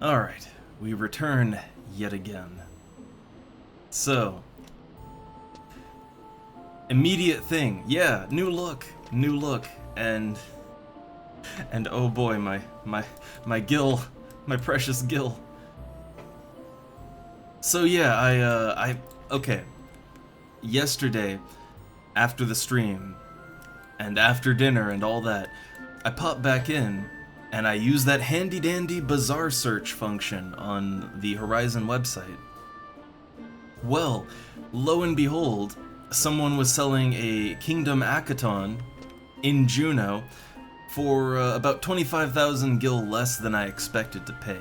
Alright, we return yet again. So, immediate thing, yeah, new look, and oh boy, my gill, my precious gill. So yeah, okay, yesterday, after the stream, and after dinner and all that, I popped back in, and I used that handy-dandy bazaar search function on the Horizon website. Well, lo and behold, someone was selling a Kingdom Akaton in Juno for about 25,000 gil less than I expected to pay.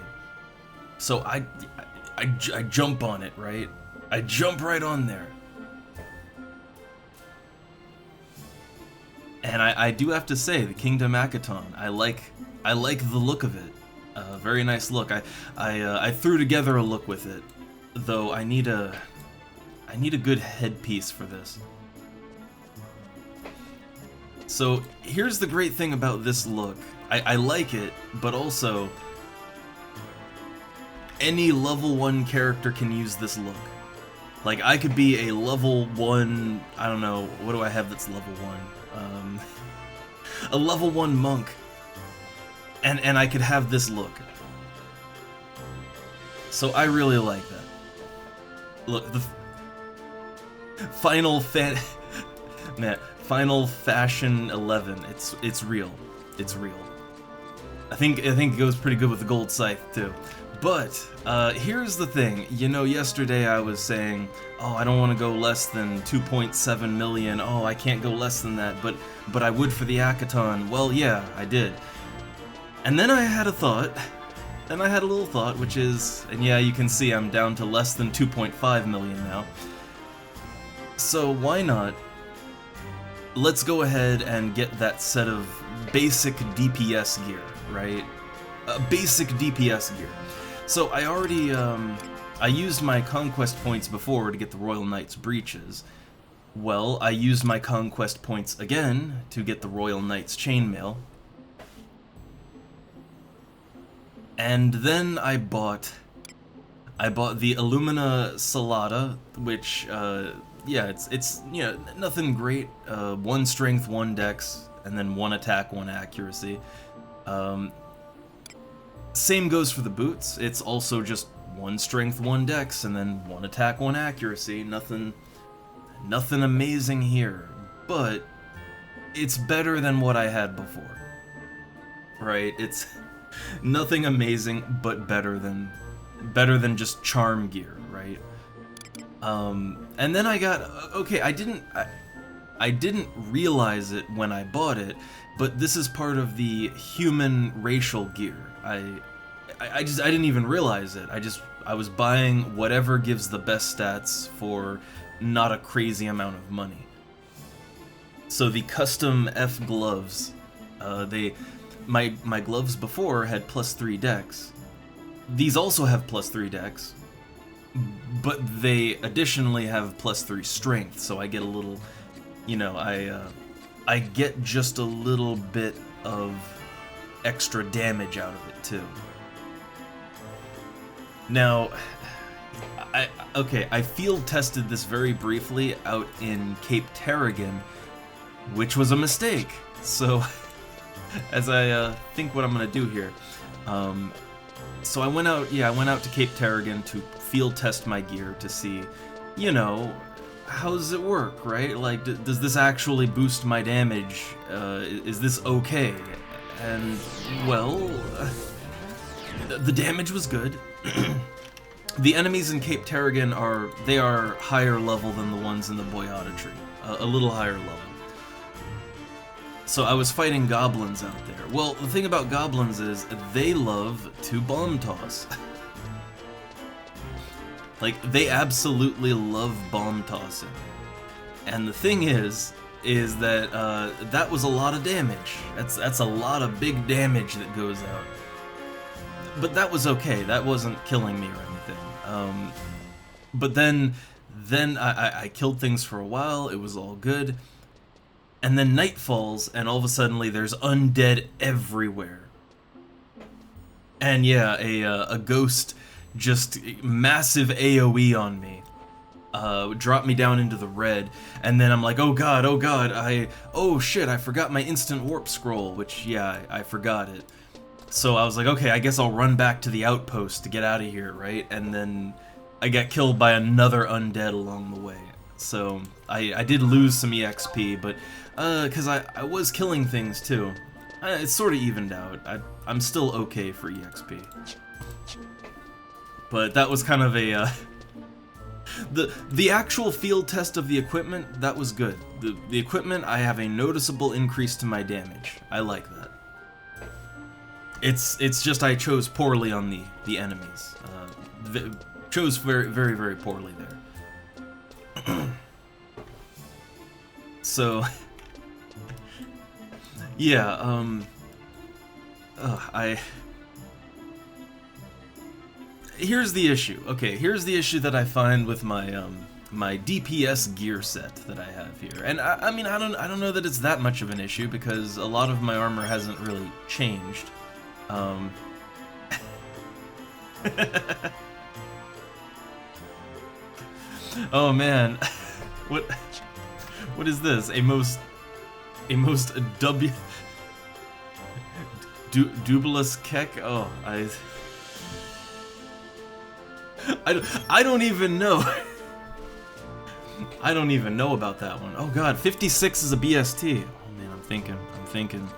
So I jump on it, right? I jump right on there. And I do have to say, the Kingdom Akaton, I like the look of it. Very nice look. I threw together a look with it, though I need a good headpiece for this. So here's the great thing about this look. I like it, but also any level 1 character can use this look. Like, I could be a level 1, I don't know, what do I have that's level 1? A level 1 monk, and I could have this look. So I really like that. Look, the Final Fashion 11. It's real. It's real. I think it goes pretty good with the gold scythe too. But here's the thing. You know, yesterday I was saying, oh, I don't want to go less than 2.7 million. Oh, I can't go less than that. But I would for the Akaton. Well, yeah, I did. And then I had a thought. Then I had a little thought, which is, and yeah, you can see I'm down to less than 2.5 million now. So why not? Let's go ahead and get that set of basic DPS gear, right? Basic DPS gear. So I already, I used my conquest points before to get the Royal Knight's breeches. Well, I used my conquest points again to get the Royal Knight's chainmail. And then I bought the Illumina Salata, which, yeah, it's you know, nothing great. 1 strength, 1 dex, and then 1 attack, 1 accuracy. Same goes for the boots. It's also just 1 strength, 1 dex, and then 1 attack, 1 accuracy. Nothing amazing here, but it's better than what I had before. Right? It's nothing amazing, but better than just charm gear, right? And then I got, okay, I didn't realize it when I bought it, but this is part of the human racial gear. I didn't even realize it. I was buying whatever gives the best stats for not a crazy amount of money. So the custom F gloves, my gloves before had +3 dex. These also have +3 dex, but they additionally have +3 strength, so I get a little, you know, I get just a little bit of extra damage out of it too. Now, I field tested this very briefly out in Cape Terragon, which was a mistake. So, as I think what I'm gonna do here, so I went out to Cape Terragon to field test my gear to see, you know, how does it work, right? Like, does this actually boost my damage? Is this okay? And, well, the damage was good. The enemies in Cape Terragon are higher level than the ones in the Boyata tree, a little higher level. So I was fighting goblins out there. Well, the thing about goblins is they love to bomb toss. Like, they absolutely love bomb tossing. And the thing is that that was a lot of damage. That's a lot of big damage that goes out. But that was okay. That wasn't killing me or anything. But then I killed things for a while. It was all good. And then night falls, and all of a sudden there's undead everywhere. And yeah, a ghost just massive AoE on me. Dropped me down into the red, and then I'm like, oh god, oh shit, I forgot my instant warp scroll, which, yeah, I forgot it. So I was like, okay, I guess I'll run back to the outpost to get out of here, right? And then I got killed by another undead along the way. So I did lose some EXP, but because I was killing things too. It's sort of evened out. I'm still okay for EXP. But that was kind of a the actual field test of the equipment, that was good. The equipment, I have a noticeable increase to my damage. I like that. It's just I chose poorly on the enemies. Chose very poorly there. So yeah, here's the issue. Okay, here's the issue that I find with my my DPS gear set that I have here. And I mean, I don't know that it's that much of an issue because a lot of my armor hasn't really changed. Oh man, what is this? A most dubious keck? Oh, I don't even know. I don't even know about that one. Oh god, 56 is a BST. Oh man, I'm thinking.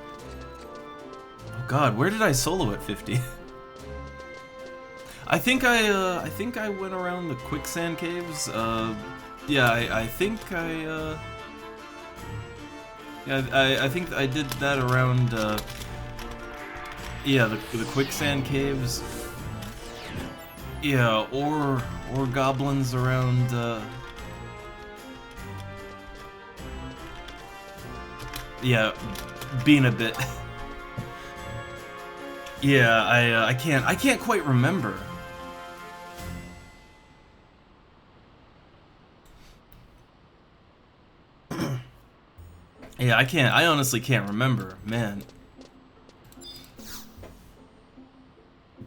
Oh god, where did I solo at 50? I think I went around the quicksand caves. Yeah, I think I think I did that around yeah, the quicksand caves. Yeah, or goblins around yeah, being a bit yeah, I can't quite remember. Yeah, I honestly can't remember, man.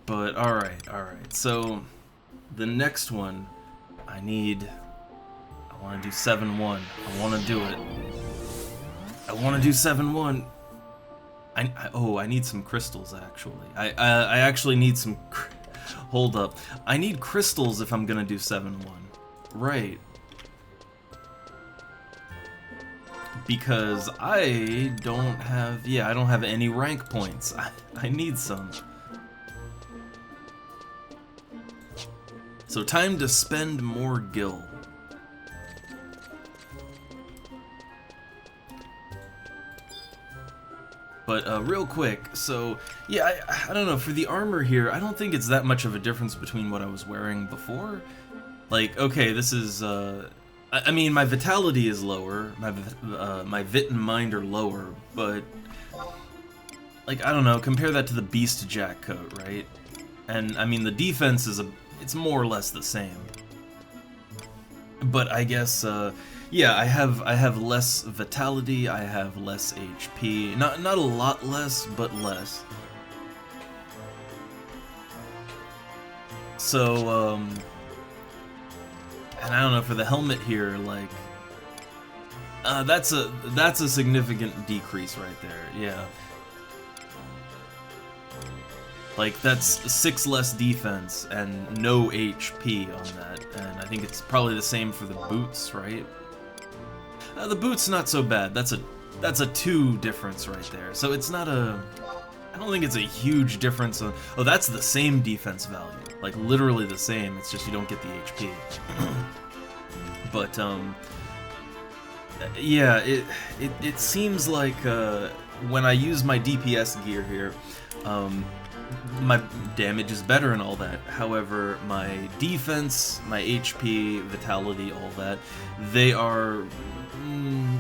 But alright. So the next one I wanna do 7-1. I wanna do it. I wanna do 7-1. I need some crystals actually. I actually need some hold up. I need crystals if I'm gonna do 7-1. Right. Because I don't have any rank points. I need some. So time to spend more gil. But real quick, so yeah, I don't know, for the armor here, I don't think it's that much of a difference between what I was wearing before. Like, okay, this is I mean, my vitality is lower, my vit and mind are lower, but like, I don't know, compare that to the Beast Jack coat, right? And I mean, the defense is it's more or less the same. But I guess yeah, I have less vitality, I have less HP. Not a lot less, but less. So and I don't know, for the helmet here, like that's a significant decrease right there. Yeah. Like, that's 6 less defense and no HP on that, and I think it's probably the same for the boots, right? The boots not so bad. That's a 2 difference right there. So it's not a. I don't think it's a huge difference. Oh, that's the same defense value, like literally the same. It's just you don't get the HP. But yeah, it seems like when I use my DPS gear here, my damage is better and all that. However, my defense, my HP, vitality, all that, they are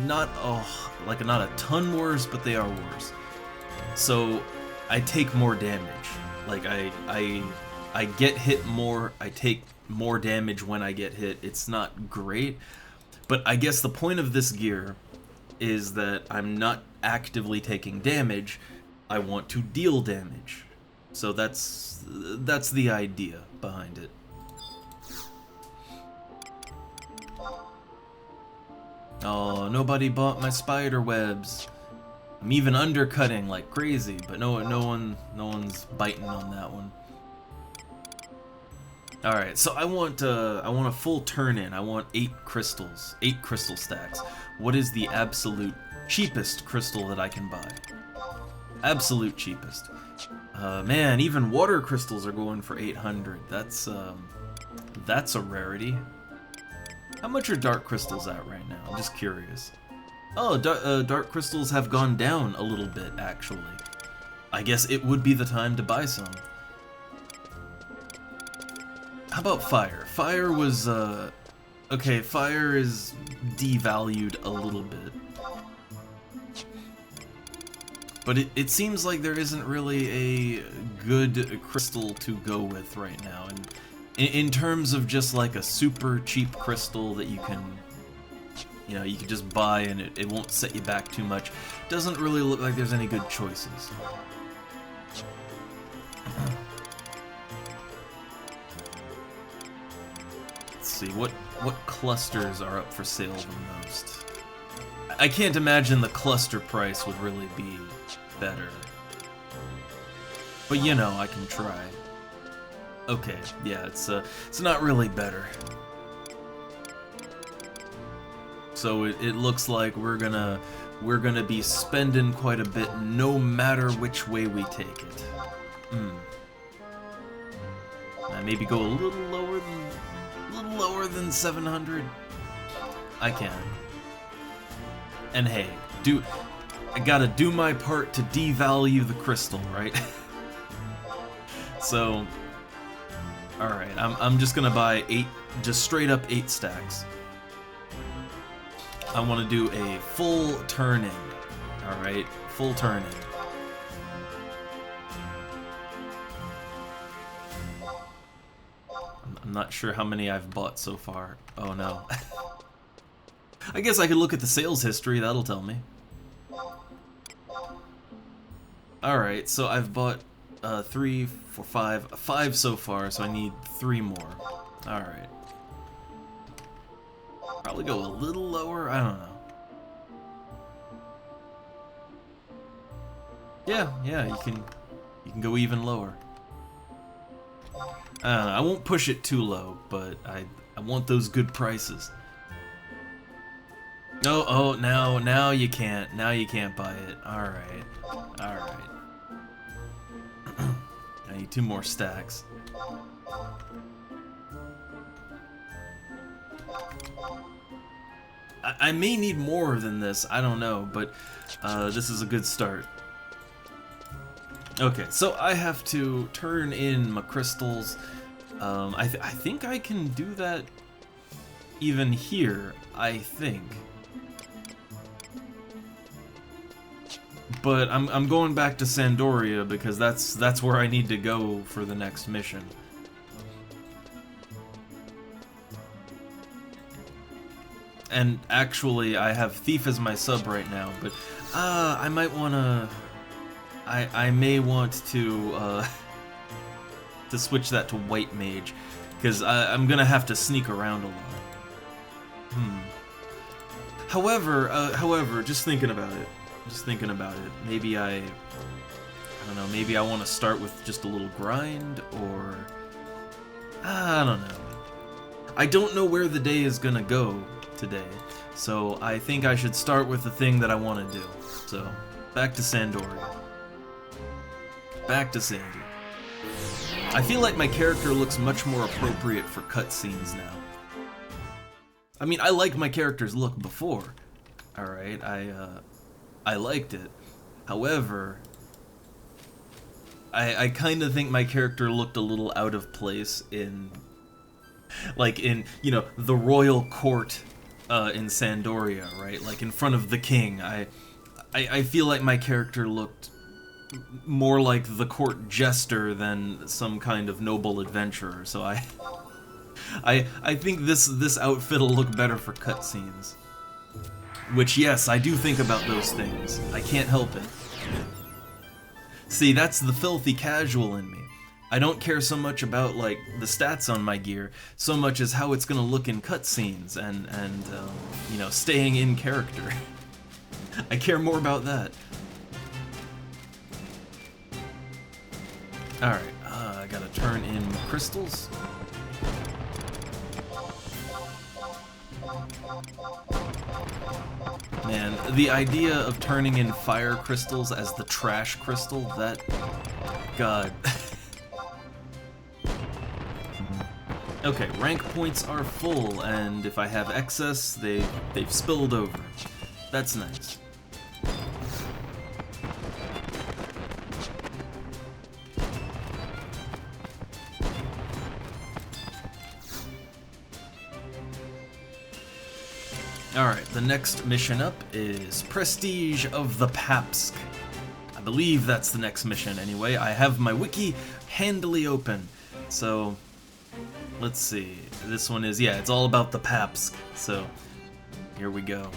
not not a ton worse, but they are worse. So I take more damage. Like I get hit more. I take more damage when I get hit. It's not great, but I guess the point of this gear is that I'm not actively taking damage. I want to deal damage. So that's the idea behind it. Oh, nobody bought my spider webs. I'm even undercutting like crazy, but no one's biting on that one. All right, so I want a full turn in. I want 8 crystals, 8 crystal stacks. What is the absolute cheapest crystal that I can buy? Absolute cheapest. Man, even water crystals are going for 800. That's a rarity. How much are dark crystals at right now? I'm just curious. Oh, dark crystals have gone down a little bit, actually. I guess it would be the time to buy some. How about fire? Fire was, okay, fire is devalued a little bit. But it seems like there isn't really a good crystal to go with right now. And in terms of just like a super cheap crystal that you can, you know, you can just buy and it won't set you back too much, doesn't really look like there's any good choices. Let's see, what clusters are up for sale the most? I can't imagine the cluster price would really be better. But you know, I can try. Okay, yeah, it's not really better. So it looks like we're gonna be spending quite a bit no matter which way we take it. Maybe go a little lower than 700. I can. And hey, I gotta do my part to devalue the crystal, right? So, all right, I'm just gonna buy 8, just straight up 8 stacks. I want to do a full turn-in. All right, full turn-in. I'm not sure how many I've bought so far. Oh no. I guess I could look at the sales history, that'll tell me. Alright, so I've bought 3, 4, 5 so far, so I need 3 more. Alright. Probably go a little lower, I don't know. Yeah, you can go even lower. I don't know, I won't push it too low, but I want those good prices. Oh, now you can't. Now you can't buy it. Alright. I need 2 more stacks. I may need more than this, I don't know, but this is a good start. Okay, so I have to turn in my crystals. I think I can do that even here, I think. But I'm going back to Sandoria because that's where I need to go for the next mission. And actually, I have Thief as my sub right now, but I might wanna... I may want to switch that to White Mage, because I'm gonna have to sneak around a lot. However, just thinking about it, maybe I don't know, maybe I want to start with just a little grind, or I don't know. I don't know where the day is gonna go today, so I think I should start with the thing that I want to do. So, back to Sandoria. Back to Sandy. I feel like my character looks much more appropriate for cutscenes now. I mean, I liked my character's look before. Alright, I liked it. However, I kind of think my character looked a little out of place in, like, in, you know, the royal court in Sandoria, right? Like, in front of the king. I feel like my character looked more like the court jester than some kind of noble adventurer, so I think this outfit will look better for cutscenes. Which, yes, I do think about those things. I can't help it. See, that's the filthy casual in me. I don't care so much about like the stats on my gear, so much as how it's gonna look in cutscenes and you know, staying in character. I care more about that. All right, I gotta turn in crystals. Man, the idea of turning in fire crystals as the trash crystal, that... God. Okay, rank points are full, and if I have excess, they've spilled over. That's nice. Alright, the next mission up is Prestige of the Papsk. I believe that's the next mission anyway. I have my wiki handily open. So, let's see. This one is, yeah, it's all about the Papsk. So, here we go.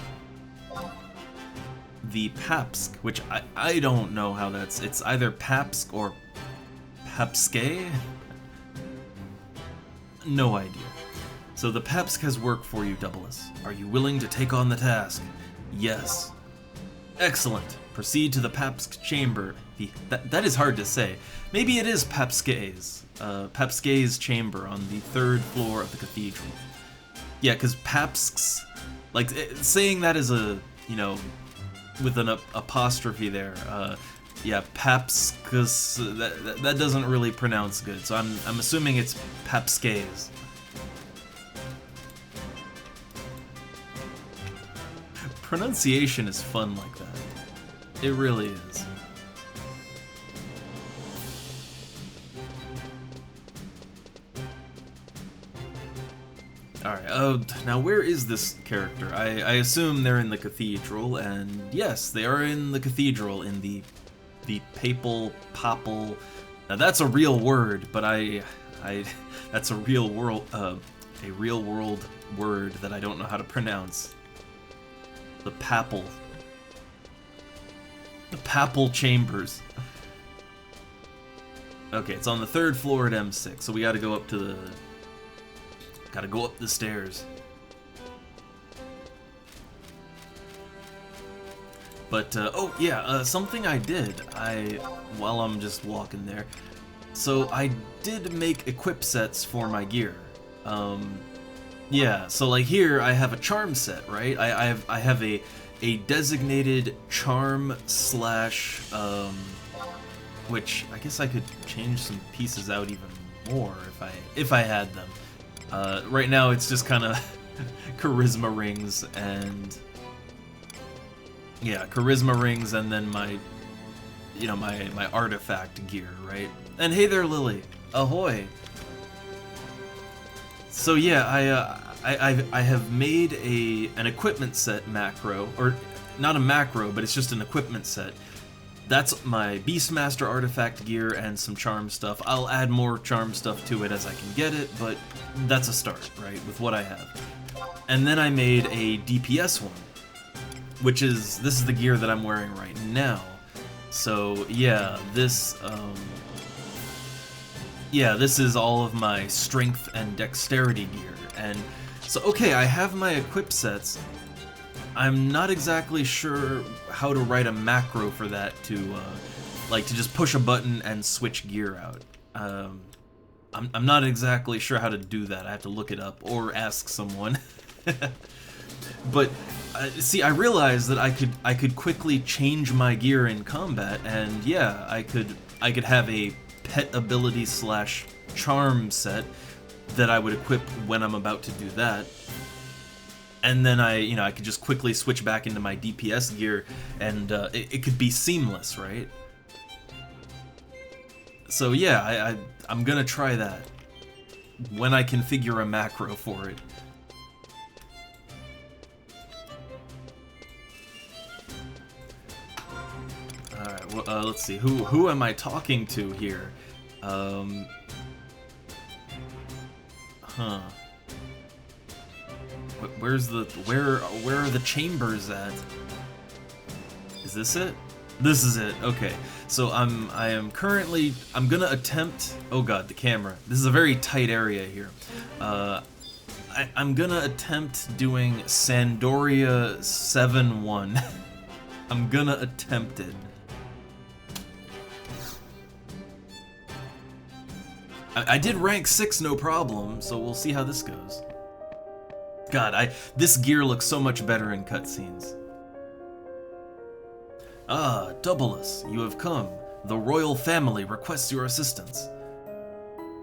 The Papsk, which I don't know how that's, it's either Papsk or Papske? No idea. So the Papsk has work for you, Doubleus. Are you willing to take on the task? Yes. Excellent. Proceed to the Papsk chamber. That is hard to say. Maybe it is Papske's chamber on the 3rd floor of the cathedral. Yeah, because Papsks, like, saying that as a, you know, with an apostrophe there, yeah, Papskus, that doesn't really pronounce good, so I'm assuming it's Papske's. Pronunciation is fun like that. It really is. Alright, now where is this character? I assume they're in the cathedral, and yes, they are in the cathedral, in the papal. Now that's a real word, but that's a real world word that I don't know how to pronounce. The papal chambers. Okay, it's on the 3rd floor at M6, so we gotta go up to gotta go up the stairs. But, oh yeah, something I did, while I'm just walking there, so I did make equip sets for my gear. Yeah, so like here I have a charm set, right? I have a designated charm slash, which I guess I could change some pieces out even more if I had them. Right now it's just kind of charisma rings and yeah, charisma rings and then my, you know, my artifact gear, right? And hey there, Lily, ahoy! So yeah, I have made an equipment set macro, or not a macro, but it's just an equipment set. That's my Beastmaster artifact gear and some charm stuff. I'll add more charm stuff to it as I can get it, but that's a start, right, with what I have. And then I made a DPS one, which this is the gear that I'm wearing right now. So yeah, this is all of my strength and dexterity gear. And so, okay, I have my equip sets. I'm not exactly sure how to write a macro for that to just push a button and switch gear out. I'm not exactly sure how to do that. I have to look it up or ask someone. But see, I realized that I could quickly change my gear in combat, and yeah, I could have a pet ability slash charm set that I would equip when I'm about to do that. And then I could just quickly switch back into my DPS gear, and it could be seamless, right? So yeah, I'm gonna try that when I configure a macro for it. Alright, well, let's see, who am I talking to here? Huh. Where are the chambers at? Is this it? This is it. Okay. So I'm gonna attempt. Oh god, the camera. This is a very tight area here. I'm gonna attempt doing Sandoria 7-1. I'm gonna attempt it. I did rank 6 no problem, so we'll see how this goes. God, this gear looks so much better in cutscenes. Ah, Doubleus, you have come. The royal family requests your assistance.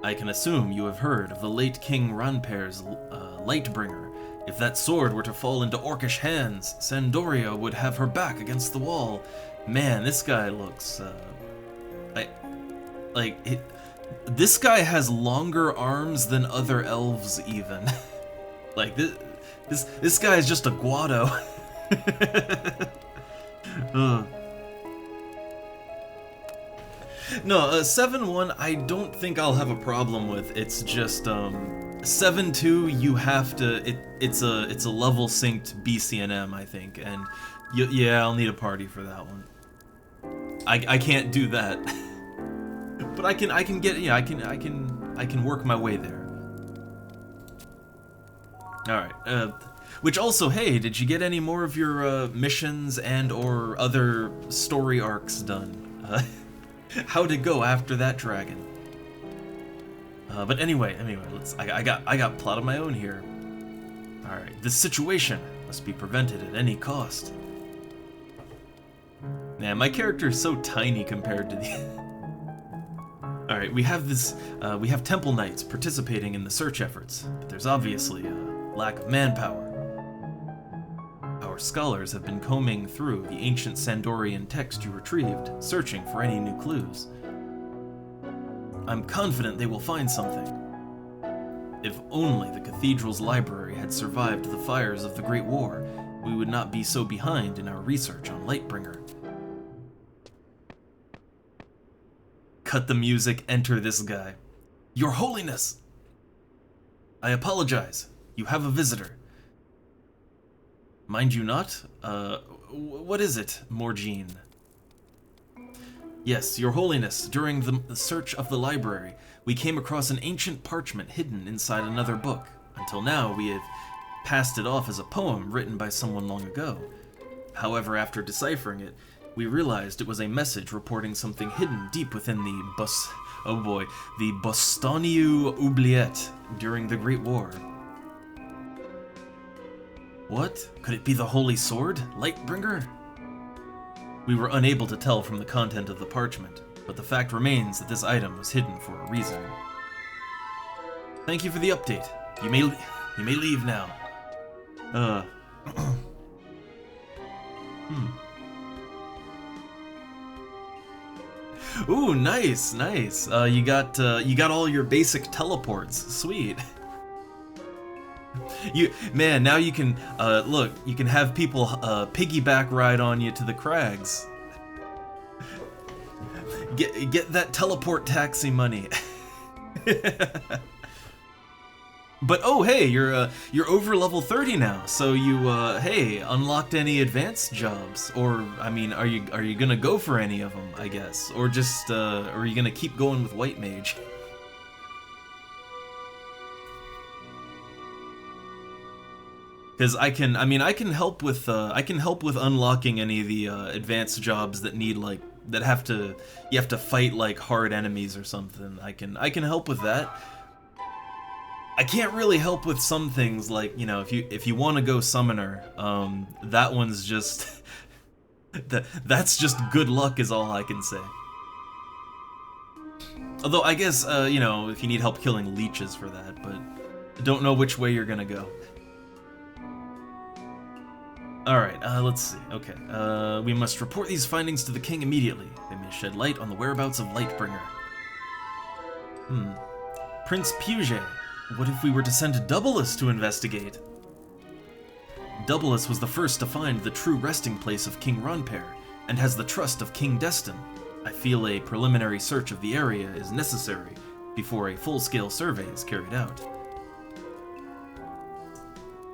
I can assume you have heard of the late King Ranper's Lightbringer. If that sword were to fall into Orcish hands, Sandoria would have her back against the wall. Man, this guy looks, this guy has longer arms than other elves, even. Like, this guy is just a Guado. No, 7-1 I don't think I'll have a problem with. It's just 7-2 you have to. It's a level synced BCNM, I think, and yeah, I'll need a party for that one. I can't do that, but I can get, yeah, I can work my way there. All right. Which also, hey, did you get any more of your missions and/or other story arcs done? How'd it go after that dragon? But anyway, I got plot of my own here. All right, this situation must be prevented at any cost. Man, my character is so tiny compared to the. All right, we have Temple Knights participating in the search efforts, but there's obviously a lack of manpower. Our scholars have been combing through the ancient Sandorian text you retrieved, searching for any new clues. I'm confident they will find something. If only the cathedral's library had survived the fires of the Great War, we would not be so behind in our research on Lightbringer. Cut the music, enter this guy. Your Holiness! I apologize. You have a visitor. Mind you not? What is it, Morgine? Yes, Your Holiness, during the search of the library, we came across an ancient parchment hidden inside another book. Until now, we have passed it off as a poem written by someone long ago. However, after deciphering it, we realized it was a message reporting something hidden deep within the Bostoniu Oubliette during the Great War. What? Could it be the Holy Sword, Lightbringer? We were unable to tell from the content of the parchment, but the fact remains that this item was hidden for a reason. Thank you for the update. You may leave now. Ooh, nice. You got all your basic teleports. Sweet. Now you can look. You can have people piggyback ride on you to the crags. Get that teleport taxi money. But oh hey, you're over level 30 now. So you hey, unlocked any advanced jobs? Or I mean, are you gonna go for any of them? I guess, or just are you gonna keep going with White Mage? Because I can help with unlocking any of the advanced jobs that need you have to fight like hard enemies or something. I can help with that. I can't really help with some things like, you know, if you want to go summoner, that one's just that's just good luck is all I can say. Although I guess you know, if you need help killing leeches for that, but I don't know which way you're gonna go. Alright, let's see. Okay, we must report these findings to the king immediately. They may shed light on the whereabouts of Lightbringer. Prince Puget. What if we were to send Doubleus to investigate? Doubleus was the first to find the true resting place of King Ranper, and has the trust of King Destin. I feel a preliminary search of the area is necessary before a full-scale survey is carried out.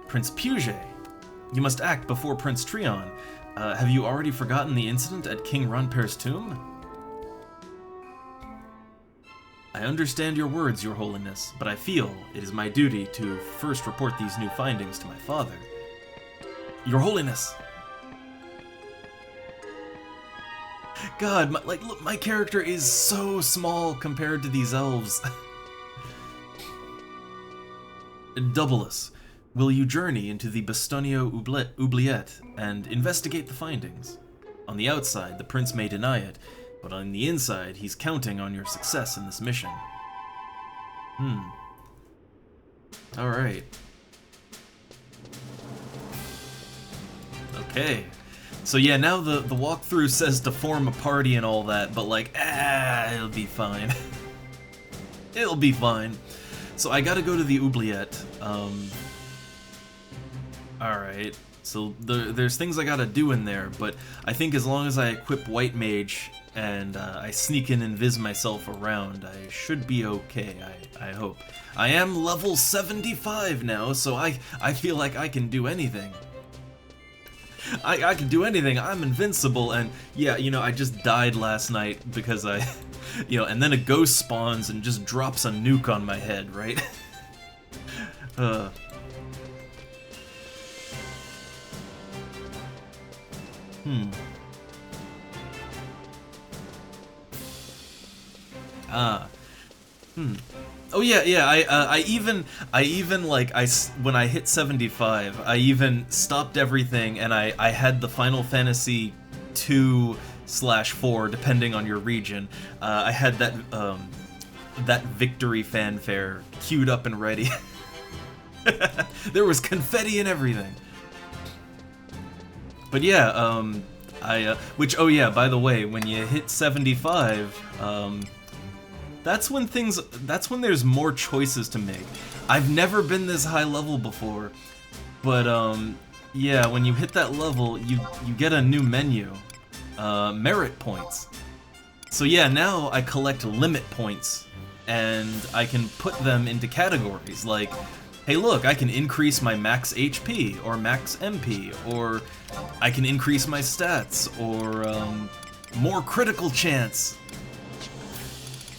Prince Puget. You must act before Prince Treon. Have you already forgotten the incident at King Ronper's tomb? I understand your words, Your Holiness, but I feel it is my duty to first report these new findings to my father. Your Holiness! God, look, my character is so small compared to these elves. Doubleus, will you journey into the Bastonio Oubliette and investigate the findings? On the outside, the prince may deny it, but on the inside, he's counting on your success in this mission. Alright. Okay. So yeah, now the walkthrough says to form a party and all that, but like, it'll be fine. It'll be fine. So I gotta go to the Oubliette. Alright. So there's things I gotta do in there, but I think as long as I equip White Mage and I sneak in and invis myself around, I should be okay, I hope. I am level 75 now, so I feel like I can do anything. I can do anything, I'm invincible, and yeah, you know, I just died last night because I, you know, and then a ghost spawns and just drops a nuke on my head, right? Oh yeah, I even like when I hit 75, I even stopped everything and I had the Final Fantasy 2/4, depending on your region. I had that that victory fanfare queued up and ready. There was confetti and everything. But yeah, which, oh yeah, by the way, when you hit 75, that's when there's more choices to make. I've never been this high level before, but yeah, when you hit that level, you get a new menu, merit points. So yeah, now I collect limit points, and I can put them into categories like, hey look, I can increase my max HP, or max MP, or I can increase my stats, or more critical chance.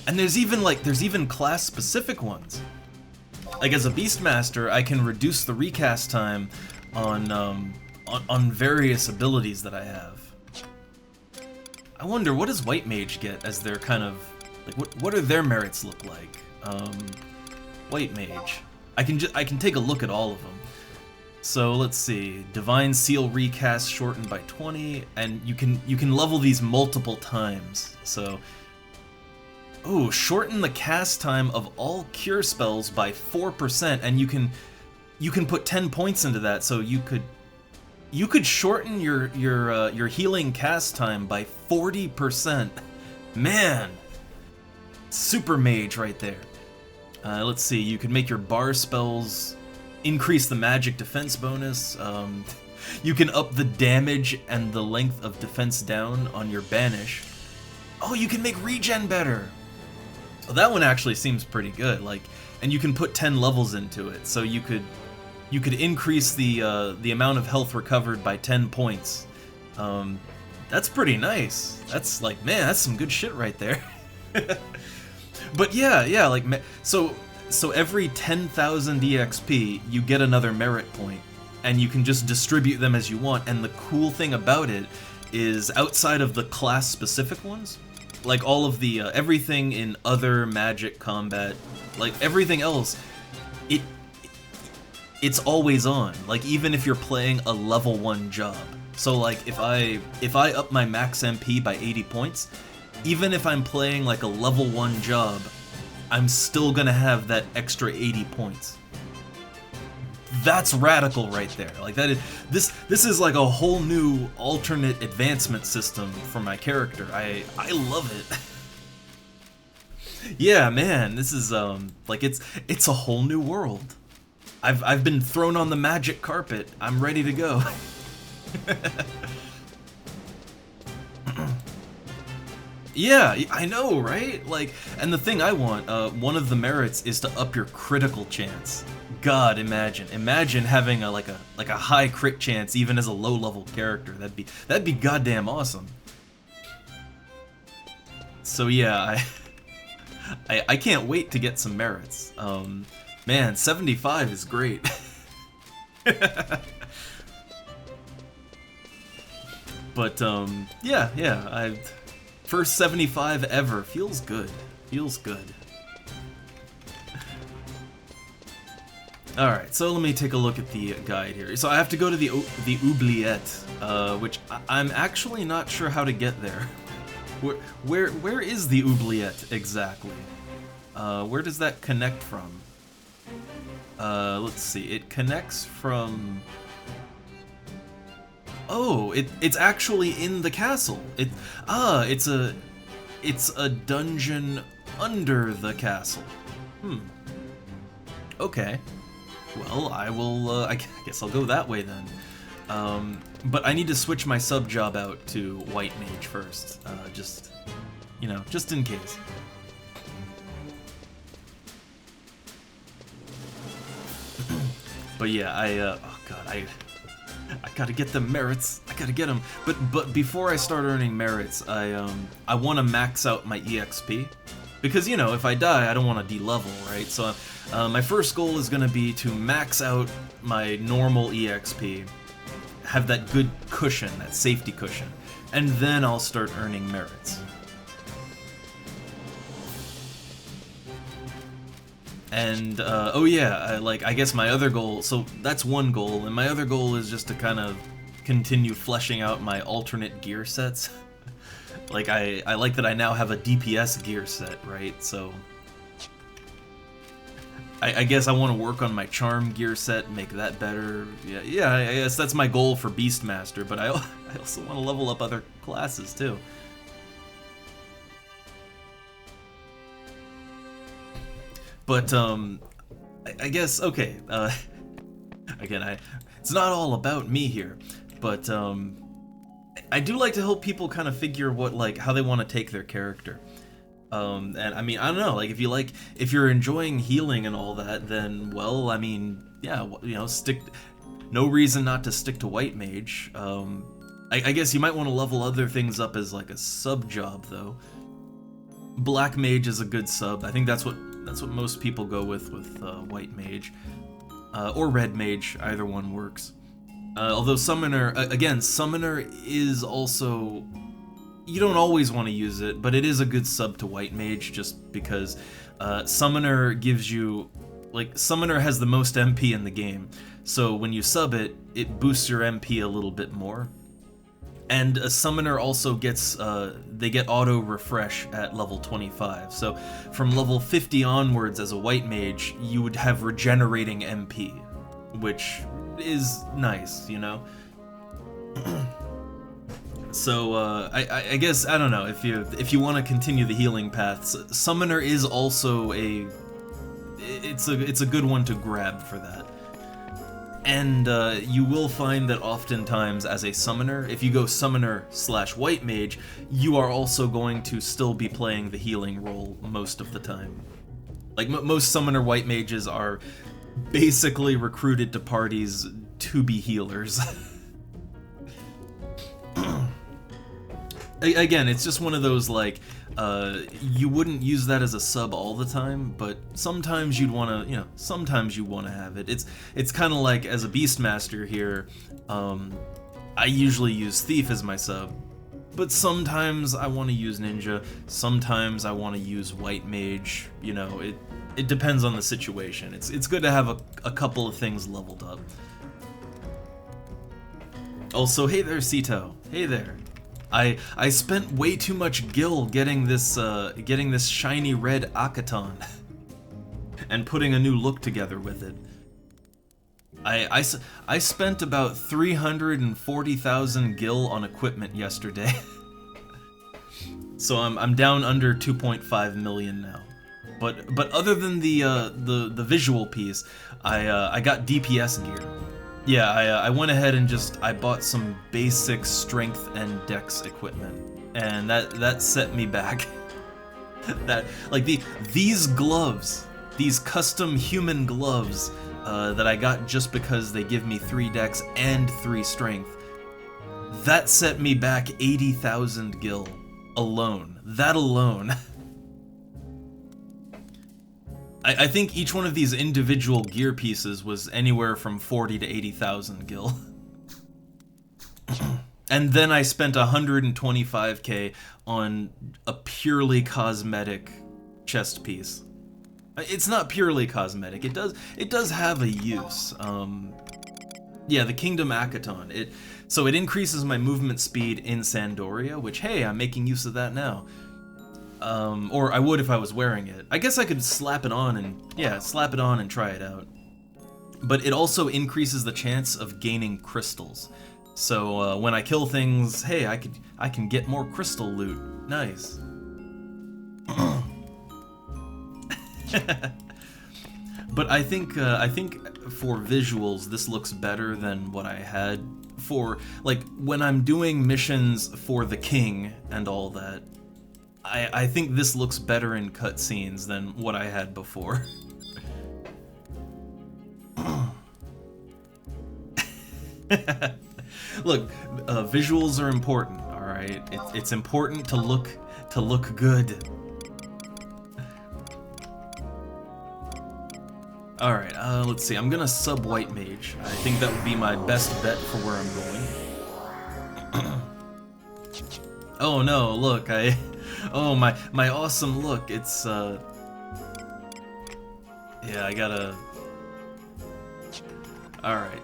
And there's even class-specific ones. Like as a Beastmaster, I can reduce the recast time on various abilities that I have. I wonder, what does White Mage get as their kind of, like, what do their merits look like? White Mage. I can take a look at all of them. So let's see, Divine Seal recast shortened by 20, and you can level these multiple times. So, oh, shorten the cast time of all cure spells by 4%, and you can put 10 points into that. So you could shorten your healing cast time by 40%. Man, super mage right there. Let's see, you can make your bar spells increase the magic defense bonus. You can up the damage and the length of defense down on your banish. Oh, you can make regen better. Well, that one actually seems pretty good. Like, and you can put 10 levels into it, so you could increase the amount of health recovered by 10 points. That's pretty nice. That's like, man, that's some good shit right there. But yeah, like, so every 10,000 EXP, you get another merit point, and you can just distribute them as you want. And the cool thing about it is, outside of the class-specific ones, like all of the everything in other magic combat, like everything else, it's always on. Like even if you're playing a level 1 job. So like if I up my max MP by 80 points, even if I'm playing like a level 1 job, I'm still gonna have that extra 80 points. That's radical right there. Like that is this is like a whole new alternate advancement system for my character. I love it. Yeah, man, this is like it's a whole new world. I've been thrown on the magic carpet. I'm ready to go. Yeah, I know, right? Like, and the thing I want, one of the merits is to up your critical chance. God, imagine having a high crit chance even as a low level character. That'd be goddamn awesome. So yeah, I can't wait to get some merits. Man, 75 is great. But yeah, first 75 ever feels good. Feels good. All right, so let me take a look at the guide here. So I have to go to the oubliette, which I'm actually not sure how to get there. Where is the oubliette exactly? Where does that connect from? Let's see. It connects from. Oh, it's actually in the castle. It's a dungeon under the castle. Okay. Well, I will. I guess I'll go that way then. But I need to switch my sub job out to White Mage first, just in case. But yeah, oh god, I gotta get the merits. I gotta get them. But before I start earning merits, I want to max out my EXP, because if I die, I don't want to de-level, right? So my first goal is gonna be to max out my normal EXP. Have that good cushion, that safety cushion, and then I'll start earning merits. And oh yeah, I guess my other goal. So that's one goal, and my other goal is just to kind of continue fleshing out my alternate gear sets. Like I like that I now have a DPS gear set, right? So I guess I want to work on my charm gear set, make that better. Yeah, I guess that's my goal for Beastmaster, but I also want to level up other classes too. But I guess okay. Again, it's not all about me here, but I do like to help people kind of figure how they want to take their character. And I mean, I don't know, if you're enjoying healing and all that, then, well, I mean, yeah, no reason not to stick to White Mage. I guess you might want to level other things up as like a sub job though. Black Mage is a good sub. I think that's what most people go with White Mage. Or Red Mage, either one works. Although Summoner is also. You don't always want to use it, but it is a good sub to White Mage just because Summoner gives you. Summoner has the most MP in the game, so when you sub it, it boosts your MP a little bit more. And a Summoner also gets, they get auto-refresh at level 25, so from level 50 onwards as a White Mage, you would have regenerating MP, which is nice, So, I guess, I don't know, if you want to continue the healing paths, Summoner is also it's a good one to grab for that. And you will find that oftentimes as a Summoner, if you go Summoner/White Mage, you are also going to still be playing the healing role most of the time. Most Summoner White Mages are basically recruited to parties to be healers. Again, it's just one of those, you wouldn't use that as a sub all the time, but sometimes you'd want to, sometimes you want to have it. It's kind of like, as a Beastmaster here, I usually use Thief as my sub, but sometimes I want to use Ninja, sometimes I want to use White Mage, it depends on the situation. It's good to have a couple of things leveled up. Also, hey there, Sito. Hey there. I spent way too much gil getting this shiny red Akaton and putting a new look together with it. I spent about 340,000 gil on equipment yesterday. So I'm down under 2.5 million now. But other than the visual piece, I got DPS gear. Yeah, I went ahead and I bought some basic strength and dex equipment. and that set me back. That, like, these gloves, these custom human gloves that I got just because they give me 3 dex and 3 strength, that set me back 80,000 gil alone. That alone. I think each one of these individual gear pieces was anywhere from 40 to 80,000 gil. And then I spent 125k on a purely cosmetic chest piece. It's not purely cosmetic. It does have a use. Yeah, the Kingdom Akaton. So it increases my movement speed in Sandoria, which, hey, I'm making use of that now. Or I would if I was wearing it. I guess I could slap it on and try it out. But it also increases the chance of gaining crystals. So when I kill things, hey, I can get more crystal loot. Nice. But I think for visuals, this looks better than what I had for, like, when I'm doing missions for the king and all that. I think this looks better in cutscenes than what I had before. Look, visuals are important, all right? It's important to look good. All right, let's see. I'm gonna sub White Mage. I think that would be my best bet for where I'm going. Oh no! Look, oh my awesome look. It's yeah, I gotta. All right.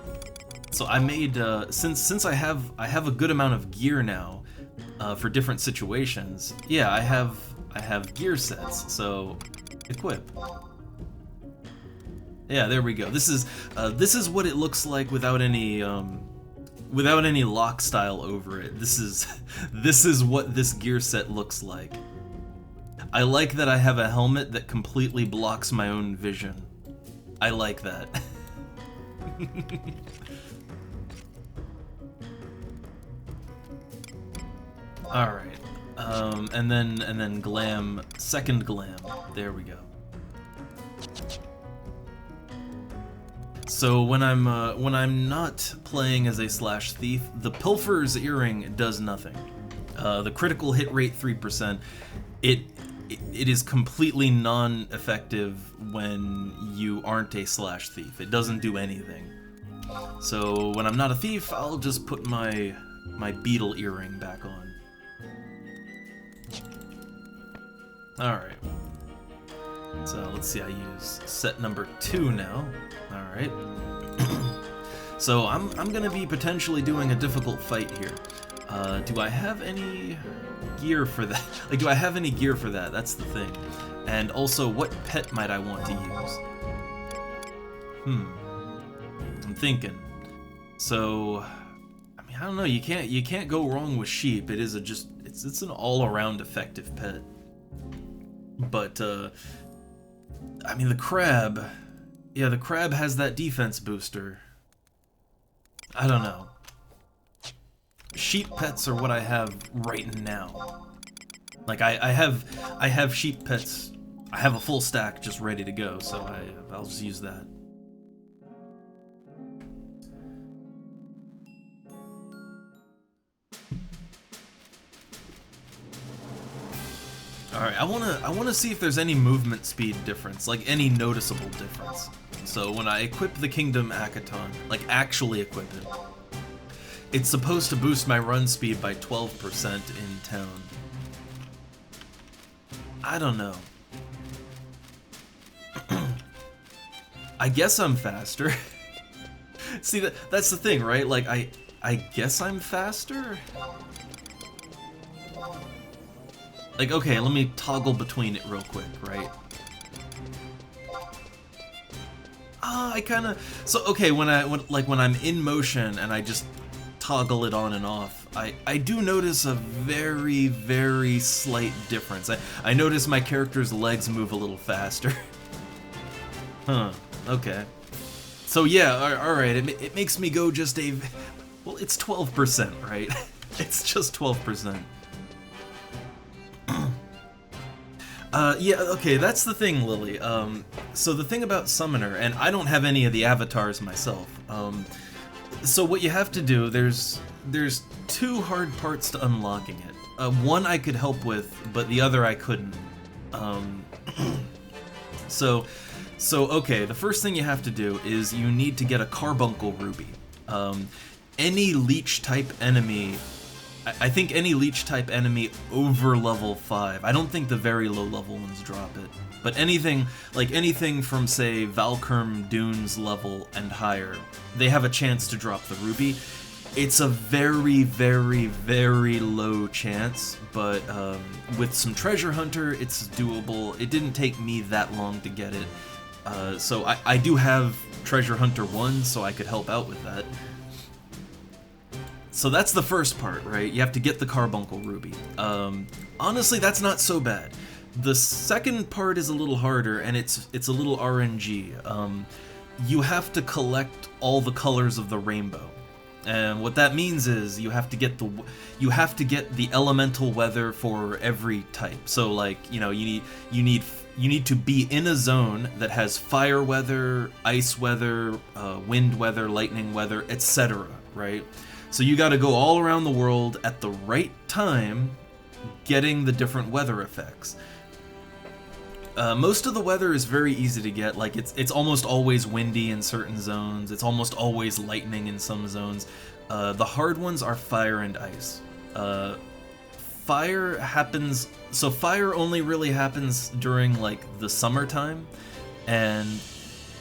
So I made since I have a good amount of gear now for different situations. Yeah, I have gear sets. So equip. Yeah, there we go. This is what it looks like without any lock style over it. This is what this gear set looks like. I like that I have a helmet that completely blocks my own vision. I like that. All right, and then glam, second glam. There we go. So when I'm not playing as a slash thief, the Pilfer's Earring does nothing. The critical hit rate 3%. It is completely non-effective when you aren't a slash thief. It doesn't do anything. So when I'm not a thief, I'll just put my beetle earring back on. Alright. So let's see, I use set number 2 now. Alright. So I'm gonna be potentially doing a difficult fight here. Do I have any gear for that? Like, do I have any gear for that? That's the thing. And also, what pet might I want to use? I'm thinking. So, I mean, I don't know. You can't go wrong with sheep. It is it's an all-around effective pet. But I mean, the crab. Yeah, the crab has that defense booster. I don't know. Sheep pets are what I have right now. Like, I have sheep pets. I have a full stack just ready to go, so I'll just use that. Alright, I wanna see if there's any movement speed difference, like any noticeable difference. So when I equip the Kingdom Akaton, like actually equip it, it's supposed to boost my run speed by 12% in town. I don't know. I guess I'm faster. See, that's the thing, right? Like, I guess I'm faster? Like, okay, let me toggle between it real quick, right? I kinda... So, okay, when I'm in motion and I just toggle it on and off, I do notice a very, very slight difference. I notice my character's legs move a little faster. Huh, okay. So yeah, alright, it makes me go just a... Well, it's 12%, right? It's just 12%. Yeah, okay, that's the thing, Lily. So the thing about Summoner, and I don't have any of the avatars myself. So what you have to do, there's two hard parts to unlocking it. One I could help with, but the other I couldn't. So okay, the first thing you have to do is you need to get a Carbuncle Ruby. Any leech type enemy, I think any leech type enemy over level 5, I don't think the very low level ones drop it, but anything from say Valkurm Dunes level and higher, they have a chance to drop the ruby. It's a very, very, very low chance, but with some treasure hunter, it's doable. It didn't take me that long to get it. So I do have Treasure Hunter 1, so I could help out with that. So that's the first part, right? You have to get the Carbuncle Ruby. Honestly, that's not so bad. The second part is a little harder, and it's a little RNG. You have to collect all the colors of the rainbow. And what that means is you have to get the elemental weather for every type. So like, you know, you need to be in a zone that has fire weather, ice weather, wind weather, lightning weather, etc., right? So you got to go all around the world at the right time, getting the different weather effects. Most of the weather is very easy to get. Like it's almost always windy in certain zones. It's almost always lightning in some zones. The hard ones are fire and ice. Fire happens. So fire only really happens during like the summertime, and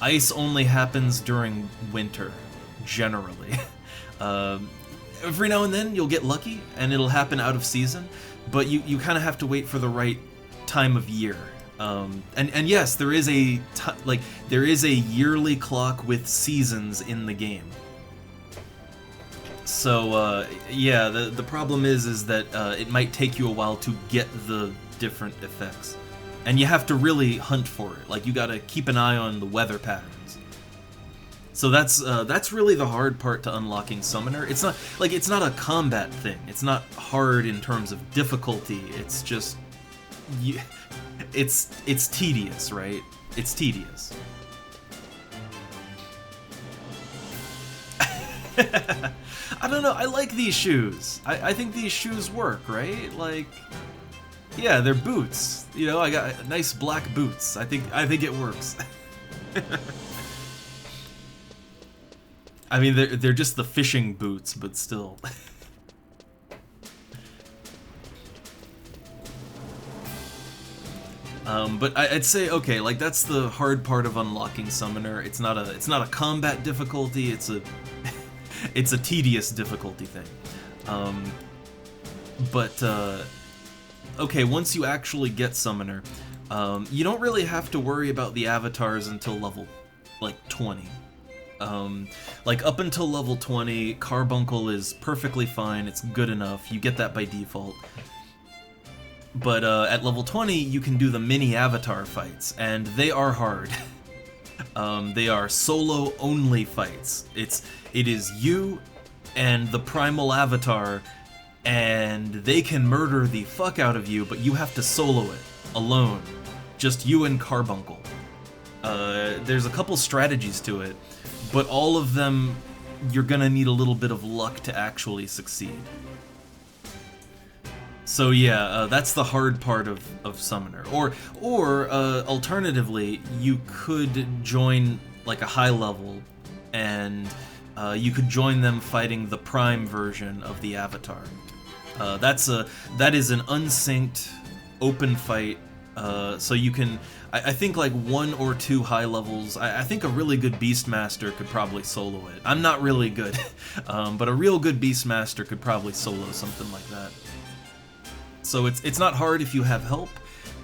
ice only happens during winter, generally. Every now and then you'll get lucky and it'll happen out of season, but you kind of have to wait for the right time of year. And yes, there is a yearly clock with seasons in the game. So yeah, the problem is that it might take you a while to get the different effects, and you have to really hunt for it. Like you gotta keep an eye on the weather patterns. So that's really the hard part to unlocking Summoner. It's not a combat thing. It's not hard in terms of difficulty. It's just it's tedious, right? It's tedious. I don't know, I like these shoes. I think these shoes work, right? Like, yeah, they're boots. You know, I got nice black boots. I think it works. I mean, they're just the fishing boots, but still. But I'd say, okay, like that's the hard part of unlocking Summoner. It's not a combat difficulty. It's a tedious difficulty thing. Okay, once you actually get Summoner, you don't really have to worry about the avatars until level like 20. Like up until level 20, Carbuncle is perfectly fine. It's good enough. You get that by default. But at level 20, you can do the mini avatar fights, and they are hard. They are solo-only fights. It is you and the primal avatar, and they can murder the fuck out of you, but you have to solo it, alone. Just you and Carbuncle. There's a couple strategies to it, but all of them, you're gonna need a little bit of luck to actually succeed. So yeah, that's the hard part of Summoner. Or alternatively, you could join like a high level, and you could join them fighting the Prime version of the Avatar. That is an unsynced open fight. So you can, I think like 1 or 2 high levels. I think a really good Beastmaster could probably solo it. I'm not really good, but a real good Beastmaster could probably solo something like that. So it's not hard if you have help.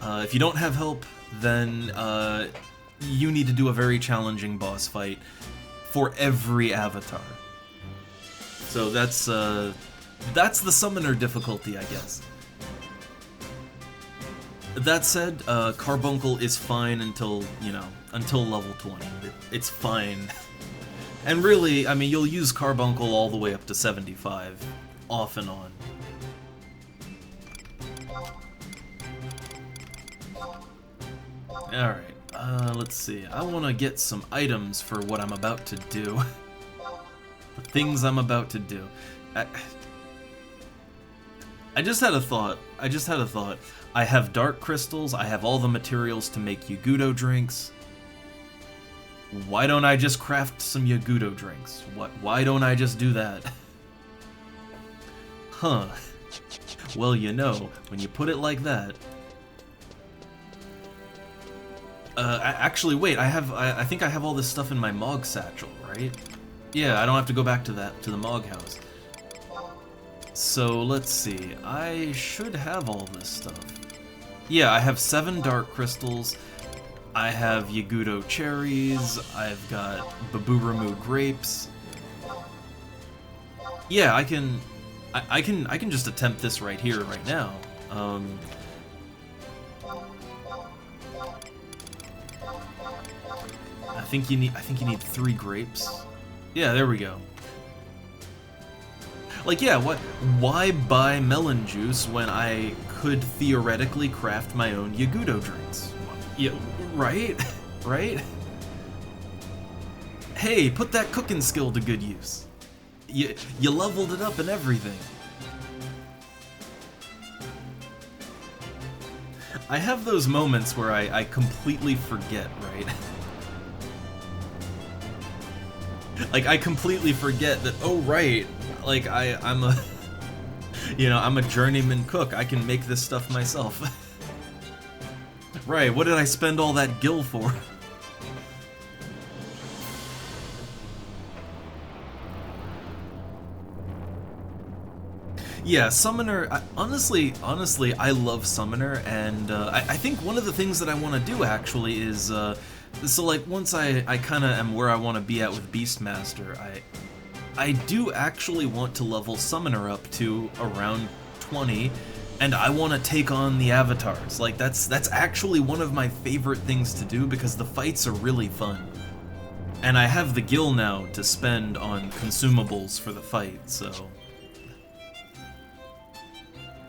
If you don't have help, then you need to do a very challenging boss fight for every avatar. So that's the Summoner difficulty, I guess. That said, Carbuncle is fine until level 20. It's fine. And really, I mean, you'll use Carbuncle all the way up to 75, off and on. Alright, let's see. I want to get some items for what I'm about to do. The things I'm about to do. I just had a thought. I have dark crystals, I have all the materials to make Yagudo drinks. Why don't I just craft some Yagudo drinks? Why don't I just do that? Huh. Well, you know, when you put it like that... actually, wait, I think I have all this stuff in my Mog satchel, right? Yeah, I don't have to go back to the Mog house. So, let's see, I should have all this stuff. Yeah, I have 7 dark crystals, I have Yagudo cherries, I've got Baburamu grapes. Yeah, I can just attempt this right here, right now. I think you need 3 grapes. Yeah, there we go. Like, yeah, why buy melon juice when I could theoretically craft my own Yagudo drinks? Yeah, right? Right? Hey, put that cooking skill to good use. You leveled it up and everything. I have those moments where I completely forget, right? Like, I completely forget that, oh right, like, I'm a, you know, I'm a journeyman cook, I can make this stuff myself. Right, what did I spend all that gil for? Yeah, Summoner, honestly, I love Summoner, and I think one of the things that I want to do, actually, is, so, like, once I kind of am where I want to be at with Beastmaster, I do actually want to level Summoner up to around 20, and I want to take on the avatars. Like, that's actually one of my favorite things to do, because the fights are really fun. And I have the gil now to spend on consumables for the fight, so...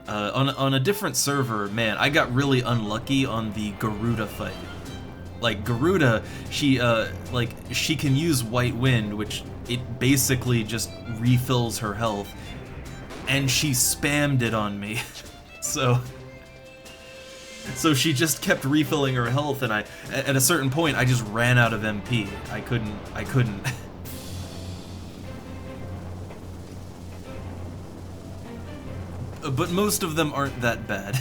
on a different server, man, I got really unlucky on the Garuda fight. Like, Garuda, she can use White Wind, which it basically just refills her health, and she spammed it on me. So she just kept refilling her health, and at a certain point, I just ran out of MP. I couldn't. But most of them aren't that bad.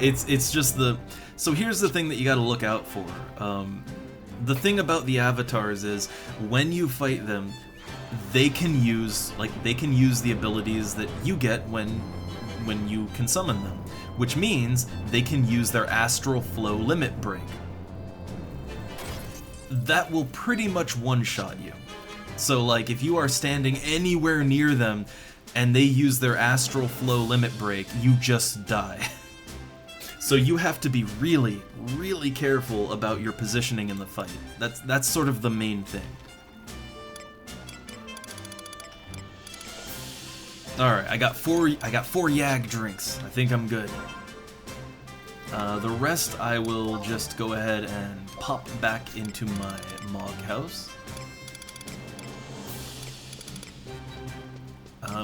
It's just the... So here's the thing that you gotta look out for. The thing about the avatars is, when you fight them, they can use the abilities that you get when you can summon them. Which means, they can use their Astral Flow Limit Break. That will pretty much one-shot you. So, like, if you are standing anywhere near them, and they use their Astral Flow Limit Break, you just die. So you have to be really, really careful about your positioning in the fight. That's sort of the main thing. Alright, I got four Yag drinks. I think I'm good. The rest I will just go ahead and pop back into my Mog house.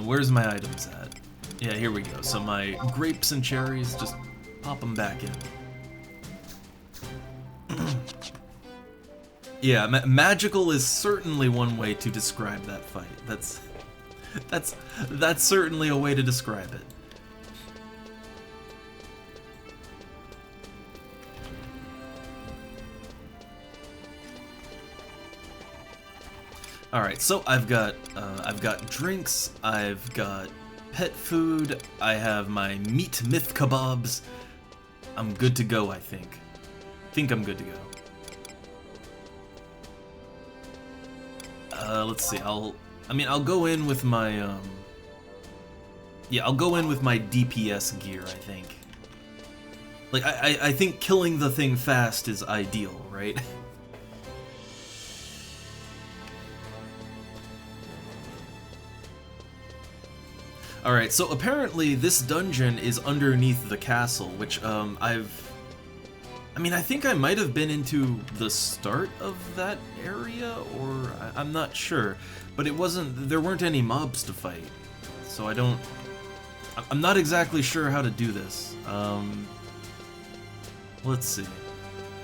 Where's my items at? Yeah, here we go. So my grapes and cherries, just pop them back in. Yeah, magical is certainly one way to describe that fight. That's certainly a way to describe it. Alright, so I've got drinks, I've got pet food, I have my meat myth kebabs. I'm good to go, I think. I'm good to go. Let's see, I'll go in with my, yeah, I'll go in with my DPS gear, I think. Like, I think killing the thing fast is ideal, right? Alright, so apparently this dungeon is underneath the castle, which, I I mean, I think I might have been into the start of that area, or I'm not sure. But it wasn't, there weren't any mobs to fight. So I'm not exactly sure how to do this. Let's see.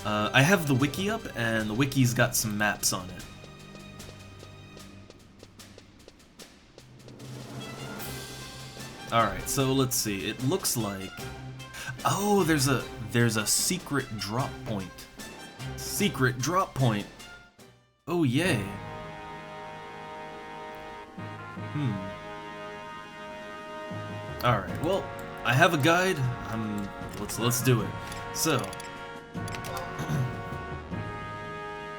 I have the wiki up, and the wiki's got some maps on it. Alright, so let's see. It looks like... Oh, there's a secret drop point. Secret drop point. Oh, yay. Alright, well, I have a guide. Let's do it. So,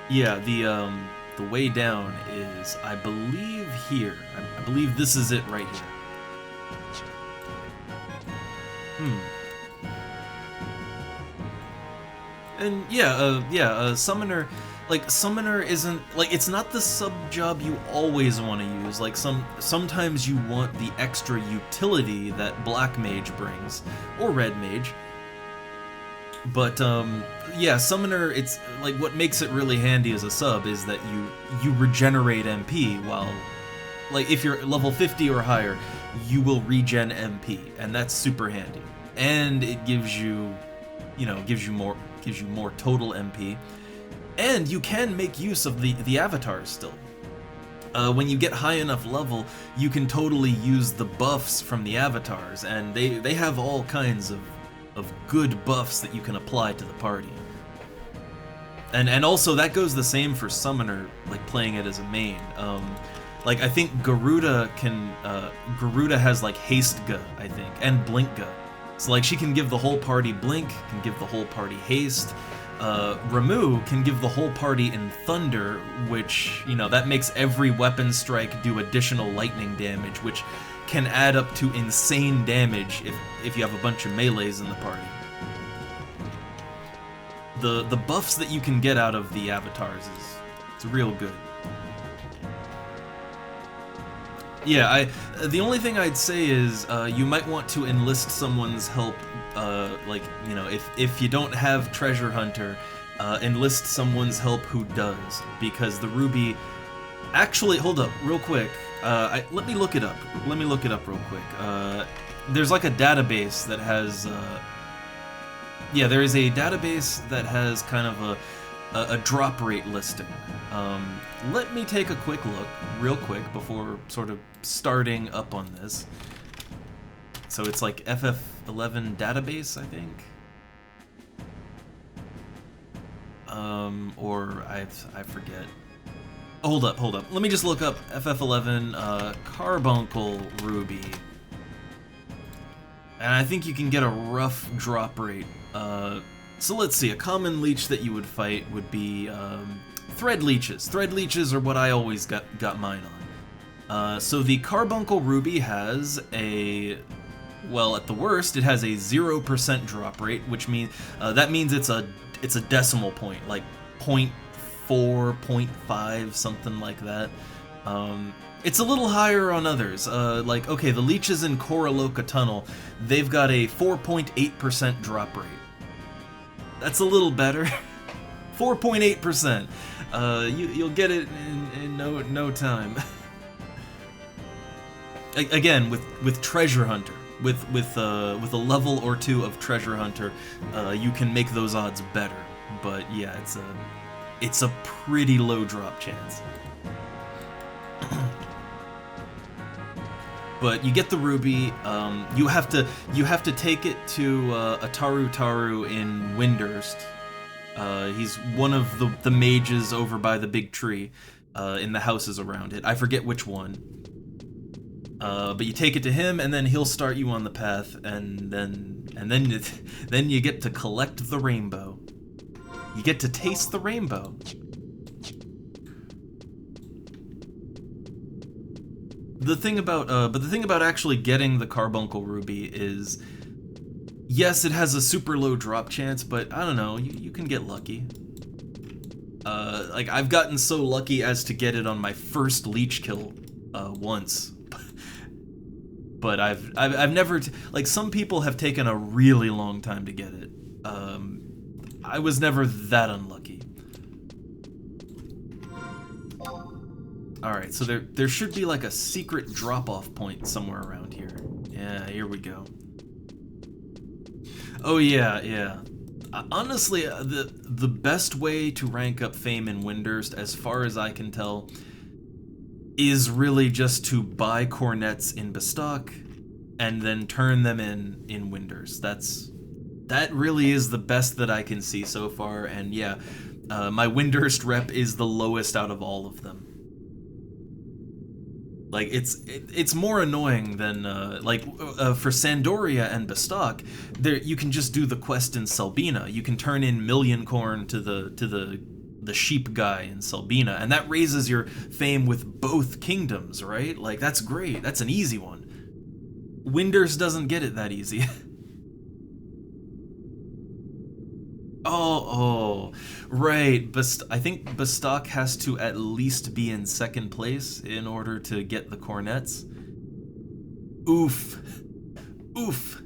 yeah, the way down is, I believe, here. I believe this is it right here. And yeah, summoner, like, summoner isn't, like, it's not the sub-job you always want to use. Like, sometimes you want the extra utility that black mage brings, or red mage. But, yeah, summoner, it's, like, what makes it really handy as a sub is that you regenerate MP while, like, if you're level 50 or higher, you will regen MP, and that's super handy. And it gives you, gives you more total MP. And you can make use of the avatars still. When you get high enough level, you can totally use the buffs from the avatars, and they have all kinds of good buffs that you can apply to the party. And also that goes the same for summoner, like playing it as a main. Like I think Garuda has like haste Ga, I think, and blink Ga. So like she can give the whole party blink, can give the whole party haste. Ramu can give the whole party in thunder, which, that makes every weapon strike do additional lightning damage, which can add up to insane damage if you have a bunch of melees in the party. The buffs that you can get out of the avatars it's real good. Yeah, the only thing I'd say is you might want to enlist someone's help. Like, if you don't have Treasure Hunter, enlist someone's help who does, because the ruby. Actually, hold up, real quick. Let me look it up. Let me look it up real quick. There's like a database that has. Yeah, there is a database that has kind of a drop rate listing. Let me take a quick look, real quick, before sort of starting up on this. So it's like FF11 database, I think? Or I forget. Hold up. Let me just look up FF11 Carbuncle Ruby. And I think you can get a rough drop rate. So let's see, a common leech that you would fight would be thread leeches. Thread leeches are what I always got mine on. So the Carbuncle Ruby has well, at the worst, it has a 0% drop rate, which means that means it's a decimal point, like 0.4, 0.5, something like that. It's a little higher on others. Like, okay, the leeches in Koroloka Tunnel, they've got a 4.8% drop rate. That's a little better. 4.8%. You'll get it in no time. Again, with Treasure Hunter, with a level or two of Treasure Hunter, you can make those odds better. But yeah, it's a pretty low drop chance. But you get the ruby. You have to take it to Ataru Taru in Windurst. He's one of the mages over by the big tree, in the houses around it. I forget which one. But you take it to him, and then he'll start you on the path, and then you get to collect the rainbow. You get to taste the rainbow. The thing about actually getting the Carbuncle Ruby is, yes, it has a super low drop chance, but I don't know, you can get lucky. Like, I've gotten so lucky as to get it on my first leech kill once. But I've never like, some people have taken a really long time to get it. I was never that unlucky. Alright, so there should be like a secret drop-off point somewhere around here. Yeah, here we go. Oh yeah, yeah. Honestly, the best way to rank up Fame in Windurst, as far as I can tell, is really just to buy cornets in Bestock and then turn them in Windurst. That really is the best that I can see so far, and yeah, my Windurst rep is the lowest out of all of them. Like, it's more annoying than, for Sandoria and Bestock, you can just do the quest in Selbina. You can turn in Million Corn to the sheep guy in Selbina, and that raises your fame with both kingdoms, right? Like, that's great. That's an easy one. Windurst doesn't get it that easy. Oh, right. I think Bestock has to at least be in second place in order to get the cornets. Oof. Oof.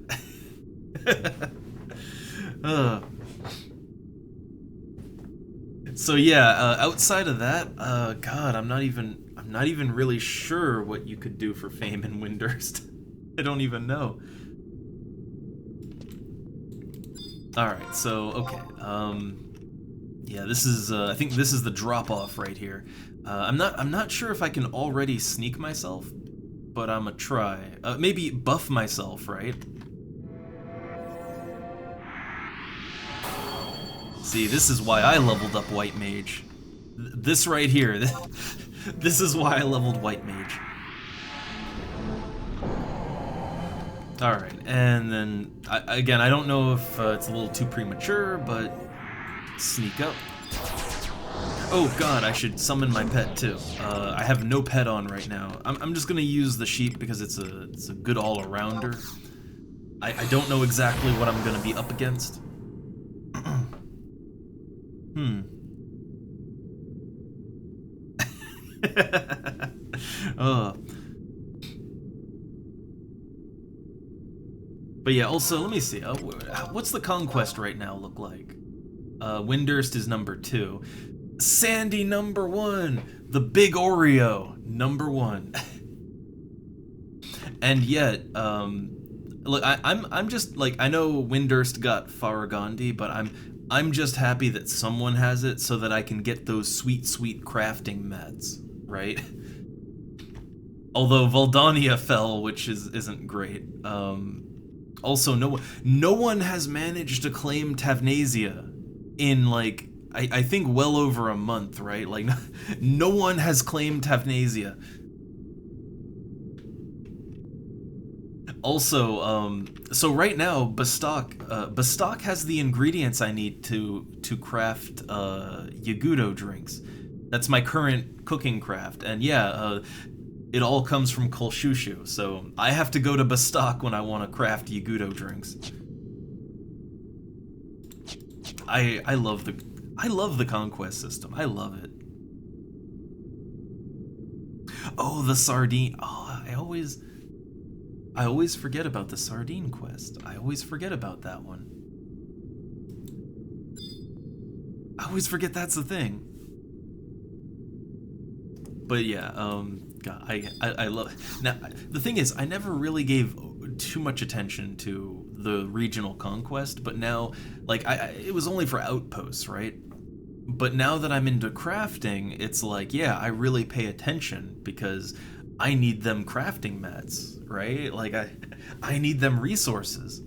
So yeah, outside of that, God, I'm not even really sure what you could do for Fame in Windurst. I don't even know. Alright, so, okay, yeah, this is, I think this is the drop-off right here. I'm not sure if I can already sneak myself, but I'ma try. Maybe buff myself, right? See, this is why I leveled up White Mage. This right here, this is why I leveled White Mage. Alright, and then, again, I don't know if it's a little too premature, but sneak up. Oh god, I should summon my pet too. I have no pet on right now. I'm just gonna use the sheep because it's a good all-arounder. I don't know exactly what I'm gonna be up against. But yeah, also, let me see. What's the conquest right now look like? Windurst is number 2. Sandy number 1! The Big Oreo number 1. And yet, look, I'm just, like, I know Windurst got Farragondi, but I'm just happy that someone has it so that I can get those sweet, sweet crafting mats, right? Although Valdania fell, which isn't great. Also, no one has managed to claim Tavnasia in, like, I think well over a month, right? Like, no one has claimed Tavnasia. Also, so right now, Bestock has the ingredients I need to craft Yagudo drinks. That's my current cooking craft, and yeah, it all comes from Kolshushu, so I have to go to Bestock when I want to craft Yagudo drinks. I love the conquest system. I love it. Oh, the sardine. Oh, I always forget about the sardine quest. I always forget about that one. I always forget that's the thing. But yeah, God, I love it. Now, the thing is, I never really gave too much attention to the regional conquest, but now, like, it was only for outposts, right? But now that I'm into crafting, it's like, yeah, I really pay attention because I need them crafting mats, right? Like, I need them resources.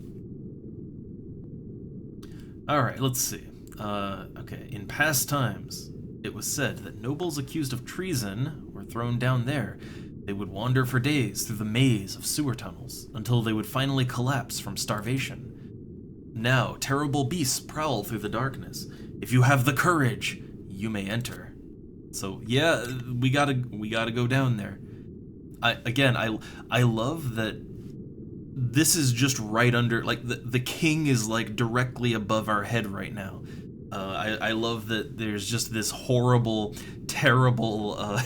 Alright, let's see. Okay, in past times, it was said that nobles accused of treason were thrown down there. They would wander for days through the maze of sewer tunnels until they would finally collapse from starvation. Now, terrible beasts prowl through the darkness. If you have the courage, you may enter. So yeah, we gotta go down there. I love that this is just right under, like, the king is, like, directly above our head right now. I love that there's just this horrible, terrible,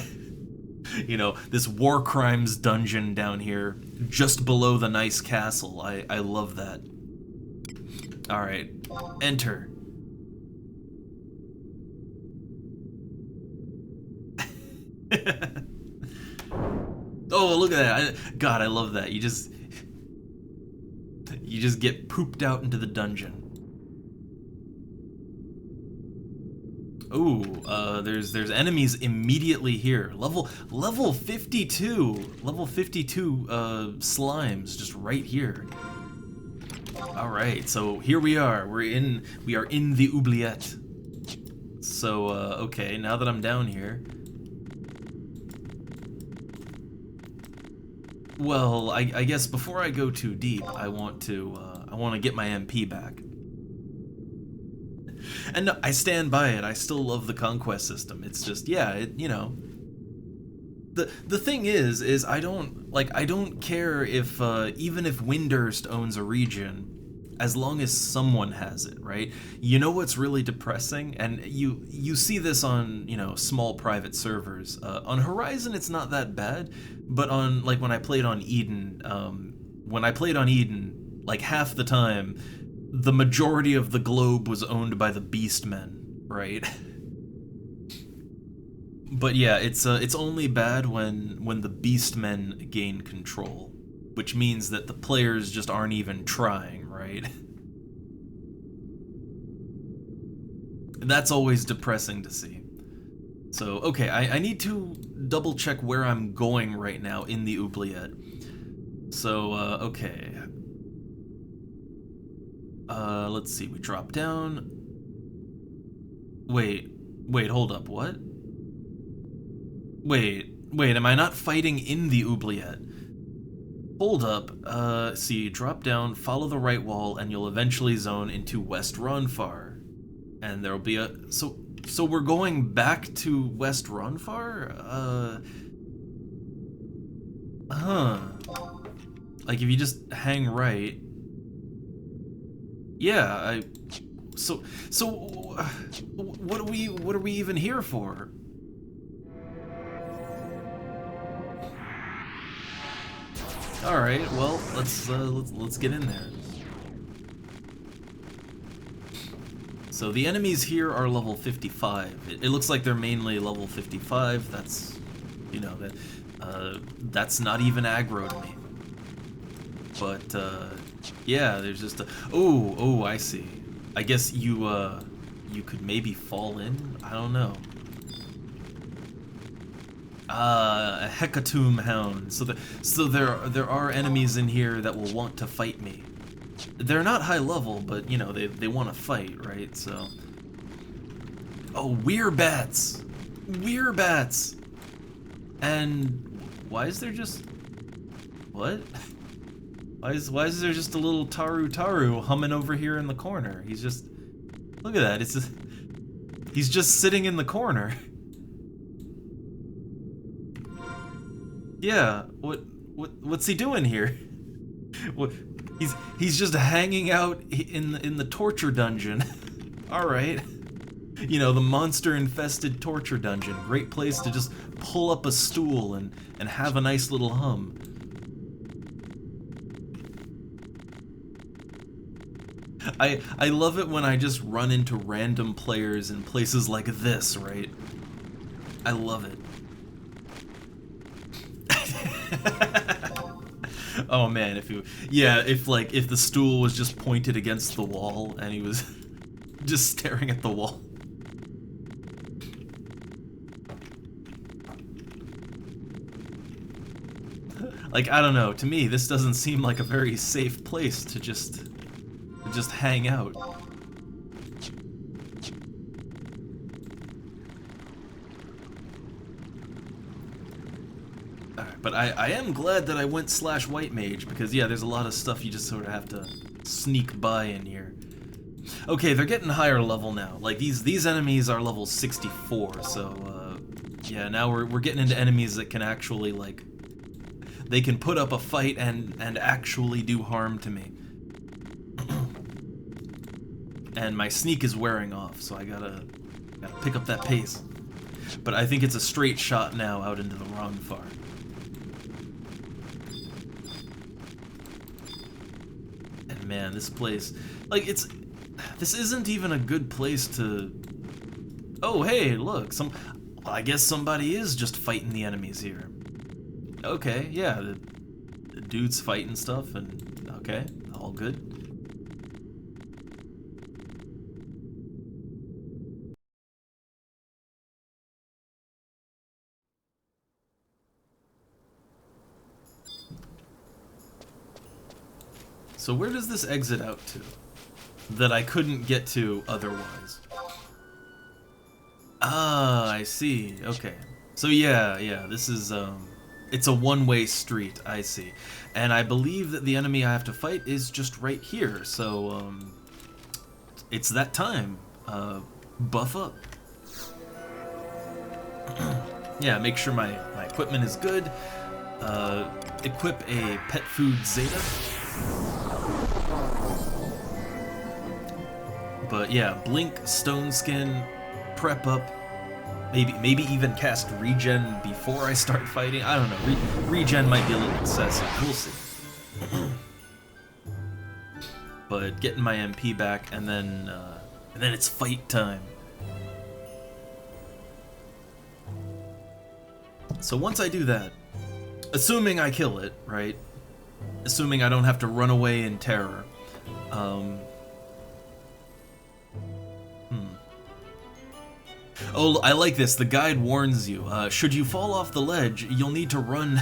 you know, this war crimes dungeon down here, just below the nice castle. I love that. Alright, enter. Oh, look at that. God, I love that. You just get pooped out into the dungeon. Ooh, there's enemies immediately here. Level 52. Level 52 slimes just right here. All right, so here we are. We are in the oubliette. So okay, now that I'm down here, well, I guess before I go too deep, I want to get my MP back. And no, I stand by it. I still love the conquest system. It's just, yeah, you know. The thing is I don't care if even if Windurst owns a region, as long as someone has it, right? You know what's really depressing, and you see this on, you know, small private servers. On Horizon, it's not that bad, but on, like, when I played on Eden, like half the time, the majority of the globe was owned by the Beastmen, right? But yeah, it's only bad when the Beastmen gain control, which means that the players just aren't even trying, right? That's always depressing to see. So, okay, I need to double check where I'm going right now in the oubliette. So, okay. Let's see, we drop down. Wait, hold up, what? Wait, am I not fighting in the oubliette? Hold up, see, drop down, follow the right wall, and you'll eventually zone into West Ronfar. And there'll be a... So we're going back to West Ronfar? Like, if you just hang right... Yeah, So, what are we even here for? All right, well, let's get in there. So the enemies here are level 55. It looks like they're mainly level 55. That's, you know, that's not even aggro to me. But yeah, there's just a... Oh, I see. I guess you could maybe fall in? I don't know. A Hecatomb Hound. So there are enemies in here that will want to fight me. They're not high level, but, you know, they want to fight, right? So... Oh, Werebats! Werebats! And why is there just... What? Why is there just a little Taru humming over here in the corner? He's just... Look at that, it's just... He's just sitting in the corner. Yeah, what's he doing here? What, he's just hanging out in the torture dungeon. All right. You know, the monster-infested torture dungeon. Great place to just pull up a stool and have a nice little hum. I love it when I just run into random players in places like this, right? I love it. Oh man, if the stool was just pointed against the wall and he was just staring at the wall. Like, I don't know, to me this doesn't seem like a very safe place to just hang out. But I am glad that I went /white mage, because yeah, there's a lot of stuff you just sort of have to sneak by in here. Okay, they're getting higher level now. Like, these enemies are level 64, so yeah, now we're getting into enemies that can actually, like, they can put up a fight and actually do harm to me. And my sneak is wearing off, so I gotta pick up that pace. But I think it's a straight shot now out into the Ronfar. And man, this place, like, this isn't even a good place to... Oh, hey, look, I guess somebody is just fighting the enemies here. Okay, yeah, the dude's fighting stuff, and okay, all good. So where does this exit out to? That I couldn't get to otherwise. Ah, I see. Okay. So yeah, this is, it's a one-way street, I see. And I believe that the enemy I have to fight is just right here, so, it's that time. Buff up. Yeah, make sure my equipment is good. Equip a pet food Zeta. But yeah, blink, stone skin, prep up, maybe even cast regen before I start fighting. I don't know. Regen might be a little excessive. We'll see. But getting my MP back, and then it's fight time. So once I do that, assuming I kill it, right? Assuming I don't have to run away in terror. Oh, I like this. The guide warns you. Should you fall off the ledge, you'll need to run.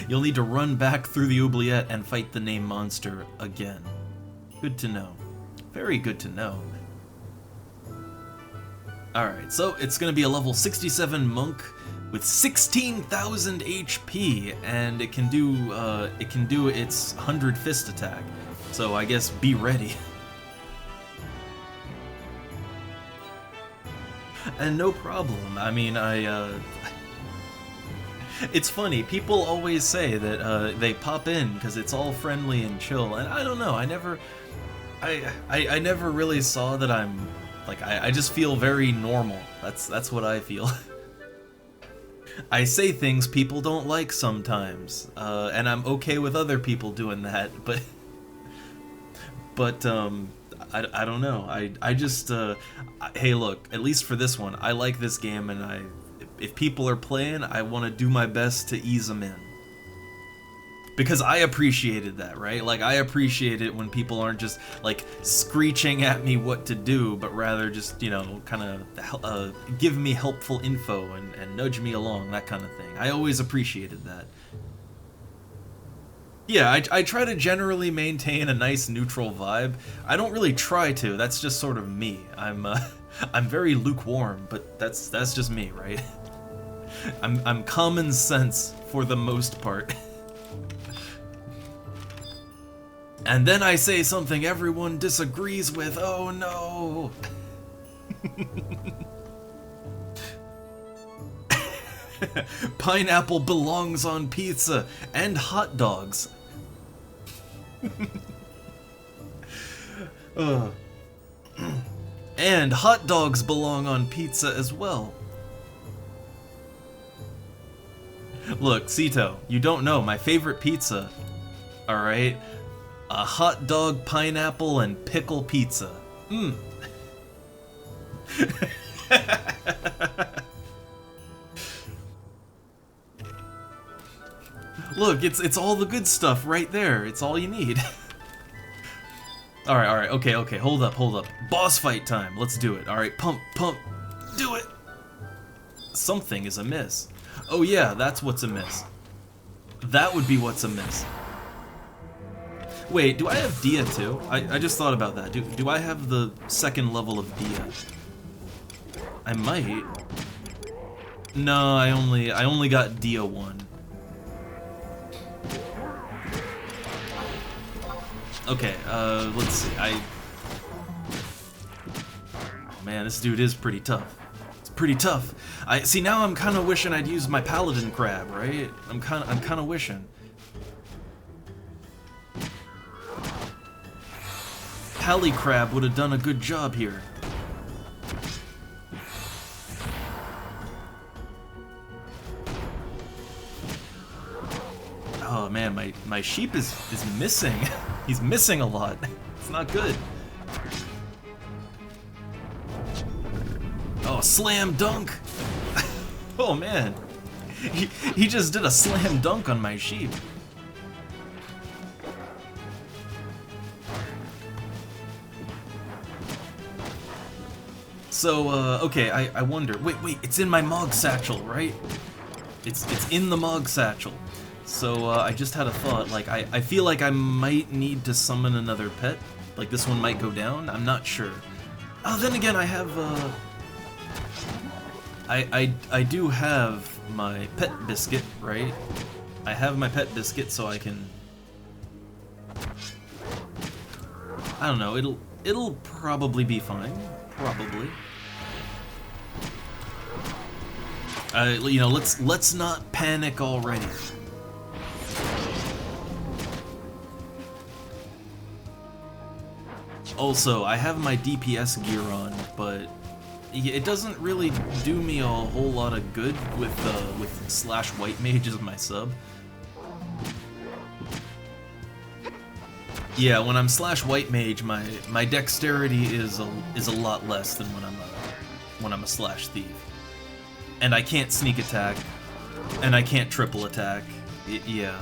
You'll need to run back through the oubliette and fight the name monster again. Good to know. Very good to know. Alright, so it's gonna be a level 67 monk with 16,000 HP, and it can do its 100 fist attack. So I guess be ready. And no problem. I mean, it's funny, people always say that they pop in because it's all friendly and chill, and I don't know, I never really saw that I'm, like, I just feel very normal. That's what I feel. I say things people don't like sometimes, and I'm okay with other people doing that, but I don't know. I just hey, look, at least for this one, I like this game, and if people are playing, I want to do my best to ease them in. Because I appreciated that, right? Like, I appreciate it when people aren't just, like, screeching at me what to do, but rather just, you know, kind of give me helpful info and nudge me along, that kind of thing. I always appreciated that. Yeah, I try to generally maintain a nice neutral vibe. I don't really try to, that's just sort of me. I'm very lukewarm, but that's just me, right? I'm common sense for the most part. And then I say something everyone disagrees with. Oh no! Pineapple belongs on pizza and hot dogs. And hot dogs belong on pizza as well. Look, Cito, you don't know my favorite pizza, alright? A hot dog, pineapple, and pickle pizza. Mmm. Look, it's all the good stuff right there. It's all you need. Alright, okay, hold up. Boss fight time, let's do it. Alright, pump, do it! Something is amiss. Oh yeah, that's what's amiss. That would be what's amiss. Wait, do I have Dia too? I just thought about that. Do I have the second level of Dia? I might. No, I only got Dia 1. Okay, let's see. Oh man, this dude is pretty tough. It's pretty tough. See, now I'm kind of wishing I'd used my paladin crab, right? I'm kind of wishing. Pally crab would have done a good job here. Oh man, my sheep is missing. He's missing a lot. It's not good. Oh, slam dunk! Oh man, he just did a slam dunk on my sheep. So, okay, I wonder. Wait, it's in my Mog Satchel, right? It's in the Mog Satchel. So, I just had a thought. Like, I feel like I might need to summon another pet. Like, this one might go down. I'm not sure. Oh, then again, I have, I do have my pet biscuit, right? I have my pet biscuit, so I can... I don't know, it'll probably be fine. Probably. You know, let's not panic already. Also, I have my DPS gear on, but it doesn't really do me a whole lot of good with slash white mage as my sub. Yeah, when I'm slash white mage, my dexterity is a lot less than when I'm a slash thief. And I can't sneak attack, and I can't triple attack. Yeah.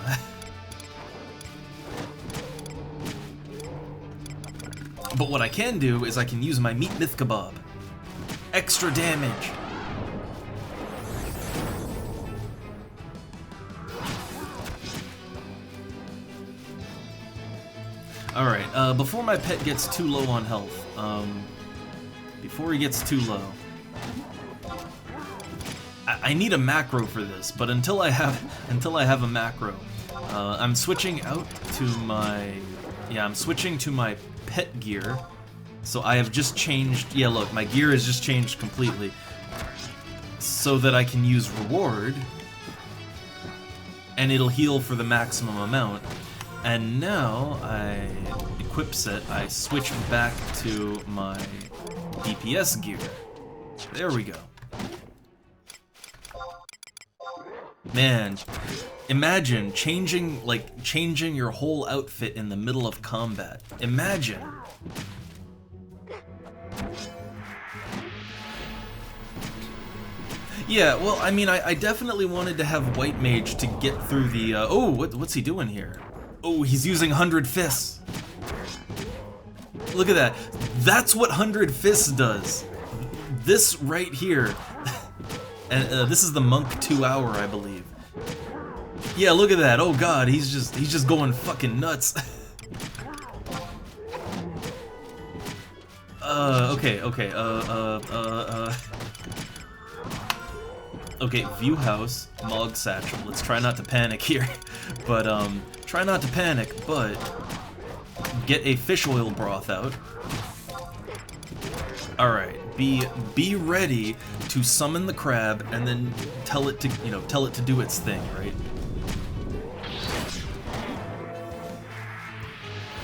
But what I can do is I can use my meat myth kebab. Extra damage. Alright, before my pet gets too low on health, before he gets too low, I need a macro for this, but until I have a macro, I'm switching out to my, I'm switching to my pet gear. So I have just changed, yeah, look, my gear has just changed completely, so that I can use reward, and it'll heal for the maximum amount. And now I equip set, I switch back to my DPS gear. There we go. Man, imagine changing your whole outfit in the middle of combat. Imagine. Yeah, well, I mean, I definitely wanted to have White Mage to get through the, oh, what's he doing here? Oh, he's using 100 Fists. Look at that. That's what 100 Fists does. This right here. And this is the Monk 2 hour, I believe. Yeah, look at that. Oh god, he's just going fucking nuts. Okay, okay, View House, Mog Satchel. Let's try not to panic here. But, try not to panic, but get a fish oil broth out. Alright, be ready to summon the crab and then tell it to do its thing, right?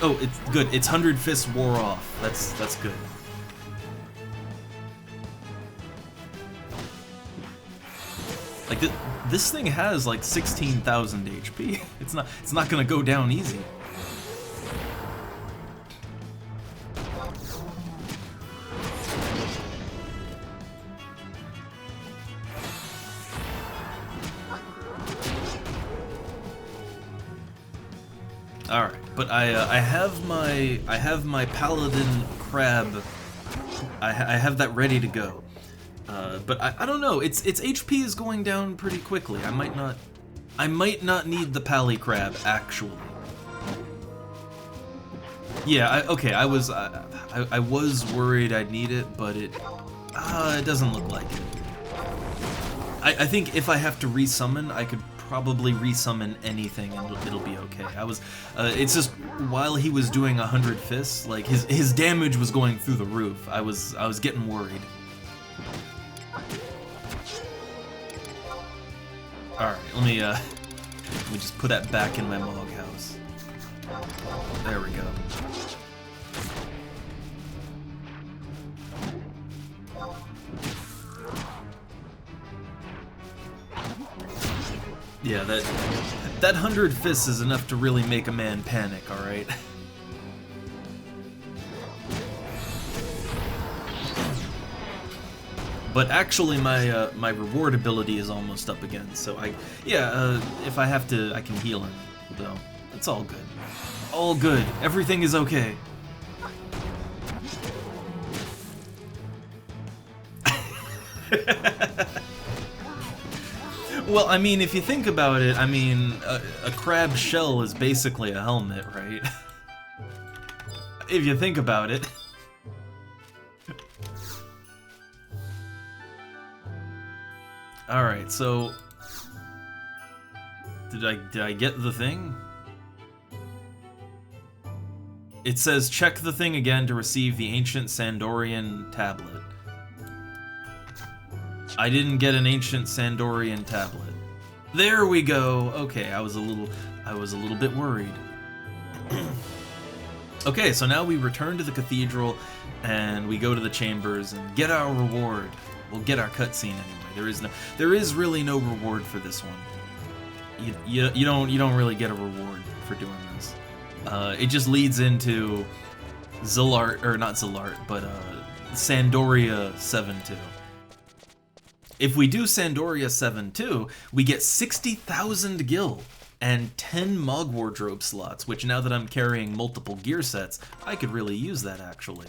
Oh, it's good. Its 100 Fists wore off. That's good. Like this thing has like 16,000 HP. It's not gonna go down easy. All right, but I have my paladin crab. I have that ready to go. But I don't know. Its HP is going down pretty quickly. I might not need the pally crab actually. Yeah. Okay. I was worried I'd need it, but it doesn't look like it. I think if I have to resummon, I could probably resummon anything and it'll be okay. It's just while he was doing 100 Fists, like his damage was going through the roof. I was getting worried. All right, let me just put that back in my Mog House. There we go. Yeah, that 100 Fists is enough to really make a man panic, alright? But actually, my reward ability is almost up again. So if I have to, I can heal him. Though it's all good. All good. Everything is okay. Well, I mean, if you think about it, I mean, a crab shell is basically a helmet, right? If you think about it. Alright, so... Did I get the thing? It says, check the thing again to receive the ancient Sandorian tablet. I didn't get an ancient Sandorian tablet. There we go. Okay, I was a little bit worried. Okay, so now we return to the cathedral and we go to the chambers and get our reward. We'll get our cutscene anyway. There is really no reward for this one. You don't really get a reward for doing this. It just leads into Zilart, or not Zilart, but Sandoria 7-2. If we do Sandoria 7-2, we get 60,000 gil and 10 Mog Wardrobe slots, which now that I'm carrying multiple gear sets, I could really use that actually.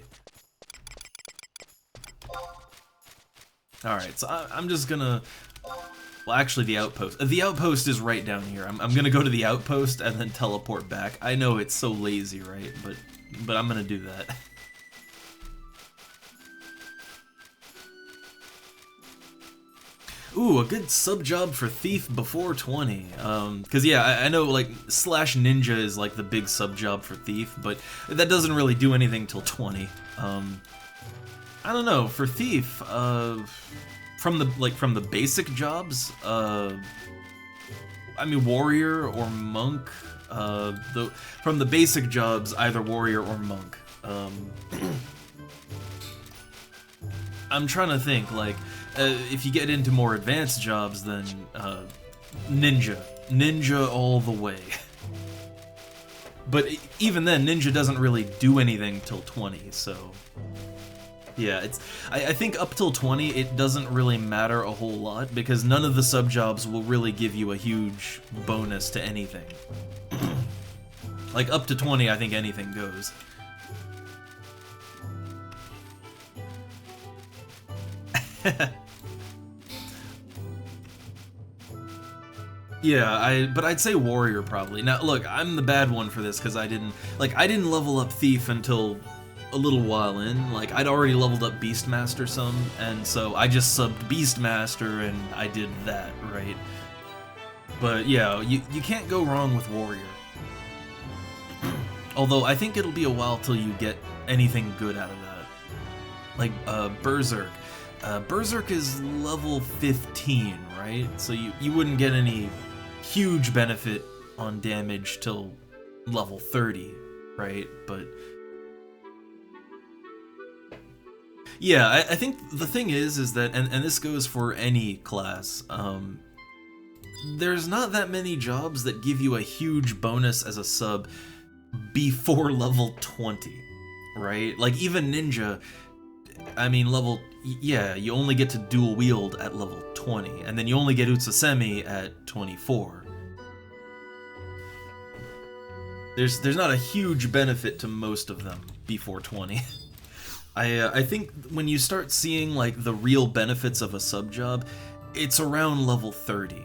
Alright, so I'm just gonna... Well, actually the outpost. The outpost is right down here. I'm gonna go to the outpost and then teleport back. I know it's so lazy, right? But I'm gonna do that. Ooh, a good sub-job for Thief before 20. Cause yeah, I know like Slash Ninja is like the big sub-job for Thief, but that doesn't really do anything till 20. I don't know, for Thief, from the basic jobs, I mean Warrior or Monk, from the basic jobs, either Warrior or Monk. I'm trying to think, like, if you get into more advanced jobs, then Ninja all the way. But even then, Ninja doesn't really do anything till 20, so... Yeah, I think up till 20, it doesn't really matter a whole lot, because none of the sub-jobs will really give you a huge bonus to anything. Like, up to 20, I think anything goes. Yeah, but I'd say Warrior probably. Now, look, I'm the bad one for this because I didn't level up Thief until a little while in. Like, I'd already leveled up Beastmaster some, and so I just subbed Beastmaster and I did that, right? But yeah, you can't go wrong with Warrior. Although I think it'll be a while till you get anything good out of that. Like Berserk. Berserk is level 15, right? So you wouldn't get any huge benefit on damage till level 30, right? But yeah, I think the thing is that, and this goes for any class, there's not that many jobs that give you a huge bonus as a sub before level 20, right? Like even Ninja, I mean yeah, you only get to dual wield at level 20, and then you only get Utsasemi at 24. There's not a huge benefit to most of them before 20. I think when you start seeing like the real benefits of a sub job, it's around level 30,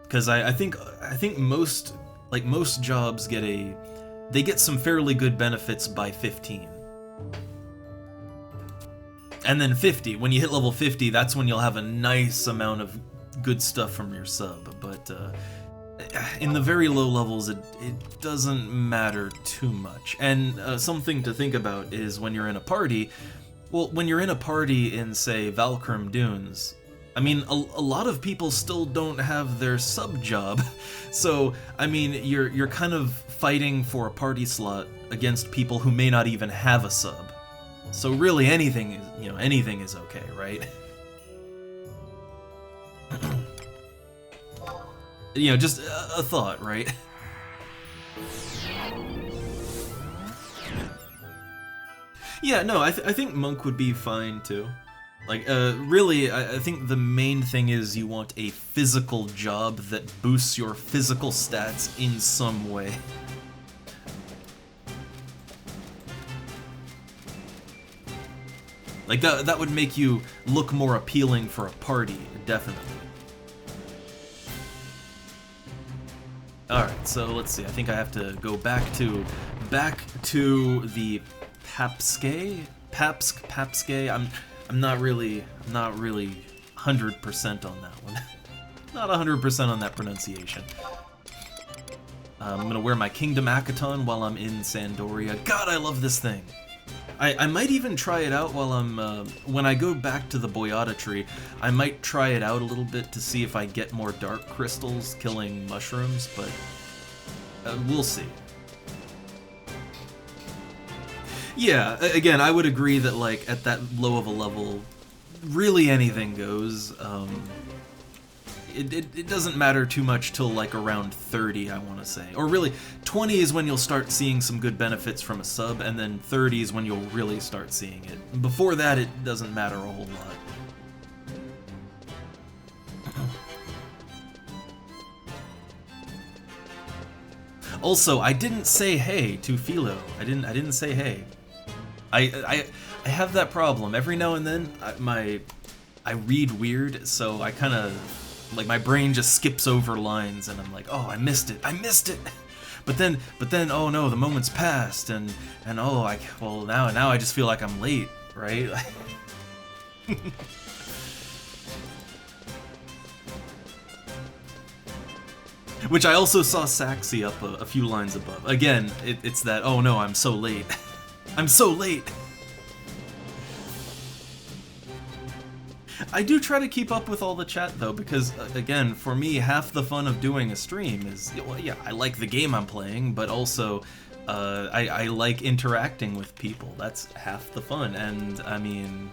because I think most jobs get some fairly good benefits by 15. And then 50, when you hit level 50, that's when you'll have a nice amount of good stuff from your sub. But in the very low levels, it doesn't matter too much. And something to think about is when you're in a party, well, when you're in a party in, say, Valkyrim Dunes, I mean, a lot of people still don't have their sub job. So, I mean, you're kind of fighting for a party slot against people who may not even have a sub. So really anything is okay, right? Just a thought, right? Yeah, no, I think Monk would be fine too. Like, really, I think the main thing is you want a physical job that boosts your physical stats in some way. Like, that would make you look more appealing for a party, definitely. Alright, so let's see, I think I have to go back to the Papske? I'm not really 100% on that one. Not 100% on that pronunciation. I'm gonna wear my Kingdom Akaton while I'm in Sandoria. God, I love this thing! I might even try it out while I'm, when I go back to the Boyata tree, I might try it out a little bit to see if I get more dark crystals killing mushrooms, but we'll see. Yeah, again, I would agree that, like, at that low of a level, really anything goes. It doesn't matter too much till, like, around 30, I want to say. Or really, 20 is when you'll start seeing some good benefits from a sub, and then 30 is when you'll really start seeing it. Before that, it doesn't matter a whole lot. Also, I didn't say hey to Philo. I didn't say hey. I have that problem. Every now and then, I read weird, so I kind of, like, my brain just skips over lines, and I'm like, oh, I missed it. But then, oh no, the moment's passed, and oh, well, now I just feel like I'm late, right? Which I also saw Saxy up a few lines above. Again, it's that, oh no, I'm so late. I'm so late! I do try to keep up with all the chat, though, because, again, for me, half the fun of doing a stream is, well, yeah, I like the game I'm playing, but also, I like interacting with people. That's half the fun, and, I mean,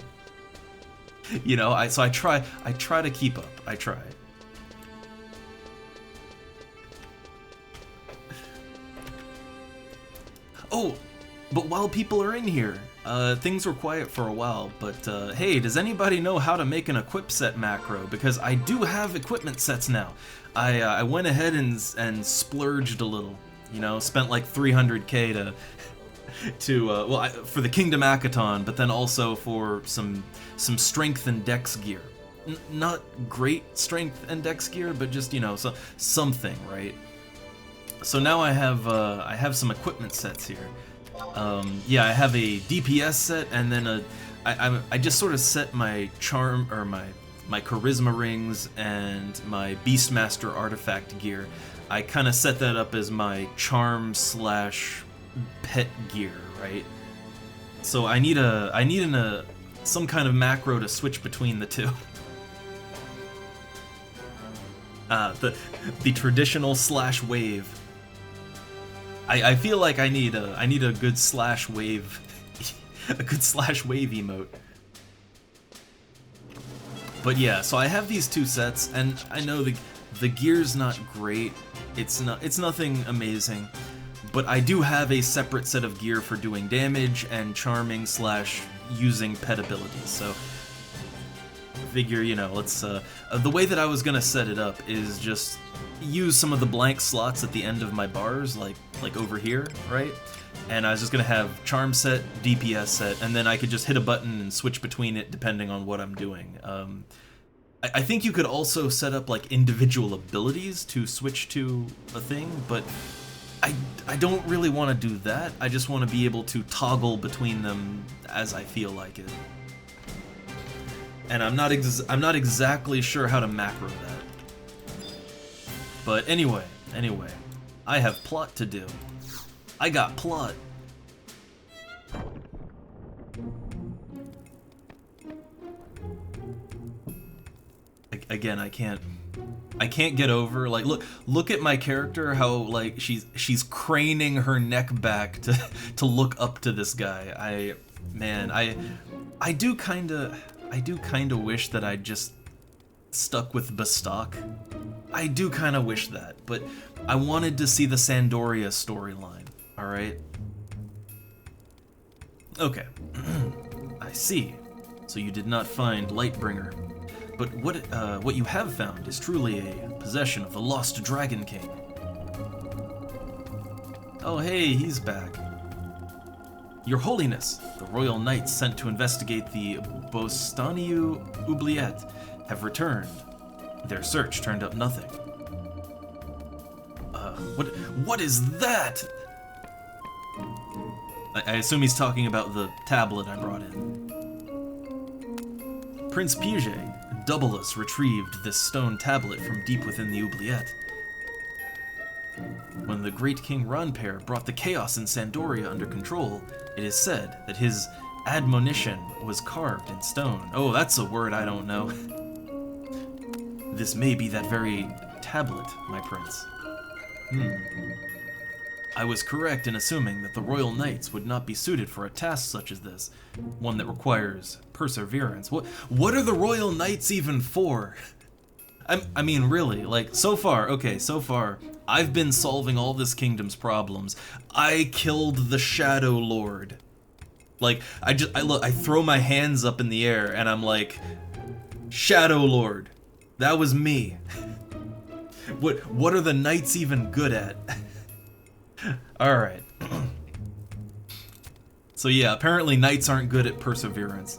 you know, so I try to keep up. I try. Oh! But while people are in here, things were quiet for a while, but hey, does anybody know how to make an equip set macro? Because I do have equipment sets now. I went ahead and splurged a little, you know, spent like 300k well, for the Kingdom Akaton, but then also for some strength and dex gear. Not great strength and dex gear, but just, you know, something, right? So now I have some equipment sets here. Yeah, I have a DPS set, and then I just sort of set my charm, or my charisma rings and my Beastmaster artifact gear. I kind of set that up as my charm / pet gear, right? So I need some kind of macro to switch between the two. The traditional / wave. I feel like I need a good / wave, a good / wave emote. But yeah, so I have these two sets, and I know the gear's not great. It's nothing amazing, but I do have a separate set of gear for doing damage and charming / using pet abilities. So figure, you know, let's the way that I was gonna set it up is just use some of the blank slots at the end of my bars, like over here, right? And I was just gonna have charm set, DPS set, and then I could just hit a button and switch between it depending on what I'm doing. I think you could also set up like individual abilities to switch to a thing, but I don't really want to do that. I just want to be able to toggle between them as I feel like it. And I'm not exactly sure how to macro that. But anyway, I have plot to do. I got plot. Again, I can't get over, like, look at my character, how like she's craning her neck back to look up to this guy. I do kind of wish that I just stuck with Bastok. I do kind of wish that, but I wanted to see the Sandoria storyline, alright? Okay. I see. so you did not find Lightbringer. But what you have found is truly a possession of the lost Dragon King. Oh hey, he's back. Your Holiness, the Royal Knights sent to investigate the Bostaniu Oubliette have returned. Their search turned up nothing. What is that? I assume he's talking about the tablet I brought in. Prince Puget, Doubleus retrieved this stone tablet from deep within the Oubliette. When the great King Ronpair brought the chaos in Sandoria under control, it is said that his admonition was carved in stone. Oh, that's a word I don't know. This may be that very tablet, my prince. I was correct in assuming that the Royal Knights would not be suited for a task such as this, one that requires perseverance. What are the Royal Knights even for? I mean, really, like, so far, I've been solving all this kingdom's problems. I killed the Shadow Lord. Like, I throw my hands up in the air and I'm like, Shadow Lord, that was me. What are the knights even good at? Alright. So yeah, apparently knights aren't good at perseverance.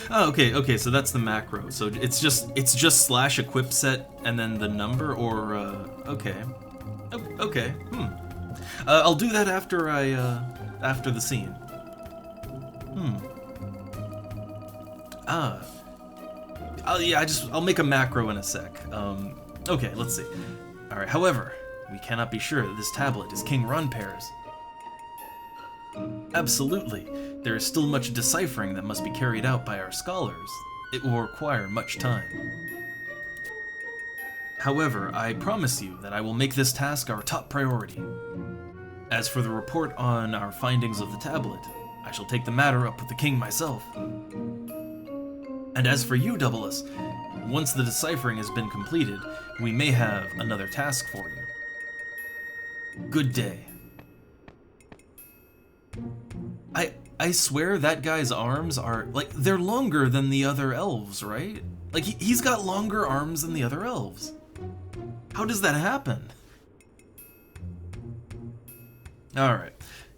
Oh, okay, so that's the macro. So it's just slash equip set and then the number, or okay. Okay. I'll do that after after the scene. I'll make a macro in a sec. Okay, let's see. Alright, however, we cannot be sure that this tablet is King Ronpair's. Absolutely. There is still much deciphering that must be carried out by our scholars. It will require much time. However, I promise you that I will make this task our top priority. As for the report on our findings of the tablet, I shall take the matter up with the king myself. And as for you, Doubleus, once the deciphering has been completed, we may have another task for you. Good day. I swear that guy's arms are, like, they're longer than the other elves, right? Like, he's got longer arms than the other elves. How does that happen? Alright.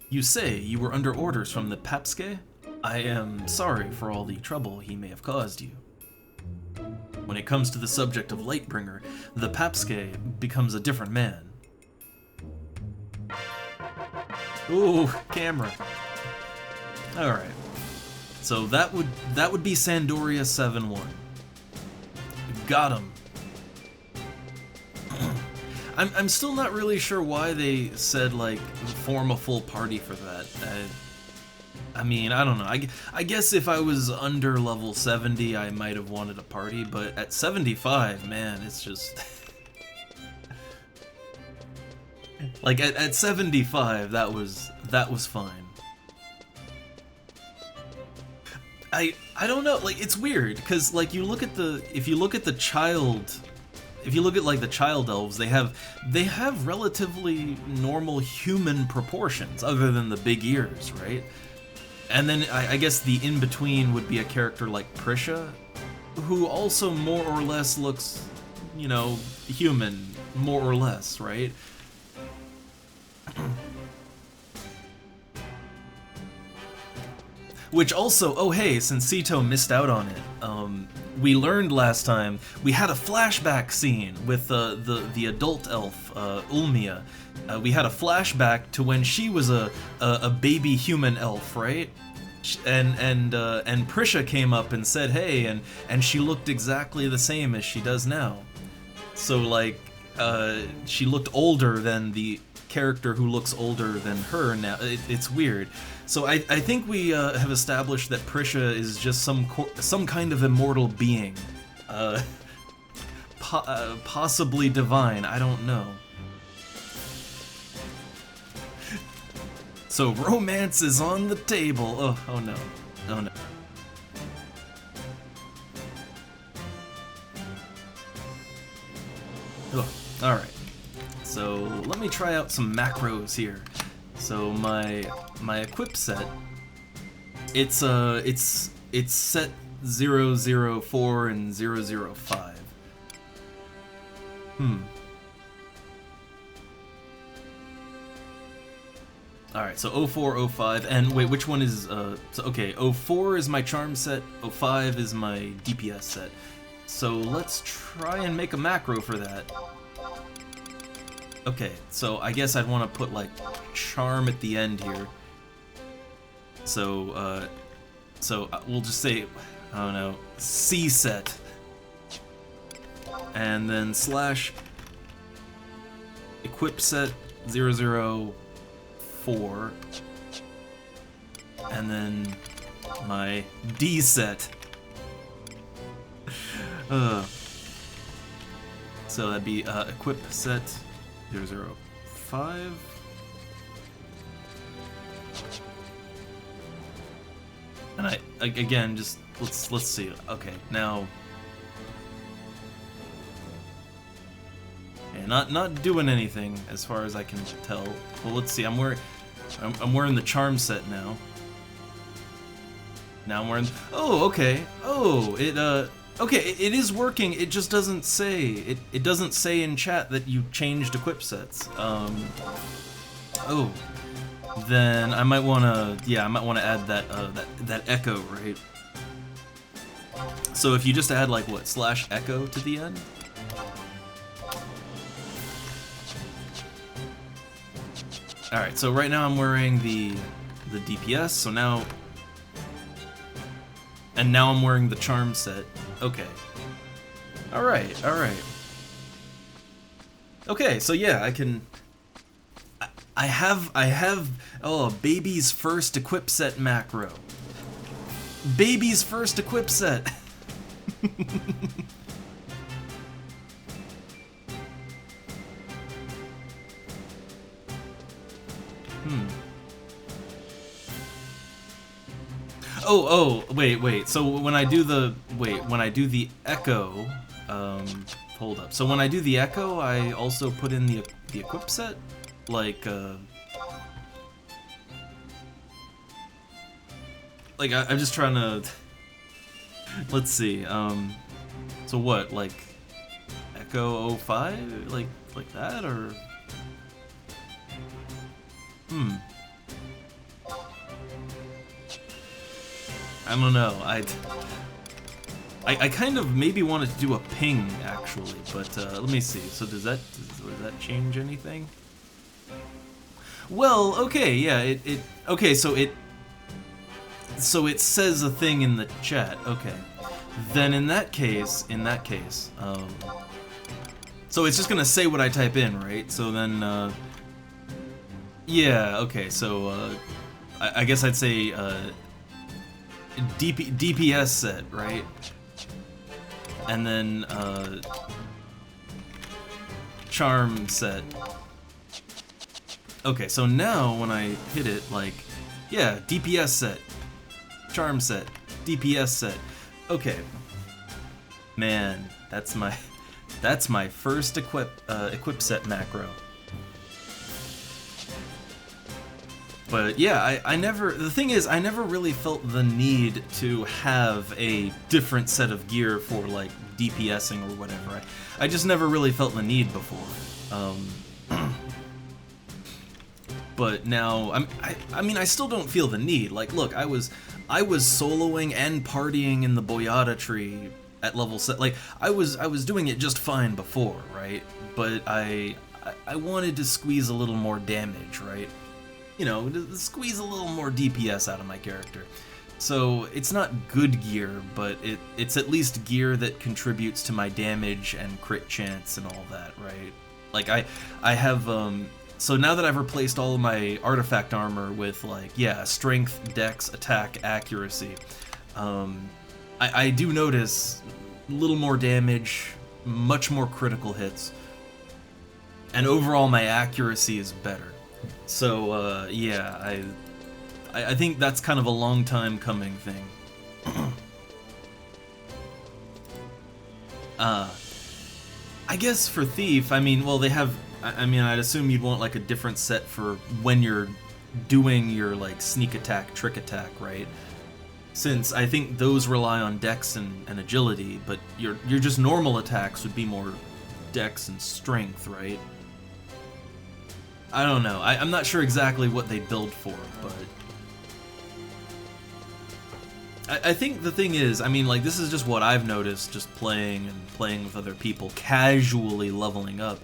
You say you were under orders from the Papske? I am sorry for all the trouble he may have caused you. When it comes to the subject of Lightbringer, the Papske becomes a different man. Ooh, camera. Alright. So that would be Sandoria 7-1. Got him. I'm still not really sure why they said, like, form a full party for that. I mean, I don't know. I guess if I was under level 70, I might have wanted a party, but at 75, man, it's just... like, at 75, that was fine. I don't know, like, it's weird, because, like, if you look at the child elves, they have relatively normal human proportions, other than the big ears, right? And then I guess the in-between would be a character like Prisha, who also more or less looks, you know, human, more or less, right? Which also, oh hey, since Sito missed out on it, we learned last time, we had a flashback scene with the adult elf, Ulmia. We had a flashback to when she was a baby human elf, right? And Prisha came up and said hey, and she looked exactly the same as she does now. So, like, she looked older than the character who looks older than her now. It's weird. So I think we have established that Prisha is just some kind of immortal being, possibly divine. I don't know. So romance is on the table. Oh no, oh no. Oh, all right. So let me try out some macros here. So my equip set It's set 004 and 005. Alright, so 04, 05, and wait, which one is, so, okay, 04 is my charm set, 05 is my DPS set. So let's try and make a macro for that. Okay, so I guess I'd want to put, like, charm at the end here. So we'll just say, I don't know, C set. And then slash equip set 004. And then my D set. So that'd be equip set 005. And I again just let's see. Okay, now not doing anything as far as I can tell. Well, let's see. I'm wearing the charm set now. Now I'm wearing. Oh, okay. Oh, okay, it is working. It just doesn't say. It doesn't say in chat that you changed equip sets. Oh, then I might wanna. Yeah, I might wanna add that that echo, right? So if you just add like what / echo to the end. All right. So right now I'm wearing the DPS. So now. And now I'm wearing the charm set. Okay. Alright, alright. Okay, so yeah, I can... I have... Oh, baby's first equip set macro. Baby's first equip set! Oh, wait. So when I do the echo, hold up. So when I do the echo, I also put in the equip set, like I'm just trying to. Let's see. So what, like echo 05, like that, or? I don't know. I kind of maybe wanted to do a ping actually, but let me see. So does that change anything? Well, okay, yeah. Okay. So it says a thing in the chat. Okay. Then in that case, so it's just gonna say what I type in, right? So then, yeah. Okay. So I guess I'd say. DPS set, right? And then charm set. Okay, so now when I hit it, like, yeah, DPS set, charm set, DPS set. Okay, man, that's my first equip set macro. But yeah, the thing is, I never really felt the need to have a different set of gear for, like, DPSing or whatever. I just never really felt the need before. But now, I mean, I still don't feel the need. Like, look, I was soloing and partying in the Boyata tree at level set. Like, I was doing it just fine before, right? But I wanted to squeeze a little more damage, right? You know, to squeeze a little more DPS out of my character. So it's not good gear, but it's at least gear that contributes to my damage and crit chance and all that, right? Like I have so now that I've replaced all of my artifact armor with, like, yeah, strength, dex, attack, accuracy, I do notice a little more damage, much more critical hits, and overall my accuracy is better. So, yeah, I think that's kind of a long time coming thing. I guess for Thief, I mean, well, they have, I mean, I'd assume you'd want, like, a different set for when you're doing your, like, sneak attack, trick attack, right? since I think those rely on dex and agility, but your just normal attacks would be more dex and strength, right? I don't know. I'm not sure exactly what they build for, but I think the thing is, I mean, like, this is just what I've noticed just playing with other people, casually leveling up.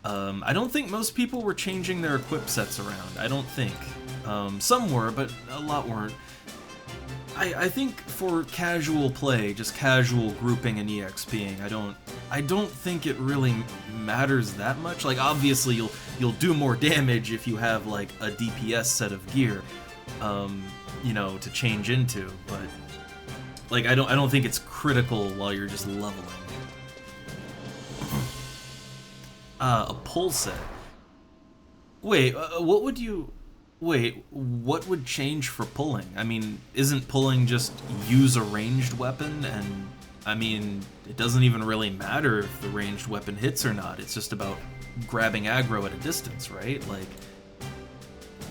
I don't think most people were changing their equip sets around. I don't think. Some were, but a lot weren't. I think for casual play, just casual grouping and EXPing, I don't think it really matters that much. Like, obviously you'll do more damage if you have like a DPS set of gear, you know, to change into, but like I don't think it's critical while you're just leveling. A pull set. Wait, what would change for pulling? I mean, isn't pulling just use a ranged weapon? And I mean, it doesn't even really matter if the ranged weapon hits or not. It's just about grabbing aggro at a distance, right? Like,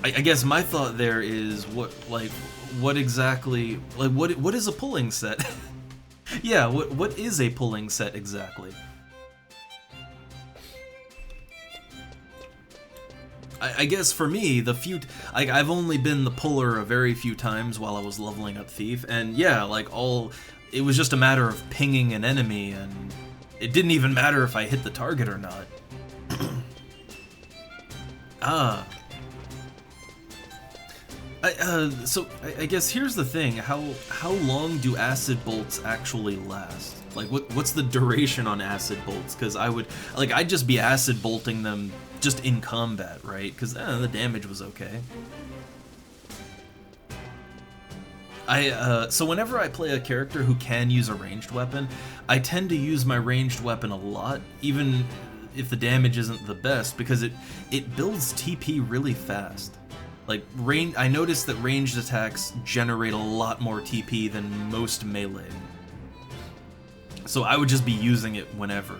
I guess my thought there is what exactly, like, what is a pulling set? Yeah, what is a pulling set exactly? I guess for me, I've only been the puller a very few times while I was leveling up Thief, and yeah, like it was just a matter of pinging an enemy, and it didn't even matter if I hit the target or not. So I guess here's the thing: how long do acid bolts actually last? Like, what's the duration on acid bolts? Because I'd just be acid bolting them just in combat, right? Because the damage was okay. So whenever I play a character who can use a ranged weapon, I tend to use my ranged weapon a lot, even if the damage isn't the best, because it builds TP really fast. Like, I noticed that ranged attacks generate a lot more TP than most melee. So I would just be using it whenever.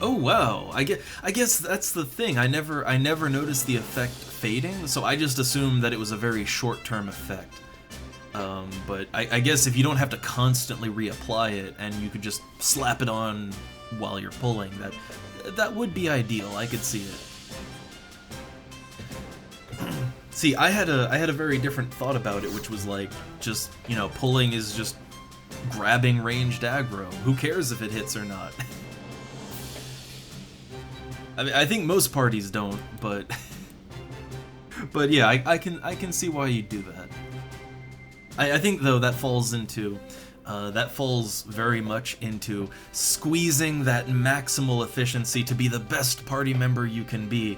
Oh wow, I guess that's the thing. I never noticed the effect fading, so I just assumed that it was a very short-term effect. But I guess if you don't have to constantly reapply it and you could just slap it on while you're pulling, that would be ideal. I could see it. See, I had a very different thought about it, which was like, just, you know, pulling is just grabbing ranged aggro. Who cares if it hits or not? I mean, I think most parties don't, but yeah, I can see why you do that. I think though that falls very much into squeezing that maximal efficiency to be the best party member you can be.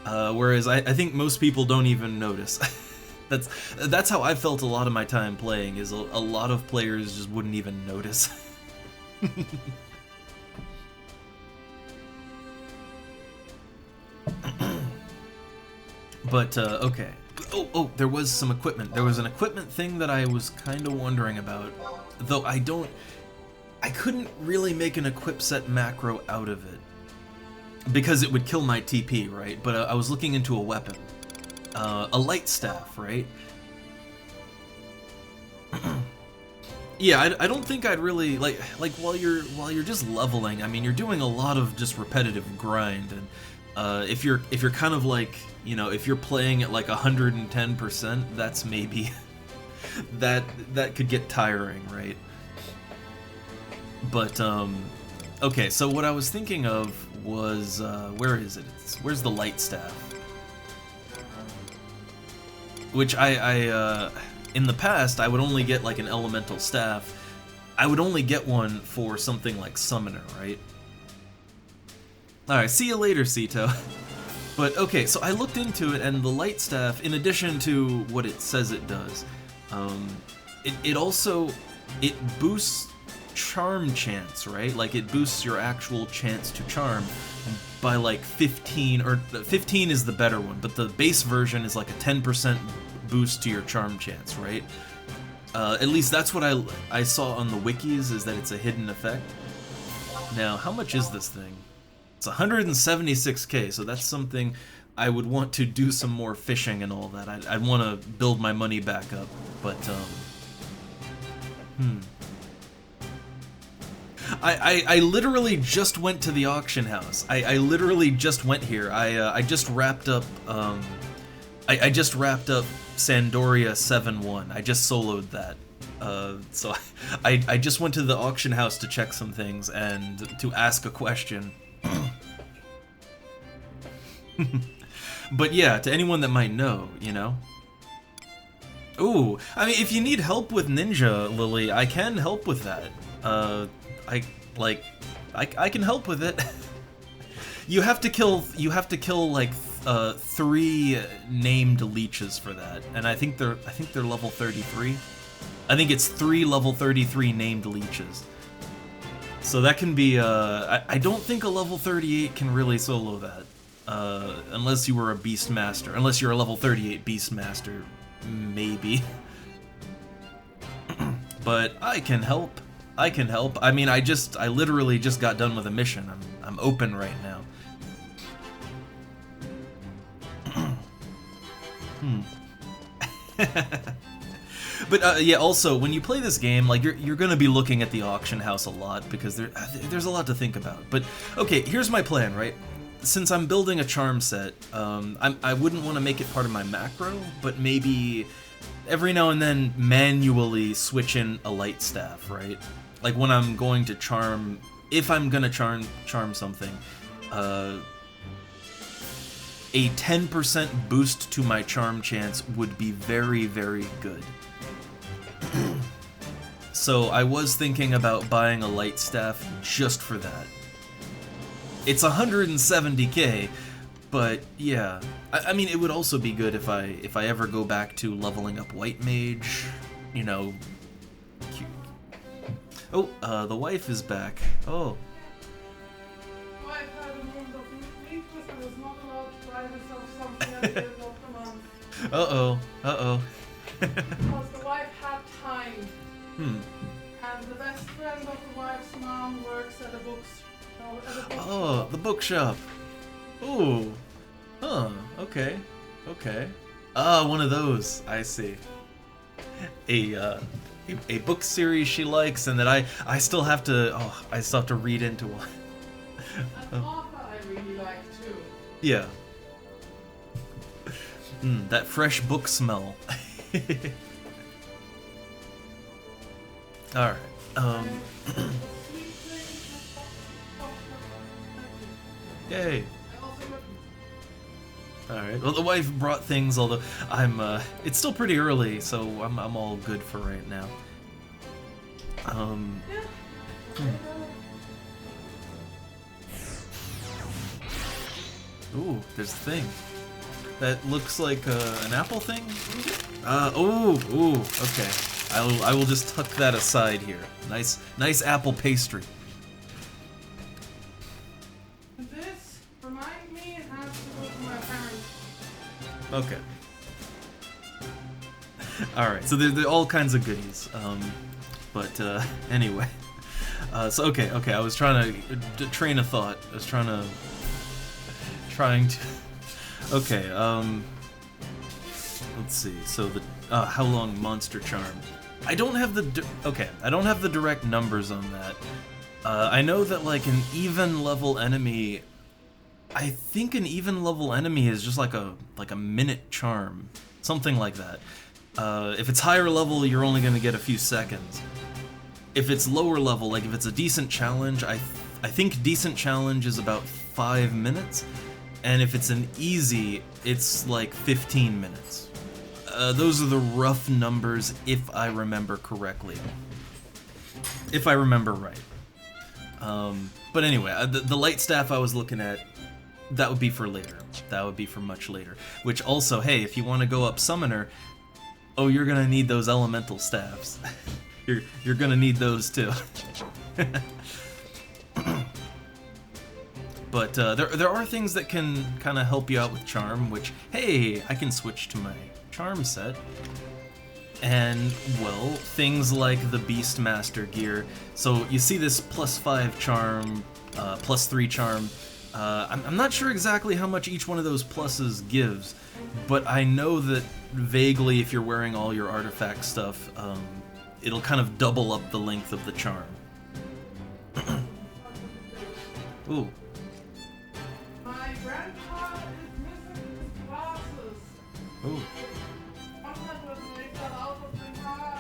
Whereas I think most people don't even notice. That's how I felt a lot of my time playing, is a lot of players just wouldn't even notice. But, okay. Oh, there was some equipment. There was an equipment thing that I was kind of wondering about, though I couldn't really make an equip set macro out of it, because it would kill my TP, right? But I was looking into a weapon. A light staff, right? Yeah, I don't think I'd really, like while you're just leveling, I mean, you're doing a lot of just repetitive grind, and if you're kind of like, you know, if you're playing at like 110%, that's maybe that could get tiring, right? But okay, so what I was thinking of was where is it? Where's the light staff? Which I in the past I would only get like an elemental staff. I would only get one for something like summoner, right? Alright, see you later, Sito. But okay, so I looked into it, and the light staff, in addition to what it says it does, it also boosts charm chance, right? Like, it boosts your actual chance to charm by like 15, or 15 is the better one, but the base version is like a 10% boost to your charm chance, right? At least that's what I saw on the wikis, is that it's a hidden effect. Now, how much is this thing? It's 176k, so that's something I would want to do some more fishing and all that. I'd want to build my money back up, but I literally just went to the auction house. I literally just went here. I just wrapped up I just wrapped up Sandoria 7-1. I just soloed that. So I just went to the auction house to check some things and to ask a question. But yeah, to anyone that might know, you know? Ooh, I mean, if you need help with Ninja, Lily, I can help with that. I can help with it. You have to kill like 3 named leeches for that, and I think they're level 33. I think it's 3 level 33 named leeches. So that can be I don't think a level 38 can really solo that. Unless you were a Beastmaster. Unless you're a level 38 Beastmaster, maybe. But I can help. I can help. I mean, I literally just got done with a mission. I'm open right now. But yeah, also when you play this game, like you're gonna be looking at the auction house a lot because there's a lot to think about. But okay, here's my plan, right? Since I'm building a charm set, I wouldn't want to make it part of my macro, but maybe every now and then manually switch in a light staff, right? Like when I'm going to charm, if I'm gonna charm something, a 10% boost to my charm chance would be very, very good. So I was thinking about buying a light staff just for that. It's 170k, but yeah. I mean, it would also be good if I ever go back to leveling up White Mage, you know. Oh, the wife is back. Oh. Wife had a wound of weakness and was not allowed to buy herself something at the end of the month. Uh-oh. Uh-oh. Because the wife had time. Hmm. And the best friend of the wife's mom works at a bookstore. Oh, the bookshop. Ooh. Huh. Okay. Okay. Ah, one of those. I see. A book series she likes, and that I still have to. Oh, I still have to read into one. An author I really like too. Yeah. That fresh book smell. All right. Yay. Alright, well the wife brought things, although it's still pretty early, so I'm all good for right now. Ooh, there's a thing. That looks like an apple thing? Ooh, okay. I will just tuck that aside here. Nice apple pastry. Okay. Alright, so there are all kinds of goodies. Anyway. So, okay, I was trying to train of thought. I was trying to... Okay, let's see. So, how long Monster Charm? I don't have the... I don't have the direct numbers on that. I know that, like, an even level enemy... I think an even level enemy is just like a minute charm, something like that. If it's higher level, you're only gonna get a few seconds. If it's lower level, like if it's a decent challenge, I think decent challenge is about 5 minutes, and if it's an easy, it's like 15 minutes. Those are the rough numbers if I remember correctly. If I remember right. But anyway, the light staff I was looking at, that would be for later. That would be for much later. Which also, hey, if you want to go up Summoner, oh, you're gonna need those elemental staffs. you're gonna need those too. But there are things that can kind of help you out with Charm, which, hey, I can switch to my Charm set. And, well, things like the Beastmaster gear. So you see this +5 Charm, +3 Charm. I'm not sure exactly how much each one of those pluses gives, but I know that vaguely if you're wearing all your artifact stuff, it'll kind of double up the length of the charm. Ooh. My grandpa is missing his glasses. Ooh. Sometimes when they fell out of the car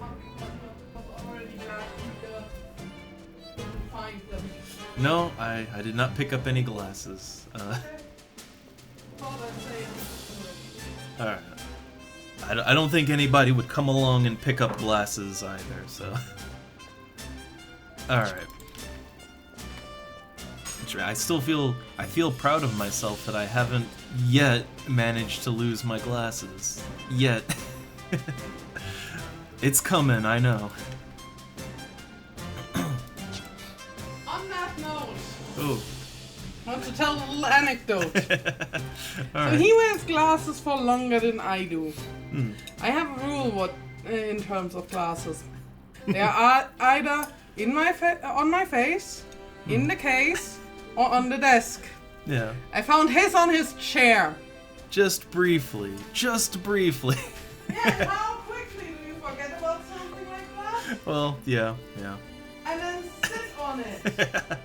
and was already back, he couldn't find them. No, I did not pick up any glasses. Alright. I don't think anybody would come along and pick up glasses either, so... Alright. I feel proud of myself that I haven't yet managed to lose my glasses. Yet. It's coming, I know. On that note, Oh. I want to tell a little anecdote. All So he wears glasses for longer than I do. Hmm. I have a rule in terms of glasses. They are either on my face, in the case, or on the desk. Yeah. I found his on his chair. Just briefly. Just briefly. Yeah, how quickly do you forget about something like that? Well, yeah. And then sit on it.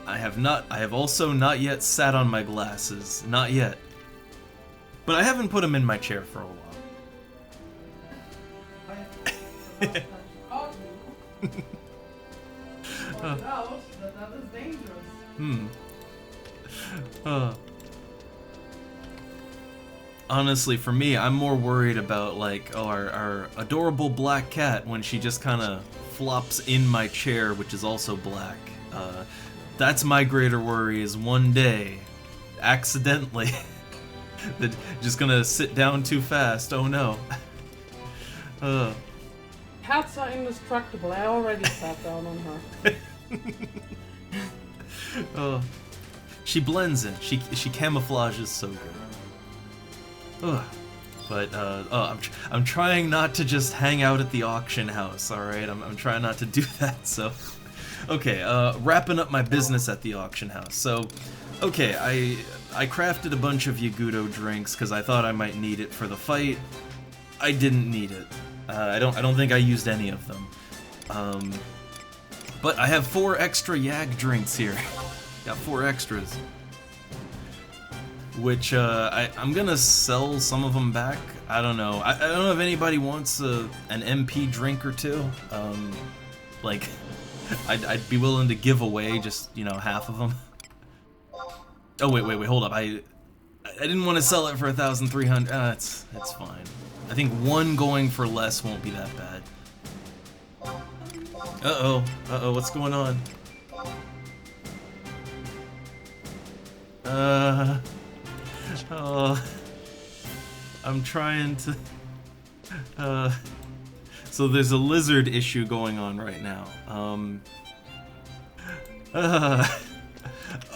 I have also not yet sat on my glasses. Not yet. But I haven't put them in my chair for a while. That is dangerous. Honestly, for me, I'm more worried about, like, our adorable black cat when she just kind of flops in my chair, which is also black. That's my greater worry, is one day, accidentally, that just gonna sit down too fast. Oh no. Cats are indestructible. I already sat down on her. She blends in. She camouflages so good. But I'm trying not to just hang out at the auction house. All right, I'm trying not to do that. So, okay, wrapping up my business at the auction house. So, okay, I crafted a bunch of Yagudo drinks because I thought I might need it for the fight. I didn't need it. I don't think I used any of them. But I have 4 extra Yag drinks here. Got 4 extras. Which, I'm gonna sell some of them back. I don't know. I don't know if anybody wants an MP drink or two. Like, I'd be willing to give away just, half of them. Oh, wait, hold up. I didn't want to sell it for 1,300. It's fine. I think 1 going for less won't be that bad. Uh-oh, what's going on? I'm trying to... So there's a lizard issue going on right now.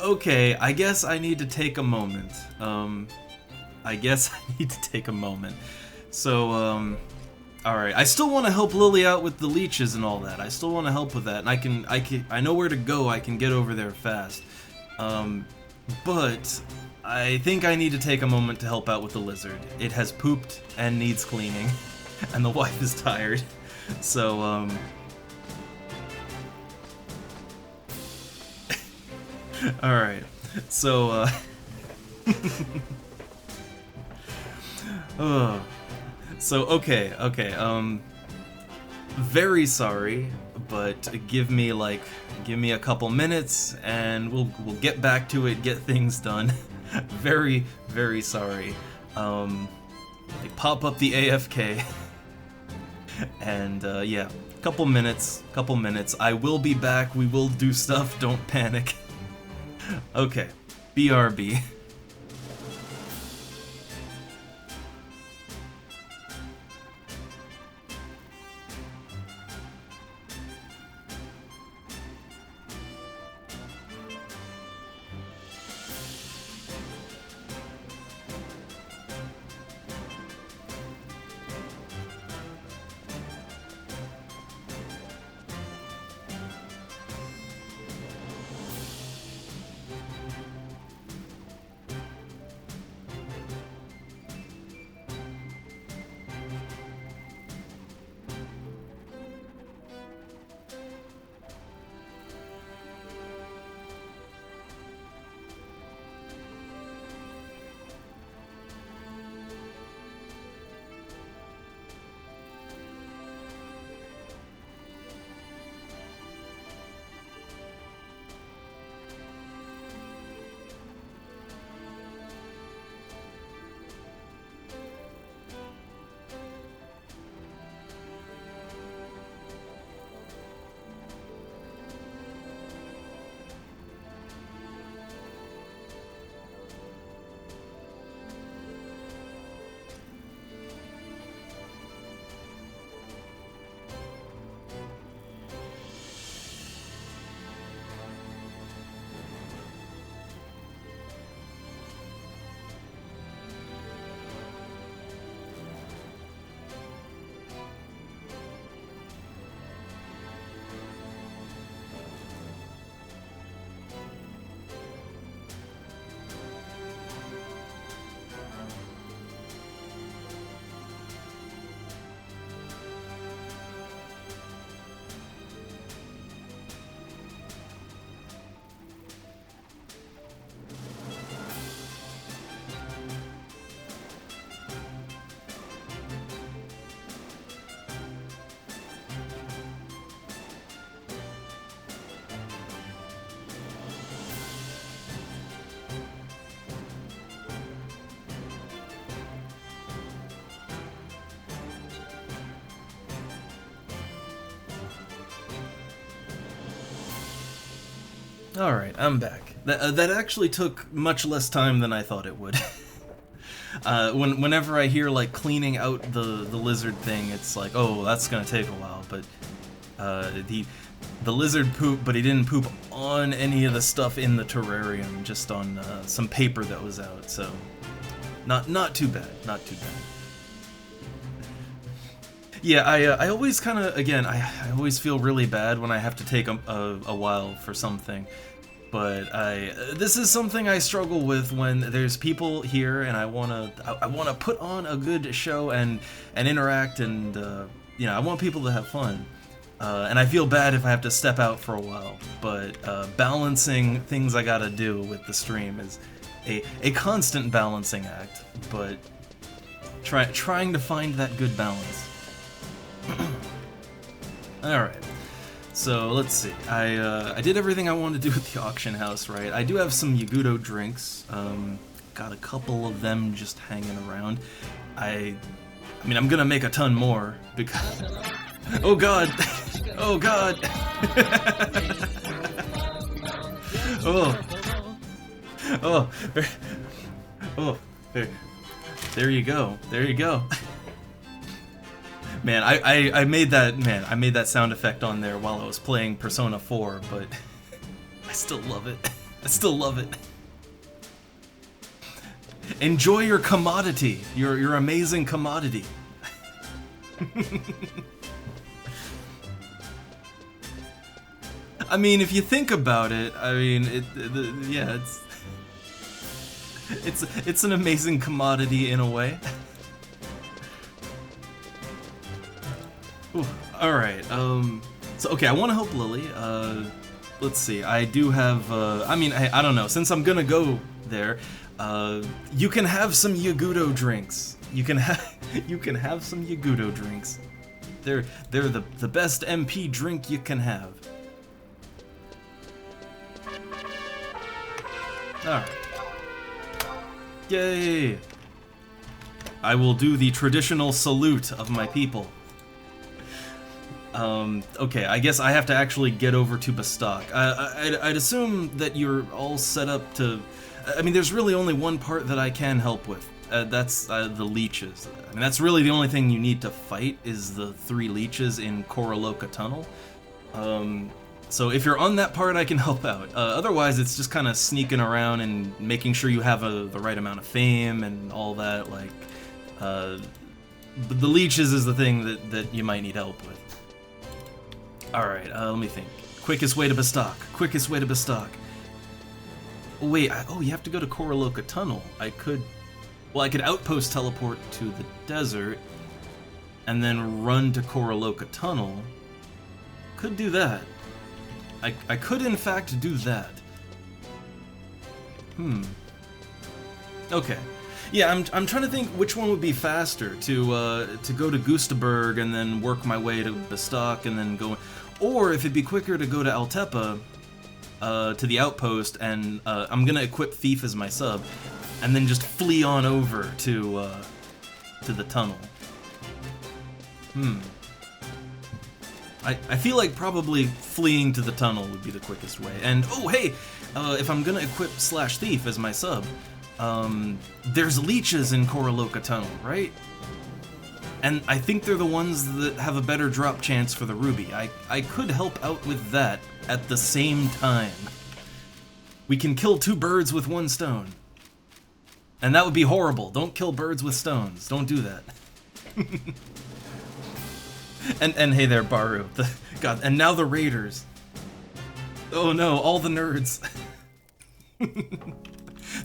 Okay, I guess I need to take a moment. So, alright. I still want to help Lily out with the leeches and all that. I still want to help with that, and I know where to go. I can get over there fast. But I think I need to take a moment to help out with the lizard. It has pooped and needs cleaning, and the wife is tired. So, alright. So, So, okay, very sorry, but give me a couple minutes, and we'll get back to it, get things done. Very, very sorry. Pop up the AFK, and yeah, couple minutes. I will be back. We will do stuff. Don't panic. Okay, BRB. Alright, I'm back. That actually took much less time than I thought it would. Whenever I hear, like, cleaning out the lizard thing, it's like, oh, that's gonna take a while, but the lizard pooped, but he didn't poop on any of the stuff in the terrarium, just on some paper that was out, so not too bad, not too bad. Yeah, I always kind of, again, I always feel really bad when I have to take a while for something, but this is something I struggle with when there's people here and I wanna put on a good show and interact and you know, I want people to have fun. And I feel bad if I have to step out for a while, but balancing things I gotta do with the stream is a constant balancing act, but trying to find that good balance. Alright, so let's see. I did everything I wanted to do with the auction house, right? I do have some Yagudo drinks. Got a couple of them just hanging around. I mean, I'm gonna make a ton more because... Oh god! Oh god! Oh! Oh! Oh! There you go. There you go. Man, I made that sound effect on there while I was playing Persona 4, but I still love it. I still love it. Enjoy your commodity. Your amazing commodity. I mean, if you think about it, I mean, yeah, it's an amazing commodity in a way. Ooh, alright, so okay, I want to help Lily. Let's see, I do have, I mean, I don't know, since I'm gonna go there, you can have some Yagudo drinks. You can have some Yagudo drinks. They're the best MP drink you can have. Alright. Yay! I will do the traditional salute of my people. Okay, I guess I have to actually get over to Bastok. I'd assume that you're all set up to... I mean, there's really only one part that I can help with. That's the leeches. I mean, that's really the only thing you need to fight is the 3 leeches in Koroloka Tunnel. So if you're on that part, I can help out. Otherwise, it's just kind of sneaking around and making sure you have the right amount of fame and all that. Like, the leeches is the thing that you might need help with. Alright, let me think. Quickest way to Bastok. Quickest way to Bastok. Oh, wait, oh, you have to go to Koroloka Tunnel. I could outpost teleport to the desert and then run to Koroloka Tunnel. Could do that. I could, in fact, do that. Okay. Yeah, I'm trying to think which one would be faster, to go to Gustaberg and then work my way to Bastok and then go... Or if it'd be quicker to go to Altepa, to the outpost, and I'm gonna equip Thief as my sub, and then just flee on over to the tunnel. I feel like probably fleeing to the tunnel would be the quickest way. And, oh, hey! If I'm gonna equip /Thief as my sub, there's leeches in Koroloka Tunnel, right? And I think they're the ones that have a better drop chance for the ruby. I could help out with that at the same time. We can kill 2 birds with 1 stone. And that would be horrible. Don't kill birds with stones. Don't do that. And hey there, Baru. God, and now the raiders. Oh no, all the nerds.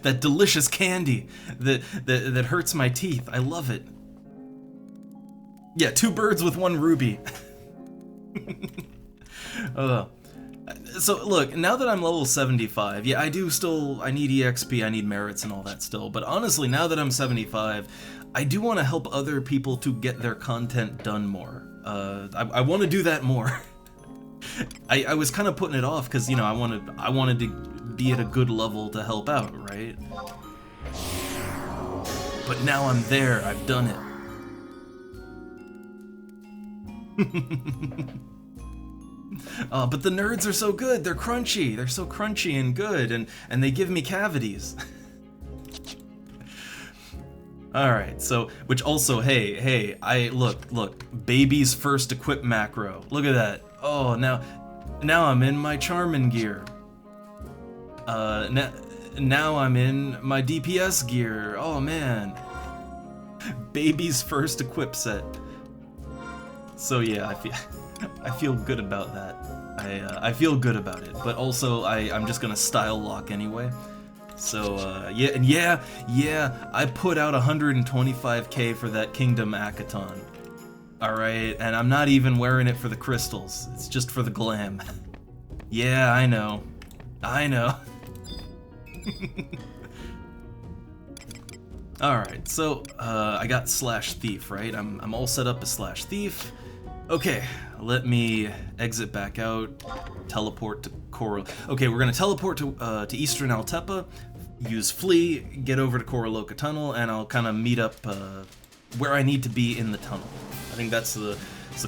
That delicious candy that hurts my teeth. I love it. Yeah, 2 birds with 1 ruby. So look, now that I'm level 75, yeah, I need EXP, I need merits and all that still, but honestly, now that I'm 75, I do want to help other people to get their content done more. I want to do that more. I was kind of putting it off because, you know, I wanted to be at a good level to help out, right? But now I'm there, I've done it. But the nerds are so good. They're crunchy. They're so crunchy and good, and they give me cavities. All right, so which also, hey, look, baby's first equip macro. Look at that. Oh, now I'm in my Charmin gear. Now I'm in my DPS gear. Oh man, baby's first equip set. So yeah, I feel good about that. I feel good about it, but also I'm just gonna style lock anyway. So yeah, I put out 125k for that Kingdom Akaton. All right, and I'm not even wearing it for the crystals. It's just for the glam. Yeah, I know. Alright, so I got Slash Thief, right? I'm all set up as Slash Thief. Okay, let me exit back out, teleport to Korra. Okay, we're gonna teleport to Eastern Altepa, use Flee, get over to Koraloka Tunnel, and I'll kind of meet up where I need to be in the tunnel. I think that's the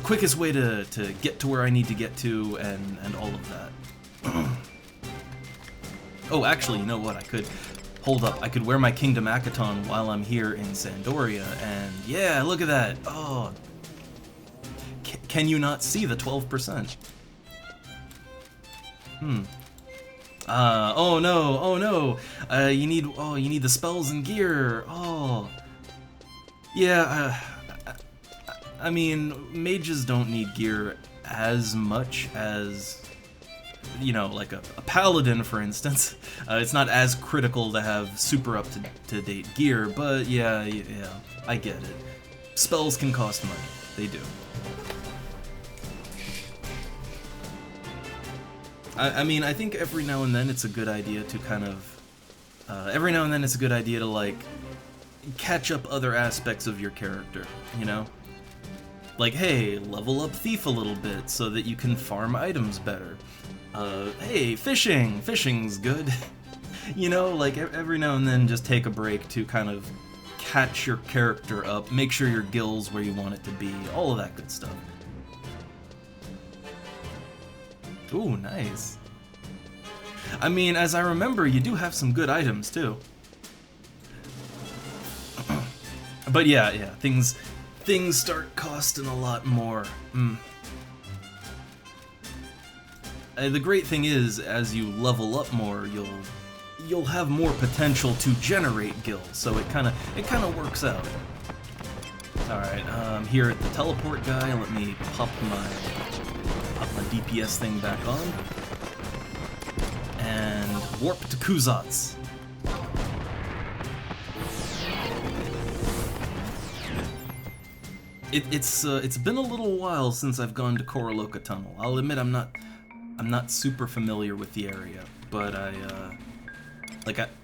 quickest way to get to where I need to get to and all of that. Oh, actually, you know what? Hold up. I could wear my Kingdom Akaton while I'm here in Sandoria, and yeah, look at that. Oh, can you not see the 12%? Oh no. You need the spells and gear. Oh. Yeah, I mean, mages don't need gear as much as, you know, like a paladin, for instance. It's not as critical to have super up-to-date gear, but yeah, I get it. Spells can cost money. They do. I mean, I think every now and then it's a good idea to kind of... like, catch up other aspects of your character, you know? Like, hey, level up Thief a little bit so that you can farm items better. Hey, fishing! Fishing's good. You know, like, every now and then just take a break to kind of catch your character up, make sure your gill's where you want it to be, all of that good stuff. Ooh, nice. I mean, as I remember, you do have some good items, too. But yeah, things start costing a lot more. The great thing is, as you level up more, you'll have more potential to generate gills, so it kind of works out. All right, here at the teleport guy, let me pop my DPS thing back on and warp to Kuzats. It's been a little while since I've gone to Koraloka Tunnel. I'll admit I'm not super familiar with the area, but I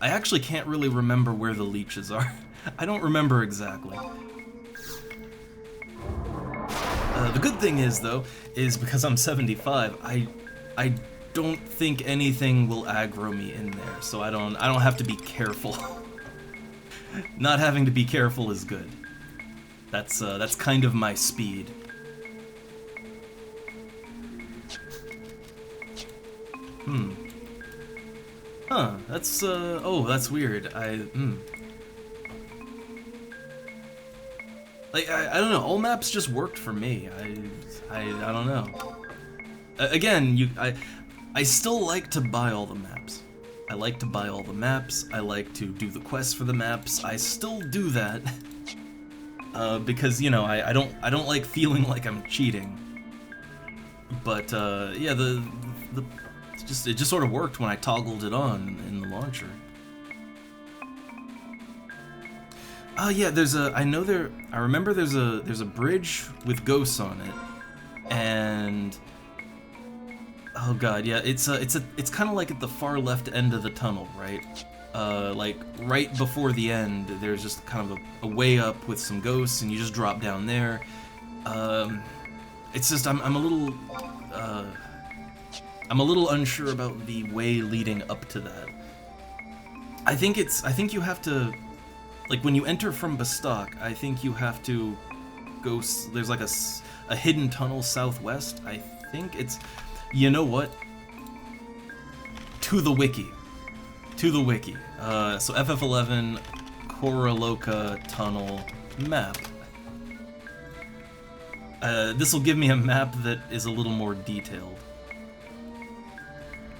actually can't really remember where the leeches are. I don't remember exactly. The good thing is, though, is because I'm 75, I don't think anything will aggro me in there, so I don't have to be careful. Not having to be careful is good. That's kind of my speed. Huh, that's that's weird. I don't know, all maps just worked for me. I don't know. Again, I still like to buy all the maps. I like to buy all the maps, I like to do the quests for the maps, I still do that. Because, you know, I don't like feeling like I'm cheating. But, yeah, it just sort of worked when I toggled it on in the launcher. Oh yeah, I remember there's a bridge with ghosts on it, and oh god, yeah, it's kind of like at the far left end of the tunnel, right? Like right before the end, there's just kind of a way up with some ghosts, and you just drop down there. It's just I'm a little unsure about the way leading up to that. I think you have to, like, when you enter from Bastok, I think you have to go, there's like a hidden tunnel southwest. I think You know what? To the wiki. To the wiki. So FF11 Koroloka Tunnel map. This will give me a map that is a little more detailed.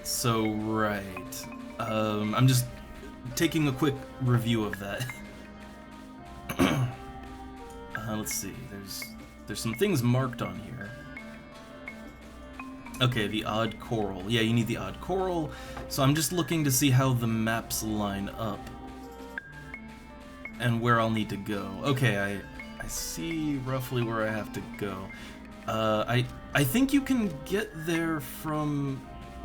So, right. I'm just taking a quick review of that. Let's see. There's some things marked on here. Okay, the odd coral. Yeah, you need the odd coral. So I'm just looking to see how the maps line up and where I'll need to go. Okay, I see roughly where I have to go. I think you can get there from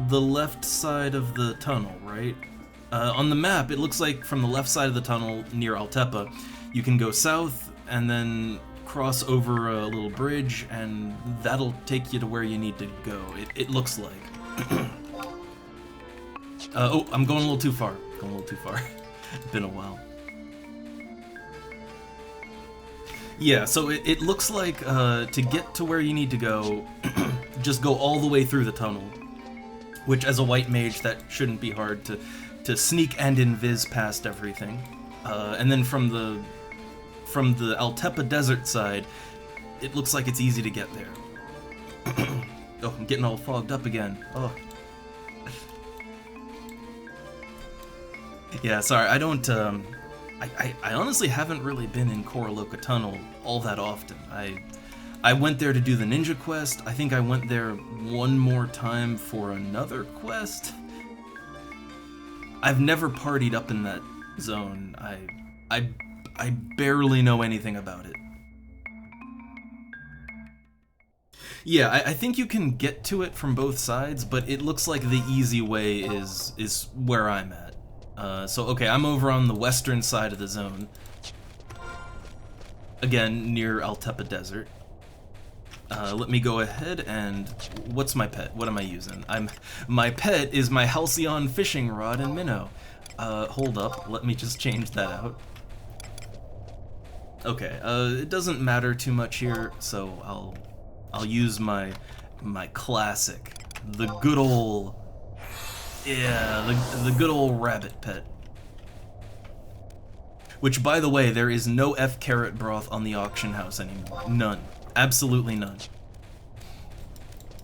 the left side of the tunnel, right? On the map, it looks like from the left side of the tunnel near Altepa, you can go south and then cross over a little bridge, and that'll take you to where you need to go. It looks like. Oh, I'm going a little too far. Going a little too far. Been a while. Yeah, so it looks like to get to where you need to go, just go all the way through the tunnel. Which, as a white mage, that shouldn't be hard to sneak and invis past everything. And then from the Altepa desert side, it looks like it's easy to get there. Oh, I'm getting all fogged up again. Oh. Yeah, sorry, I don't, I honestly haven't really been in Koroloka Tunnel all that often. I went there to do the ninja quest. I think I went there one more time for another quest. I've never partied up in that zone. I barely know anything about it. Yeah, I think you can get to it from both sides, but it looks like the easy way is where I'm at. So, okay, I'm over on the western side of the zone. Again, near Altepa Desert. Let me go ahead and... What's my pet? What am I using? My pet is my Halcyon fishing rod and minnow. Hold up, let me just change that out. Okay, it doesn't matter too much here, so I'll use my classic, the good old, yeah, the good old rabbit pet. Which, by the way, there is no F carrot broth on the auction house anymore. None. Absolutely none.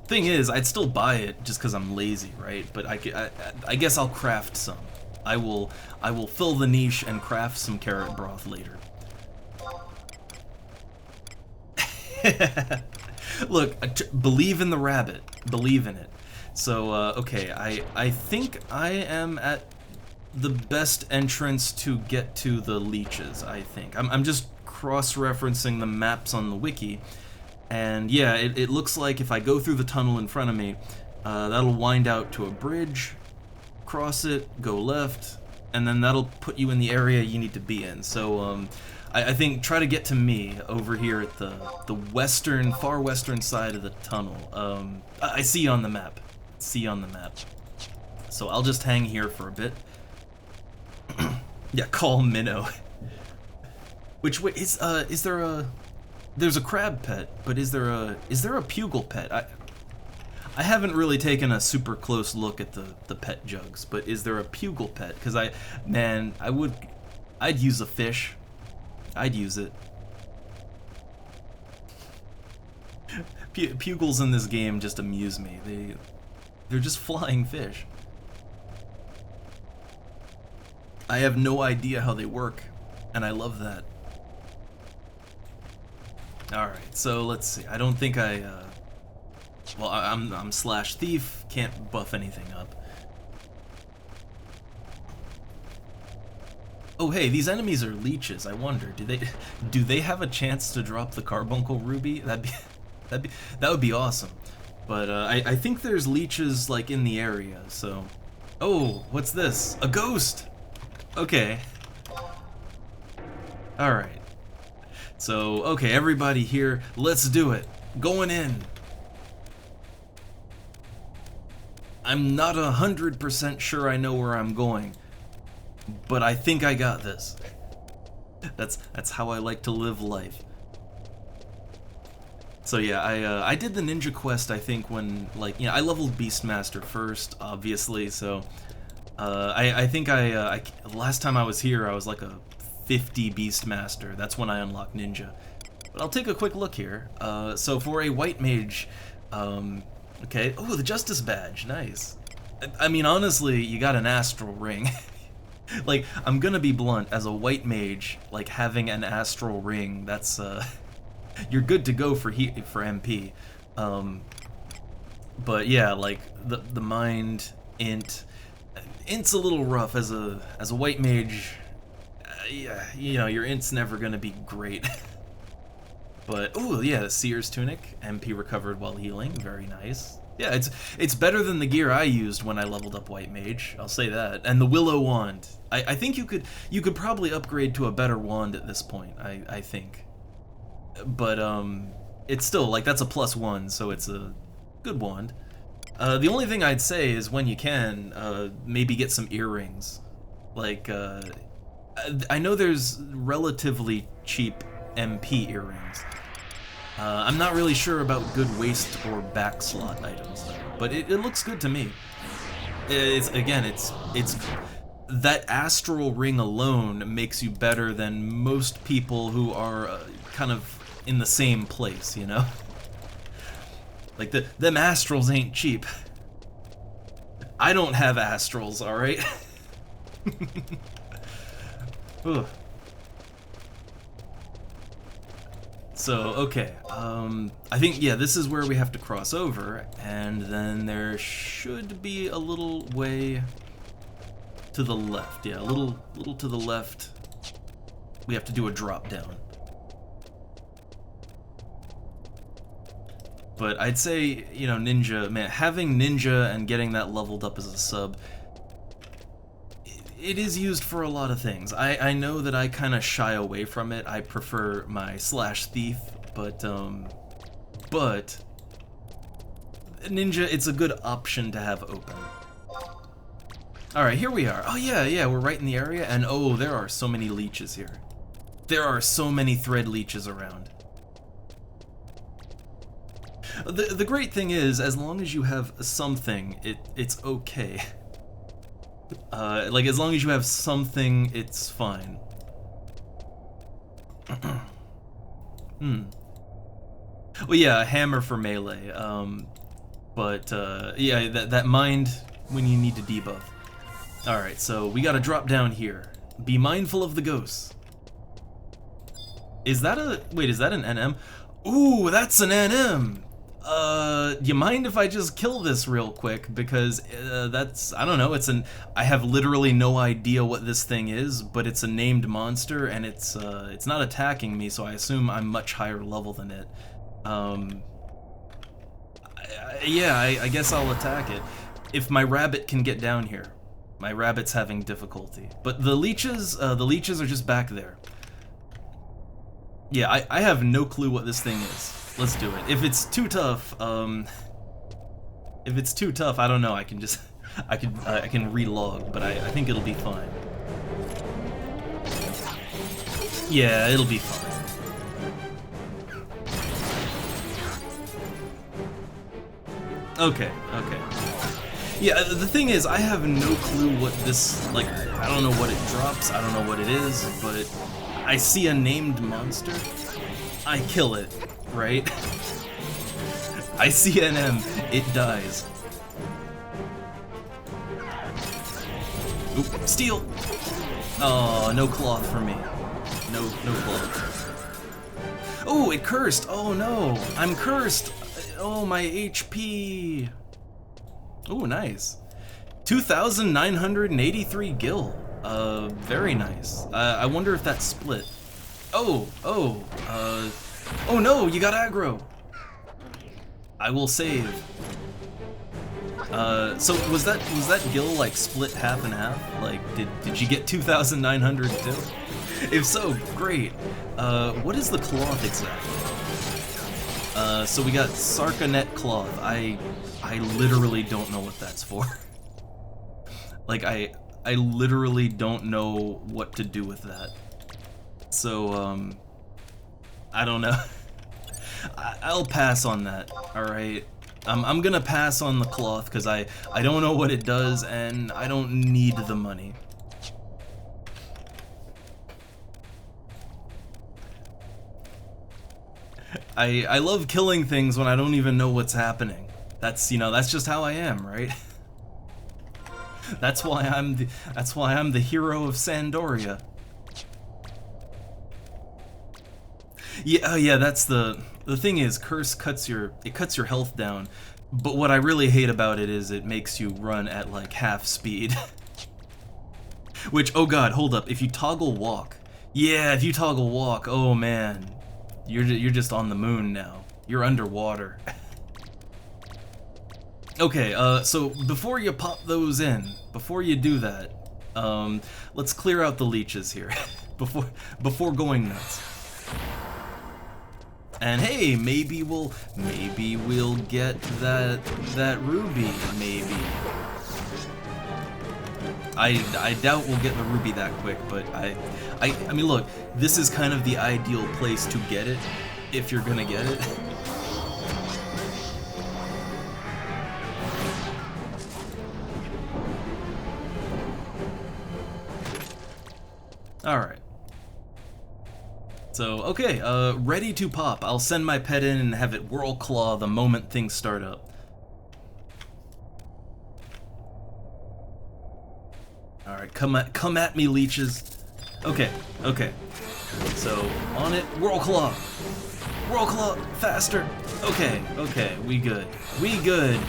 Thing is, I'd still buy it just because I'm lazy, right? But I guess I'll craft some. I will fill the niche and craft some carrot broth later. Look, believe in the rabbit. Believe in it. So, okay, I think I am at the best entrance to get to the leeches, I think. I'm just cross-referencing the maps on the wiki, and yeah, it looks like if I go through the tunnel in front of me, that'll wind out to a bridge, cross it, go left, and then that'll put you in the area you need to be in. So, I think try to get to me over here at the western, far western side of the tunnel. I see you on the map. See you on the map. So I'll just hang here for a bit. Yeah, call Minnow. Which way is there a... There's a crab pet, but is there a pugil pet? I haven't really taken a super close look at the pet jugs, but is there a pugil pet? Because I'd use a fish. I'd use it. Pugils in this game just amuse me. They're just flying fish. I have no idea how they work, and I love that. Alright, so let's see. I don't think well, I'm slash thief, can't buff anything up. Oh hey, these enemies are leeches. I wonder, do they have a chance to drop the carbuncle ruby? That would be awesome. But I think there's leeches like in the area, so... Oh, what's this? A ghost! Okay. Alright. So, okay, everybody here, let's do it. Going in. I'm not 100% sure I know where I'm going, but I think I got this. That's how I like to live life. So yeah, I did the ninja quest, I think, when, like, I leveled Beastmaster first, obviously, so I think last time I was here I was like a 50 Beastmaster. That's when I unlocked ninja. But I'll take a quick look here. So for a white mage, okay, oh, the Justice Badge, nice. I mean, honestly, you got an astral ring. Like, I'm gonna be blunt, as a white mage, like, having an astral ring, that's, you're good to go for MP. But yeah, like, the mind, int's a little rough as a white mage. Yeah, your int's never gonna be great. But, oh yeah, the Seer's Tunic, MP recovered while healing, very nice. Yeah, it's better than the gear I used when I leveled up White Mage, I'll say that. And the Willow Wand. I think you could probably upgrade to a better wand at this point, I think. But, it's still, like, that's a +1, so it's a good wand. The only thing I'd say is when you can, maybe get some earrings. Like, I know there's relatively cheap MP earrings. I'm not really sure about good waist or back slot items, though, but it looks good to me. It's that astral ring alone makes you better than most people who are kind of in the same place, you know? Like, them astrals ain't cheap. I don't have astrals, alright? So, okay, I think, yeah, this is where we have to cross over, and then there should be a little way to the left. Yeah, a little to the left. We have to do a drop down. But I'd say, ninja, man, having ninja and getting that leveled up as a sub, it is used for a lot of things. I know that I kind of shy away from it. I prefer my /thief, but ninja, it's a good option to have open. Alright, here we are. Oh yeah, we're right in the area, and oh, there are so many leeches here. There are so many thread leeches around. The great thing is, as long as you have something, it's okay. Like, as long as you have something, it's fine. Well, yeah, a hammer for melee. Yeah, that mind when you need to debuff. Alright, so we gotta drop down here. Be mindful of the ghosts. Is that an NM? Ooh, that's an NM! You mind if I just kill this real quick? Because, I don't know, I have literally no idea what this thing is, but it's a named monster, and it's not attacking me, so I assume I'm much higher level than it. Yeah, I guess I'll attack it. If my rabbit can get down here. My rabbit's having difficulty. But the leeches are just back there. Yeah, I have no clue what this thing is. Let's do it. If it's too tough, I don't know. I can relog, but I think it'll be fine. Yeah, it'll be fine. Okay. Yeah, the thing is, I have no clue what this, like, I don't know what it drops, I don't know what it is, but I see a named monster, I kill it, right? I see an M, it dies. Oop, steal! Oh, no cloth for me. No cloth. Oh, it cursed! Oh no, I'm cursed! Oh, my HP! Oh, nice. 2,983 gil. Very nice. I wonder if that's split. Oh no, you got aggro. I will save. So was that gil like split half and half? Like, did you get 2,900 too? If so, great. What is the cloth exactly? So we got Sarkanet cloth. I literally don't know what that's for. Like, I literally don't know what to do with that. So, I don't know. I'll pass on that. All right. I'm gonna pass on the cloth because I don't know what it does and I don't need the money. I love killing things when I don't even know what's happening. That's, you know, that's just how I am, right? That's why I'm the hero of Sandoria. Yeah, yeah, that's the thing is, Curse cuts your health down, but what I really hate about it is it makes you run at like half speed. Which, oh god, hold up, if you toggle walk. Yeah, if you toggle walk, oh man. You're just on the moon now. You're underwater. Okay, so before you pop those in, before you do that, let's clear out the leeches here before going nuts. And hey, maybe we'll get that ruby, maybe. I doubt we'll get the ruby that quick, but I mean, look, this is kind of the ideal place to get it, if you're gonna get it. Alright. So, okay, ready to pop. I'll send my pet in and have it whirl claw the moment things start up. Alright, come at me, leeches. Okay, okay. So, on it, whirl claw! Whirl claw, faster! Okay, okay, we good. We good!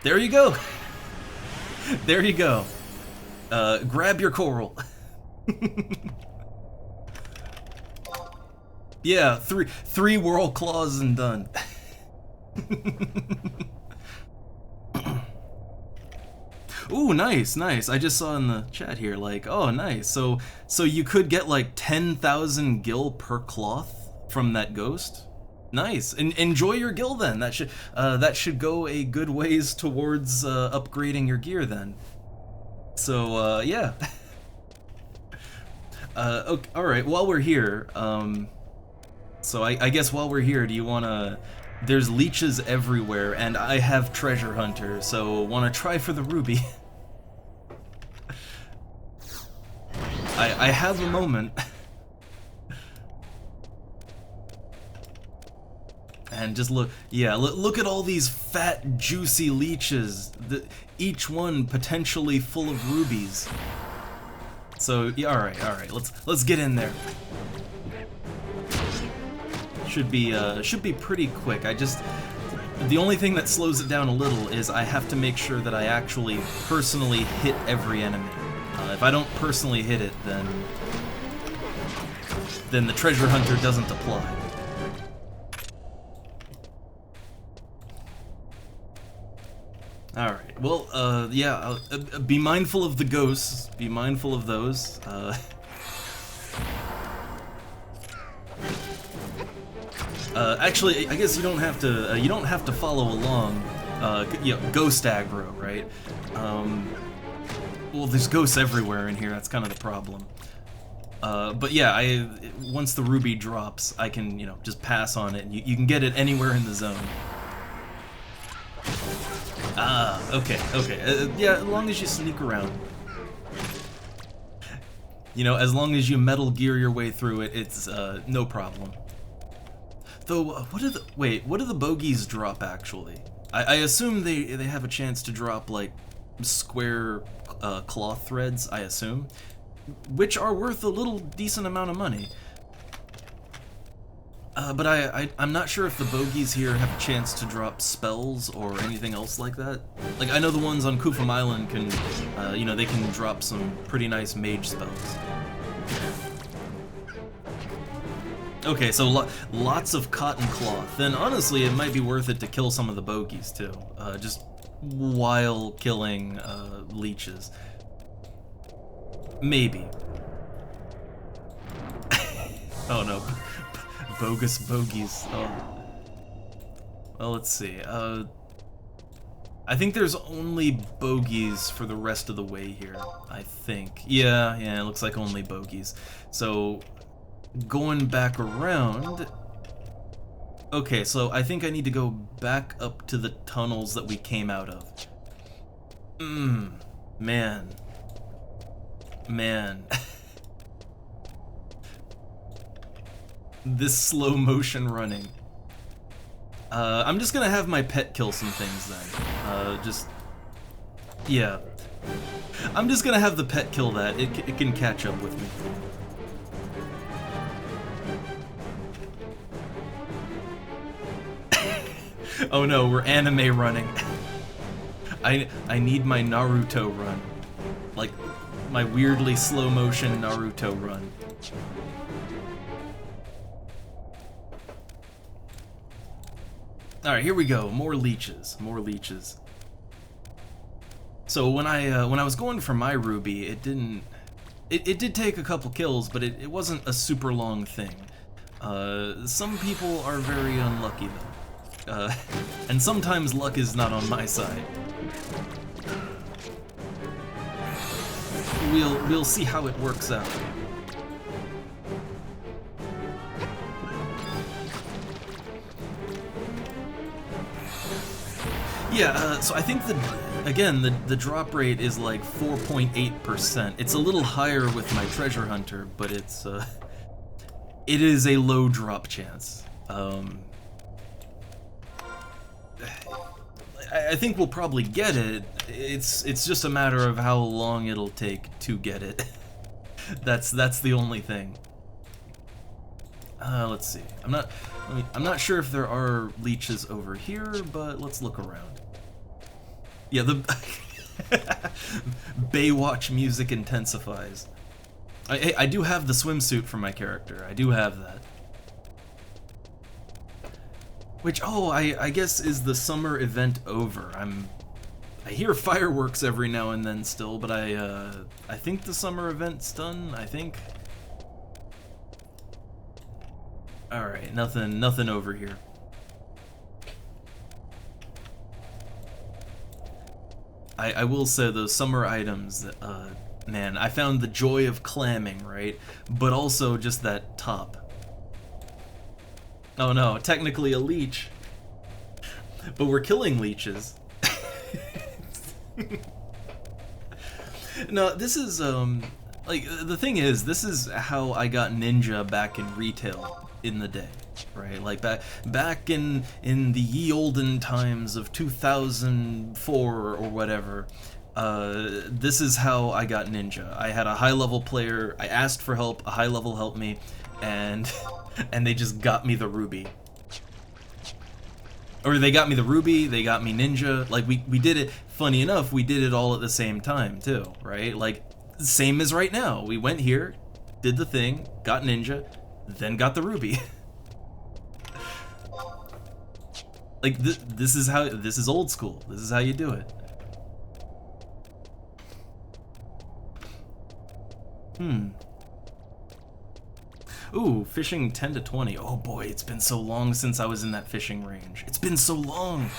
There you go! There you go. Grab your coral. Yeah, three whirl claws and done. Ooh, nice, nice. I just saw in the chat here, like, oh, nice. So you could get like 10,000 gil per cloth from that ghost. Nice. Enjoy your gil then. That should go a good ways towards upgrading your gear then. So yeah. Okay, all right. While we're here, so I guess while we're here, do you wanna? There's leeches everywhere, and I have treasure hunter, so wanna try for the ruby? I have a moment. And just look, yeah, look at all these fat, juicy leeches. Each one potentially full of rubies. So, yeah, all right. Let's get in there. Should be pretty quick. The only thing that slows it down a little is I have to make sure that I actually personally hit every enemy. If I don't personally hit it, then the treasure hunter doesn't apply. Alright, well, yeah, be mindful of the ghosts, be mindful of those, actually, I guess you don't have to follow along, you know, ghost aggro, right? Well, there's ghosts everywhere in here, that's kind of the problem. But yeah, once the ruby drops, I can, you know, just pass on it, and you can get it anywhere in the zone. Ah, okay. Yeah, as long as you sneak around. You know, as long as you Metal Gear your way through it, it's no problem. Though, what do the bogeys drop actually? I assume they have a chance to drop like square cloth threads, I assume, which are worth a little decent amount of money. But I'm not sure if the bogeys here have a chance to drop spells or anything else like that. Like, I know the ones on Kufum Island can, you know, they can drop some pretty nice mage spells. Okay, so lots of cotton cloth. Then honestly, it might be worth it to kill some of the bogeys too, just while killing leeches. Maybe. Oh no. Bogus bogeys. Oh. Well, let's see. I think there's only bogeys for the rest of the way here, I think. Yeah, it looks like only bogeys. So, going back around... Okay, so I think I need to go back up to the tunnels that we came out of. Man. This slow motion running. I'm just gonna have my pet kill some things then. Yeah. I'm just gonna have the pet kill that. It can catch up with me. Oh no, we're anime running. I need my Naruto run. Like, my weirdly slow motion Naruto run. Alright, here we go. More leeches. So when I was going for my ruby, it did take a couple kills, but it wasn't a super long thing. Some people are very unlucky though. And sometimes luck is not on my side. We'll see how it works out. Yeah, so I think the drop rate is like 4.8%. It's a little higher with my treasure hunter, but it is a low drop chance. I think we'll probably get it. It's just a matter of how long it'll take to get it. That's the only thing. Let's see. I'm not sure if there are leeches over here, but let's look around. Yeah, the Baywatch music intensifies. I do have the swimsuit for my character. I do have that. Which, I guess is the summer event over. I hear fireworks every now and then still, but I think the summer event's done, I think. Alright, nothing over here. I will say those summer items, man, I found the joy of clamming, right? But also just that top. Oh no, technically a leech. But we're killing leeches. No, this is, like, the thing is, this is how I got ninja back in retail in the day, right? Like, back in the ye olden times of 2004 or whatever, this is how I got ninja. I had a high-level player, I asked for help, a high-level helped me, and they just got me the ruby. Or they got me the ruby, they got me ninja. Like, we did it, funny enough, we did it all at the same time, too, right? Like, same as right now. We went here, did the thing, got ninja, then got the ruby. Like, this is old school. This is how you do it. Ooh, fishing 10 to 20. Oh boy, it's been so long since I was in that fishing range. It's been so long.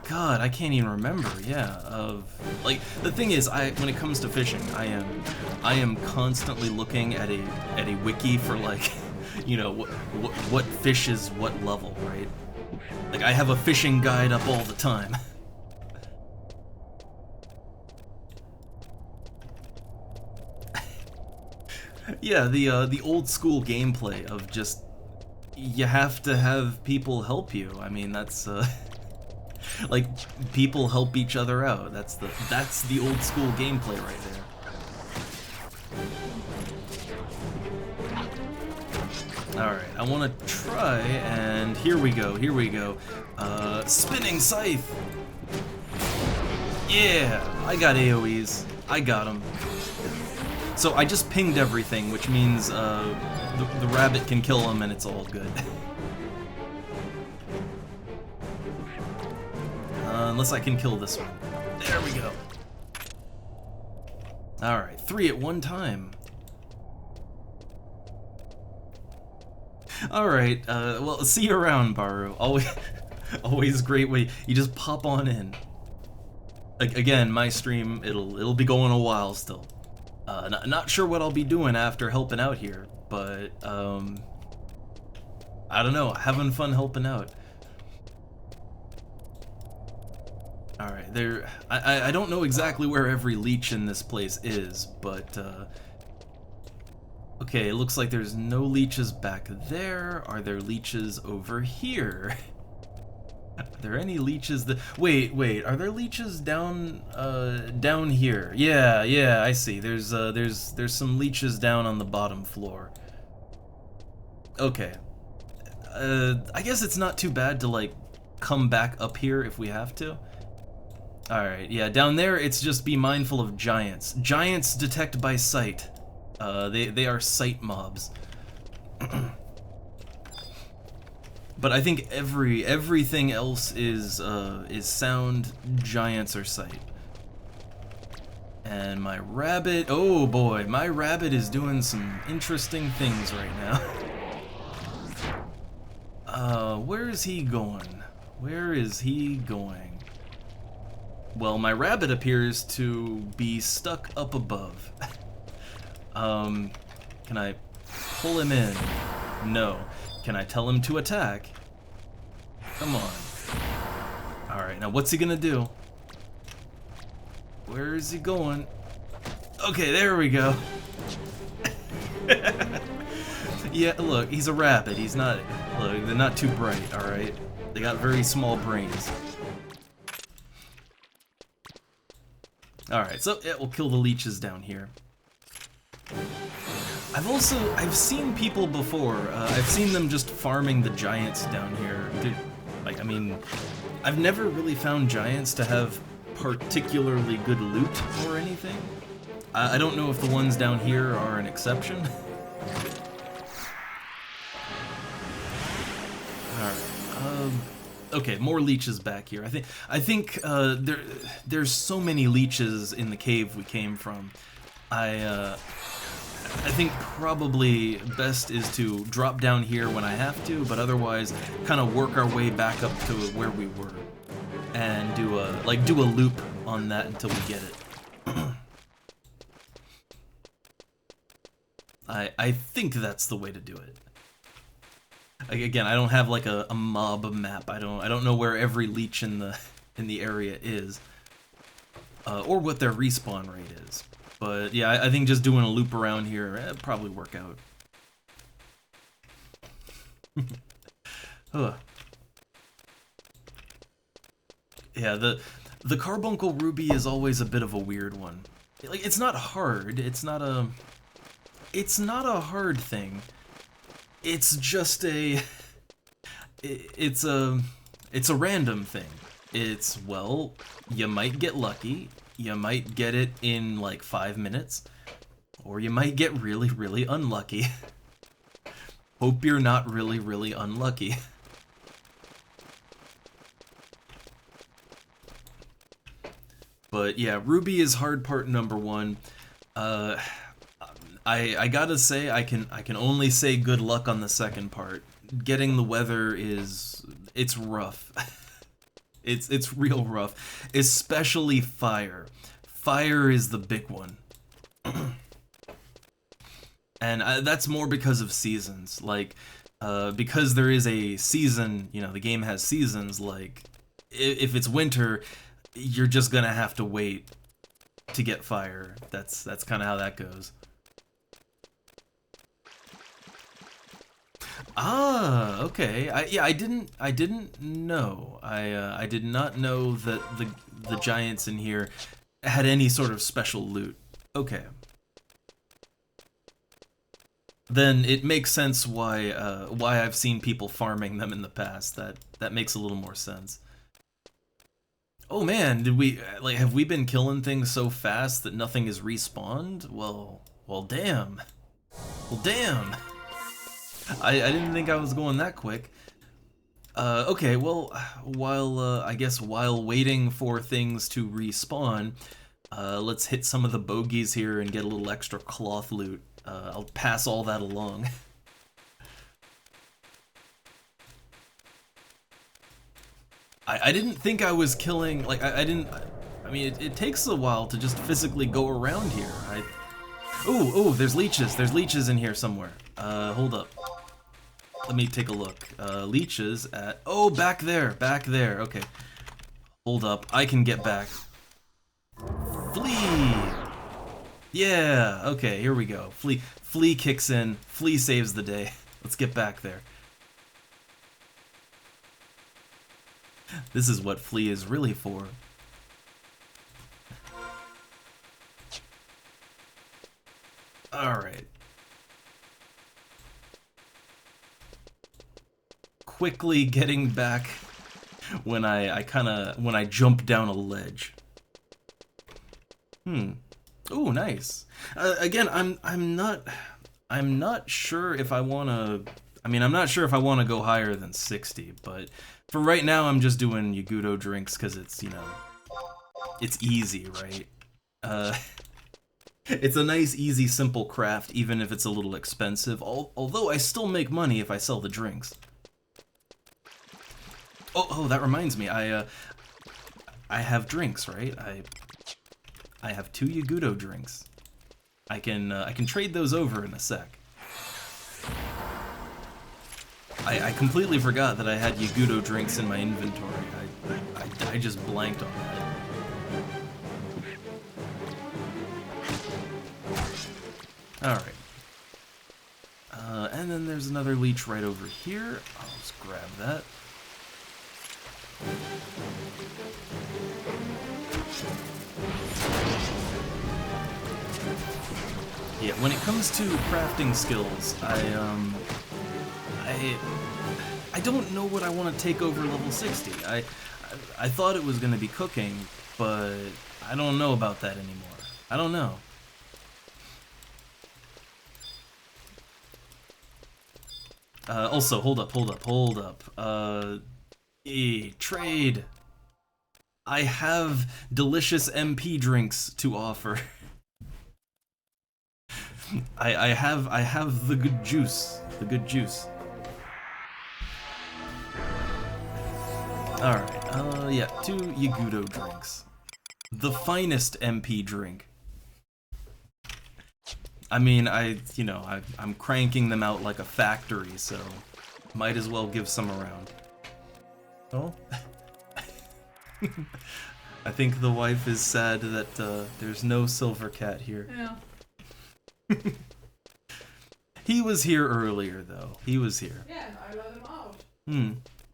God, I can't even remember. Yeah, like, the thing is, when it comes to fishing, I am constantly looking at a wiki for, like, you know, what fish is what level, right? Like, I have a fishing guide up all the time. Yeah, the old school gameplay of just, you have to have people help you. I mean, that's like, people help each other out. That's the old school gameplay right there. Alright, I want to try, and here we go. Spinning scythe! Yeah, I got AoEs. I got them. So I just pinged everything, which means the rabbit can kill him and it's all good. Unless I can kill this one. There we go. Alright, 3 at one time. Alright, well, see you around, Baru. Always great way. You just pop on in. Again, my stream, it'll be going a while still. Not sure what I'll be doing after helping out here, but I don't know, having fun helping out. Alright, I don't know exactly where every leech in this place is, but okay, it looks like there's no leeches back there. Are there leeches over here? Are there any leeches that... Wait, are there leeches down here? Yeah, I see. There's some leeches down on the bottom floor. Okay. I guess it's not too bad to, like, come back up here if we have to. Alright, yeah, down there it's just be mindful of giants. Giants detect by sight. They are sight mobs. But I think everything else is sound, giants, or sight. And my rabbit, oh boy, my rabbit is doing some interesting things right now. Where is he going? Where is he going? Well, my rabbit appears to be stuck up above. Can I pull him in? No. Can I tell him to attack? Come on. Alright, now what's he gonna do? Where is he going? Okay, there we go. Yeah, look, he's a rabbit. He's not... Look, they're not too bright, alright? They got very small brains. Alright, so yeah, we'll kill the leeches down here. I've seen people before, I've seen them just farming the giants down here. Dude, like, I mean, I've never really found giants to have particularly good loot or anything. I don't know if the ones down here are an exception. Alright, okay, more leeches back here. I think there's so many leeches in the cave we came from. I think probably best is to drop down here when I have to, but otherwise kind of work our way back up to where we were and do a loop on that until we get it. I think that's the way to do it. Again, I don't have like a mob map. I don't know where every leech in the area is, or what their respawn rate is. But yeah, I think just doing a loop around here it'd probably work out. Yeah, the carbuncle ruby is always a bit of a weird one. Like, it's not hard. It's not a hard thing. It's just it's a random thing. It's, well, you might get lucky. You might get it in like 5 minutes, or you might get really, really unlucky. Hope you're not really, really unlucky. But yeah, Ruby is hard part number 1. I gotta say, I can only say good luck on the second part. Getting the weather it's rough. It's real rough, especially fire. Fire is the big one. And that's more because of seasons. Like, because there is a season, you know, the game has seasons, like, if it's winter, you're just gonna have to wait to get fire. That's kind of how that goes. Ah, okay. I didn't know. I did not know that the giants in here had any sort of special loot. Okay. Then it makes sense why I've seen people farming them in the past. That makes a little more sense. Oh man, have we been killing things so fast that nothing is respawned? Well, damn. Well, damn. I didn't think I was going that quick. Okay, well, I guess while waiting for things to respawn, let's hit some of the bogeys here and get a little extra cloth loot. I'll pass all that along. I didn't think I was killing, like, I didn't, I mean, it takes a while to just physically go around here. Ooh, there's leeches in here somewhere. Hold up. Let me take a look. Leeches at, oh, back there, okay. Hold up, I can get back. Flee! Yeah, okay, here we go. Flea kicks in, Flea saves the day. Let's get back there. This is what Flea is really for. Alright. Quickly getting back when I jump down a ledge. Ooh, nice. Again, I'm not sure if I wanna. I mean, I'm not sure if I want to go higher than 60, but for right now, I'm just doing Yagudo drinks because it's, you know, it's easy, right? It's a nice, easy, simple craft, even if it's a little expensive. Although I still make money if I sell the drinks. Oh, that reminds me. I have drinks, right? I have 2 Yagudo drinks. I can trade those over in a sec. I completely forgot that I had Yagudo drinks in my inventory. I just blanked on that. Alright. And then there's another leech right over here. I'll just grab that. Yeah, when it comes to crafting skills, I don't know what I want to take over level 60. I thought it was going to be cooking, but I don't know about that anymore. I don't know. Also, hold up. Trade. I have delicious MP drinks to offer. I have the good juice. Alright, yeah, 2 Yagudo drinks. The finest MP drink. I mean, I'm cranking them out like a factory, so might as well give some around. Oh? I think the wife is sad that there's no silver cat here. Yeah. He was here earlier, though. He was here. Yeah, I let him out.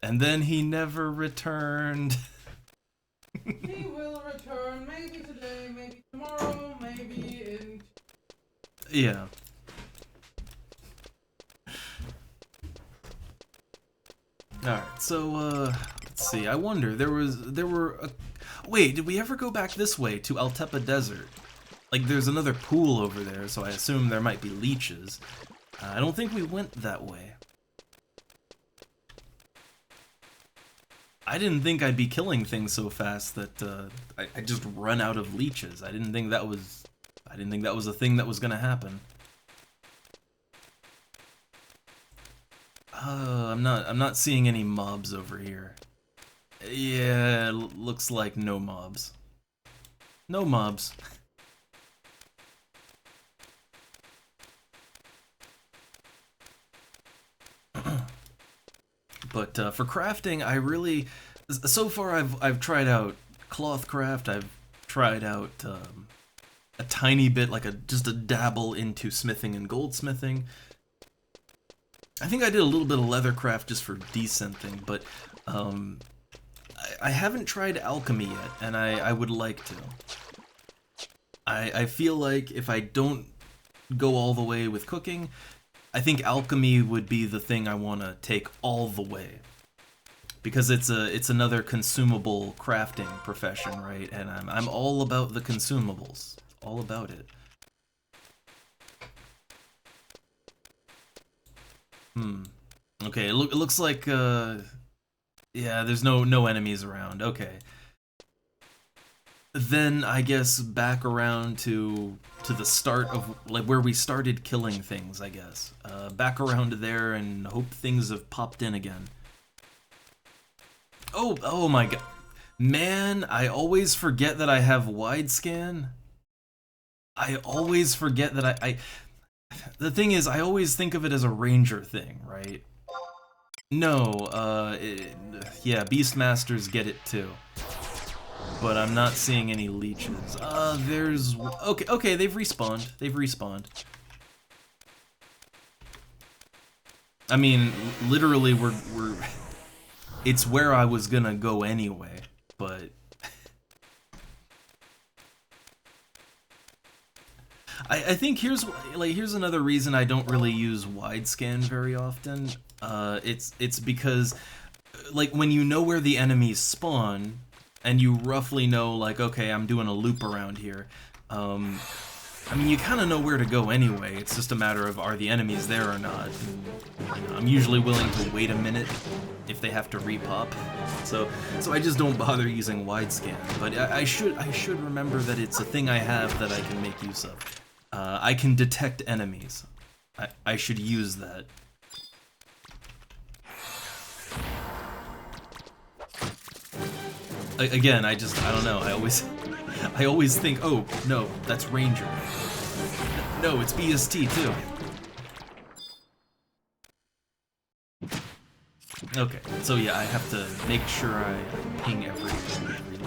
And then he never returned. He will return, maybe today, maybe tomorrow, maybe in... Yeah. Alright, so, let's see, I wonder, wait, did we ever go back this way to Altepa Desert? Like, there's another pool over there, so I assume there might be leeches. I don't think we went that way. I didn't think I'd be killing things so fast that, I just run out of leeches. I didn't think that was a thing that was gonna happen. I'm not seeing any mobs over here. Yeah, looks like no mobs. No mobs. But for crafting, so far I've tried out cloth craft. I've tried out a tiny bit, like just a dabble into smithing and goldsmithing. I think I did a little bit of leathercraft just for decenting, but I haven't tried alchemy yet, and I would like to. I feel like if I don't go all the way with cooking, I think alchemy would be the thing I want to take all the way. Because it's another consumable crafting profession, right? And I'm all about the consumables. All about it. Okay, it looks like yeah, there's no enemies around. Okay. Then I guess back around to the start of like where we started killing things, I guess. Back around there and hope things have popped in again. Oh my god. Man, I always forget that I have wide scan. I always forget that the thing is, I always think of it as a ranger thing, right? No, yeah, Beastmasters get it too. But I'm not seeing any leeches. There's... Okay, they've respawned. They've respawned. I mean, literally, we're... It's where I was gonna go anyway, but... I think here's another reason I don't really use wide scan very often. It's because, like, when you know where the enemies spawn, and you roughly know, like, okay, I'm doing a loop around here, I mean, you kind of know where to go anyway. It's just a matter of, are the enemies there or not? And, you know, I'm usually willing to wait a minute if they have to repop. So I just don't bother using wide scan. But I should remember that it's a thing I have that I can make use of. I can detect enemies. I should use that. Again, I don't know. I always think, oh no, that's Ranger. No, it's BST too. Okay, so yeah, I have to make sure I ping every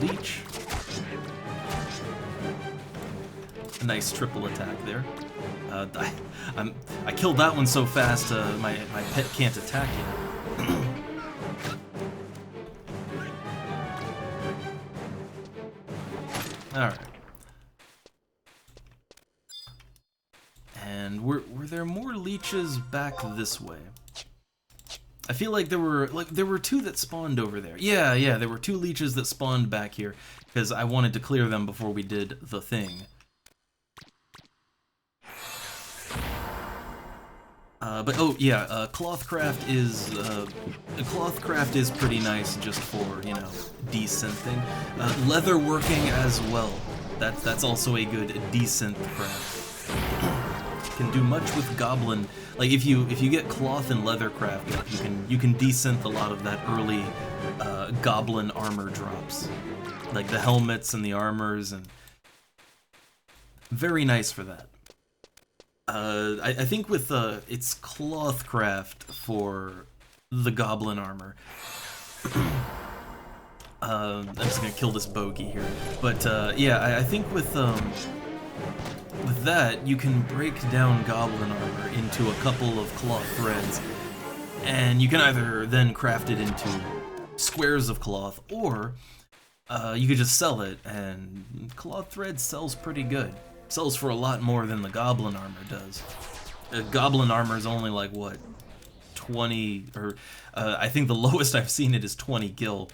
leech. A nice triple attack there. I killed that one so fast, my pet can't attack yet. Alright. And were there more leeches back this way? I feel like there were two that spawned over there. Yeah, there were two leeches that spawned back here, because I wanted to clear them before we did the thing. But oh yeah, Clothcraft is pretty nice just for, you know, desynthing. Leatherworking as well. That's also a good desynth craft. Can do much with goblin. Like if you get cloth and leathercraft, you can desynth a lot of that early goblin armor drops, like the helmets and the armors, and very nice for that. I think with it's Clothcraft for the goblin armor. I'm just gonna kill this bogey here, but yeah, I think with that you can break down goblin armor into a couple of cloth threads, and you can either then craft it into squares of cloth, or you could just sell it, and cloth thread sells pretty good. Sells for a lot more than the goblin armor does. Goblin armor is only like, what, 20, or I think the lowest I've seen it is 20 gil,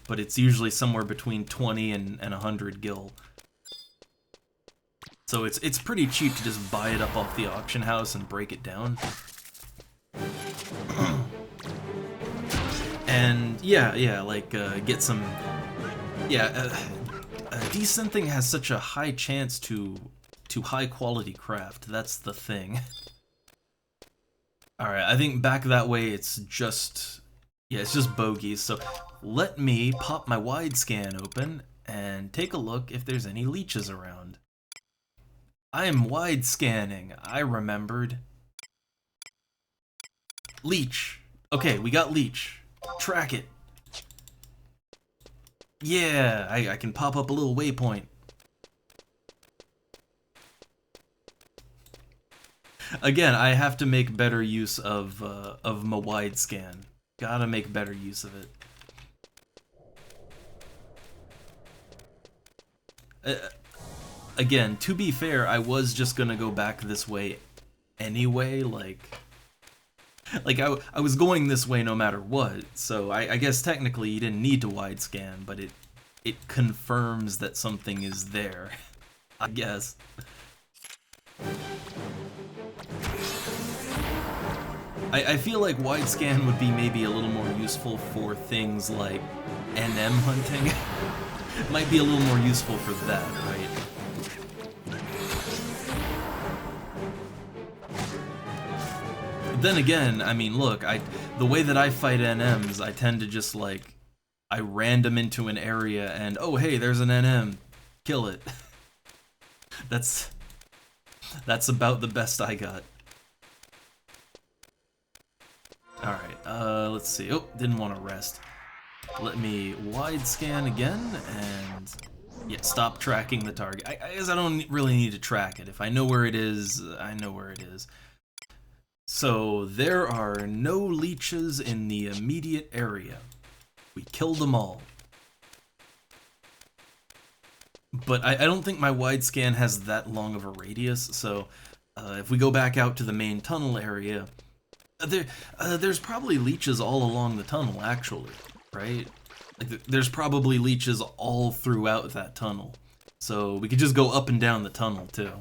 but it's usually somewhere between 20 and 100 gil. So it's pretty cheap to just buy it up off the auction house and break it down. And yeah, like get some, desynthing has such a high chance to high quality craft. That's the thing. Alright, I think back that way it's just bogeys. So let me pop my wide scan open and take a look if there's any leeches around. I am wide scanning. I remembered. Leech. Okay, we got leech. Track it. Yeah, I can pop up a little waypoint. Again, I have to make better use of my wide scan. Gotta make better use of it. Again, to be fair, I was just gonna go back this way anyway, like I was going this way no matter what, so I guess technically you didn't need to wide scan, but it confirms that something is there, I guess. I feel like wide scan would be maybe a little more useful for things like NM hunting. Might be a little more useful for that, right? Then again, I mean, look, the way that I fight NMs, I tend to just, like, I random into an area and, oh hey, there's an NM. Kill it. That's about the best I got. Alright, let's see. Oh, didn't want to rest. Let me wide scan again, and yeah, stop tracking the target. I guess I don't really need to track it. If I know where it is, I know where it is. So there are no leeches in the immediate area. We killed them all. But I don't think my wide scan has that long of a radius, so if we go back out to the main tunnel area, there's probably leeches all along the tunnel, actually, right? Like, there's probably leeches all throughout that tunnel. So we could just go up and down the tunnel, too.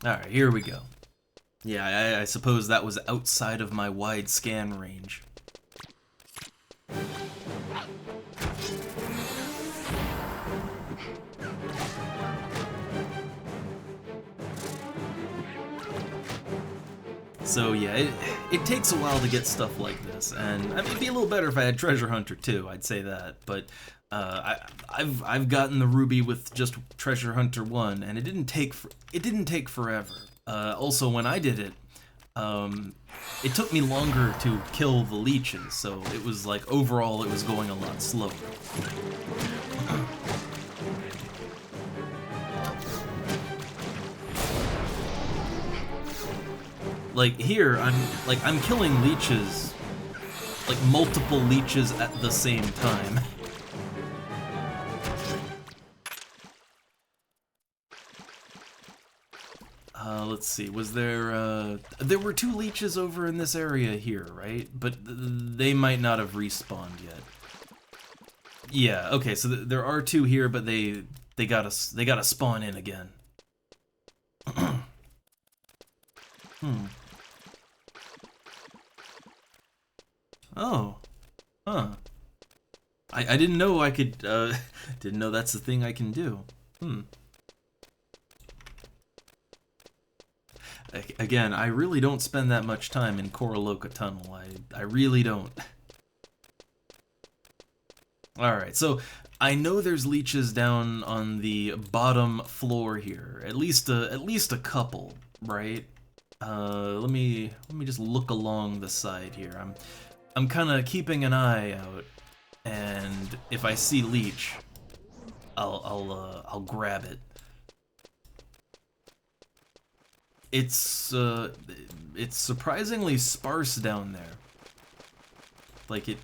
Alright, here we go. Yeah, I suppose that was outside of my wide scan range. So yeah, it takes a while to get stuff like this, and I mean, it'd be a little better if I had Treasure Hunter too, I'd say that, but I've gotten the Ruby with just Treasure Hunter 1, and it didn't take forever. Also, when I did it, it took me longer to kill the leeches, so it was like, overall it was going a lot slower. Like here, I'm killing leeches, like multiple leeches at the same time. Let's see, was there were 2 leeches over in this area here, right? But they might not have respawned yet. Yeah, okay, so there are 2 here, but they gotta spawn in again. Oh. Huh. I didn't know I could, didn't know that's the thing I can do. Again, I really don't spend that much time in Koroloka Tunnel. I really don't. Alright, so I know there's leeches down on the bottom floor here. At least a couple, right? Let me just look along the side here. I'm kind of keeping an eye out, and if I see leech, I'll grab it. It's surprisingly sparse down there. Like it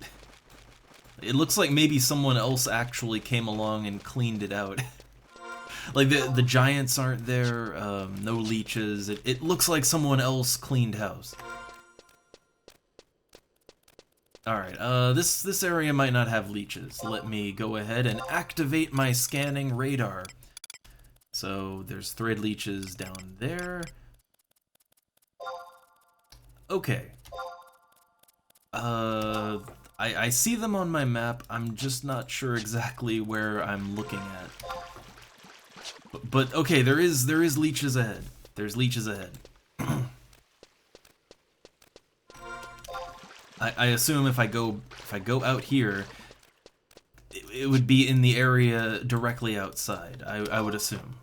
looks like maybe someone else actually came along and cleaned it out. Like the giants aren't there, no leeches. It looks like someone else cleaned house. Alright, this area might not have leeches. Let me go ahead and activate my scanning radar. So there's thread leeches down there. Okay. I see them on my map. I'm just not sure exactly where I'm looking at. But okay, there is leeches ahead. There's leeches ahead. I assume if I go out here, it would be in the area directly outside. I would assume.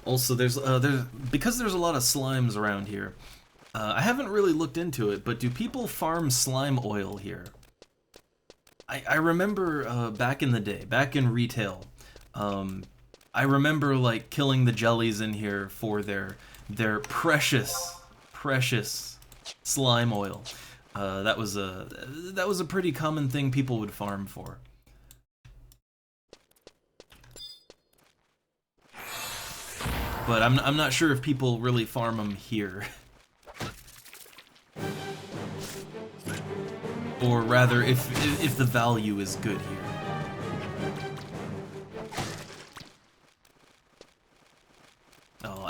Also, because there's a lot of slimes around here. I haven't really looked into it, but do people farm slime oil here? I remember back in the day, back in retail, I remember like killing the jellies in here for their precious slime oil. That was a pretty common thing people would farm for. But I'm not sure if people really farm them here. Or rather, if the value is good here. Oh,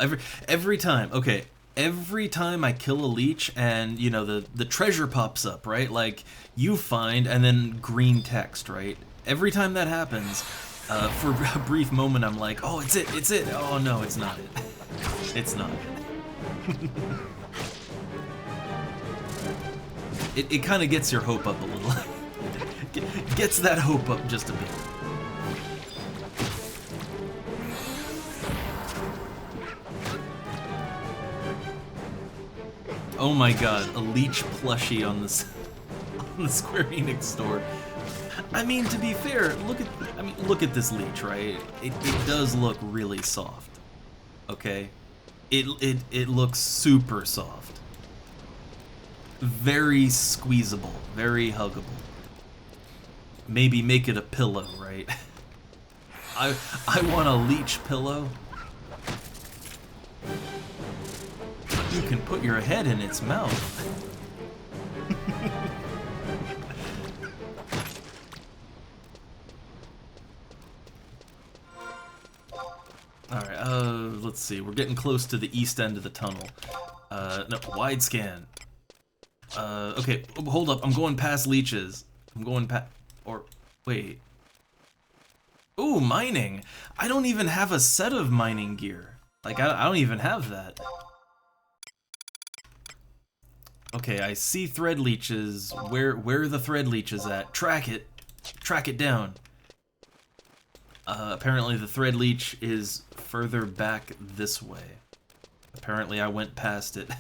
every time, okay, every time I kill a leech and, you know, the treasure pops up, right? Like, you find, and then green text, right? Every time that happens, for a brief moment I'm like, oh, it's it. Oh no, it's not it. It's not it. It kind of gets your hope up a little. Gets that hope up just a bit. Oh my god, a leech plushie on this on the Square Enix store. I mean, to be fair, look at this leech, right? It does look really soft. Okay? It looks super soft. Very squeezable, very huggable. Maybe make it a pillow, right? I want a leech pillow. You can put your head in its mouth. Alright, let's see. We're getting close to the east end of the tunnel. No, wide scan. Okay, hold up. I'm going past leeches. I'm going past... Or, wait. Ooh, mining! I don't even have a set of mining gear. Like, I don't even have that. Okay, I see thread leeches. Where are the thread leeches at? Track it. Track it down. Apparently the thread leech is further back this way. Apparently I went past it.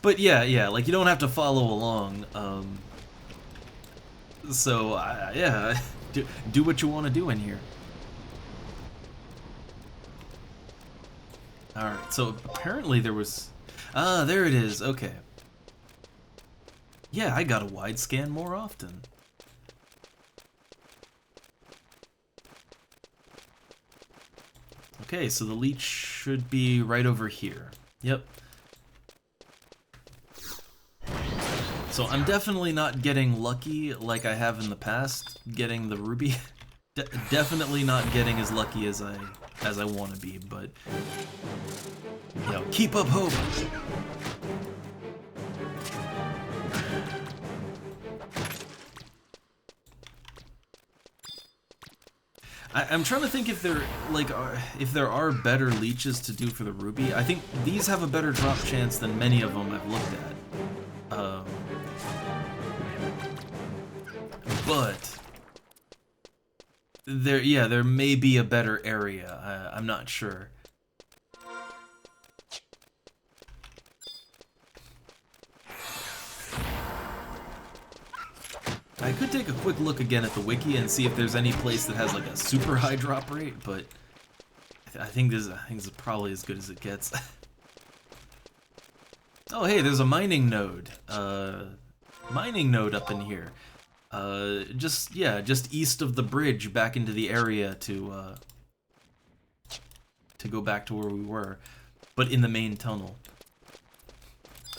But yeah, like you don't have to follow along. So yeah, do what you want to do in here. Alright, so apparently there was... Ah, there it is, okay. Yeah, I got a wide scan more often. Okay, so the leech should be right over here. Yep. So I'm definitely not getting lucky like I have in the past, getting the ruby. Definitely not getting as lucky as I want to be, but you know, keep up hope. I'm trying to think if there are better leeches to do for the ruby. I think these have a better drop chance than many of them I've looked at. But there may be a better area. I'm not sure. I could take a quick look again at the wiki and see if there's any place that has like a super high drop rate, but I think this is probably as good as it gets. Oh hey, there's a mining node. Mining node up in here. Just east of the bridge back into the area to go back to where we were, but in the main tunnel.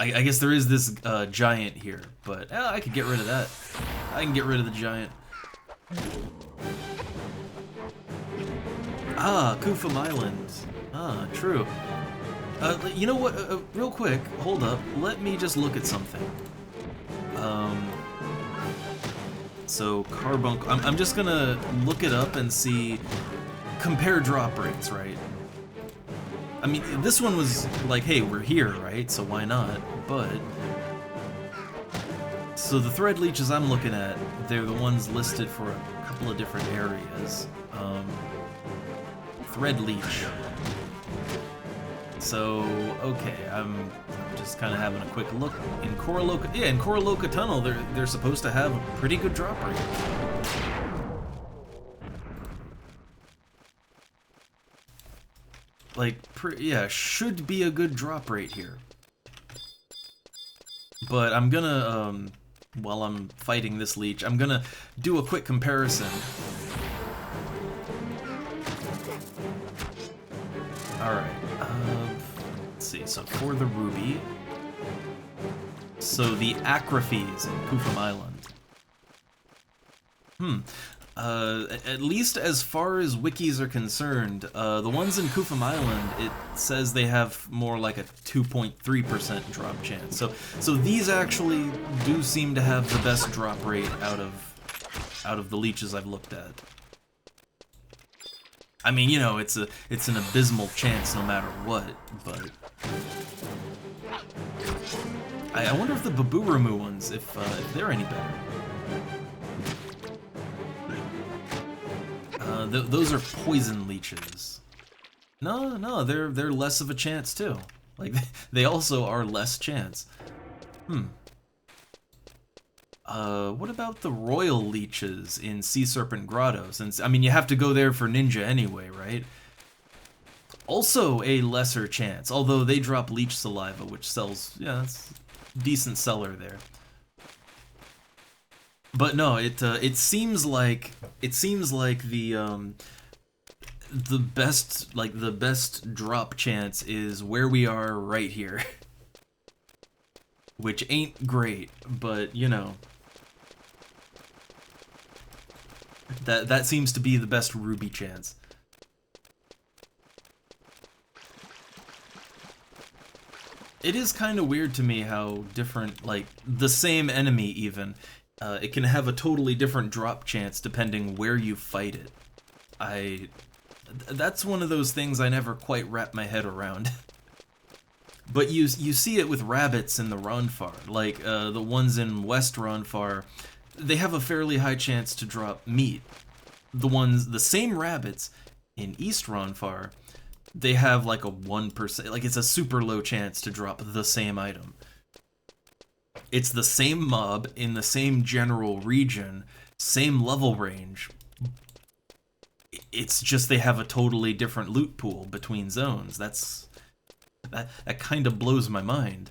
I guess there is this giant here, but I could get rid of that. I can get rid of the giant. Ah, Kufum Island. Ah, true. You know what? Real quick, hold up. Let me just look at something. So carbuncle. I'm just gonna look it up and see. Compare drop rates, right? I mean, this one was like, hey, we're here, right? So why not? But so the thread leeches I'm looking at, they're the ones listed for a couple of different areas. Thread leech. So okay, I'm just kind of having a quick look in Koroloka. Yeah, in Koroloka Tunnel, they're supposed to have a pretty good drop rate. Like, yeah, should be a good drop rate here. But I'm gonna, while I'm fighting this leech, I'm gonna do a quick comparison. Alright, let's see, so for the ruby, so the Acrophes in Kufum Island. At least as far as wikis are concerned, the ones in Kufum Island, it says they have more like a 2.3% drop chance. So these actually do seem to have the best drop rate out of out of the leeches I've looked at. I mean, you know, it's an abysmal chance no matter what, but I wonder if the Baburamu ones, if they're any better. Those are poison leeches. No, they're less of a chance too. Like they also are less chance. What about the royal leeches in Sea Serpent Grotto? Since, I mean, you have to go there for ninja anyway, right? Also a lesser chance, although they drop leech saliva, which sells, yeah, that's a decent seller there. But no, it seems like the best drop chance is where we are right here. Which ain't great, but you know. That seems to be the best ruby chance. It is kind of weird to me how different, like, the same enemy even, it can have a totally different drop chance depending where you fight it. That's one of those things I never quite wrap my head around. But you see it with rabbits in the Ronfar, like the ones in West Ronfar, they have a fairly high chance to drop meat. The same rabbits in East Ronfar, they have like a 1%, like it's a super low chance to drop the same item. It's the same mob in the same general region, same level range. It's just they have a totally different loot pool between zones. That kind of blows my mind.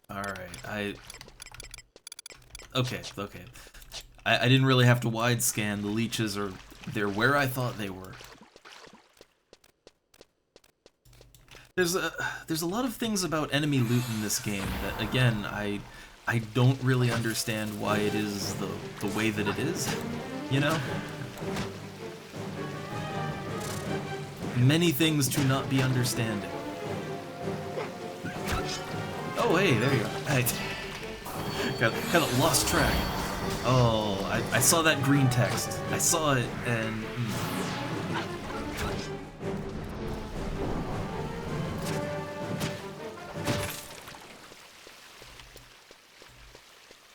Alright, Okay. I didn't really have to wide scan. The leeches they're where I thought they were. There's a lot of things about enemy loot in this game that, again, I don't really understand why it is the way that it is, you know? Many things to not be understanding. Oh, hey, there you are. I kind of lost track. Oh, I saw that green text. I saw it, and...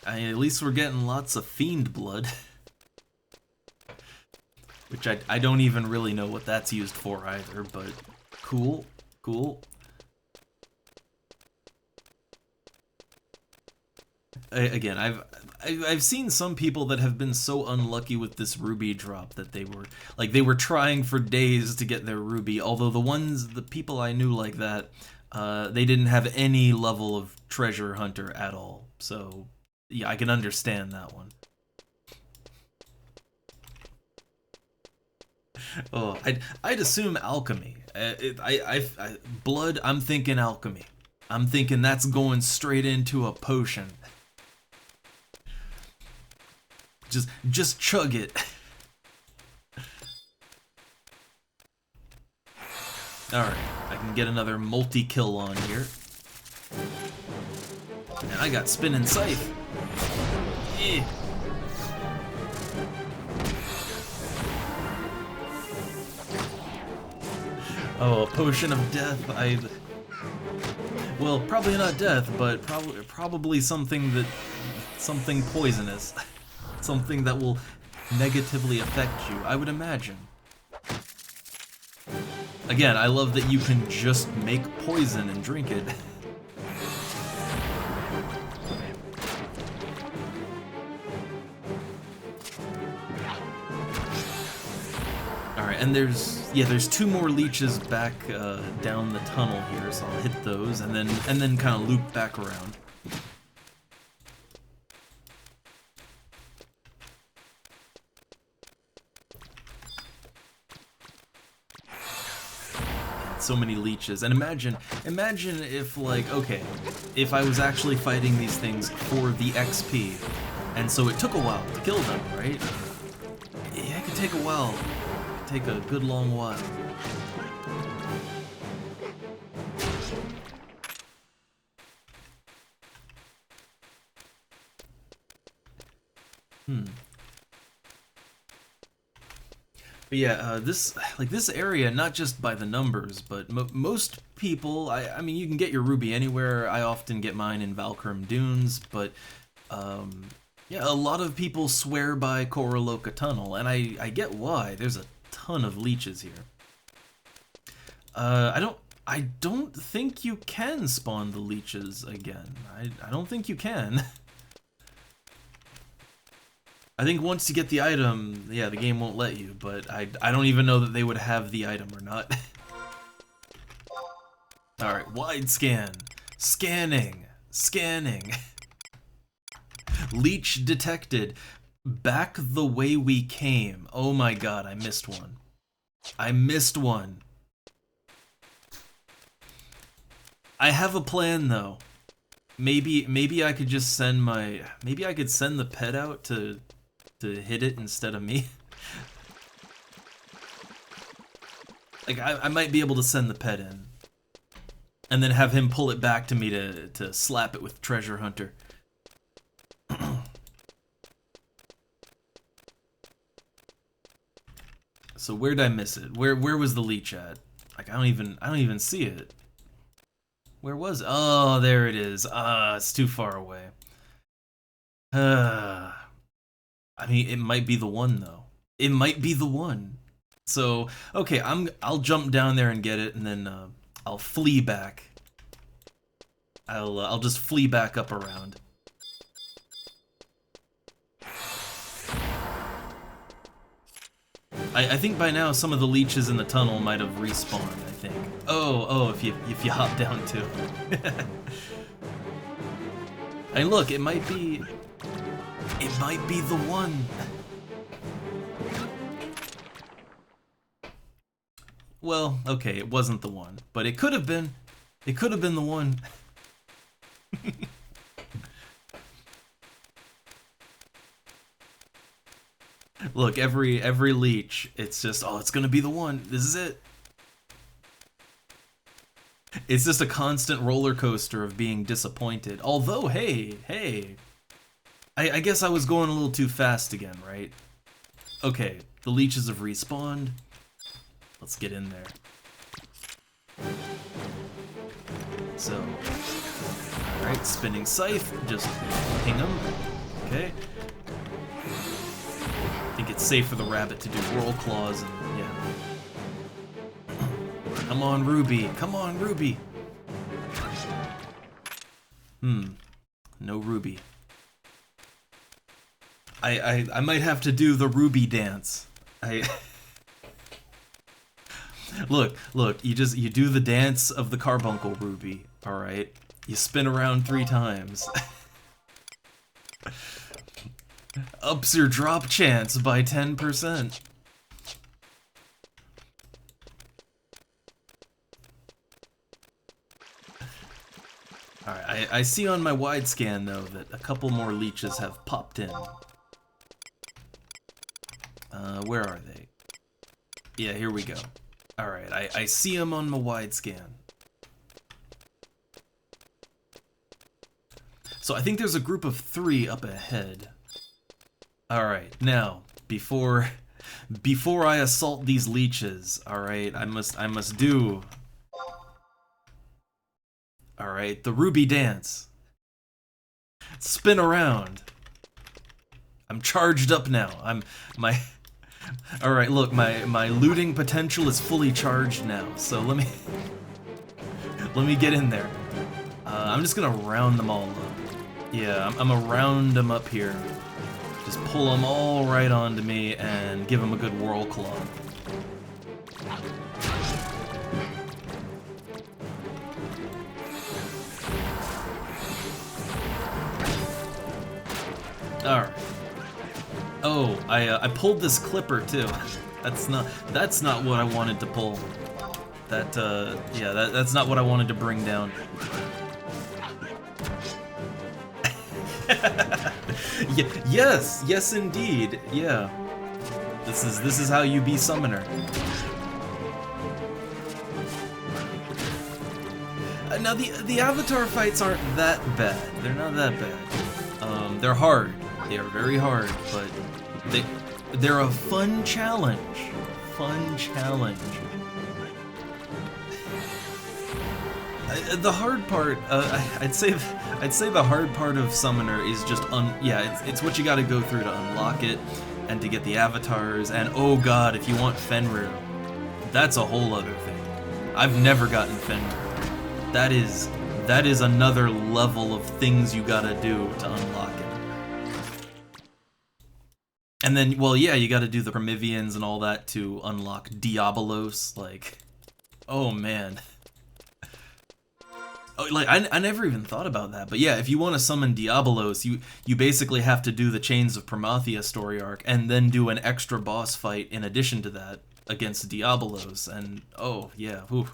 at least we're getting lots of fiend blood. Which I don't even really know what that's used for either, but cool. Again, I've seen some people that have been so unlucky with this ruby drop that they were trying for days to get their ruby, although the people I knew like that, they didn't have any level of treasure hunter at all. So yeah, I can understand that one. Oh, I'd assume alchemy. Blood, I'm thinking alchemy. I'm thinking that's going straight into a potion. Just chug it. Alright, I can get another multi-kill on here. And I got spinning scythe. Yeah. Oh, a potion of death. Well, probably not death, but probably something poisonous. Something that will negatively affect you, I would imagine. Again, I love that you can just make poison and drink it. Alright, and there's two more leeches back down the tunnel here, so I'll hit those and then kind of loop back around. So many leeches, and imagine if, like, okay, if I was actually fighting these things for the XP, and so it took a while to kill them, right? Yeah, it could take a while. It could take a good long while. But yeah, this area, not just by the numbers, but most people, I mean, you can get your ruby anywhere. I often get mine in Valkyrim Dunes, but yeah, a lot of people swear by Koroloka Tunnel, and I get why. There's a ton of leeches here. I don't think you can spawn the leeches again. I don't think you can. I think once you get the item, yeah, the game won't let you, but I don't even know that they would have the item or not. Alright, wide scan. Scanning. Scanning. Leech detected. Back the way we came. Oh my god, I missed one. I missed one. I have a plan though. Maybe I could just send my... Maybe I could send the pet out to hit it instead of me. Like, I might be able to send the pet in. And then have him pull it back to me to slap it with Treasure Hunter. So where'd I miss it? Where was the leech at? Like, I don't even see it. Where was it? Oh, there it is. It's too far away. I mean, it might be the one though. It might be the one. So, okay, I'll jump down there and get it, and then I'll flee back. I'll just flee back up around. I think by now some of the leeches in the tunnel might have respawned, I think. Oh, if you hop down too. And look, it might be the one. Well, okay, it wasn't the one, but it could have been. It could have been the one. Look, every leech, it's just, oh, it's gonna be the one. This is it. It's just a constant roller coaster of being disappointed. Although, hey. I guess I was going a little too fast again, right? Okay, the leeches have respawned. Let's get in there. So, alright, spinning scythe, just ping them. Okay. I think it's safe for the rabbit to do whirl claws and, yeah. Come on, Ruby. Come on, Ruby. No Ruby. I might have to do the Ruby dance. Look, you do the dance of the carbuncle Ruby, alright? You spin around 3 times. Ups your drop chance by 10%. Alright, I see on my wide scan though that a couple more leeches have popped in. Where are they? Yeah, here we go. Alright, I see them on my wide scan. So I think there's a group of 3 up ahead. Alright, now, before I assault these leeches, alright, I must do... Alright, the Ruby dance. Spin around. I'm charged up now. Alright, look, my looting potential is fully charged now, so let me get in there. I'm just gonna round them all up. Yeah, I'm gonna round them up here. Just pull them all right onto me and give them a good whirl claw. Alright. Oh, I pulled this clipper too. That's not what I wanted to pull. That's not what I wanted to bring down. Yes indeed. Yeah. This is how you be summoner. Now the avatar fights aren't that bad. They're not that bad. They're hard. They are very hard, but they're a fun challenge. Fun challenge. The hard part, I'd say the hard part of Summoner is just it's what you got to go through to unlock it, and to get the avatars, and oh god, if you want Fenrir, that's a whole other thing. I've never gotten Fenrir. That is another level of things you gotta do to unlock it. And then, well, yeah, you gotta do the Prometheans and all that to unlock Diabolos, like, oh man. Oh, like, I never even thought about that, but yeah, if you want to summon Diabolos, you basically have to do the Chains of Prometheus story arc, and then do an extra boss fight in addition to that against Diabolos, and oh, yeah, whew.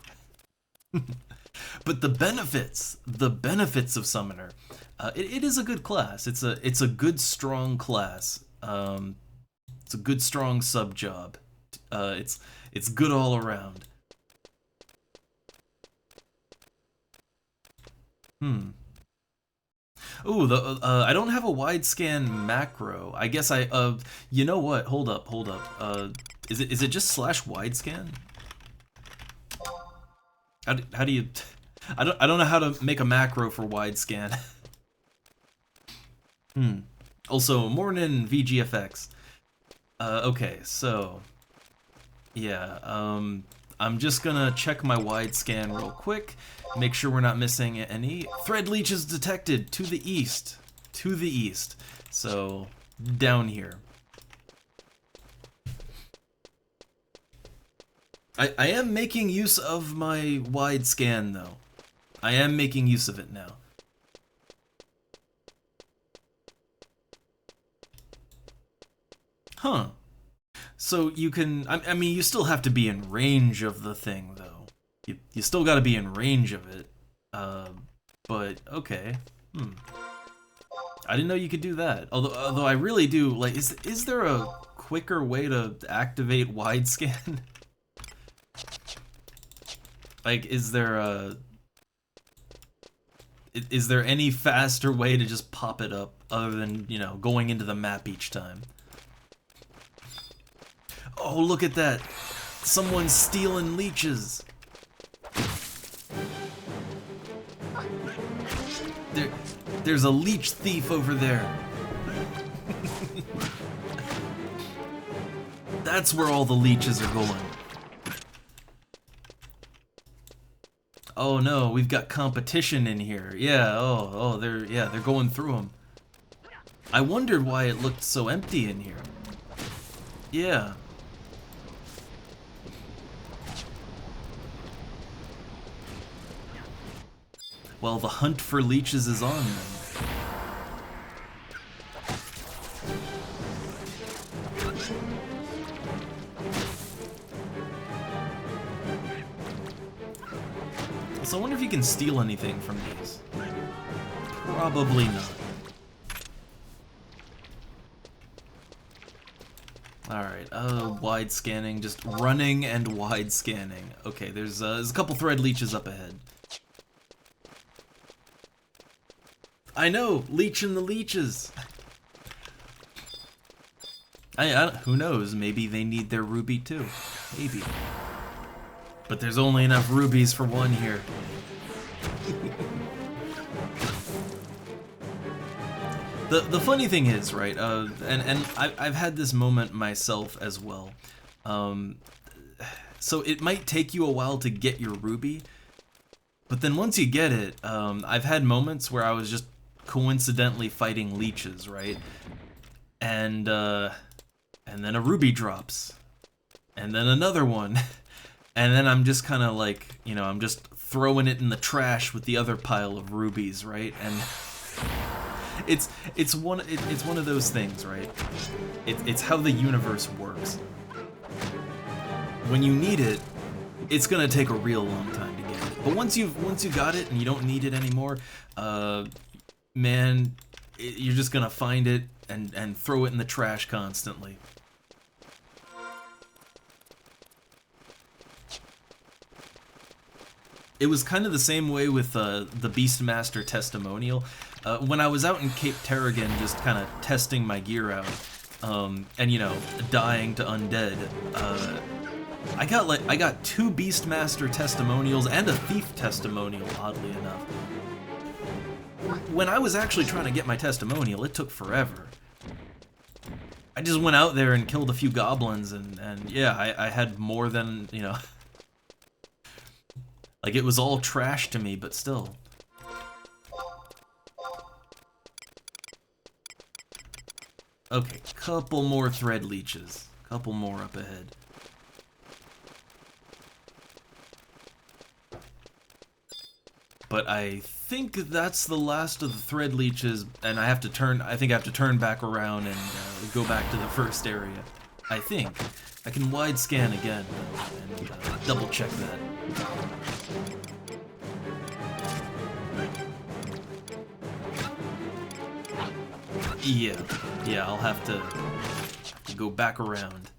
But the benefits of Summoner, it is a good class. It's a good, strong class. It's a good, strong sub-job. It's good all around. Ooh, I don't have a wide scan macro. I guess you know what? Hold up. Is it just /wide scan? How do you? I don't know how to make a macro for wide scan. Also, morning VGFX. Okay, so yeah, I'm just gonna check my wide scan real quick, make sure we're not missing any. Thread leeches detected to the east. To the east. So, down here. I am making use of my wide scan, though. I am making use of it now. Huh. So you can, I mean, you still have to be in range of the thing, though. You still gotta be in range of it. But, okay. I didn't know you could do that. Although I really do, like, is there a quicker way to activate wide scan? Like, is there any faster way to just pop it up other than, you know, going into the map each time? Oh, look at that! Someone's stealing leeches! There's a leech thief over there! That's where all the leeches are going. Oh no, we've got competition in here. Yeah, they're going through them. I wondered why it looked so empty in here. Yeah. Well, the hunt for leeches is on then. So I wonder if you can steal anything from these. Probably not. Alright, wide scanning, just running and wide scanning. Okay, there's a couple thread leeches up ahead. I know, leeching the leeches. Who knows? Maybe they need their ruby too. Maybe. But there's only enough rubies for one here. The funny thing is, right? And I've had this moment myself as well. So it might take you a while to get your ruby, but then once you get it, I've had moments where I was just coincidentally fighting leeches, right? And then a ruby drops, and then another one, and then I'm just kind of like, you know, I'm just throwing it in the trash with the other pile of rubies, right? And it's one of those things, right? It's how the universe works. When you need it, it's gonna take a real long time to get it. But once you got it and you don't need it anymore, man, you're just gonna find it and throw it in the trash constantly. It was kind of the same way with the Beastmaster testimonial. when I was out in Cape Terragon just kind of testing my gear out, and you know, dying to undead, I got 2 Beastmaster testimonials and a Thief testimonial, oddly enough. When I was actually trying to get my testimonial, it took forever. I just went out there and killed a few goblins, and yeah, I had more than, you know, like it was all trash to me, but still. Okay, couple more thread leeches. Couple more up ahead. But I think that's the last of the thread leeches, and I think I have to turn back around and go back to the first area. I think. I can wide scan again, though, and double check that. Yeah, I'll have to go back around.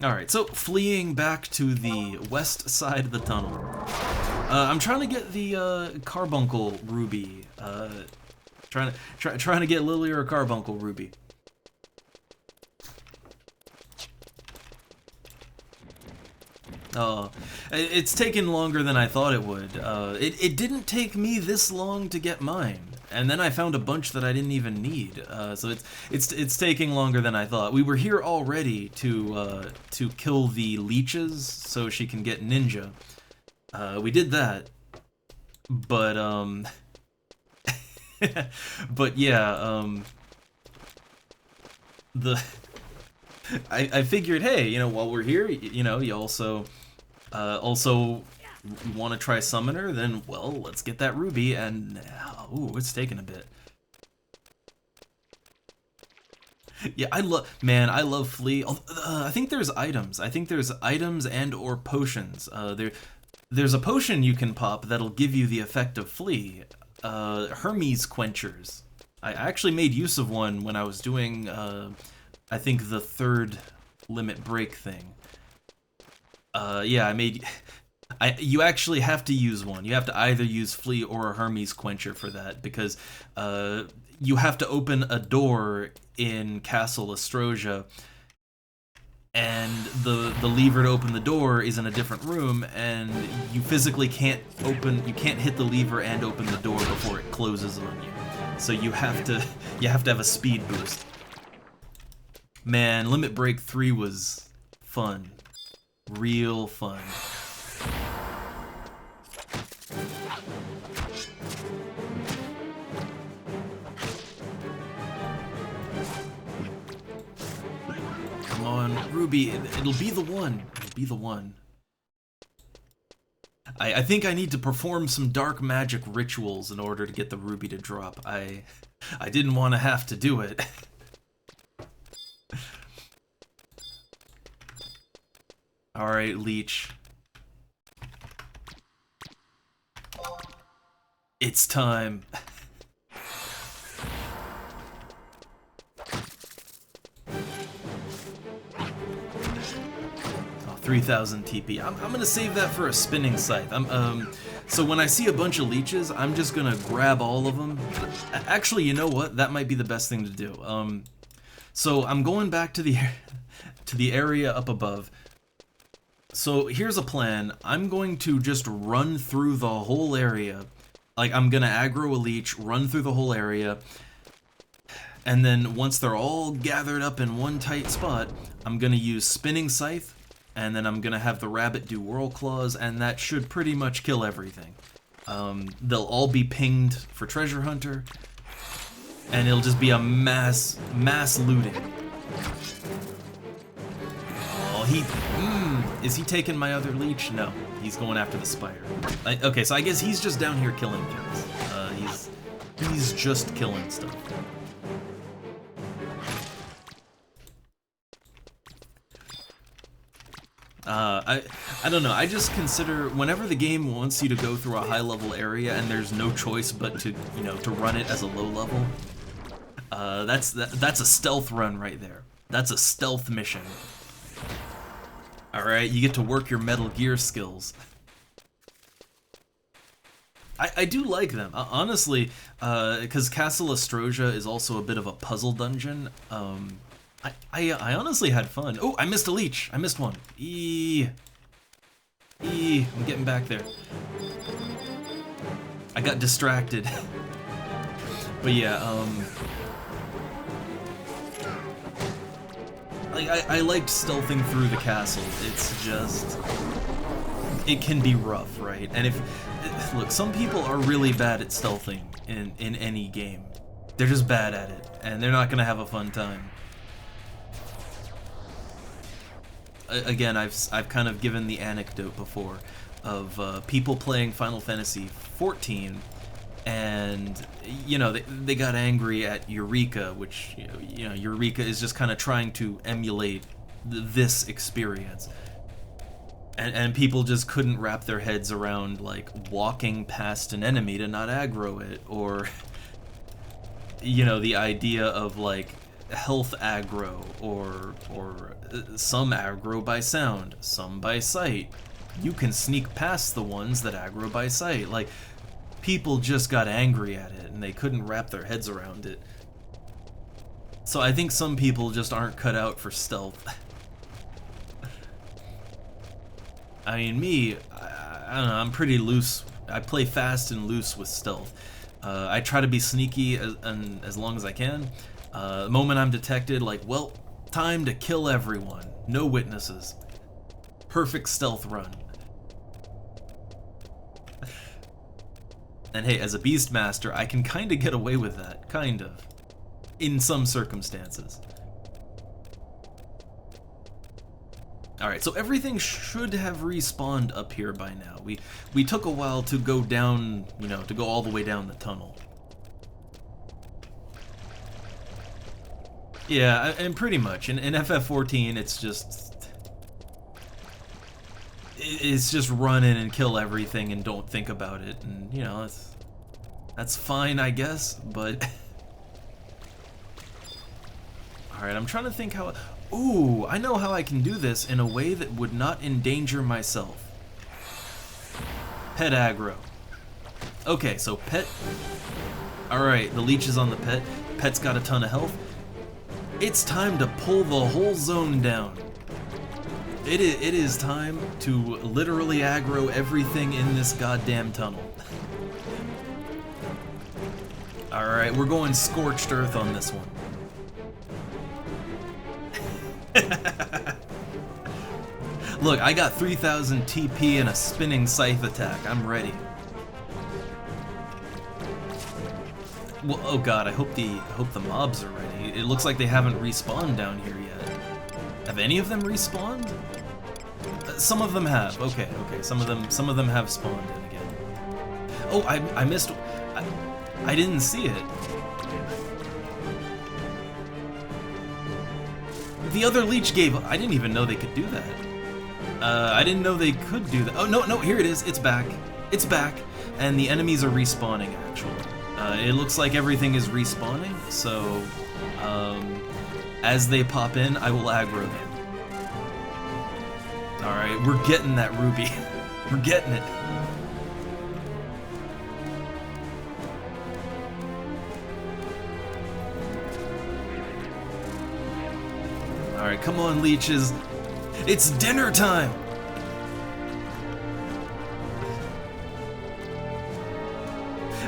Alright, so fleeing back to the west side of the tunnel. I'm trying to get the carbuncle ruby. Trying to get Lily or carbuncle ruby. It's taken longer than I thought it would. It didn't take me this long to get mine, and then I found a bunch that I didn't even need. So it's taking longer than I thought. We were here already to kill the leeches so she can get ninja. We did that, but but yeah, I figured, hey, you know, while we're here, you know, you also want to try summoner, then, well, let's get that ruby, and, ooh, it's taking a bit. Yeah, I love Flea. I think there's items. I think there's items and or potions. There's a potion you can pop that'll give you the effect of Flea. Hermes Quenchers. I actually made use of one when I was doing, I think, the 3rd limit break thing. Yeah, you actually have to use one. You have to either use Flea or a Hermes Quencher for that, because you have to open a door in Castle Astrosia, and the lever to open the door is in a different room, and you physically can't hit the lever and open the door before it closes on you. So you have to have a speed boost. Man, Limit Break 3 was fun. Real fun. Come on, Ruby, it'll be the one. It'll be the one. I think I need to perform some dark magic rituals in order to get the ruby to drop. I didn't want to have to do it. Alright, Leech. It's time. 3,000 TP. I'm gonna save that for a spinning scythe. So when I see a bunch of leeches, I'm just gonna grab all of them. Actually, you know what? That might be the best thing to do. So I'm going back to the area up above. So here's a plan. I'm going to just run through the whole area. Like, I'm gonna aggro a leech, run through the whole area, and then once they're all gathered up in one tight spot, I'm gonna use spinning scythe, and then I'm gonna have the rabbit do whirl claws, and that should pretty much kill everything. They'll all be pinged for treasure hunter, and it'll just be a mass looting. Oh, is he taking my other leech? No, he's going after the spider. Okay, so I guess he's just down here killing things. He's just killing stuff. I don't know, I just consider whenever the game wants you to go through a high level area and there's no choice but to, you know, to run it as a low level, that's a stealth run right there. That's a stealth mission. Alright, you get to work your Metal Gear skills. I do like them, honestly, because Castle Astrosia is also a bit of a puzzle dungeon. I honestly had fun. Oh, I missed a leech. I missed one. I'm getting back there. I got distracted. But yeah, like I liked stealthing through the castle. It's just, it can be rough, right? And look, some people are really bad at stealthing in any game. They're just bad at it, and they're not gonna have a fun time. Again, I've kind of given the anecdote before of people playing Final Fantasy XIV, and you know they got angry at Eureka, which you know Eureka is just kind of trying to emulate this experience, and people just couldn't wrap their heads around like walking past an enemy to not aggro it, or you know the idea of like health aggro, or some aggro by sound, some by sight. You can sneak past the ones that aggro by sight. Like, people just got angry at it and they couldn't wrap their heads around it. So I think some people just aren't cut out for stealth. I mean, me, I don't know, I'm pretty loose. I play fast and loose with stealth. I try to be sneaky as long as I can. The moment I'm detected, like, well, time to kill everyone. No witnesses. Perfect stealth run. And hey, as a Beastmaster, I can kind of get away with that. Kind of. In some circumstances. Alright, so everything should have respawned up here by now. We took a while to go down, you know, to go all the way down the tunnel. Yeah, and pretty much. In FF14, it's just run in and kill everything and don't think about it, and you know, that's fine, I guess, but alright, I'm trying to think how. Ooh, I know how I can do this in a way that would not endanger myself. Pet aggro. Okay, so pet. Alright, the leech is on the pet. Pet's got a ton of health. It's time to pull the whole zone down. It is time to literally aggro everything in this goddamn tunnel. Alright, we're going scorched earth on this one. Look, I got 3000 TP and a spinning scythe attack. I'm ready. Well, oh god, I hope the mobs are ready. It looks like they haven't respawned down here yet. Have any of them respawned? Some of them have. Okay. Some of them have spawned in again. Oh, I missed. I didn't see it. The other leech gave. I didn't even know they could do that. I didn't know they could do that. Oh no, here it is. It's back. It's back, and the enemies are respawning. Actually, it looks like everything is respawning. So, as they pop in, I will aggro them. Alright, we're getting that ruby. We're getting it. Alright, come on, leeches. It's dinner time!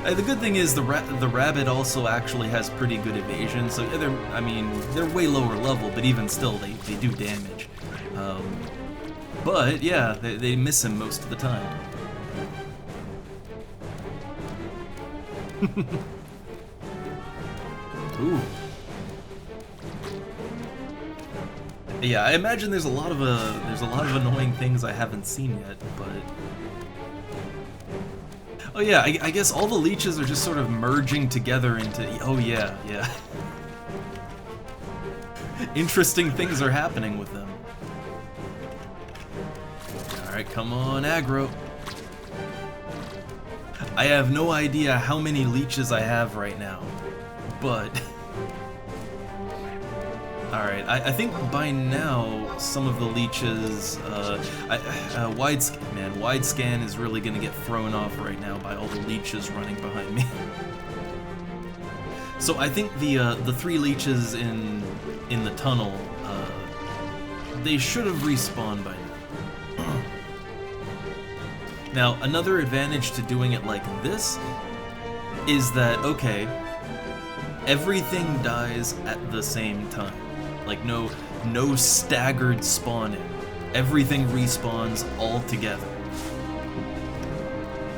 The good thing is the rabbit also actually has pretty good evasion, so they're way lower level, but even still, they do damage. But yeah, they miss him most of the time. Ooh. Yeah, I imagine there's a lot of annoying things I haven't seen yet, but oh yeah, I guess all the leeches are just sort of merging together into. Oh yeah. Interesting things are happening with them. Alright, come on, aggro. I have no idea how many leeches I have right now, but Alright, I think by now some of the leeches, wide scan is really gonna get thrown off right now by all the leeches running behind me. So I think the 3 leeches in the tunnel, they should have respawned by now. Now, another advantage to doing it like this is that, okay, everything dies at the same time. Like, no staggered spawning. Everything respawns all together.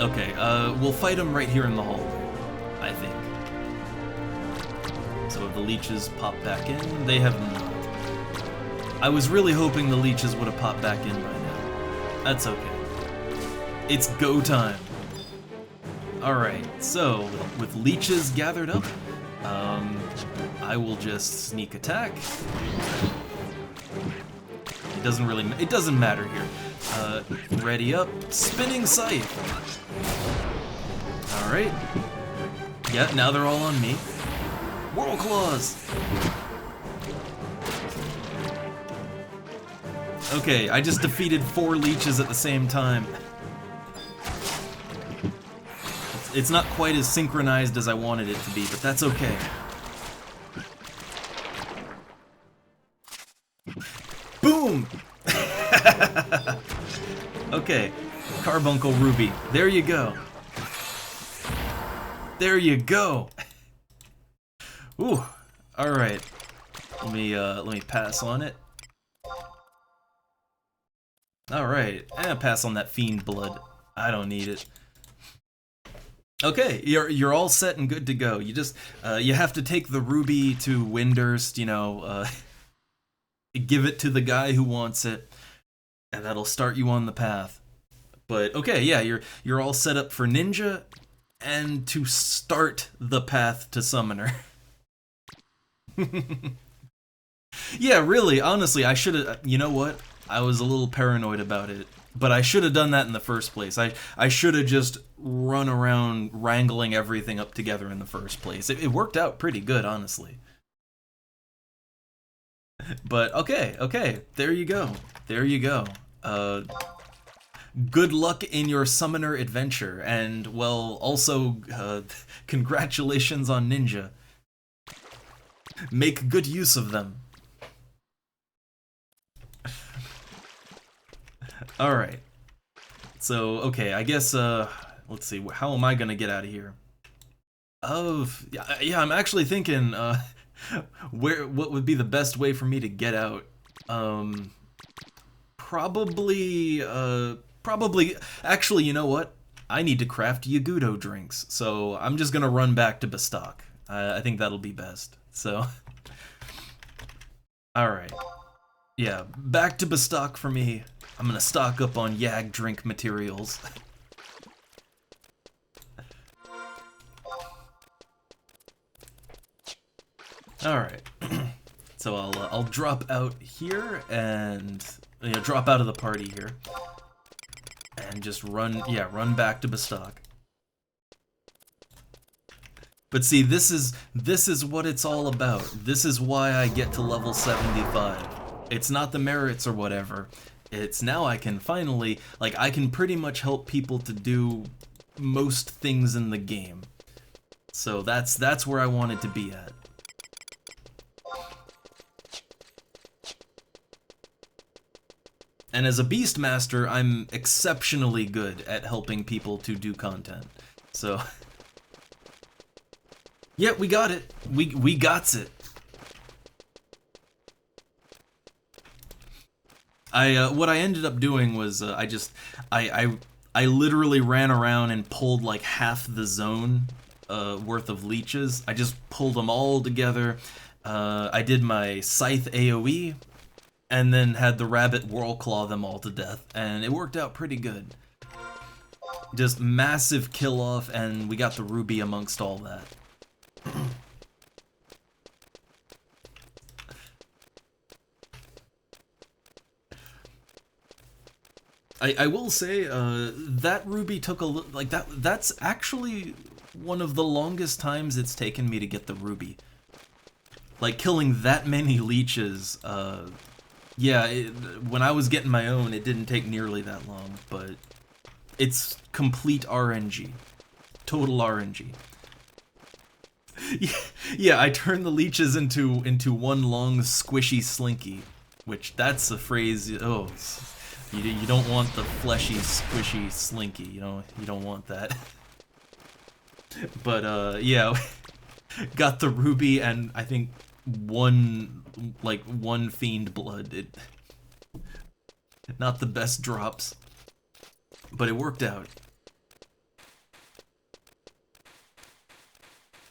Okay, we'll fight them right here in the hallway, I think. So the leeches pop back in. They have not. I was really hoping the leeches would have popped back in by now. That's okay. It's go time. Alright, so with leeches gathered up, I will just sneak attack. It doesn't matter here. Ready up, spinning scythe. Alright. Yeah, now they're all on me. Whirl claws. Okay, I just defeated 4 leeches at the same time. It's not quite as synchronized as I wanted it to be, but that's okay. Boom! Okay, Carbuncle Ruby. There you go. There you go. Ooh. All right. Let me pass on it. All right. Pass on that fiend blood. I don't need it. Okay, you're all set and good to go. You just you have to take the ruby to Windurst, you know, give it to the guy who wants it, and that'll start you on the path. But okay, yeah, you're all set up for ninja and to start the path to summoner. Yeah, really, honestly, I should have, you know what? I was a little paranoid about it, but I should have done that in the first place. I should have just run around wrangling everything up together in the first place. It worked out pretty good, honestly. But okay, there you go. There you go. Good luck in your summoner adventure, and, well, also, congratulations on ninja. Make good use of them. Alright. So, okay, I guess, let's see, how am I gonna get out of here? Yeah, I'm actually thinking, what would be the best way for me to get out? Probably, actually, you know what? I need to craft Yagudo drinks, so I'm just gonna run back to Bastok. I think that'll be best, so. Alright. Yeah, back to Bastok for me. I'm gonna stock up on Yag drink materials. Alright. So I'll drop out here and drop out of the party here. And just run back to Bastok. But see, this is what it's all about. This is why I get to level 75. It's not the merits or whatever. It's now I can finally, like, I can pretty much help people to do most things in the game. So that's where I wanted to be at. And as a Beastmaster, I'm exceptionally good at helping people to do content. So, yeah, we got it. We gots it. What I ended up doing was I literally ran around and pulled like half the zone worth of leeches. I just pulled them all together. I did my scythe AoE, and then had the rabbit whirl claw them all to death, and it worked out pretty good. Just massive kill off, and we got the ruby amongst all that. I will say, that ruby took a little, like, that's actually one of the longest times it's taken me to get the ruby. like killing that many leeches, yeah, when I was getting my own, it didn't take nearly that long, but it's complete RNG. Total RNG. Yeah, I turned the leeches into one long squishy slinky, which that's a phrase. Oh, you don't want the fleshy squishy slinky. You don't want that. But yeah, got the ruby and I think one fiend blood. Not the best drops, but it worked out.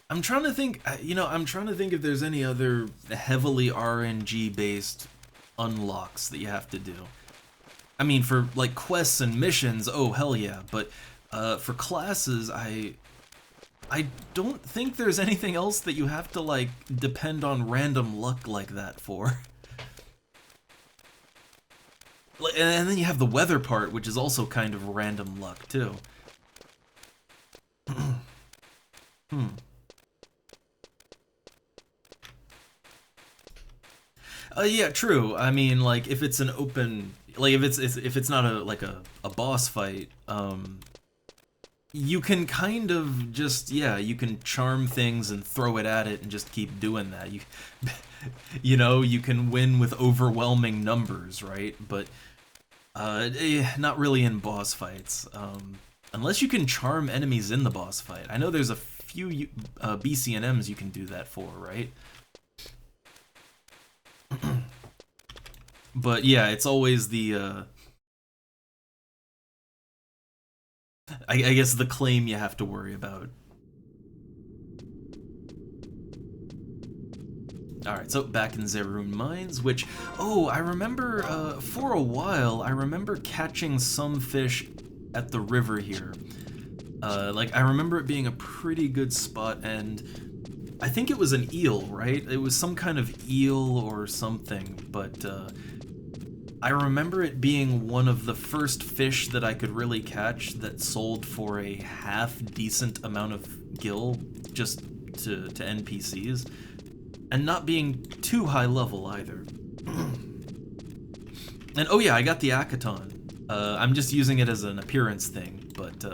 I'm trying to think, I'm trying to think if there's any other heavily RNG-based unlocks that you have to do. I mean, for, like, quests and missions, oh, hell yeah, but for classes, I don't think there's anything else that you have to, like, depend on random luck like that for. And then you have the weather part, which is also kind of random luck, too. Yeah, true. I mean, like, if it's an open, like, if it's not a boss fight, you can kind of just, yeah, you can charm things and throw it at it and just keep doing that. You can win with overwhelming numbers, right? But not really in boss fights. Unless you can charm enemies in the boss fight. I know there's a few BCNMs you can do that for, right? But yeah, it's always the I guess the claim you have to worry about. Alright, so back in Zerun Mines, which, oh, I remember, for a while, I remember catching some fish at the river here. Like, I remember it being a pretty good spot, and I think it was an eel, right? It was some kind of eel or something, but I remember it being one of the first fish that I could really catch that sold for a half-decent amount of gil just to NPCs, and not being too high level either. And oh yeah, I got the Akaton. I'm just using it as an appearance thing, but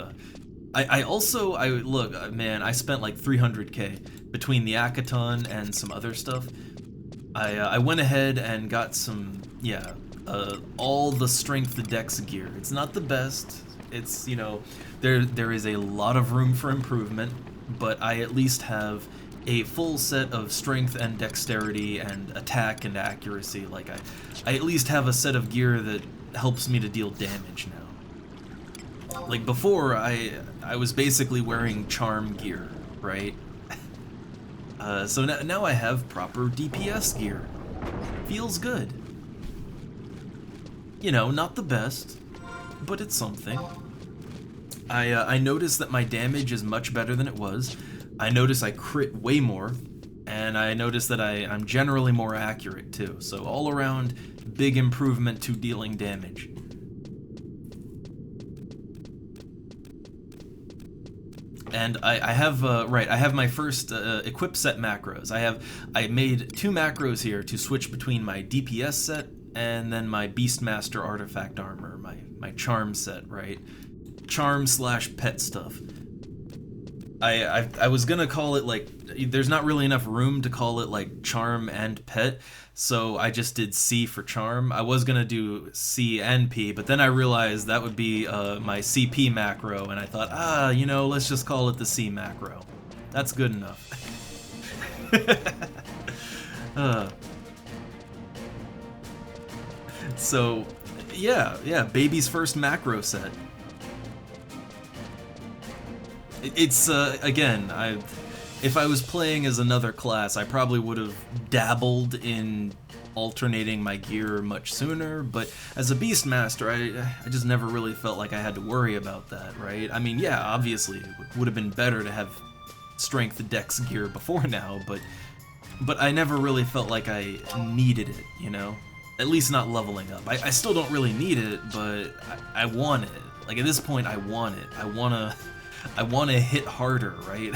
look, man, I spent like 300k between the Akaton and some other stuff. I went ahead and got some, yeah, all the strength dex gear. It's not the best. It's, there is a lot of room for improvement, but I at least have a full set of strength and dexterity and attack and accuracy. Like, I at least have a set of gear that helps me to deal damage now. Like, before, I was basically wearing charm gear, right? So now I have proper DPS gear. Feels good. Not the best, but it's something. I noticed that my damage is much better than it was. I notice I crit way more, and I notice that I'm generally more accurate too. So all around, big improvement to dealing damage. And I have my first equip set macros. I made 2 macros here to switch between my DPS set and then my Beastmaster artifact armor, my charm set, right? Charm / pet stuff. I was gonna call it, like, there's not really enough room to call it like charm and pet, so I just did C for charm. I was gonna do C and P, but then I realized that would be my CP macro, and I thought, let's just call it the C macro. That's good enough. So, yeah, baby's first macro set. It's, again, if I was playing as another class, I probably would have dabbled in alternating my gear much sooner, but as a Beastmaster, I just never really felt like I had to worry about that, right? I mean, yeah, obviously, it would have been better to have strength dex gear before now, but I never really felt like I needed it, At least not leveling up. I still don't really need it, but I want it. Like, at this point, I want it. I want to hit harder, right?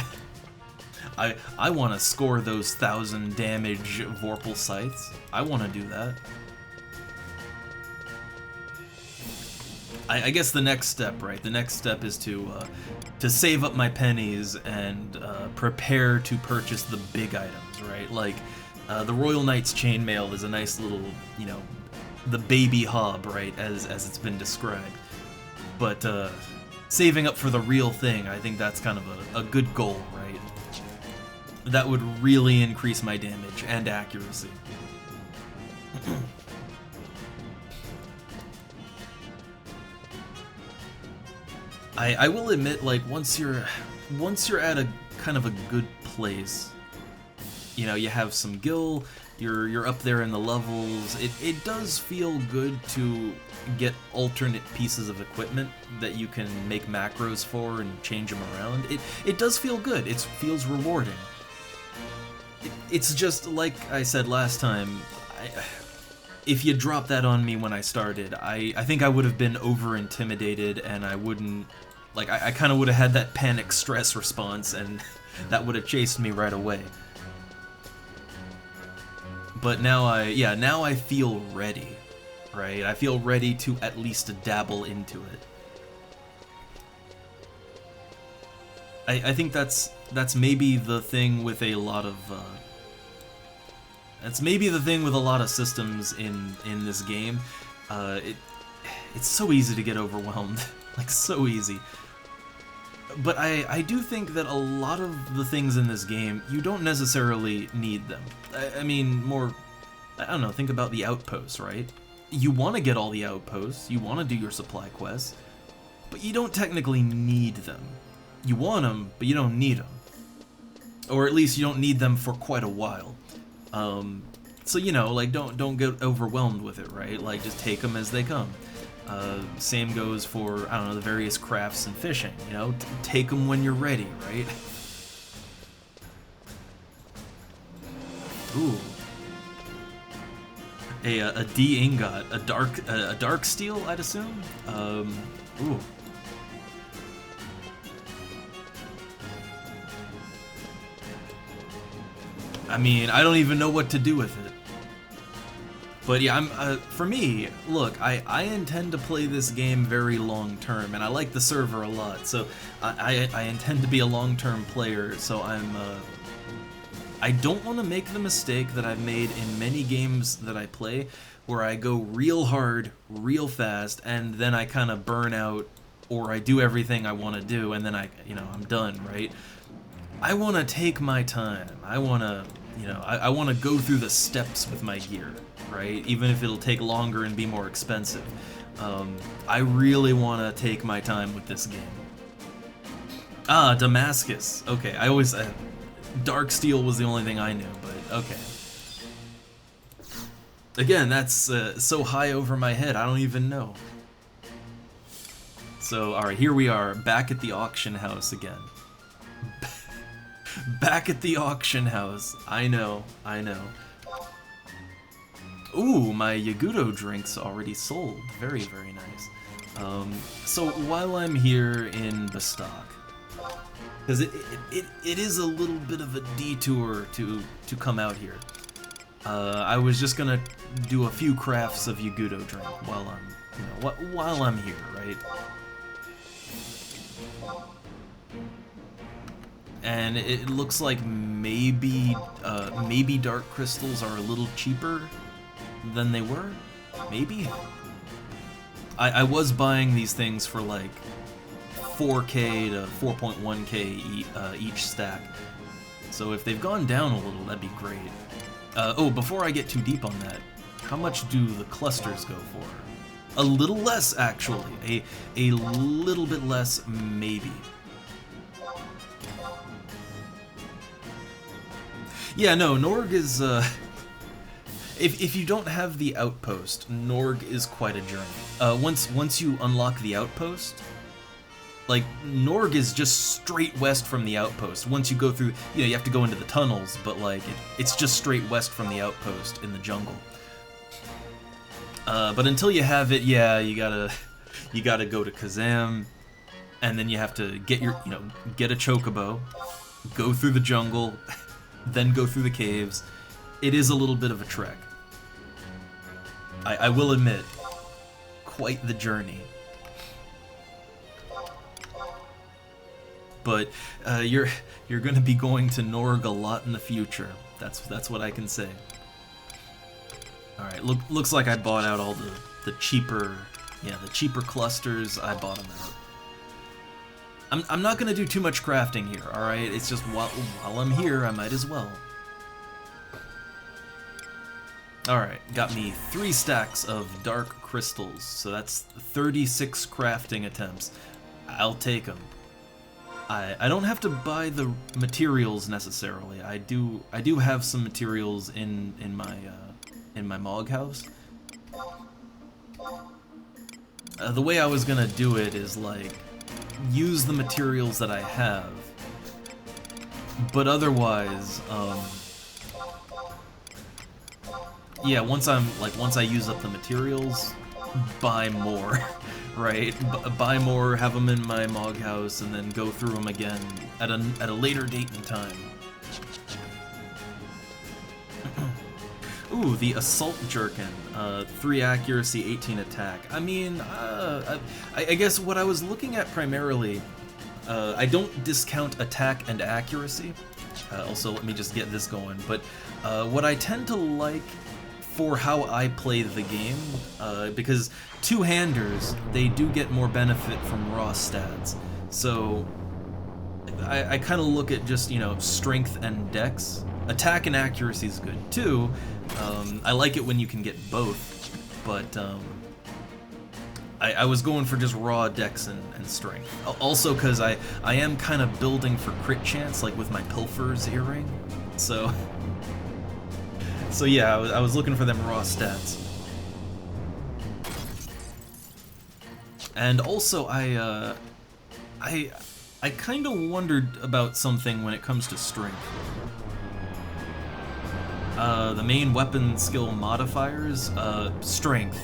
I want to score those 1,000 damage Vorpal Scythes. I want to do that. I guess the next step, right? The next step is to save up my pennies and prepare to purchase the big items, right? Like the Royal Knight's Chainmail is a nice little, you know, the baby hob, right? As it's been described. But saving up for the real thing, I think that's kind of a good goal, right? That would really increase my damage and accuracy. I will admit, like, once you're at a kind of a good place, you know, you have some gil, you're up there in the levels, it does feel good to get alternate pieces of equipment that you can make macros for and change them around. It does feel good. It feels rewarding. It's just like I said last time, if you dropped that on me when I started, I think I would have been over-intimidated, and I wouldn't... Like, I kind of would have had that panic stress response, and that would have chased me right away. But now I feel ready, right? I feel ready to at least dabble into it. I think that's maybe the thing with a lot of... That's maybe the thing with a lot of systems in this game. It's so easy to get overwhelmed. Like, so easy. But I do think that a lot of the things in this game, you don't necessarily need them. I mean, more... I don't know, think about the outposts, right? You want to get all the outposts, you want to do your supply quests, but you don't technically need them. You want them, but you don't need them. Or at least you don't need them for quite a while. So, you know, like, don't get overwhelmed with it, right? Like, just take them as they come. Same goes for, I don't know, the various crafts and fishing, you know? Take them when you're ready, right? Ooh. A D ingot, a dark steel, I'd assume? Ooh. I mean, I don't even know what to do with it. But yeah, for me, look, I intend to play this game very long term, and I like the server a lot, so I intend to be a long-term player, so I don't want to make the mistake that I've made in many games that I play, where I go real hard, real fast, and then I kind of burn out, or I do everything I want to do, and then I'm done, right? I want to take my time. I want to, I want to go through the steps with my gear, right? Even if it'll take longer and be more expensive. I really want to take my time with this game. Ah, Damascus. Okay, I always... Dark Steel was the only thing I knew, but okay. Again, that's so high over my head, I don't even know. So, alright, here we are, back at the auction house again. Back at the auction house. I know. Ooh, my Yagudo drink's already sold. Very, very nice. So while I'm here in Bastok, because it is a little bit of a detour to come out here. I was just gonna do a few crafts of Yagudo drink while I'm here, right? And it looks like maybe dark crystals are a little cheaper than they were. Maybe. I was buying these things for like 4K to 4.1K each stack. So if they've gone down a little, that'd be great. Oh, before I get too deep on that, how much do the clusters go for? A little less, actually. A little bit less, maybe. Yeah, no, Norg is, if you don't have the outpost, Norg is quite a journey. Once you unlock the outpost, like, Norg is just straight west from the outpost. Once you go through, you have to go into the tunnels, but, like, it's just straight west from the outpost in the jungle. But until you have it, yeah, you gotta go to Kazam, and then you have to get get a chocobo, go through the jungle, then go through the caves. It is a little bit of a trek. I will admit, quite the journey. But you're gonna be going to Norg a lot in the future. That's what I can say. All right, looks like I bought out all the cheaper, the cheaper clusters. I bought them out. I'm not gonna do too much crafting here. All right, it's just while I'm here, I might as well. All right, got me 3 stacks of dark crystals, so that's 36 crafting attempts. I'll take them. I don't have to buy the materials necessarily. I do have some materials in my Mog house. The way I was gonna do it is like use the materials that I have, but otherwise, yeah, once I use up the materials, buy more. Right, buy more, have them in my Mog house, and then go through them again at a later date and time. Ooh, the Assault Jerkin, 3 accuracy, 18 attack. I mean, I guess what I was looking at primarily, I don't discount attack and accuracy. Also, let me just get this going. But what I tend to like for how I play the game, because two-handers, they do get more benefit from raw stats. So I kind of look at just, strength and dex. Attack and accuracy is good too. I like it when you can get both, but I was going for just raw dex and strength. Also because I am kind of building for crit chance, like with my Pilfer's earring. So yeah, I was looking for them raw stats. And also, I kind of wondered about something when it comes to strength. The main weapon skill modifiers, strength.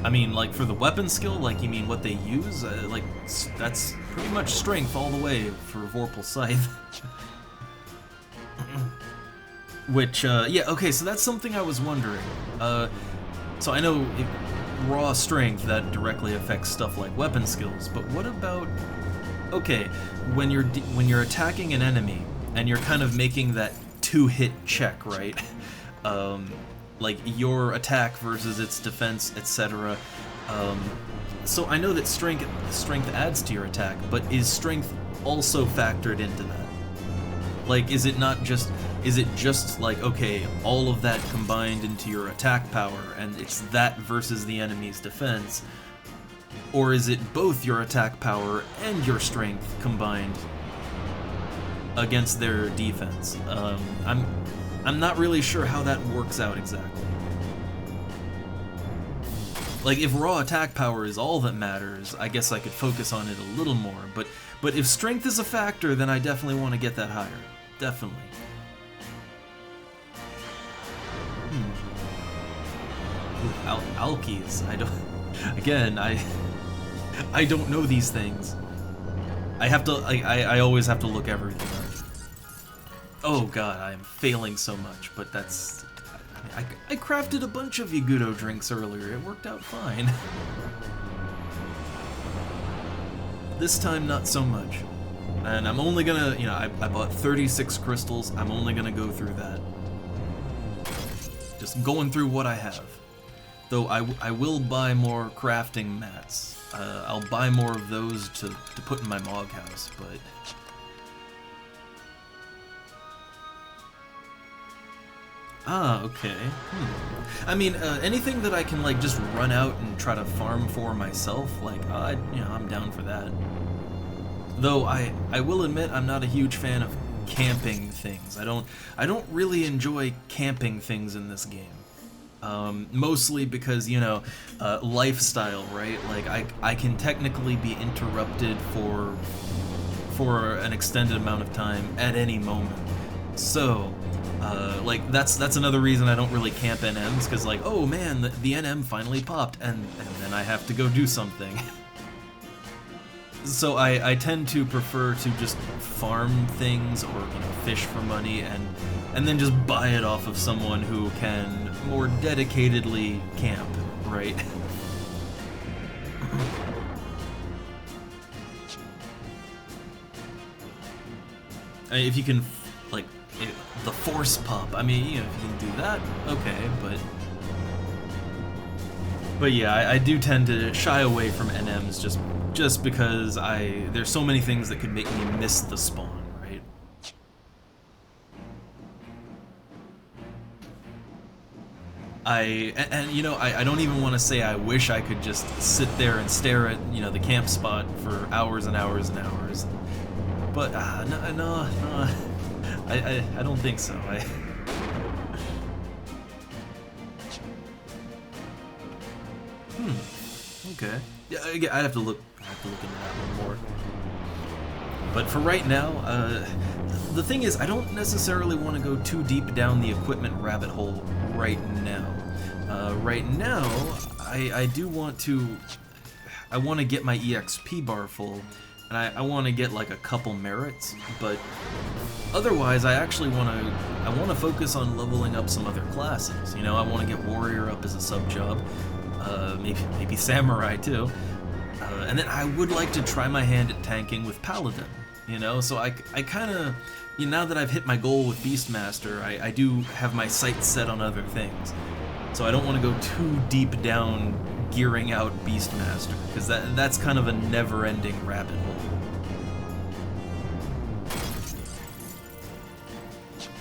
I mean, like, for the weapon skill, like, you mean what they use? Like, that's pretty much strength all the way for Vorpal Scythe. Which, yeah, okay, so that's something I was wondering. So I know raw strength, that directly affects stuff like weapon skills, but what about, okay, when you're attacking an enemy, and you're kind of making that 2-hit check, right? Like your attack versus its defense, etc. So I know that strength adds to your attack, but is strength also factored into that? Like, is it just like, okay, all of that combined into your attack power, and it's that versus the enemy's defense? Or is it both your attack power and your strength combined against their defense? I'm not really sure how that works out exactly. Like, if raw attack power is all that matters, I guess I could focus on it a little more, but if strength is a factor, then I definitely want to get that higher. Definitely. Ooh, alkeys. I don't know these things. I always have to look everything up. Oh god, I am failing so much, but that's... I crafted a bunch of Yagudo drinks earlier. It worked out fine. This time, not so much. And I'm only gonna, I bought 36 crystals. I'm only gonna go through that. Just going through what I have. Though I will buy more crafting mats. I'll buy more of those to put in my Mog house, but... Ah, okay. I mean, anything that I can, like, just run out and try to farm for myself, like, I'm down for that. Though I will admit I'm not a huge fan of camping things. I don't really enjoy camping things in this game. Mostly because, lifestyle, right? Like, I can technically be interrupted for an extended amount of time at any moment. So, like, that's another reason I don't really camp NMs, because, like, oh man, the NM finally popped, and then I have to go do something. So I tend to prefer to just farm things or fish for money and then just buy it off of someone who can more dedicatedly camp, right? I mean, if you can, like, the force pup, I mean, if you can do that, okay, but yeah, I do tend to shy away from NMs just because there's so many things that could make me miss the spawn, right? I don't even want to say I wish I could just sit there and stare at, the camp spot for hours and hours and hours. But, no, I don't think so. Okay. Yeah, I have to look into that one more. But for right now, the thing is, I don't necessarily want to go too deep down the equipment rabbit hole right now. Right now, I do want to... I want to get my EXP bar full, and I want to get like a couple merits, but otherwise I actually want to focus on leveling up some other classes. I want to get warrior up as a sub job, maybe samurai too, and then I would like to try my hand at tanking with paladin. So I kind of, now that I've hit my goal with Beastmaster, I do have my sights set on other things. So I don't want to go too deep down gearing out Beastmaster, because that's kind of a never-ending rabbit hole.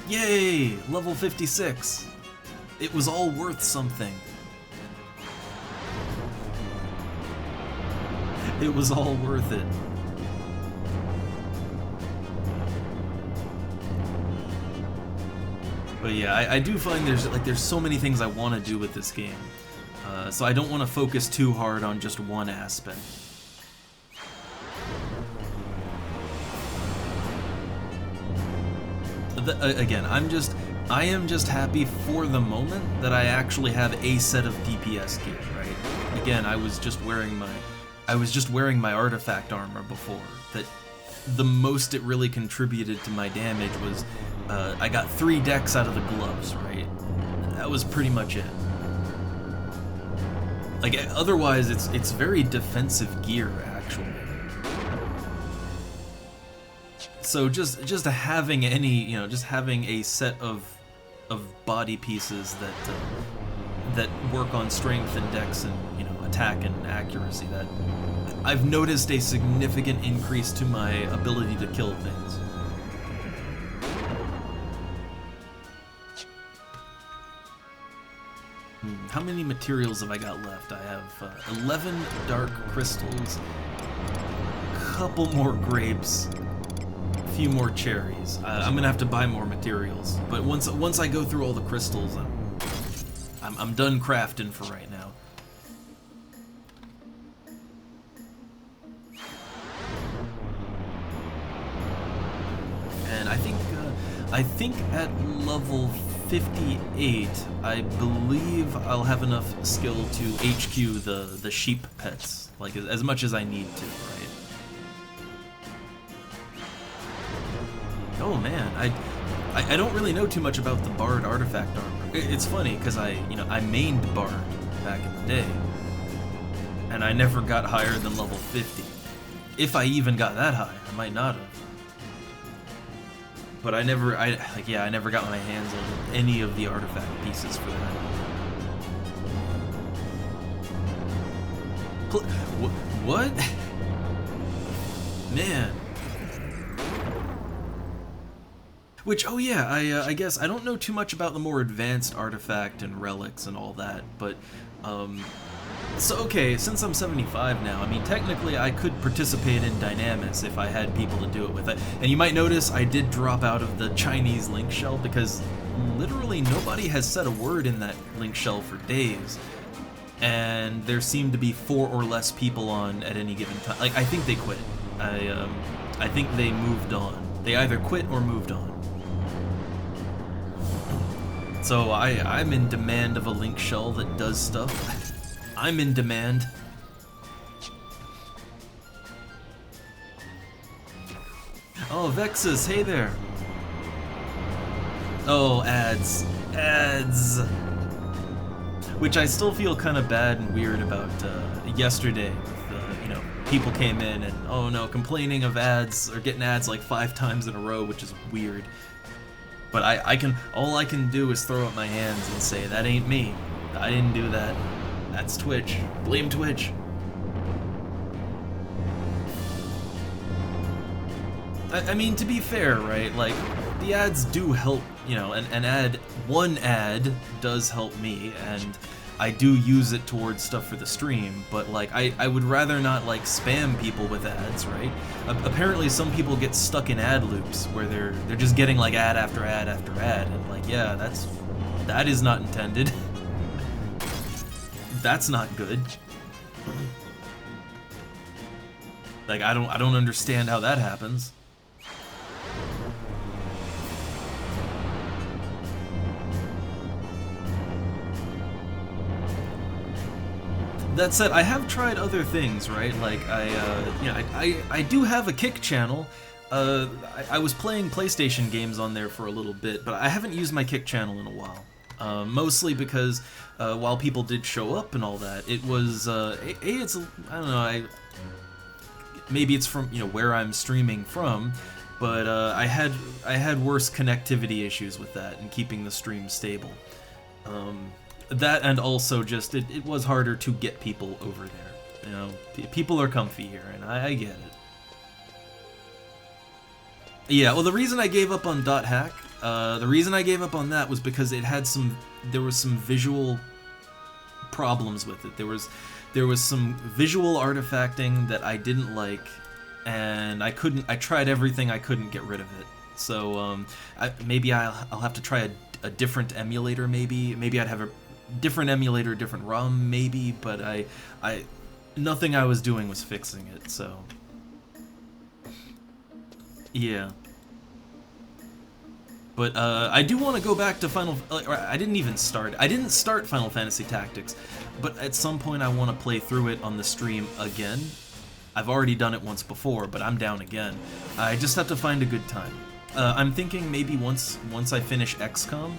Yay! Level 56! It was all worth something. It was all worth it. But yeah, I do find there's so many things I want to do with this game, so I don't want to focus too hard on just one aspect. Again, I am just happy for the moment that I actually have a set of DPS gear, right? Again, I was just wearing my artifact armor before. That the most it really contributed to my damage was I got 3 decks out of the gloves, right? That was pretty much it. Like, otherwise it's very defensive gear, actually. So just having just having a set of body pieces that work on strength and dex and attack and accuracy, that I've noticed a significant increase to my ability to kill things. How many materials have I got left? I have 11 dark crystals, couple more grapes, a few more cherries. I'm gonna have to buy more materials, but once I go through all the crystals, I'm done crafting for right now. And I think at level 58, I believe I'll have enough skill to HQ the sheep pets, like as much as I need to, right? Oh man, I don't really know too much about the Bard artifact armor. It's funny because I mained Bard back in the day, and I never got higher than level 50. If I even got that high, I might not have. But I never got my hands on any of the artifact pieces for that. What? Man. Which, oh yeah, I guess I don't know too much about the more advanced artifact and relics and all that, but, so okay, since I'm 75 now, I mean, technically I could participate in Dynamis if I had people to do it with it. And you might notice I did drop out of the Chinese link shell because literally nobody has said a word in that link shell for days. And there seemed to be 4 or less people on at any given time. Like, I think they quit. I think they moved on. They either quit or moved on. So I'm in demand of a link shell that does stuff. I'm in demand. Oh, Vexus, hey there. Oh, ads. Ads. Which I still feel kind of bad and weird about yesterday. You know, people came in and, oh no, complaining of ads, or getting ads like 5 times in a row, which is weird. But all I can do is throw up my hands and say, that ain't me. I didn't do that. That's Twitch. Blame Twitch. I mean, to be fair, right, like, the ads do help, you know, one ad does help me, and I do use it towards stuff for the stream, but, like, I would rather not, like, spam people with ads, right? Apparently some people get stuck in ad loops, where they're just getting, like, ad after ad after ad, and, like, yeah, that is not intended. That's not good. Like, I don't understand how that happens. That said, I have tried other things, right? Like, I do have a Kick channel. I was playing PlayStation games on there for a little bit, but I haven't used my Kick channel in a while. Mostly because while people did show up and all that, it was it's I don't know, maybe it's from, you know, where I'm streaming from, but I had worse connectivity issues with that and keeping the stream stable. That, and also just it was harder to get people over there. You know, people are comfy here, and I get it. Yeah, well, the reason I gave up on .hack, the reason I gave up on that was because there was some visual problems with it. There was some visual artifacting that I didn't like, and I tried everything, I couldn't get rid of it. So maybe I'll have to try a different emulator. Maybe I'd have a different emulator, different ROM, maybe. But nothing I was doing was fixing it. So yeah. But I do want to go back to I didn't start Final Fantasy Tactics, but at some point I want to play through it on the stream again. I've already done it once before, but I'm down again. I just have to find a good time. I'm thinking maybe once I finish XCOM.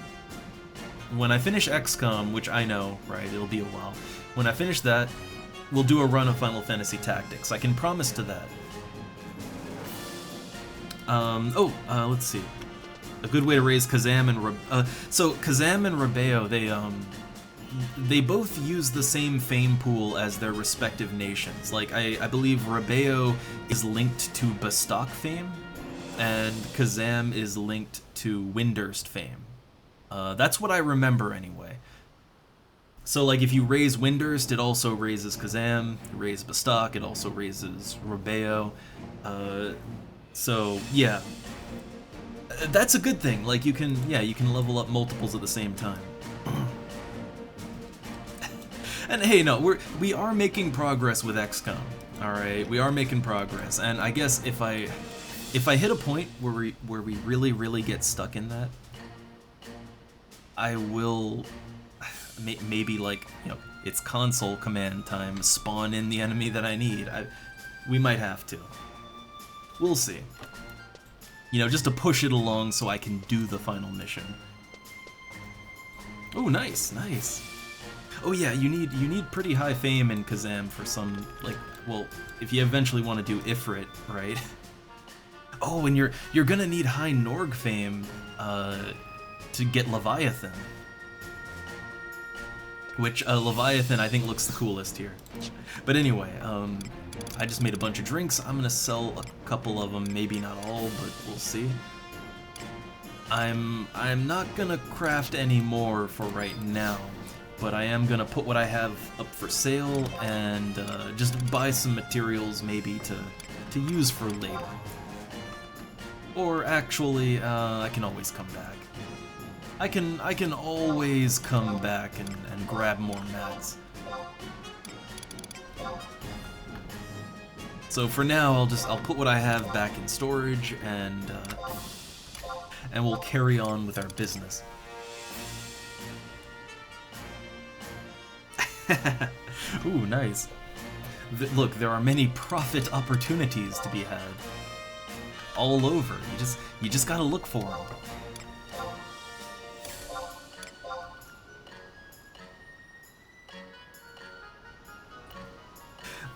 When I finish XCOM, which I know, right, it'll be a while. When I finish that, we'll do a run of Final Fantasy Tactics. I can promise to that. Let's see. A good way to raise Kazam and so Kazam and Rebeo, they both use the same fame pool as their respective nations. Like, I believe Rebeo is linked to Bastok fame, and Kazam is linked to Windurst fame. That's what I remember anyway. So, like, if you raise Windurst, it also raises Kazam. You raise Bastok, it also raises Rebeo. So, yeah. That's a good thing. Like, you can level up multiples at the same time. And hey, no, we are making progress with XCOM. All right, we are making progress. And I guess if I hit a point where we really get stuck in that, I will maybe, like, you know, it's console command time, spawn in the enemy that I need. We might have to. We'll see. You know, just to push it along so I can do the final mission. Oh, nice, nice. Oh yeah, you need pretty high fame in Kazam for some, like, well, if you eventually want to do Ifrit, right? Oh, and you're gonna need high Norg fame to get Leviathan. Which Leviathan I think looks the coolest here. But anyway, I just made a bunch of drinks. I'm gonna sell a couple of them, maybe not all, but we'll see. I'm not gonna craft any more for right now, but I am gonna put what I have up for sale and just buy some materials maybe to use for later. Or actually, I can always come back. I can always come back and grab more mats. So for now, I'll put what I have back in storage and we'll carry on with our business. Ooh, nice. Look, there are many profit opportunities to be had. all over. You just gotta look for them.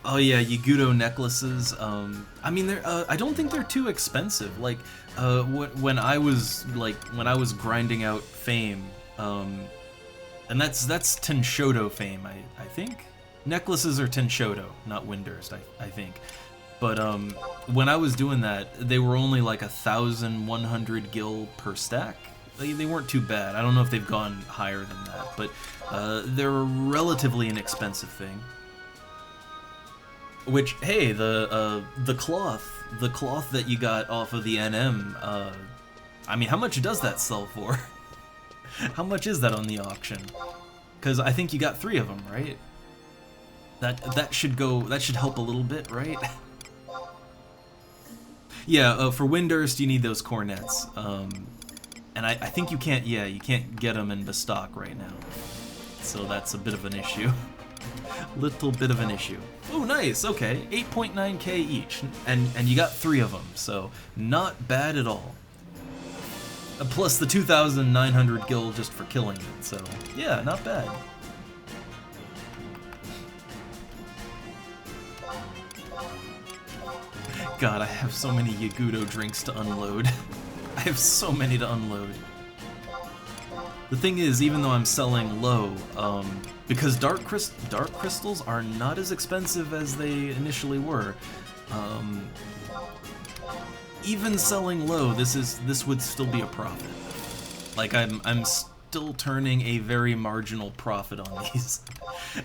Oh yeah, Yagudo necklaces. I mean, they're. I don't think they're too expensive. Like, when I was grinding out fame, and that's Tenshodo fame. I think necklaces are Tenshodo, not Windurst. I think. But when I was doing that, they were only like 1,100 gil per stack. They weren't too bad. I don't know if they've gone higher than that, but they're a relatively inexpensive thing. Which, hey, the cloth that you got off of the NM, I mean, how much does that sell for? How much is that on the auction? Because I think you got 3 of them, right? That should help a little bit, right? Yeah, for Windurst you need those cornets, and I think you can't get them in Bestock right now, so that's a bit of an issue. Little bit of an issue. Oh, nice. Okay, 8.9k each, and you got 3 of them, so not bad at all. Plus the 2,900 gil just for killing it, so yeah, not bad. God, I have so many Yagudo drinks to unload. I have so many to unload. The thing is, even though I'm selling low, because dark crystals are not as expensive as they initially were, even selling low, this would still be a profit. Like, I'm still turning a very marginal profit on these.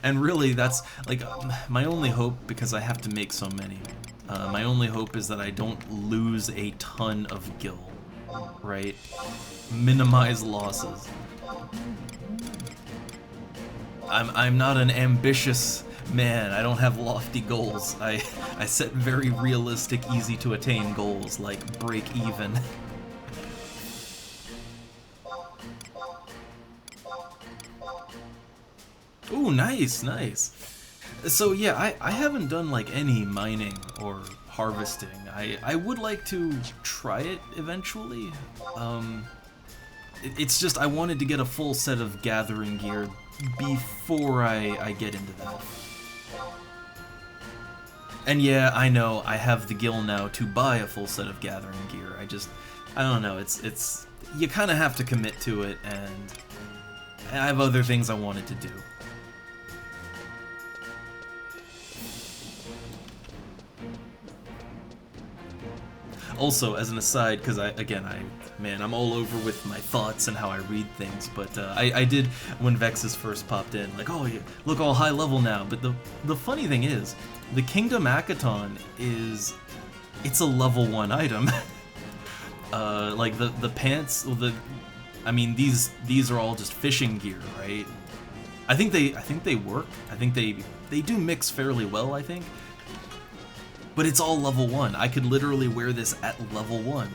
And really, that's like my only hope, because I have to make so many. My only hope is that I don't lose a ton of gil, right? Minimize losses. I'm not an ambitious man. I don't have lofty goals. I set very realistic, easy to attain goals, like break even. Ooh, nice, nice. So yeah, I haven't done like any mining or harvesting. I would like to try it eventually. It's just I wanted to get a full set of gathering gear before I get into that. And yeah, I know I have the gil now to buy a full set of gathering gear. I don't know, it's you kind of have to commit to it, and I have other things I wanted to do. Also, as an aside, because I'm all over with my thoughts and how I read things, but I did, when Vexus first popped in, like, oh, you look all high level now, but the funny thing is, the Kingdom Akaton it's a level 1 item. Like, the pants, I mean, these are all just fishing gear, right? I think they work, I think they do mix fairly well, I think. But it's all level 1. I could literally wear this at level 1.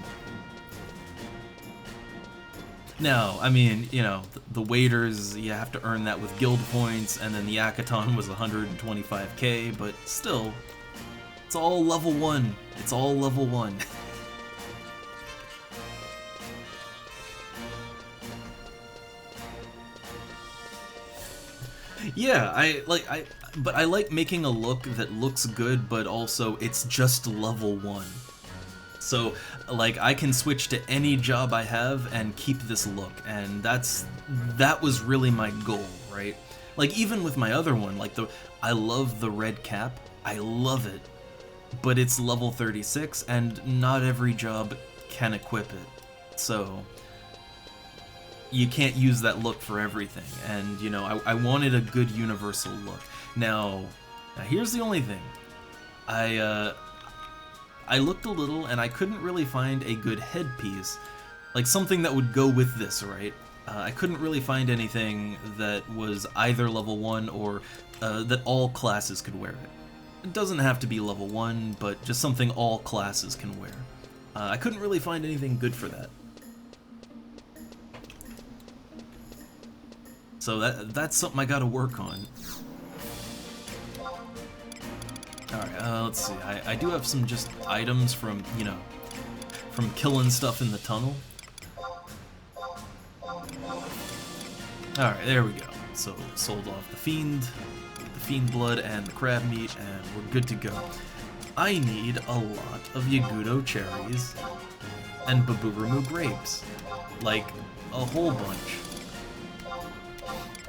Now, I mean, you know, the waders, you have to earn that with guild points, and then the Akaton was 125k, but still, it's all level 1. It's all level 1. Yeah, but I like making a look that looks good, but also it's just level 1. So, like, I can switch to any job I have and keep this look, and that was really my goal, right? Like, even with my other one, like, I love the red cap, I love it, but it's level 36, and not every job can equip it, so you can't use that look for everything, and, you know, I wanted a good universal look. Now here's the only thing. I looked a little, and I couldn't really find a good headpiece, like something that would go with this, right? I couldn't really find anything that was either level 1 or that all classes could wear it. It doesn't have to be level 1, but just something all classes can wear. I couldn't really find anything good for that. So that's something I gotta work on. Alright, let's see. I do have some just items from, you know, from killing stuff in the tunnel. Alright, there we go. So, sold off the fiend blood and the crab meat, and we're good to go. I need a lot of Yagudo cherries and Baburamu grapes. Like, a whole bunch.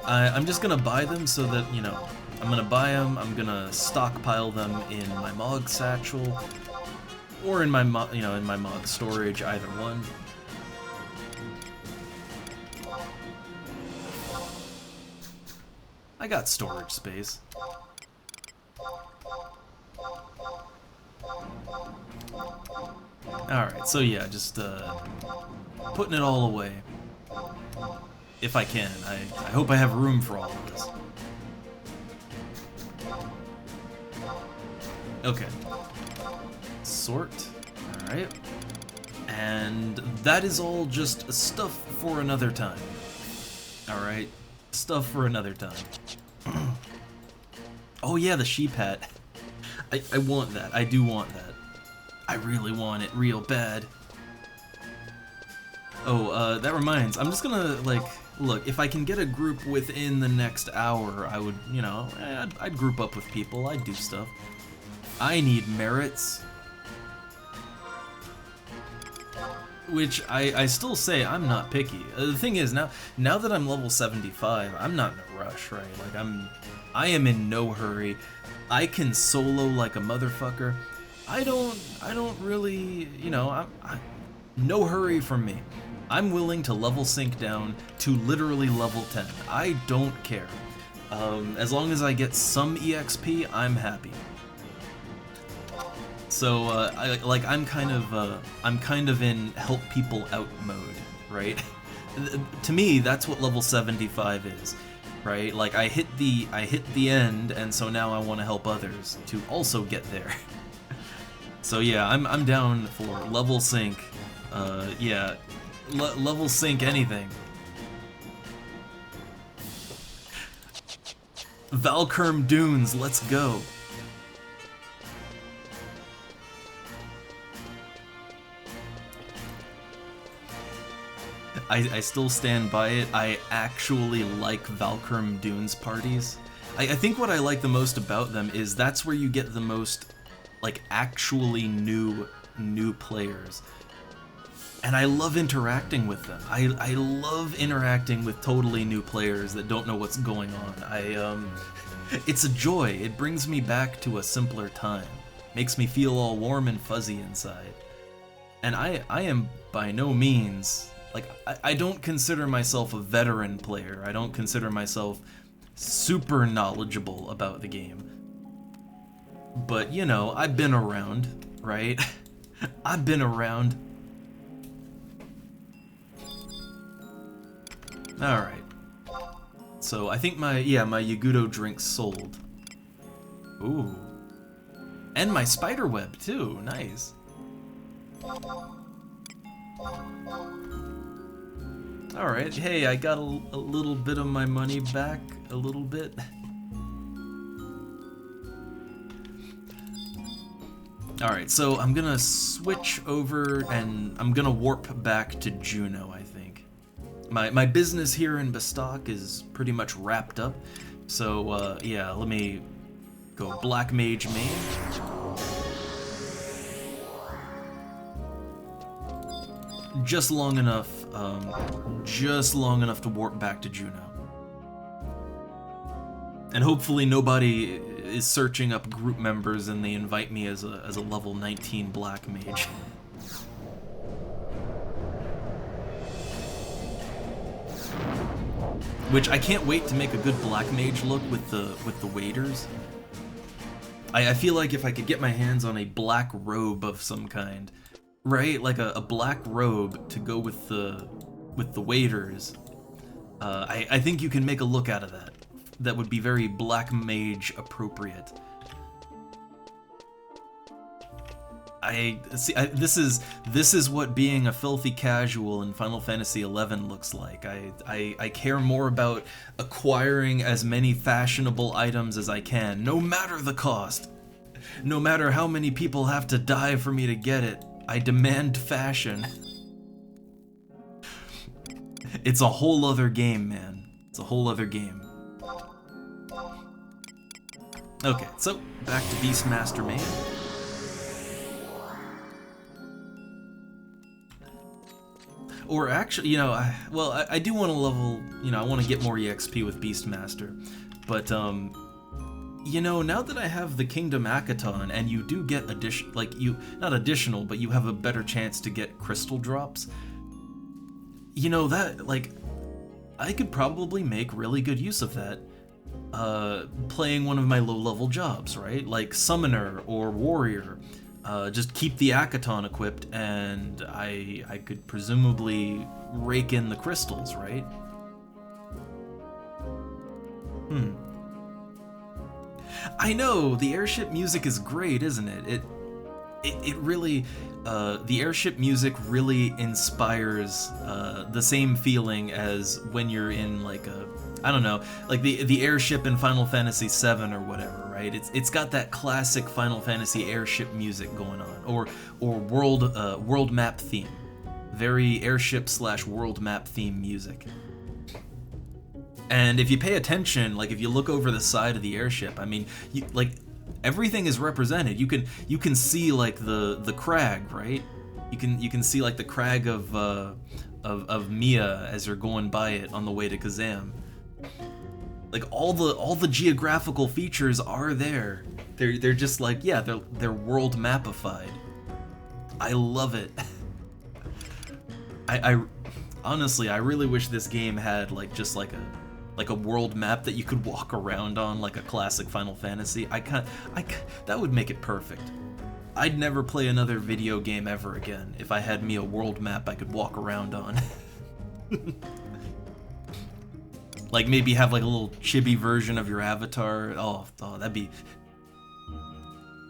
I'm just gonna buy them so that, you know, I'm gonna buy them, I'm gonna stockpile them in my Mog satchel, or in my, in my Mog storage, either one. I got storage space. Alright, so yeah, just putting it all away. If I can. I hope I have room for all of this. Okay. Sort. Alright. And that is all just stuff for another time. Alright. Stuff for another time. Oh yeah, the sheep hat. I want that. I do want that. I really want it real bad. Oh, that reminds. I'm just gonna, like, look, if I can get a group within the next hour, I would, you know, I'd group up with people. I'd do stuff. I need merits. Which, I still say I'm not picky. The thing is, now that I'm level 75, I'm not in a rush, right? Like, I am in no hurry. I can solo like a motherfucker. I don't really, you know, no hurry from me. I'm willing to level sync down to literally level 10. I don't care. As long as I get some EXP, I'm happy. So, I'm kind of in help people out mode, right? To me, that's what level 75 is, right? Like, I hit the end, and so now I want to help others to also get there. So yeah, I'm down for level sync. Yeah, level sync anything. Valkurm Dunes, let's go. I still stand by it. I actually like Valkurm Dunes parties. I think what I like the most about them is that's where you get the most, like, actually new players. And I love interacting with them. I love interacting with totally new players that don't know what's going on. It's a joy. It brings me back to a simpler time. Makes me feel all warm and fuzzy inside. And I am by no means, like, I don't consider myself a veteran player. I don't consider myself super knowledgeable about the game. But, you know, I've been around, right? I've been around. Alright. So, I think my Yagudo drink's sold. Ooh. And my spider web, too. Nice. Alright, hey, I got a little bit of my money back. A little bit. Alright, so I'm gonna switch over and I'm gonna warp back to Juno, I think. My business here in Bestock is pretty much wrapped up. So, yeah, let me go Black Mage main. Just long enough to warp back to Juno. And hopefully nobody is searching up group members and they invite me as a level 19 Black Mage. Which I can't wait to make a good Black Mage look with the waders. I feel like if I could get my hands on a black robe of some kind, right? Like a black robe to go with the waders. I think you can make a look out of that. That would be very Black Mage appropriate. This is what being a filthy casual in Final Fantasy XI looks like. I care more about acquiring as many fashionable items as I can, no matter the cost. No matter how many people have to die for me to get it. I demand fashion. It's a whole other game, man. It's a whole other game. Okay, so back to Beastmaster Man. Or actually, you know, I do want to level, you know, I want to get more EXP with Beastmaster. But, you know, now that I have the Kingdom Akaton, and you do get not additional, but you have a better chance to get crystal drops, you know, that, like, I could probably make really good use of that, playing one of my low-level jobs, right? Like Summoner or Warrior. Just keep the Akaton equipped, and I could presumably rake in the crystals, right? I know, the airship music is great, isn't it? It really, the airship music really inspires the same feeling as when you're in like I don't know, like the airship in Final Fantasy VII or whatever, right? It's got that classic Final Fantasy airship music going on, or world map theme, very airship / world map theme music. And if you pay attention, like if you look over the side of the airship, I mean, everything is represented. You can see like the crag, right? You can see like the crag of Mia as you're going by it on the way to Kazam. Like all the geographical features are there. They're just like, yeah, they're world mapified. I love it. I honestly, I really wish this game had like just like a world map that you could walk around on, like a classic Final Fantasy. That would make it perfect. I'd never play another video game ever again if I had me a world map I could walk around on. Like maybe have like a little chibi version of your avatar. Oh, that'd be...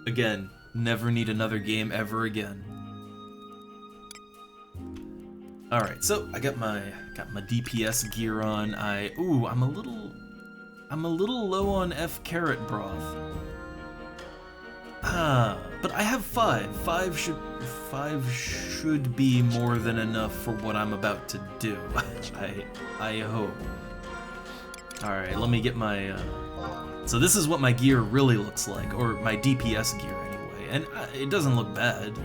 Again, never need another game ever again. Alright, so I got my DPS gear on. I'm a little low on F carrot broth. But I have 5. 5 should be more than enough for what I'm about to do. I hope. Alright, let me get my so this is what my gear really looks like, or my DPS gear anyway, and it doesn't look bad.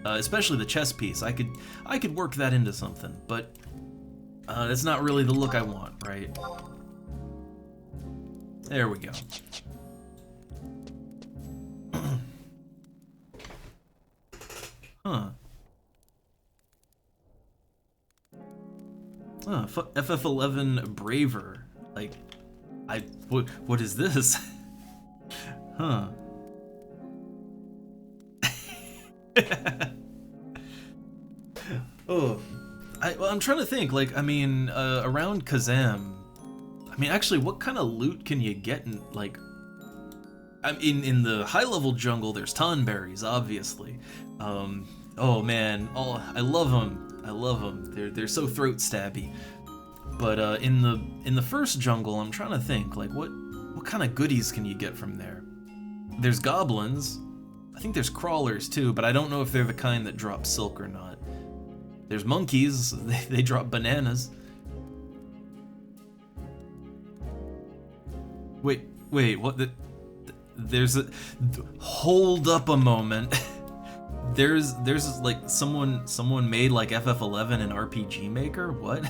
Especially the chest piece. I could work that into something, but that's not really the look I want, right? There we go. Huh. FF11 Braver. Like, what is this? Huh. I'm trying to think, like, I mean, around Kazam, I mean, actually, what kind of loot can you get in, like, in the high-level jungle, there's tonberries, obviously. Oh man, I love them, they're so throat-stabby. But, in the first jungle, I'm trying to think, like, what kind of goodies can you get from there? There's goblins. I think there's crawlers too, but I don't know if they're the kind that drop silk or not. There's monkeys, they drop bananas. Wait, what hold up a moment. There's like someone made like FF11 an RPG Maker? What?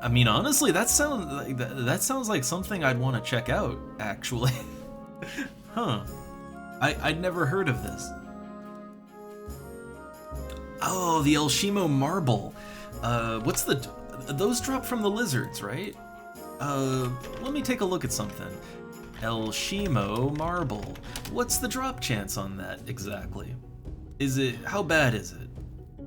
I mean, honestly, that sounds like something I'd want to check out, actually. Huh. I'd never heard of this. Oh, the Elshimo Marble. Those drop from the lizards, right? Let me take a look at something. Elshimo Marble. What's the drop chance on that, exactly? How bad is it?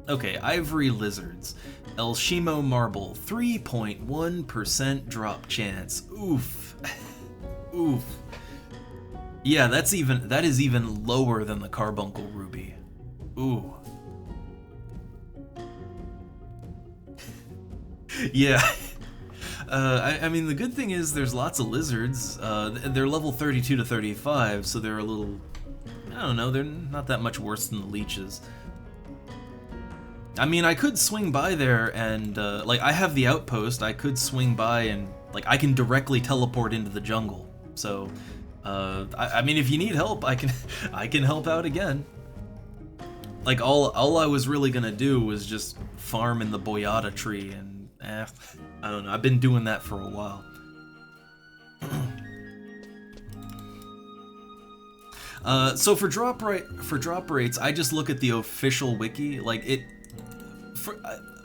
Okay, Ivory Lizards. Elshimo Marble, 3.1% drop chance. Oof. Oof. Yeah, that is even lower than the Carbuncle Ruby. Ooh. Yeah. I mean, the good thing is there's lots of lizards. They're level 32 to 35, so they're a little I don't know, they're not that much worse than the leeches. I mean, I could swing by there and, like, I have the outpost, I could swing by and, like, I can directly teleport into the jungle. So, I mean, if you need help, I can help out again. Like, all I was really gonna do was just farm in the boyata tree, and, I don't know, I've been doing that for a while. So for drop rates, I just look at the official wiki. Like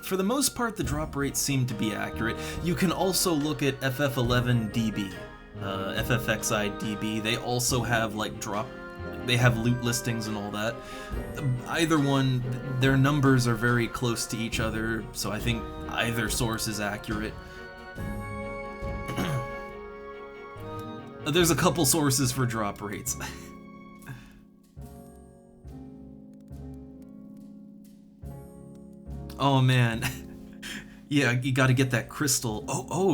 for the most part, the drop rates seem to be accurate. You can also look at FF11DB, FFXI DB. They also have like they have loot listings and all that. Either one, their numbers are very close to each other, so I think either source is accurate. There's a couple sources for drop rates. Oh man. Yeah, you gotta get that crystal.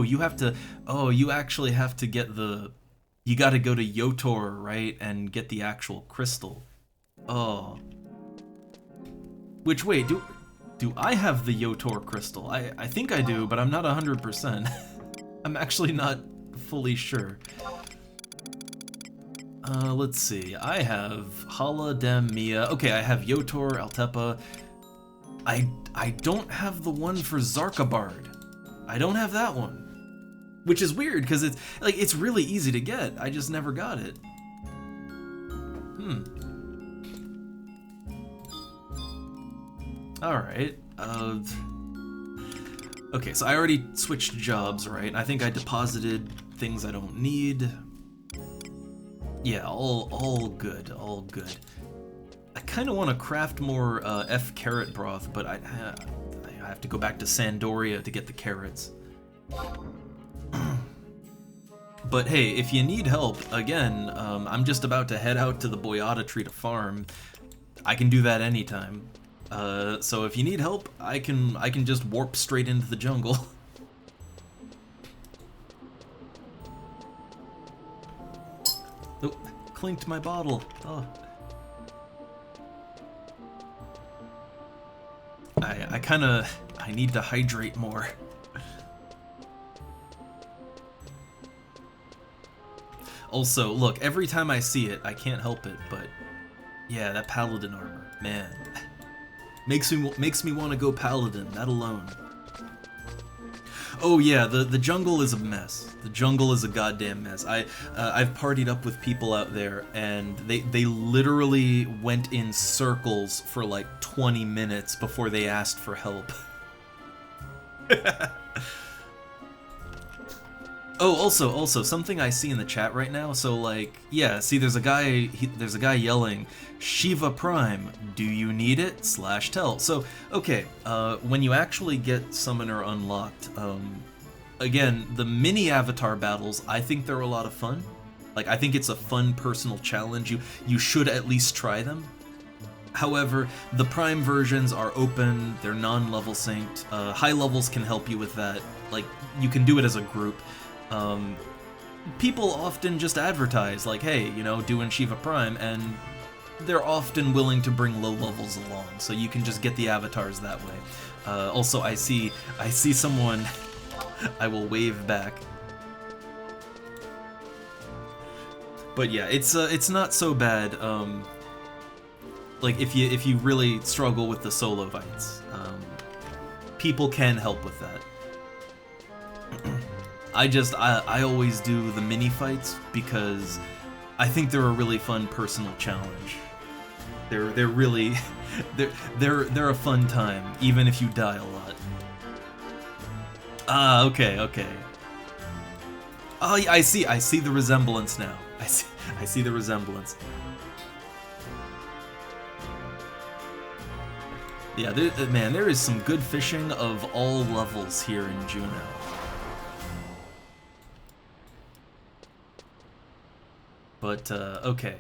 You have to... Oh, you actually have to get the... You gotta go to Yotor, right? And get the actual crystal. Oh. Which, wait, do I have the Yotor crystal? I think I do, but I'm not 100%. I'm actually not fully sure. Let's see. I have Hala Dem Mia. Okay, I have Yotor, Altepa. I don't have the one for Zarkabard. I don't have that one. Which is weird, because it's really easy to get. I just never got it. Alright. Okay, so I already switched jobs, right? I think I deposited things I don't need. Yeah, all good, all good. I kind of want to craft more F carrot broth, but I have to go back to Sandoria to get the carrots. But hey, if you need help, again, I'm just about to head out to the boyata tree to farm. I can do that anytime. So if you need help, I can just warp straight into the jungle. Oh, clinked my bottle. Oh. I need to hydrate more. Also, look, every time I see it, I can't help it, but yeah, that paladin armor, man. Makes me want to go paladin, that alone. Oh yeah, the jungle is a mess. The jungle is a goddamn mess. I've partied up with people out there, and they literally went in circles for like 20 minutes before they asked for help. Oh, also, something I see in the chat right now. So like, yeah, see, there's a guy yelling, Shiva Prime, do you need it? /tell. So, okay, when you actually get Summoner unlocked, again, the mini avatar battles, I think they're a lot of fun. Like, I think it's a fun personal challenge. You should at least try them. However, the Prime versions are open, they're non-level synced. High levels can help you with that. Like, you can do it as a group. People often just advertise, like, hey, you know, doing Shiva Prime, and they're often willing to bring low levels along, so you can just get the avatars that way. Also, I see someone. I will wave back. But yeah, it's not so bad. Like if you really struggle with the solo fights, people can help with that. I always do the mini fights because I think they're a really fun personal challenge. They're really they're a fun time, even if you die a lot. Ah, okay. Oh, I see the resemblance now. I see the resemblance. Yeah, man, there is some good fishing of all levels here in Juneau. But, okay.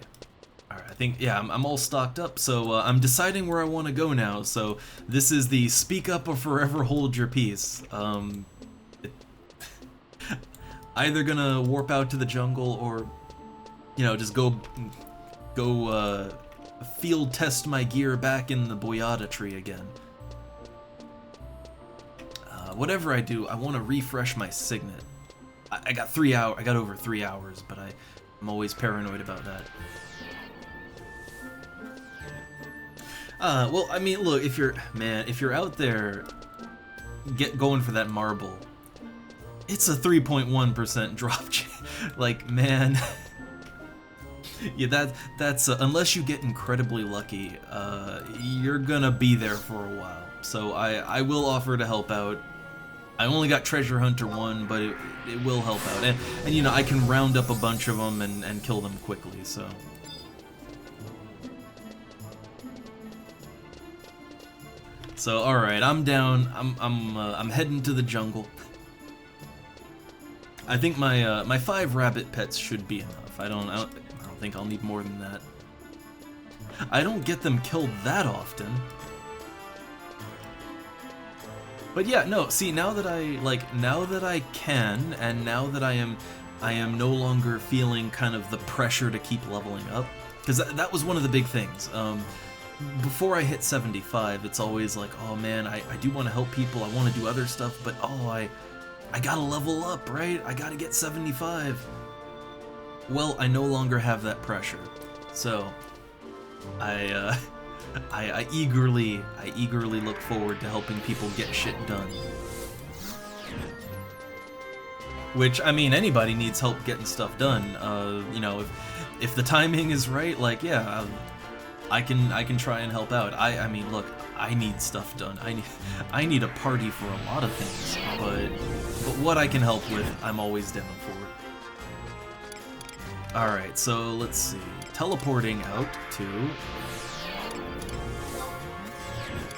Alright, I think, yeah, I'm all stocked up, so I'm deciding where I want to go now, so this is the Speak Up or Forever Hold Your Peace. Either gonna warp out to the jungle or, you know, just go field test my gear back in the Boyata tree again. Whatever I do, I want to refresh my signet. I got 3 hours. I got over 3 hours, but I'm always paranoid about that. Well, I mean, look, if you're out there, going for that marble. It's a 3.1% drop. Like, man. Yeah, that's unless you get incredibly lucky, you're gonna be there for a while. So I will offer to help out. I only got Treasure Hunter 1, but it will help out. And you know, I can round up a bunch of them and kill them quickly, so. So, alright, I'm down. I'm heading to the jungle. I think my 5 rabbit pets should be enough. I don't think I'll need more than that. I don't get them killed that often. But yeah, no, see, now that I can, and now that I am no longer feeling kind of the pressure to keep leveling up, because that was one of the big things. Before I hit 75, it's always like, oh man, I do want to help people, I want to do other stuff, but oh, I gotta level up, right? I gotta get 75. Well, I no longer have that pressure, so I eagerly look forward to helping people get shit done. Which, I mean, anybody needs help getting stuff done. You know, if the timing is right, like, yeah, I can try and help out. I mean, look, I need stuff done. I need a party for a lot of things, but what I can help with, I'm always down for. Alright, so let's see. Teleporting out to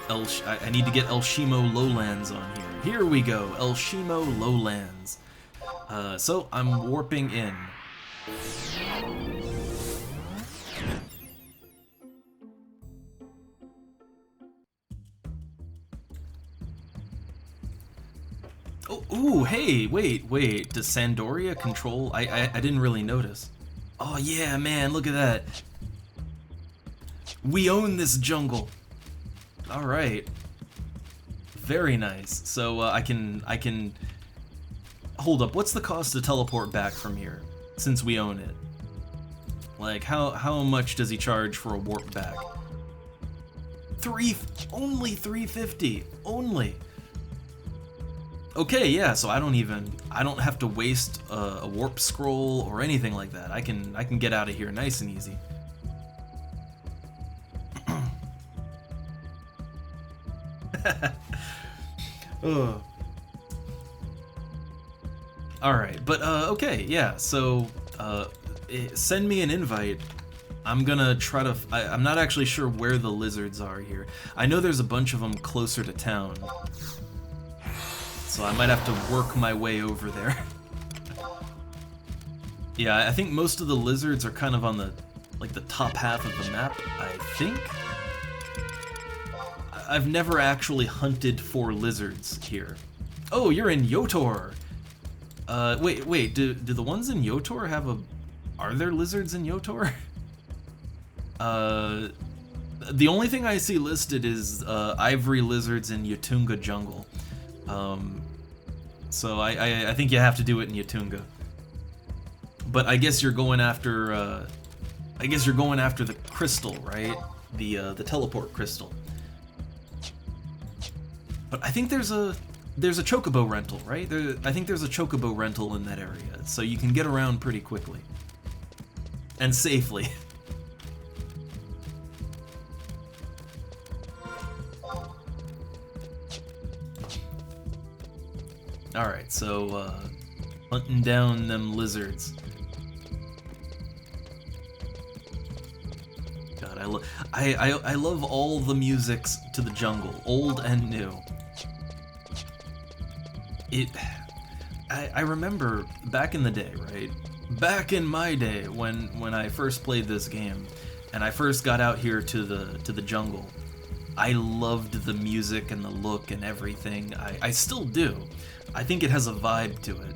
I need to get El Shimo Lowlands on here. Here we go, El Shimo Lowlands. So I'm warping in. Oh, ooh, hey, wait, does Sandoria control? I didn't really notice. Oh yeah, man, look at that. We own this jungle. Alright. Very nice. So I can hold up, what's the cost to teleport back from here, since we own it? Like, how much does he charge for a warp back? Only 350, only. Okay, yeah, so I don't have to waste a warp scroll or anything like that. I can get out of here nice and easy. Alright, but okay, yeah, so send me an invite. I'm gonna try to... I'm not actually sure where the lizards are here. I know there's a bunch of them closer to town. So I might have to work my way over there. Yeah, I think most of the lizards are kind of on the top half of the map, I think. I've never actually hunted for lizards here. Oh, you're in Yotor! Wait, do the ones in Yotor have a... Are there lizards in Yotor? The only thing I see listed is ivory lizards in Yatunga Jungle. So I think you have to do it in Yatunga. But I guess you're going after the crystal, right? The teleport crystal. But I think there's a chocobo rental, right? I think there's a chocobo rental in that area, so you can get around pretty quickly and safely. Alright, so, hunting down them lizards. God, I love all the musics to the jungle, old and new. I remember back in the day, right? Back in my day, when I first played this game, and I first got out here to the jungle, I loved the music and the look and everything. I still do. I think it has a vibe to it.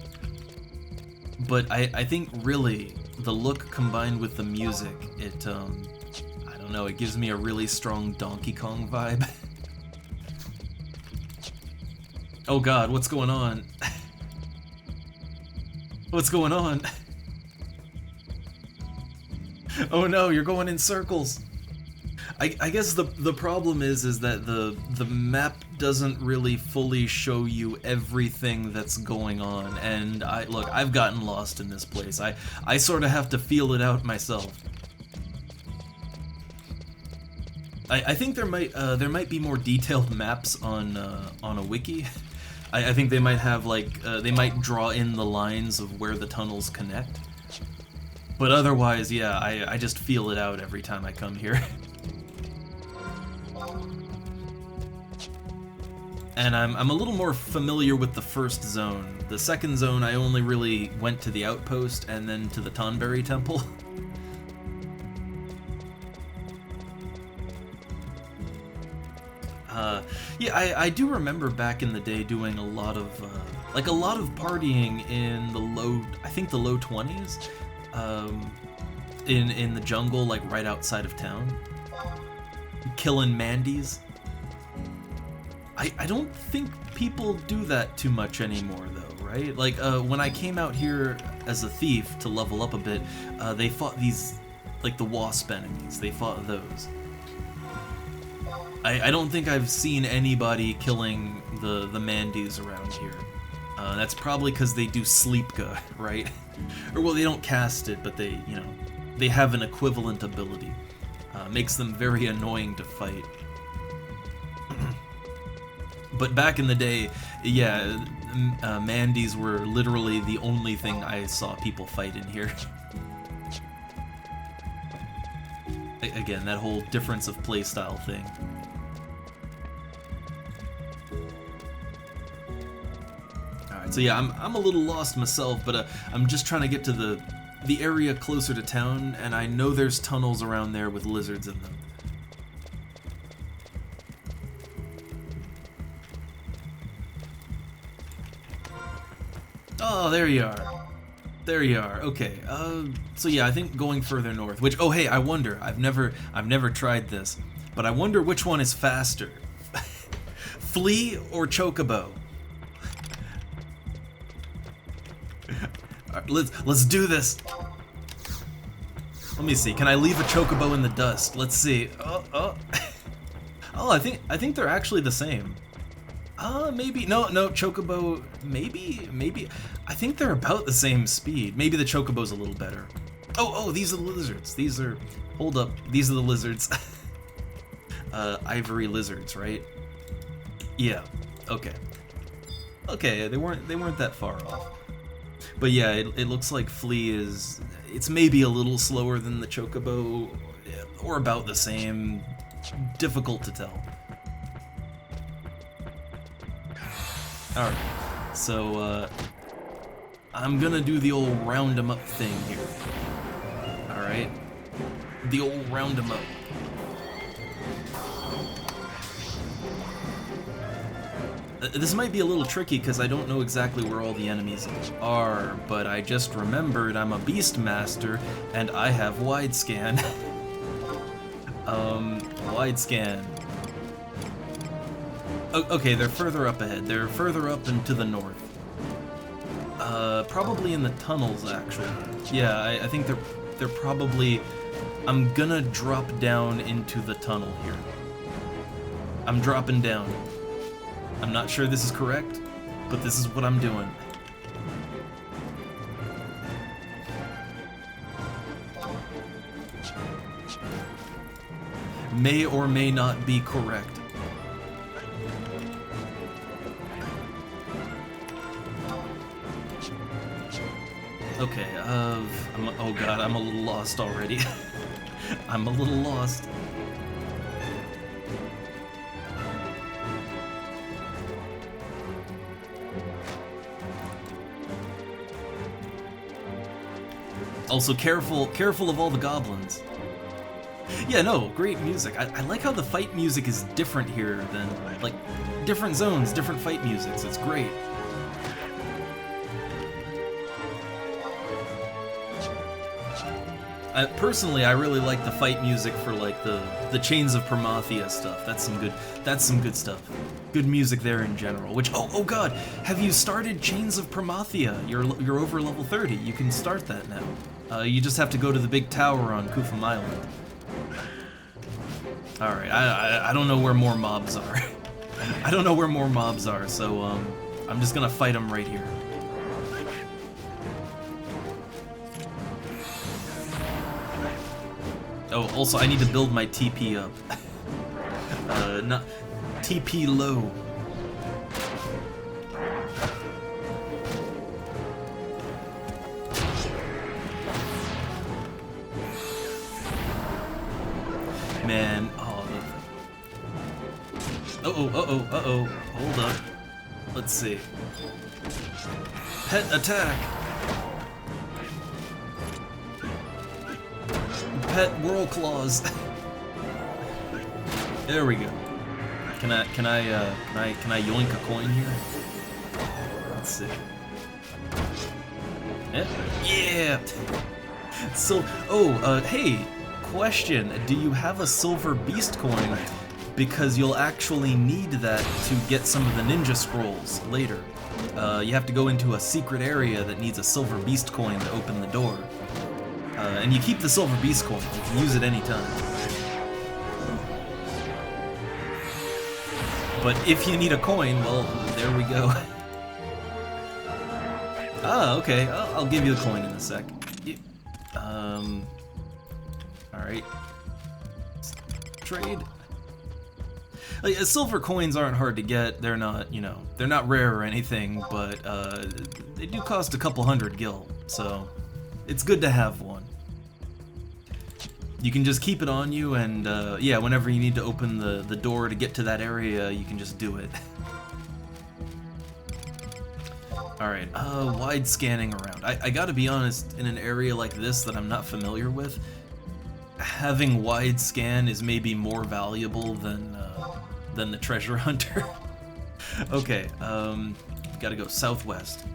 But I think really the look combined with the music, I don't don't know, it gives me a really strong Donkey Kong vibe. Oh god, what's going on? What's going on? Oh no, you're going in circles. I guess the problem is that the map doesn't really fully show you everything that's going on, and look, I've gotten lost in this place. I sort of have to feel it out myself. I think there might be more detailed maps on a wiki. I think they might have like they might draw in the lines of where the tunnels connect. But otherwise, yeah, I just feel it out every time I come here. And I'm a little more familiar with the first zone. The second zone, I only really went to the outpost and then to the Tonberry Temple. Yeah, I do remember back in the day doing a lot of partying in the low 20s, in the jungle, like right outside of town, killing mandies. I don't think people do that too much anymore, though, right? Like, when I came out here as a thief to level up a bit, they fought these, like, the wasp enemies. They fought those. I don't think I've seen anybody killing the mandies around here. That's probably because they do Sleepga, right? Or, well, they don't cast it, but they, you know, they have an equivalent ability. Makes them very annoying to fight. But back in the day, yeah, mandies were literally the only thing I saw people fight in here. Again, that whole difference of playstyle thing. Alright, so yeah, I'm a little lost myself, but I'm just trying to get to the area closer to town, and I know there's tunnels around there with lizards in them. Oh, there you are. There you are. Okay. So yeah, I think going further north. Which, oh hey, I wonder. I've never tried this, but I wonder which one is faster, Flea or Chocobo. All right, let's do this. Let me see. Can I leave a Chocobo in the dust? Let's see. Oh. I think they're actually the same. Maybe. No, Chocobo, maybe. I think they're about the same speed. Maybe the Chocobo's a little better. Oh, these are the lizards. Hold up, these are the lizards. Ivory lizards, right? Yeah, okay. Okay, they weren't that far off. But yeah, it looks like Flea it's maybe a little slower than the Chocobo, or about the same. Difficult to tell. Alright, so, I'm gonna do the old round 'em up thing here. Alright? The old round 'em up. This might be a little tricky because I don't know exactly where all the enemies are, but I just remembered I'm a Beastmaster and I have wide scan. Wide scan. Okay, they're further up ahead. They're further up and to the north. Probably in the tunnels, actually. Yeah, I think they're probably... I'm gonna drop down into the tunnel here. I'm dropping down. I'm not sure this is correct, but this is what I'm doing. May or may not be correct. Okay, oh god, I'm a little lost already. I'm a little lost. Also, careful of all the goblins. Yeah, no, great music. I like how the fight music is different here than, like, different zones, different fight musics. It's great. Personally, I really like the fight music for like the Chains of Promathia stuff. That's some good stuff. Good music there in general. Which oh god, have you started Chains of Promathia? You're over level 30. You can start that now. You just have to go to the big tower on Kufum Island. All right, I don't know where more mobs are. I don't know where more mobs are, so I'm just gonna fight them right here. Oh, also, I need to build my TP up. Not TP low. Man, uh-oh. Hold up. Let's see. Pet attack. Pet whirl claws. There we go. Can I yoink a coin here? Let's see. Yeah. So, hey, question. Do you have a silver beast coin? Because you'll actually need that to get some of the ninja scrolls later. You have to go into a secret area that needs a silver beast coin to open the door. And you keep the silver beast coin. You can use it anytime. But if you need a coin, well, there we go. Okay. I'll give you the coin in a sec. Alright. Trade. Like, silver coins aren't hard to get. They're not, they're not rare or anything, but they do cost a couple hundred gil, so it's good to have one. You can just keep it on you, and yeah, whenever you need to open the door to get to that area, you can just do it. Alright, wide scanning around. I gotta be honest, in an area like this that I'm not familiar with, having wide scan is maybe more valuable than the treasure hunter. Okay, gotta go southwest.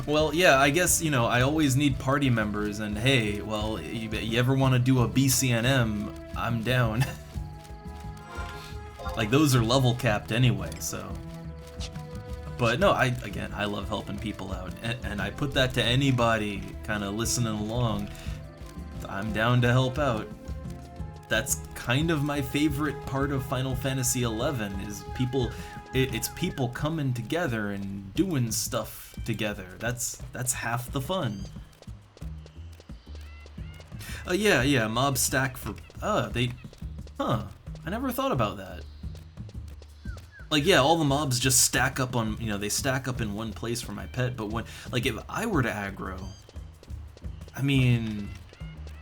Well, yeah, I guess, I always need party members, and hey, well, you ever want to do a BCNM, I'm down. Like, those are level capped anyway, so. But no, I love helping people out, and I put that to anybody kind of listening along. I'm down to help out. That's kind of my favorite part of Final Fantasy XI, is it's people coming together and doing stuff together. That's half the fun. Yeah, mob stack for, I never thought about that. Like, yeah, all the mobs just stack up on, they stack up in one place for my pet, but when, like, if I were to aggro, I mean,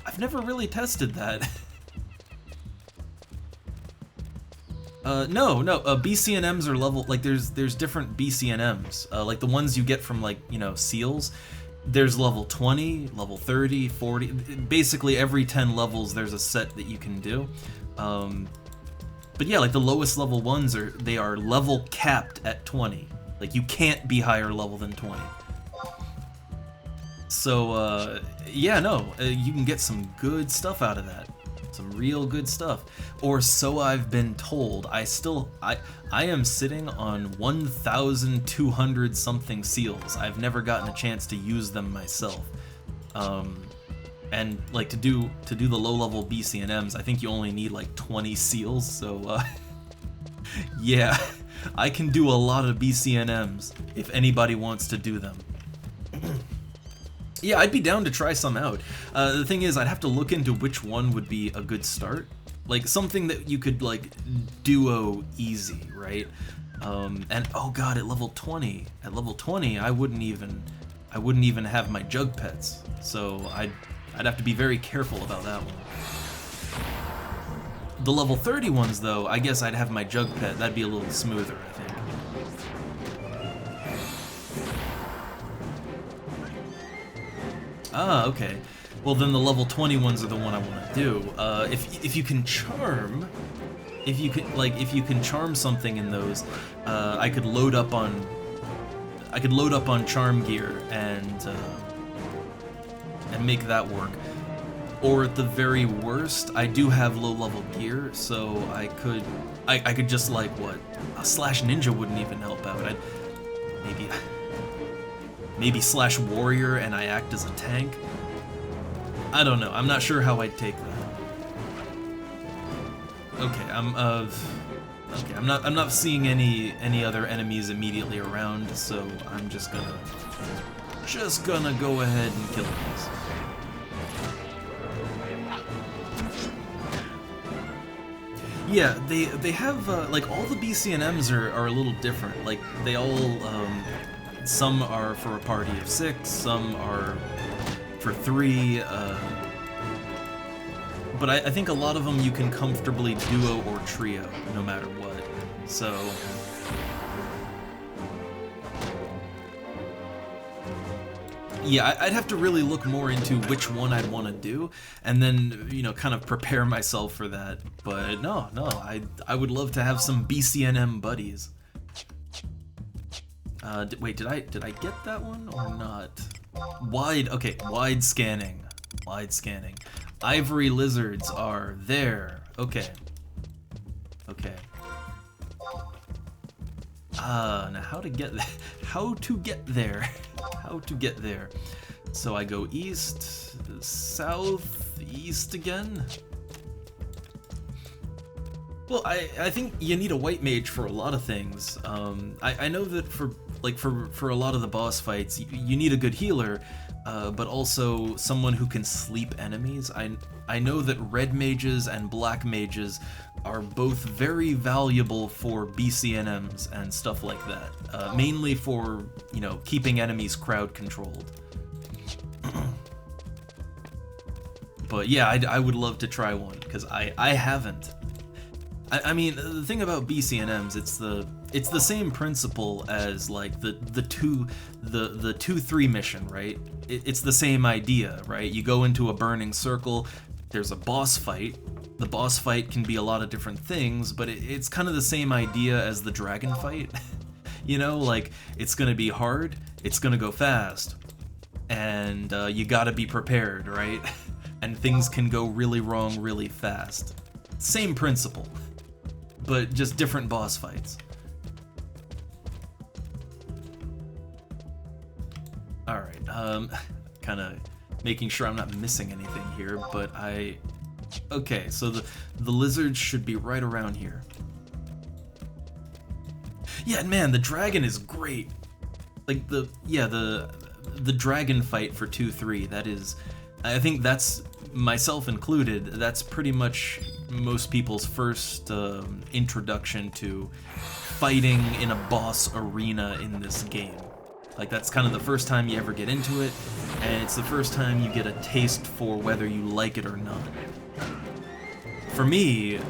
I've never really tested that. No, BCNMs are level, like, there's different BCNMs, like the ones you get from, like, seals. There's level 20, level 30, 40, basically every 10 levels there's a set that you can do. But yeah, like the lowest level ones they are level capped at 20. Like, you can't be higher level than 20. So, yeah, no, you can get some good stuff out of that. Some real good stuff. Or so I've been told. I am sitting on 1,200 something seals. I've never gotten a chance to use them myself. And like to do the low level BCNMs, I think you only need like 20 seals, so yeah, I can do a lot of BCNMs if anybody wants to do them. Yeah, I'd be down to try some out. The thing is, I'd have to look into which one would be a good start. Like, something that you could, like, duo easy, right? And, oh god, at level 20, I wouldn't even have my jug pets. So I'd have to be very careful about that one. The level 30 ones, though, I guess I'd have my jug pet. That'd be a little smoother, I think. Ah, okay. Well, then the level 20 ones are the one I want to do. If you can charm, if you can charm something in those, I could load up on I could load up on charm gear and make that work. Or at the very worst, I do have low-level gear, so I could just like what a slash ninja wouldn't even help out. I'd maybe slash warrior and I act as a tank. I don't know. I'm not sure how I'd take that. Okay, I'm not seeing any other enemies immediately around, so I'm just gonna go ahead and kill these. Yeah, they have like all the BCNMs are a little different. Like they all some are for a party of 6, some are for 3. But I think a lot of them you can comfortably duo or trio, no matter what. So yeah, I'd have to really look more into which one I'd want to do, and then, you know, kind of prepare myself for that. But no, I would love to have some BCNM buddies. Wait, did I get that one or not? Wide scanning. Ivory lizards are there. Okay. Now how to get there? How to get there? So I go east, south, east again. Well, I think you need a white mage for a lot of things. I know that for a lot of the boss fights, you need a good healer, but also someone who can sleep enemies. I know that red mages and black mages are both very valuable for BCNMs and stuff like that. Mainly for, you know, keeping enemies crowd controlled. But yeah, I would love to try one, because I haven't. I mean, the thing about BCNMs, it's the same principle as like the 2-3 mission, right? It's the same idea, right? You go into a burning circle, there's a boss fight. The boss fight can be a lot of different things, but it's kind of the same idea as the dragon fight. You know, like, it's gonna be hard, it's gonna go fast, and you gotta be prepared, right? And things can go really wrong really fast. Same principle, but just different boss fights. Alright, kind of making sure I'm not missing anything here, but okay, so the lizards should be right around here. Yeah, man, the dragon is great. Like the dragon fight for 2-3, that is, I think that's, myself included, that's pretty much most people's first introduction to fighting in a boss arena in this game. Like, that's kind of the first time you ever get into it, and it's the first time you get a taste for whether you like it or not. For me,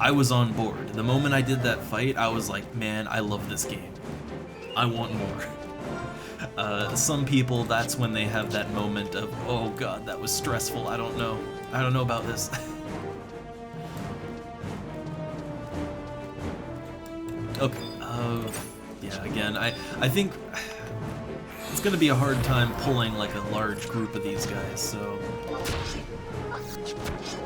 I was on board. The moment I did that fight, I was like, man, I love this game. I want more. Some people, that's when they have that moment of, oh god, that was stressful, I don't know about this. Okay, yeah, again, I think it's gonna be a hard time pulling like a large group of these guys, so...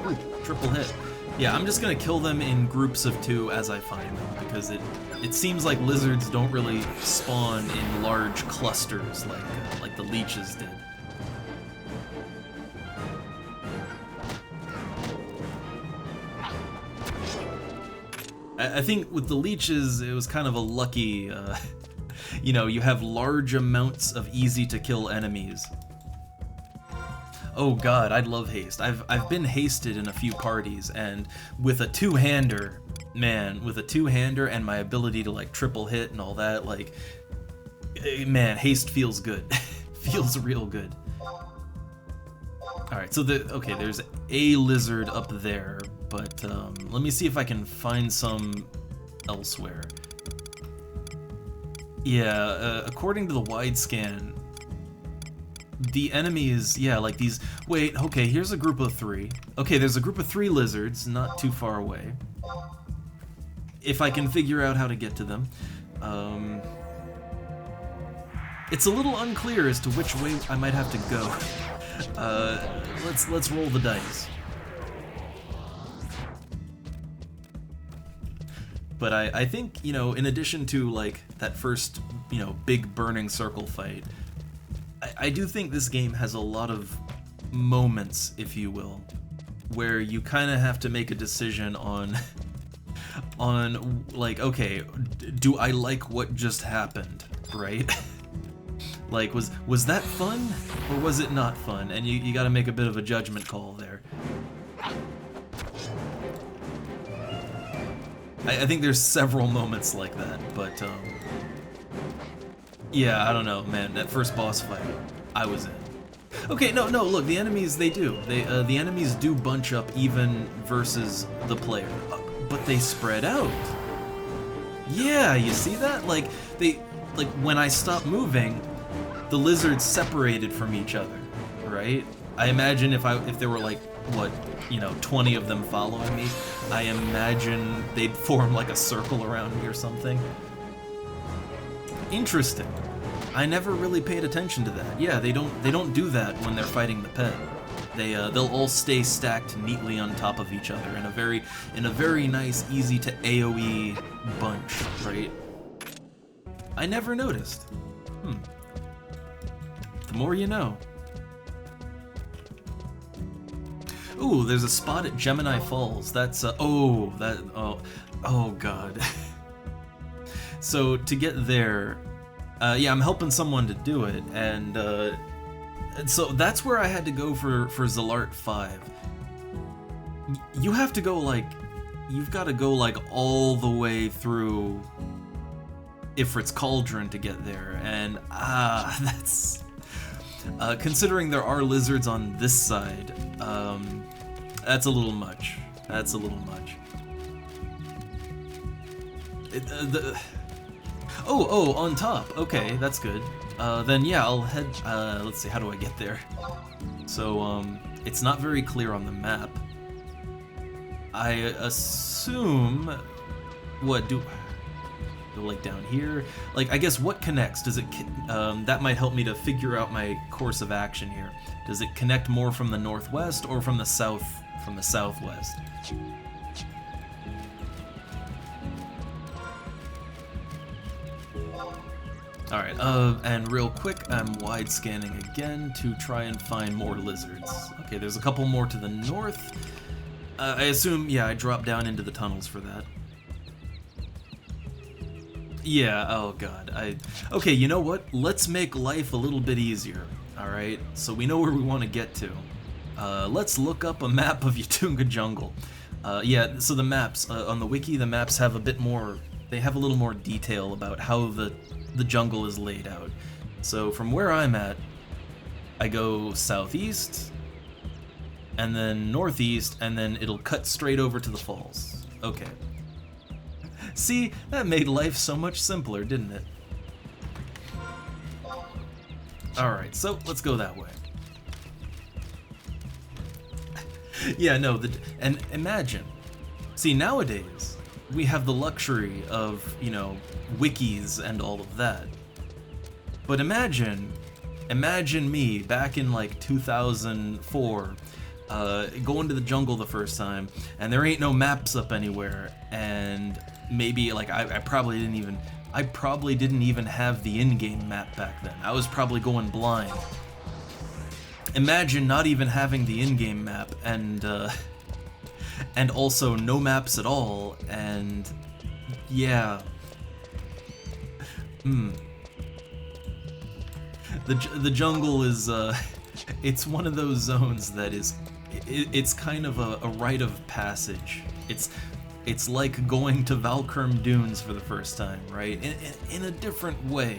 Ooh, triple hit. Yeah, I'm just gonna kill them in groups of 2 as I find them, because it seems like lizards don't really spawn in large clusters like the leeches did. I think with the leeches, it was kind of a lucky, you know, you have large amounts of easy-to-kill enemies. Oh god, I'd love haste. I've been hasted in a few parties, and with a two-hander, man, with a two-hander and my ability to, like, triple hit and all that, like, man, haste feels good. Feels real good. Alright, so okay, there's a lizard up there, but let me see if I can find some elsewhere. Yeah, according to the wide scan, the enemies, yeah, like these... Wait, okay, here's a group of 3. Okay, there's a group of 3 lizards, not too far away. If I can figure out how to get to them. It's a little unclear as to which way I might have to go. Let's roll the dice. But I think, you know, in addition to, like, that first, you know, big burning circle fight, I do think this game has a lot of moments, if you will, where you kind of have to make a decision on, like, okay, do I like what just happened, right? Like, was that fun, or was it not fun? And you gotta make a bit of a judgment call there. I think there's several moments like that, but, yeah, I don't know, man, that first boss fight, I was in. Okay, no, look, the enemies, the enemies do bunch up even versus the player, but they spread out. Yeah, you see that? Like, when I stopped moving, the lizards separated from each other, right? I imagine if there were, like, what, you know, 20 of them following me, I imagine they'd form like a circle around me or something. Interesting. I never really paid attention to that. Yeah, they don't do that when they're fighting the pet. They'll all stay stacked neatly on top of each other in a very nice, easy to AoE bunch, right? I never noticed. The more you know. Ooh, there's a spot at Gemini Falls. That's, oh god. So, to get there, yeah, I'm helping someone to do it, and so that's where I had to go for Zalart 5. You have to go, like, you've got to go, like, all the way through Ifrit's Cauldron to get there, and, that's... considering there are lizards on this side, that's a little much. That's a little much. Oh, on top. Okay, that's good. Then yeah, I'll head, let's see, how do I get there? So, it's not very clear on the map. I assume, like down here? Like, I guess what connects? Does it, that might help me to figure out my course of action here. Does it connect more from the northwest or from the southwest? Alright, and real quick, I'm wide scanning again to try and find more lizards. Okay, there's a couple more to the north. I assume, yeah, I dropped down into the tunnels for that. Yeah, oh god, okay, you know what? Let's make life a little bit easier, alright? So we know where we want to get to. Let's look up a map of Yatunga Jungle. Yeah, so the maps, on the wiki, the maps have a bit more, they have a little more detail about how the jungle is laid out. So from where I'm at, I go southeast, and then northeast, and then it'll cut straight over to the falls. Okay. See, that made life so much simpler, didn't it? Alright, so let's go that way. Yeah, no, and imagine. See, nowadays, we have the luxury of, you know, wikis and all of that. But imagine me back in like 2004, going to the jungle the first time, and there ain't no maps up anywhere, and maybe like I probably didn't even have the in-game map back then. I was probably going blind. Imagine not even having the in-game map and also no maps at all, and yeah. The jungle is it's one of those zones that is it's kind of a rite of passage. It's like going to Valkurm Dunes for the first time, right? In a different way,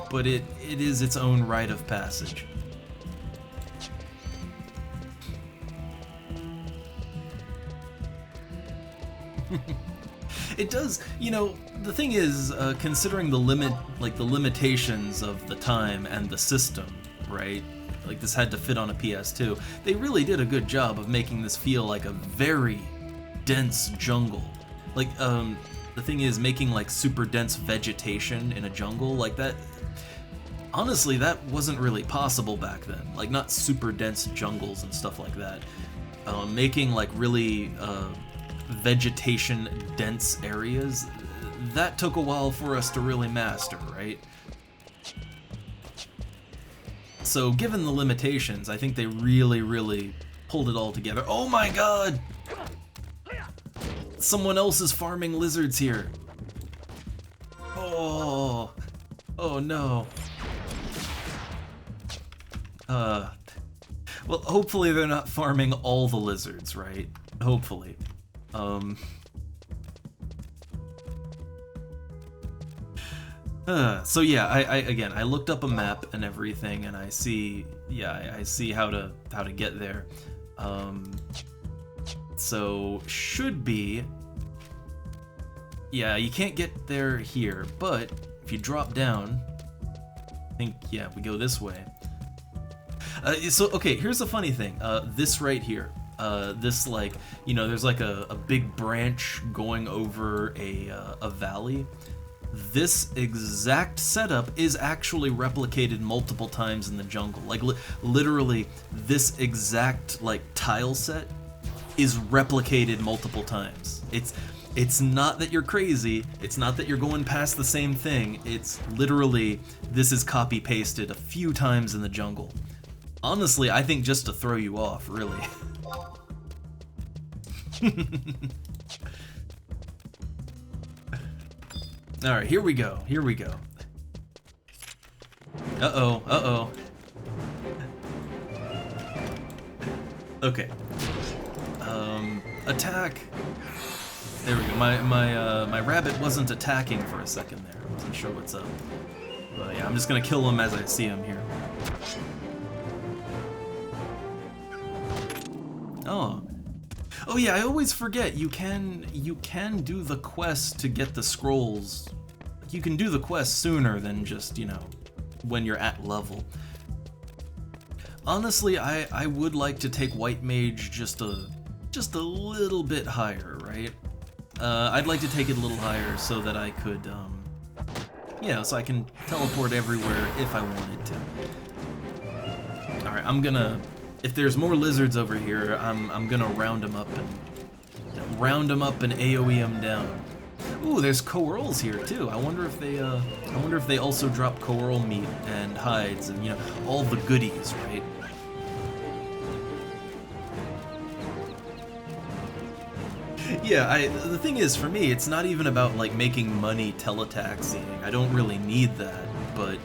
but it is its own rite of passage. It does, you know, the thing is, considering the limitations of the time and the system, right? Like, this had to fit on a PS2. They really did a good job of making this feel like a very dense jungle. Like, the thing is, making, like, super dense vegetation in a jungle like that, honestly, that wasn't really possible back then. Like, not super dense jungles and stuff like that. Making, like, really vegetation-dense areas, that took a while for us to really master, right? So, given the limitations, I think they really, really pulled it all together. Oh my god! Someone else is farming lizards here. Oh. Oh no. Well, hopefully they're not farming all the lizards, right? Hopefully. So yeah, I looked up a map and everything, and I see, yeah, I see how to get there. So should be, yeah, you can't get there here, but if you drop down, I think, yeah, we go this way. So okay, here's the funny thing. This right here, this, like, you know, there's like a big branch going over a valley. This exact setup is actually replicated multiple times in the jungle. Like, literally, this exact, like, tile set is replicated multiple times. It's not that you're crazy, it's not that you're going past the same thing, it's literally, this is copy-pasted a few times in the jungle. Honestly, I think just to throw you off, really. Alright, here we go, here we go. Uh-oh, uh-oh. Okay. Attack. There we go. My rabbit wasn't attacking for a second there. I wasn't sure what's up. But yeah, I'm just gonna kill him as I see him here. Oh. Oh yeah, I always forget, you can do the quest to get the scrolls. You can do the quest sooner than just, you know, when you're at level. Honestly, I would like to take White Mage just a little bit higher, right? I'd like to take it a little higher so that I could, yeah, so I can teleport everywhere if I wanted to. Alright, I'm gonna, if there's more lizards over here, I'm gonna round them up and AoE them down. Ooh, there's coeurls here too. I wonder if they also drop coeurl meat and hides and, you know, all the goodies, right? Yeah, the thing is, for me, it's not even about, like, making money teletaxiing. I don't really need that, but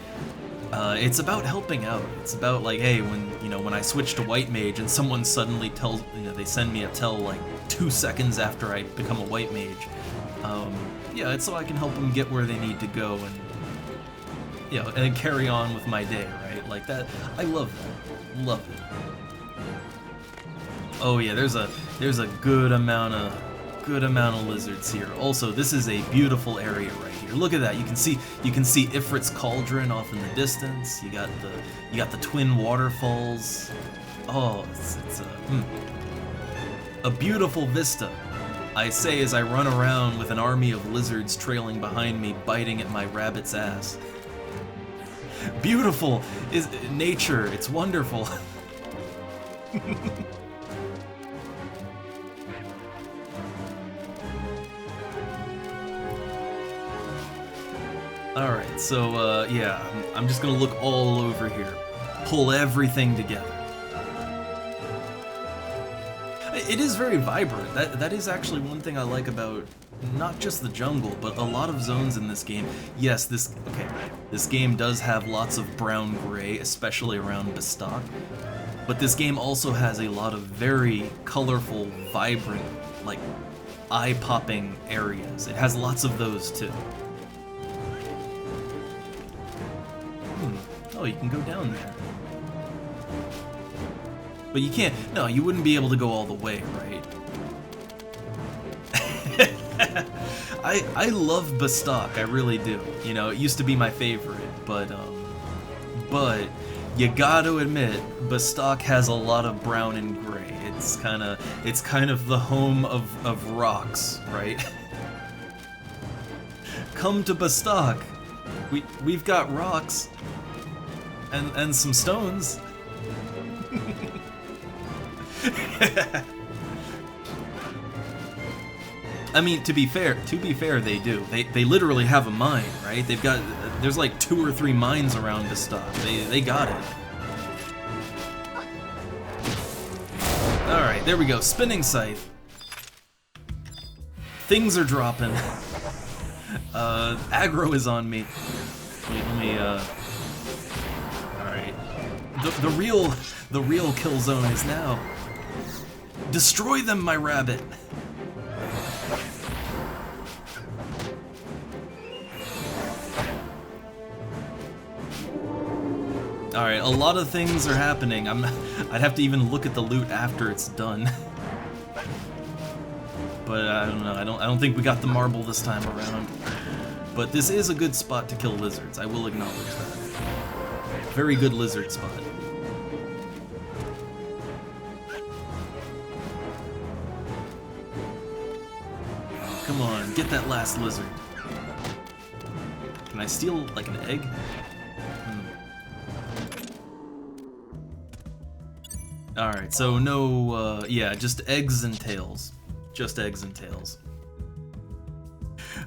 it's about helping out. It's about, like, hey, when I switch to White Mage and someone suddenly tells, you know, they send me a tell, like, 2 seconds after I become a White Mage. Yeah, it's so I can help them get where they need to go and, you know, and carry on with my day, right? Like that, I love that. Love it. Oh yeah, there's a good amount of lizards here. Also, this is a beautiful area right here. Look at that. You can see Ifrit's Cauldron off in the distance. You got the twin waterfalls. Oh, it's a beautiful vista. I say as I run around with an army of lizards trailing behind me, biting at my rabbit's ass. Beautiful is nature. It's wonderful. Alright, so, yeah, I'm just gonna look all over here. Pull everything together. It is very vibrant. That is actually one thing I like about not just the jungle, but a lot of zones in this game. Yes, this game does have lots of brown-gray, especially around Bastok. But this game also has a lot of very colorful, vibrant, like, eye-popping areas. It has lots of those, too. Oh, you can go down there. But you can't, no, you wouldn't be able to go all the way, right? I love Bastok, I really do. You know, it used to be my favorite, but you gotta admit, Bastok has a lot of brown and gray. It's kind of the home of rocks, right? Come to Bastok. We've got rocks. and some stones. I mean, to be fair, they do. They literally have a mine, right? They've got, there's like 2 or 3 mines around to stop. They got it. All right, there we go. Spinning scythe. Things are dropping. Aggro is on me. Let me. All right. The real kill zone is now. Destroy them, my rabbit. Alright, a lot of things are happening. I'd have to even look at the loot after it's done. But I don't know, I don't think we got the marble this time around. But this is a good spot to kill lizards, I will acknowledge that. Very good lizard spot. Oh, come on, get that last lizard. Can I steal, like, an egg? Alright, so no, yeah, just eggs and tails. Just eggs and tails.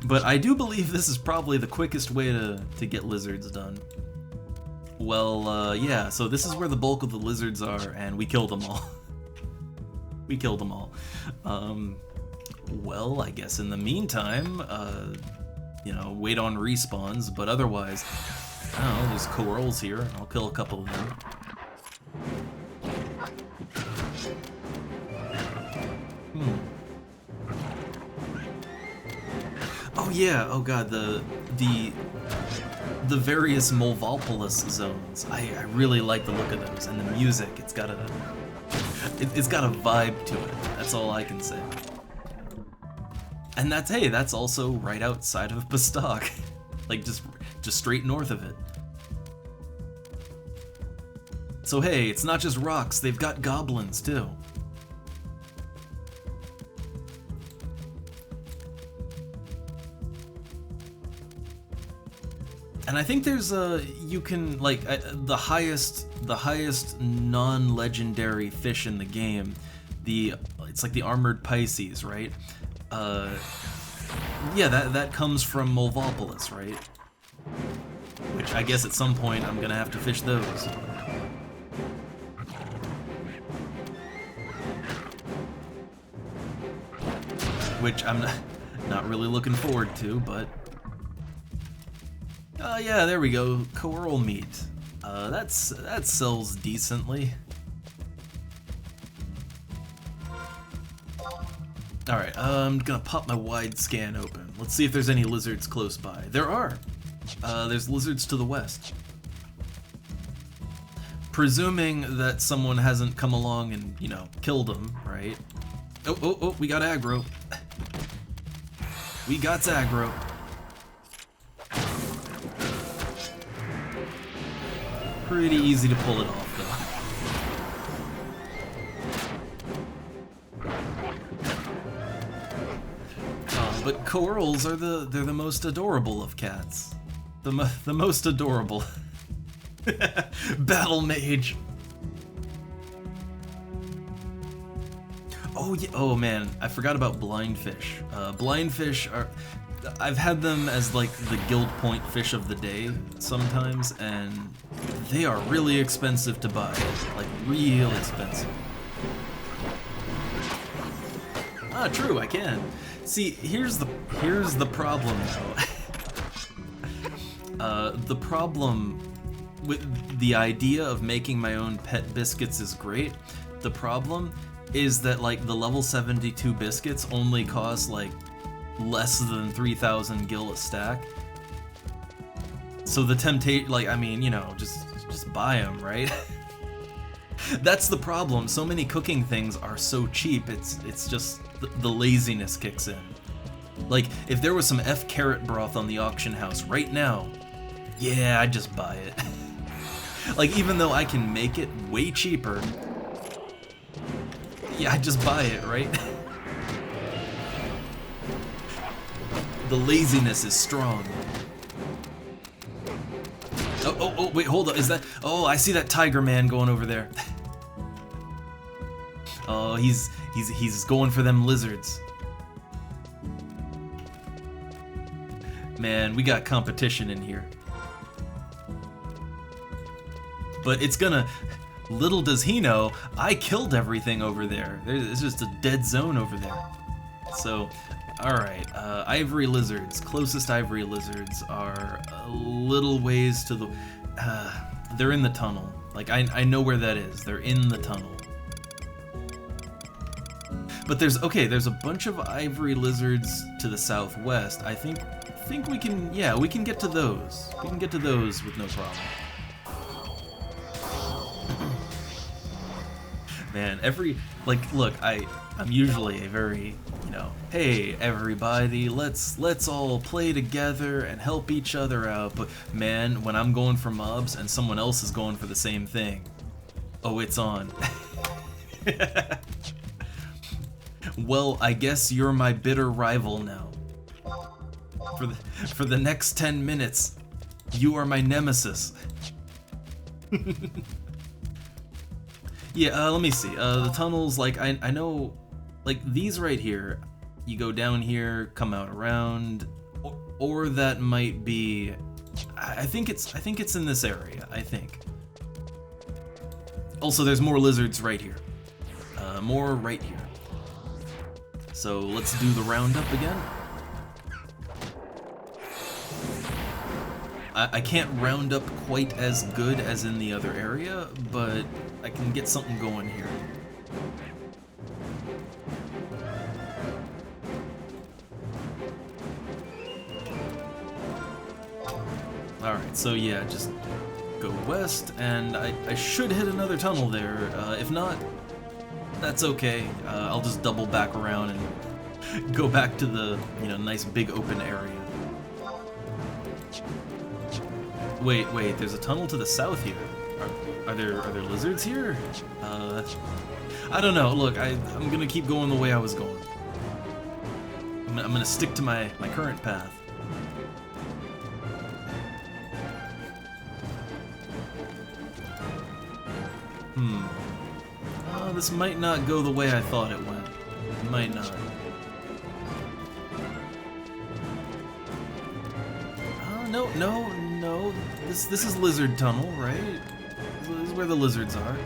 But I do believe this is probably the quickest way to get lizards done. Well, yeah, so this is where the bulk of the lizards are, and we killed them all. We killed them all. Well, I guess in the meantime, you know, wait on respawns, but otherwise, I don't know, there's corals here. I'll kill a couple of them. Oh yeah, oh god, the various Molvopolis zones. I really like the look of those, and the music. It's got a vibe to it. That's all I can say. And that's, hey, that's also right outside of Bastok. Like just straight north of it. So hey, it's not just rocks, they've got goblins too. And I think there's you can, like, the highest non-legendary fish in the game, it's like the armored Pisces, right? Yeah, that comes from Molvopolis, right? Which I guess at some point I'm gonna have to fish those. Which I'm not really looking forward to, but... yeah, there we go. Coral meat. That sells decently. Alright, I'm gonna pop my wide scan open. Let's see if there's any lizards close by. There are! There's lizards to the west. Presuming that someone hasn't come along and, you know, killed them, right? Oh, we got aggro. We got aggro. Pretty easy to pull it off, though. But corals are they're the most adorable of cats. The most adorable. Battle mage. Oh yeah. Oh man, I forgot about blindfish. Blindfish are. I've had them as like the guild point fish of the day sometimes, and they are really expensive to buy. Like real expensive. Ah, true, I can. See, here's the problem though. The problem with the idea of making my own pet biscuits is great. The problem is that like the level 72 biscuits only cost like less than 3,000 gil a stack. So the temptation, like, I mean, you know, just buy them, right? That's the problem. So many cooking things are so cheap. It's just the laziness kicks in. Like, if there was some carrot broth on the auction house right now, yeah, I'd just buy it. Like, even though I can make it way cheaper, yeah, I'd just buy it, right? The laziness is strong. Oh, wait, hold up. Is that... Oh, I see that tiger man going over there. Oh, he's going for them lizards. Man, we got competition in here. But it's gonna... Little does he know, I killed everything over there. There's just a dead zone over there. So, alright, ivory lizards. Closest ivory lizards are a little ways to the... they're in the tunnel. Like, I know where that is. They're in the tunnel. But there's a bunch of ivory lizards to the southwest. I think we can, yeah, we can get to those. We can get to those with no problem. Man, look, I'm usually a very, hey everybody, let's all play together and help each other out. But man, when I'm going for mobs and someone else is going for the same thing, oh, it's on. Well, I guess you're my bitter rival now. For the next 10 minutes, you are my nemesis. Yeah, let me see. The tunnels, like, I know, like, these right here, you go down here, come out around, or that might be, I think it's in this area, I think. Also, there's more lizards right here. More right here. So, let's do the roundup again. I can't round up quite as good as in the other area, but I can get something going here. Alright, so yeah, just go west, and I should hit another tunnel there. If not, that's okay. I'll just double back around and go back to the, nice big open area. Wait, there's a tunnel to the south here. Are there lizards here? I don't know. Look, I'm gonna keep going the way I was going. I'm gonna stick to my current path. This might not go the way I thought it went. It might not. No. This is lizard tunnel, right? This is where the lizards are.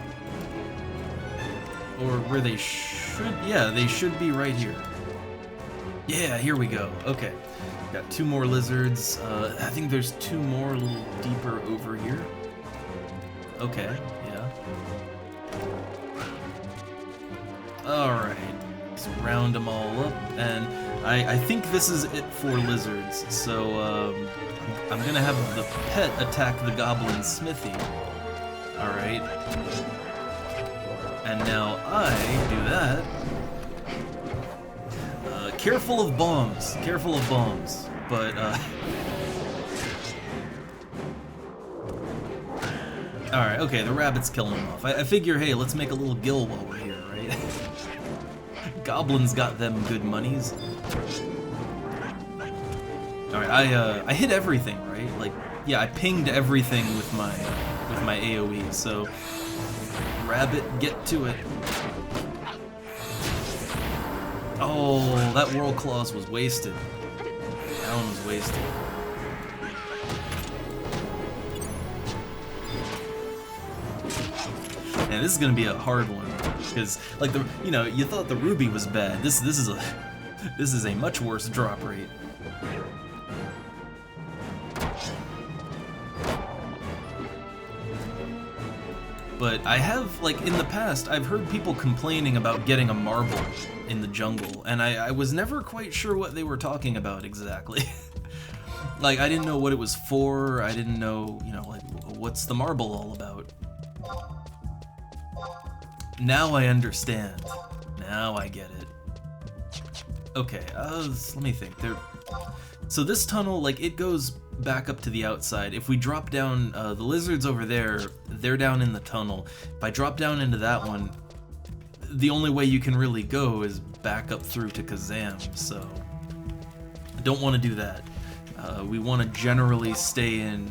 Or where they should... Yeah, they should be right here. Yeah, here we go. Okay. Got 2 more lizards. I think there's 2 more a little deeper over here. Okay, yeah. Alright. Let's round them all up. And I think this is it for lizards. So, I'm gonna have the pet attack the goblin smithy. Alright. And now I do that. Careful of bombs. Careful of bombs. But, Alright, okay, the rabbit's killing him off. I figure, hey, let's make a little gill while we're here, right? Goblins got them good monies. Alright, I hit everything, right? Like, yeah, I pinged everything with my AoE, so... Rabbit, get to it. Oh, that Whirl Claws was wasted. That one was wasted. Man, this is gonna be a hard one. Because, like, you thought the ruby was bad. This is a much worse drop rate. But I have, like, in the past, I've heard people complaining about getting a marble in the jungle, and I was never quite sure what they were talking about exactly. Like, I didn't know what it was for, I didn't know, like, what's the marble all about? Now I understand. Now I get it. Okay, let me think. So this tunnel, like, it goes back up to the outside. If we drop down, the lizards over there, they're down in the tunnel. If I drop down into that one, the only way you can really go is back up through to Kazam, so I don't want to do that. We want to generally stay in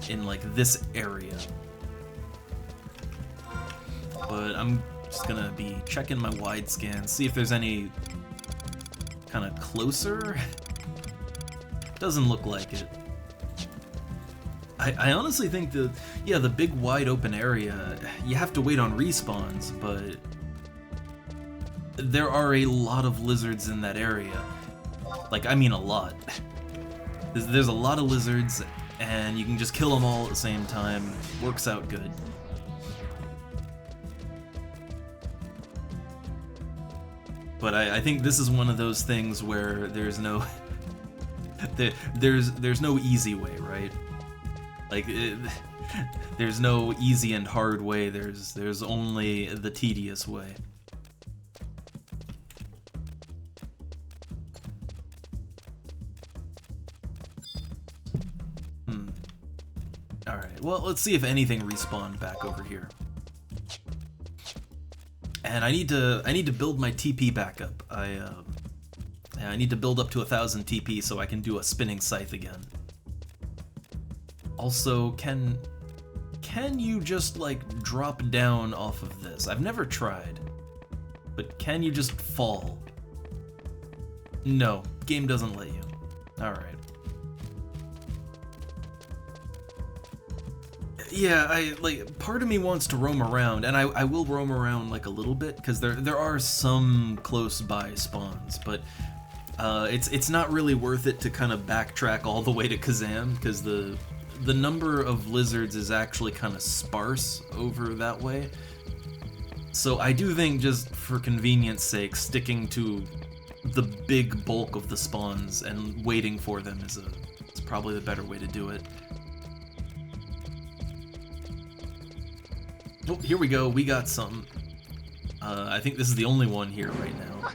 in like this area. But I'm just gonna be checking my wide scan, see if there's any kind of closer. Doesn't look like it. I honestly think the big wide open area, you have to wait on respawns, but there are a lot of lizards in that area. Like, I mean a lot. There's a lot of lizards, and you can just kill them all at the same time. Works out good. But I think this is one of those things where there's no there's no easy way, right? Like there's no easy and hard way. There's only the tedious way. All right. Well, let's see if anything respawned back over here. And I need to build my TP back up. I need to build up to 1,000 TP so I can do a spinning scythe again. Also, can you just like drop down off of this? I've never tried, but can you just fall? No, game doesn't let you. All right. Yeah, part of me wants to roam around, and I will roam around like a little bit, because there are some close by spawns, but it's not really worth it to kind of backtrack all the way to Kazam, because the number of lizards is actually kind of sparse over that way. So I do think, just for convenience sake, sticking to the big bulk of the spawns and waiting for them is probably the better way to do it. Oh, here we go, we got some. I think this is the only one here right now.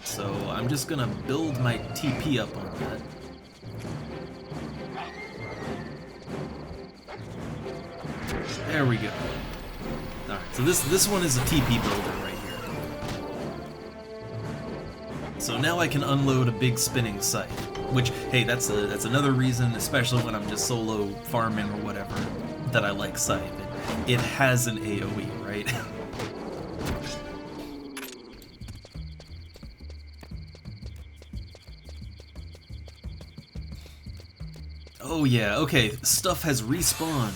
So I'm just gonna build my TP up on that. There we go. Alright, so this one is a TP builder right here. So now I can unload a big spinning scythe, which, hey, that's another reason, especially when I'm just solo farming or whatever, that I like scythe. It has an AoE, right? Oh yeah, okay, stuff has respawned.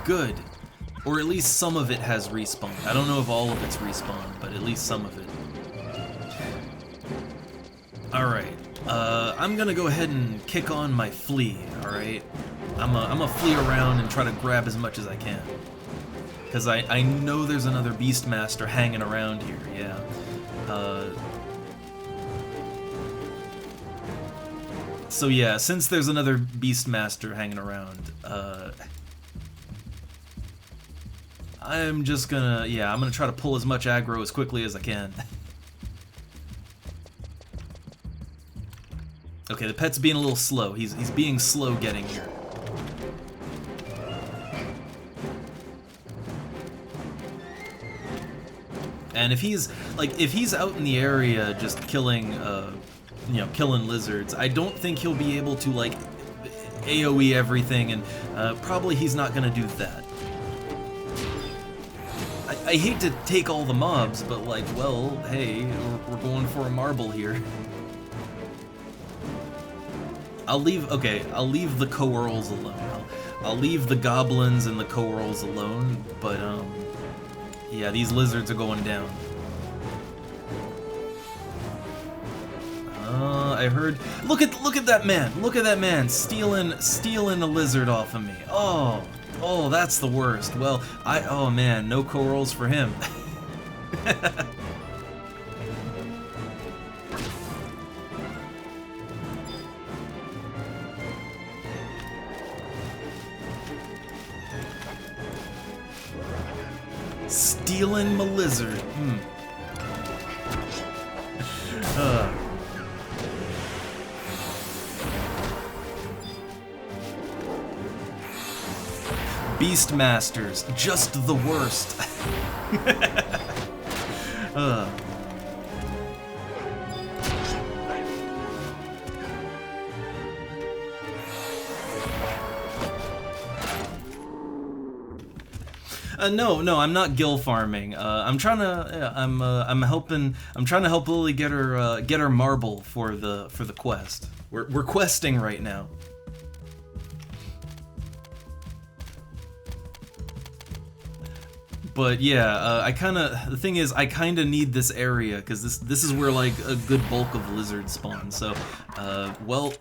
Good. Or at least some of it has respawned. I don't know if all of it's respawned, but at least some of it. Alright, I'm gonna go ahead and kick on my flea, alright? I'm gonna flee around and try to grab as much as I can. Because I know there's another Beastmaster hanging around here, yeah. So yeah, since there's another Beastmaster hanging around, I'm just gonna, I'm gonna try to pull as much aggro as quickly as I can. Okay, the pet's being a little slow. He's being slow getting here. And if he's out in the area just killing killing lizards, I don't think he'll be able to like AoE everything, and probably he's not gonna do that. I hate to take all the mobs, but like, well, hey, we're going for a marble here. I'll leave the coeurls alone. I'll leave the goblins and the coeurls alone, but yeah, these lizards are going down. I heard. Look at that man! Look at that man stealing a lizard off of me. Oh, that's the worst. Well, oh man, no coeurls for him. Stealing my lizard. Beastmasters, just the worst. No, I'm not gill farming. I'm trying to, I'm trying to help Lily get her marble for the quest. We're questing right now. But yeah, the thing is, I kinda need this area, because this is where, like, a good bulk of lizards spawn, so, well,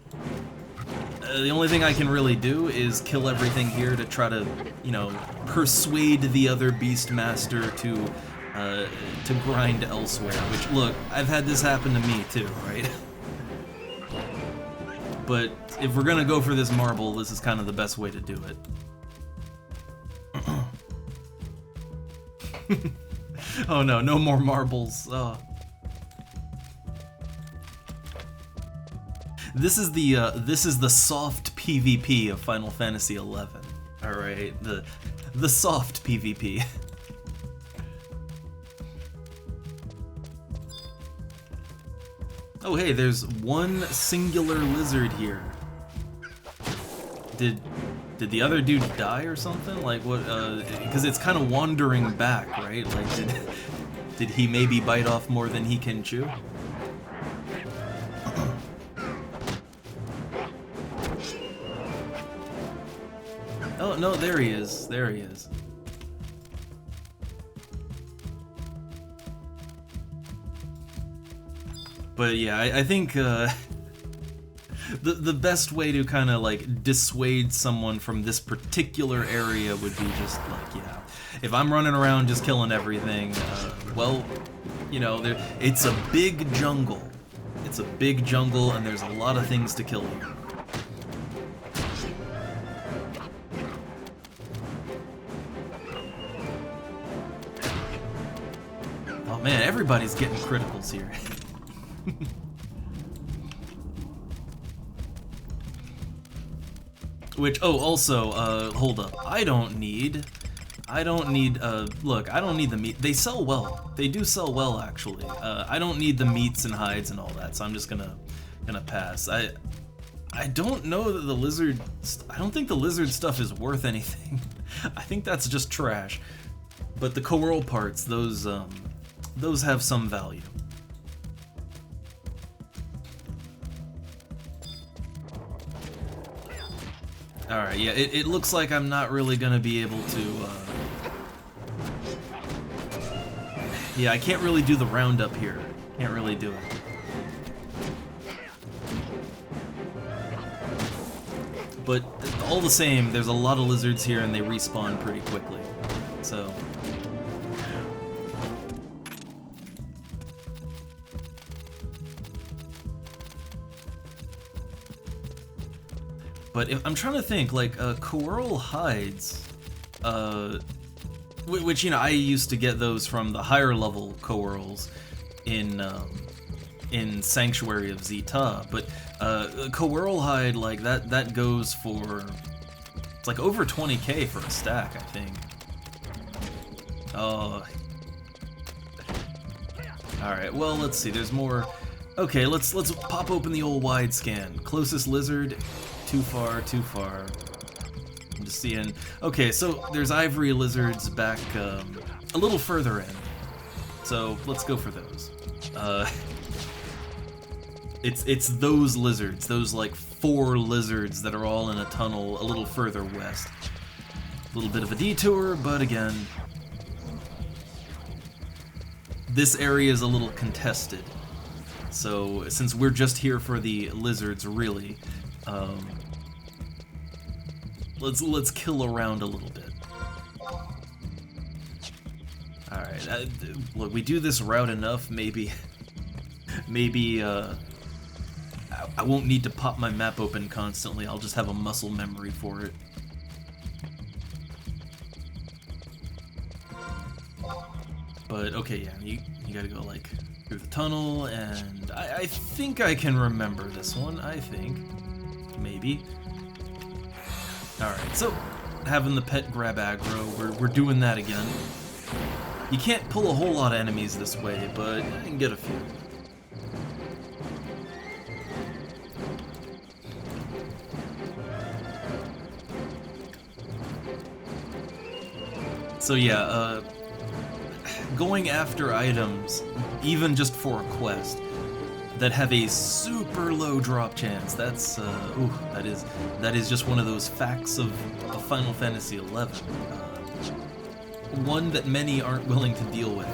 the only thing I can really do is kill everything here to try to, you know, persuade the other Beastmaster to grind elsewhere, which, look, I've had this happen to me, too, right? But if we're gonna go for this marble, this is kind of the best way to do it. Oh no, no more marbles. Oh. This is the soft PvP of Final Fantasy XI. All right, the soft PvP. Oh hey, there's one singular lizard here. Did the other dude die or something? Like what? Because it's kind of wandering back, right? Like did he maybe bite off more than he can chew? Oh no, there he is. There he is. But yeah, I think the best way to kind of like dissuade someone from this particular area would be just like, yeah, if I'm running around just killing everything, well, you know, it's a big jungle. It's a big jungle, and there's a lot of things to kill here. Oh man, everybody's getting criticals here. Which, oh, also, hold up. I don't need, look, I don't need the meat. They sell well. They do sell well, actually. I don't need the meats and hides and all that, so I'm just gonna pass. I don't know that I don't think the lizard stuff is worth anything. I think that's just trash. But the coral parts, those have some value. Alright, yeah, it looks like I'm not really gonna be able to, yeah, I can't really do the roundup here. Can't really do it. But all the same, there's a lot of lizards here and they respawn pretty quickly. So... But I'm trying to think, like, coral hides, which, you know, I used to get those from the higher level corals in Sanctuary of Zeta, but coral hide, like, that goes for, it's like over 20k for a stack, I think. Oh. Alright, well, let's see, there's more. Okay, let's pop open the old wide scan. Closest lizard. Too far, too far. I'm just seeing... Okay, so there's ivory lizards back a little further in. So let's go for those. It's those lizards, those like 4 lizards that are all in a tunnel a little further west. A little bit of a detour, but again... This area is a little contested. So since we're just here for the lizards, really... Let's kill around a little bit. Alright, look, we do this route enough, maybe I won't need to pop my map open constantly, I'll just have a muscle memory for it. But, okay, yeah, you gotta go, like, through the tunnel, and I think I can remember this one, I think. Maybe. Alright, so, having the pet grab aggro, we're doing that again. You can't pull a whole lot of enemies this way, but you can get a few. So yeah, going after items, even just for a quest, that have a super low drop chance, that's, ooh, that is just one of those facts of Final Fantasy XI. One that many aren't willing to deal with.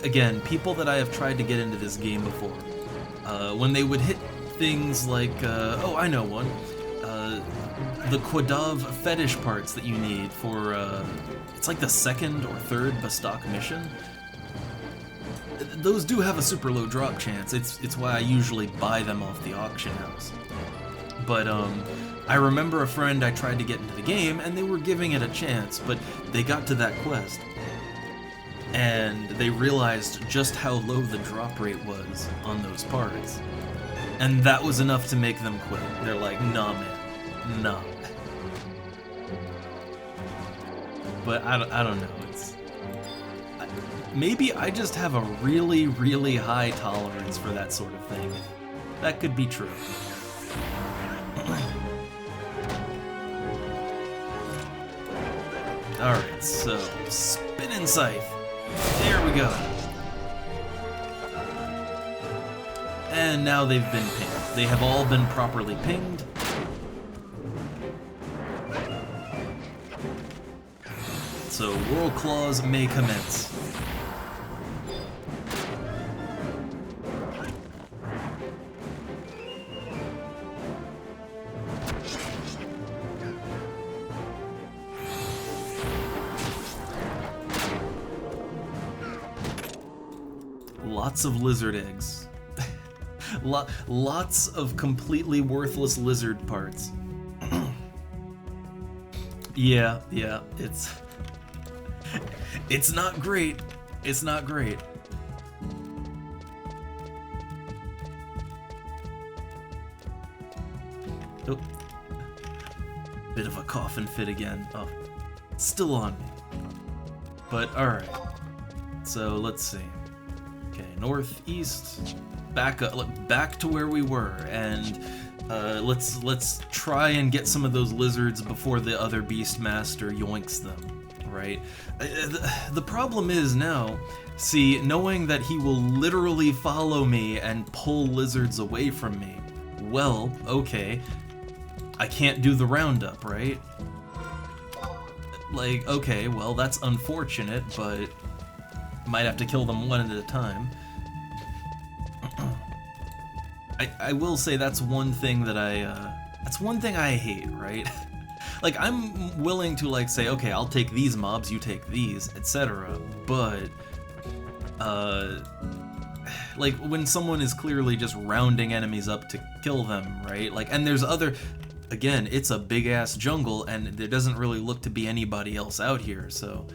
Again, people that I have tried to get into this game before, when they would hit things like, oh, I know one, the Quadav fetish parts that you need for, it's like the second or third Bastok mission. Those do have a super low drop chance. It's why I usually buy them off the auction house. But I remember a friend I tried to get into the game, and they were giving it a chance, but they got to that quest, and they realized just how low the drop rate was on those parts. And that was enough to make them quit. They're like, nah, man, nah. But I don't know, maybe I just have a really, really high tolerance for that sort of thing. That could be true. Alright, so, spinning scythe. There we go. And now they've been pinged. They have all been properly pinged. So, World Claws may commence. Lots of lizard eggs. Lots of completely worthless lizard parts. Yeah, it's not great. It's not great. Oh. Bit of a coughing fit again. Oh, still on me. But alright. So let's see. Okay, northeast, back up, back to where we were, and let's try and get some of those lizards before the other Beastmaster yoinks them, right? The problem is now, see, knowing that he will literally follow me and pull lizards away from me, well, okay, I can't do the roundup, right? Like, okay, well, that's unfortunate, but might have to kill them one at a time. I will say that's one thing that that's one thing I hate, right? Like, I'm willing to, like, say, okay, I'll take these mobs, you take these, etc. But, like, when someone is clearly just rounding enemies up to kill them, right? Like, and there's other, again, it's a big-ass jungle, and there doesn't really look to be anybody else out here, so,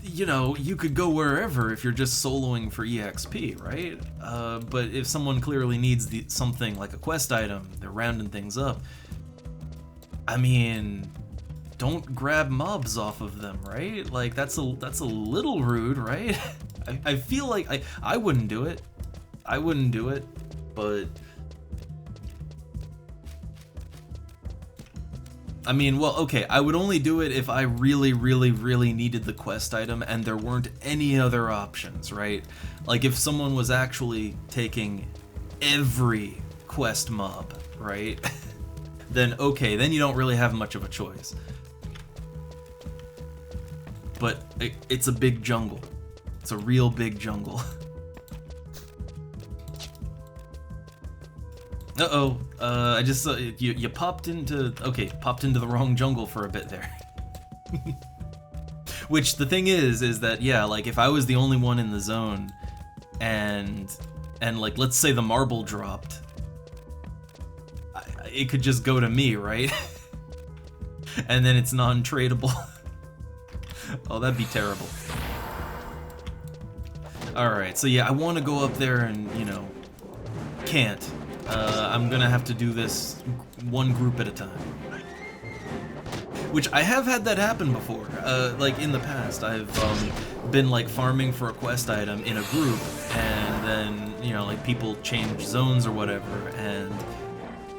you know, you could go wherever if you're just soloing for EXP, right? But if someone clearly needs something like a quest item, they're rounding things up, I mean, don't grab mobs off of them, right? Like, that's a little rude, right? I feel like I wouldn't do it. I wouldn't do it, but I mean, well, okay, I would only do it if I really, really, really needed the quest item and there weren't any other options, right? Like, if someone was actually taking every quest mob, right? Then, okay, then you don't really have much of a choice. But it's a big jungle. It's a real big jungle. Uh-oh, I just saw, you popped into the wrong jungle for a bit there. Which, the thing is that, yeah, like, if I was the only one in the zone, and like, let's say the marble dropped, it could just go to me, right? And then it's non-tradable. Oh, that'd be terrible. Alright, so yeah, I want to go up there and, you know, can't. I'm gonna have to do this one group at a time. Which, I have had that happen before. Like, in the past, I've been, like, farming for a quest item in a group, and then, you know, like, people change zones or whatever, and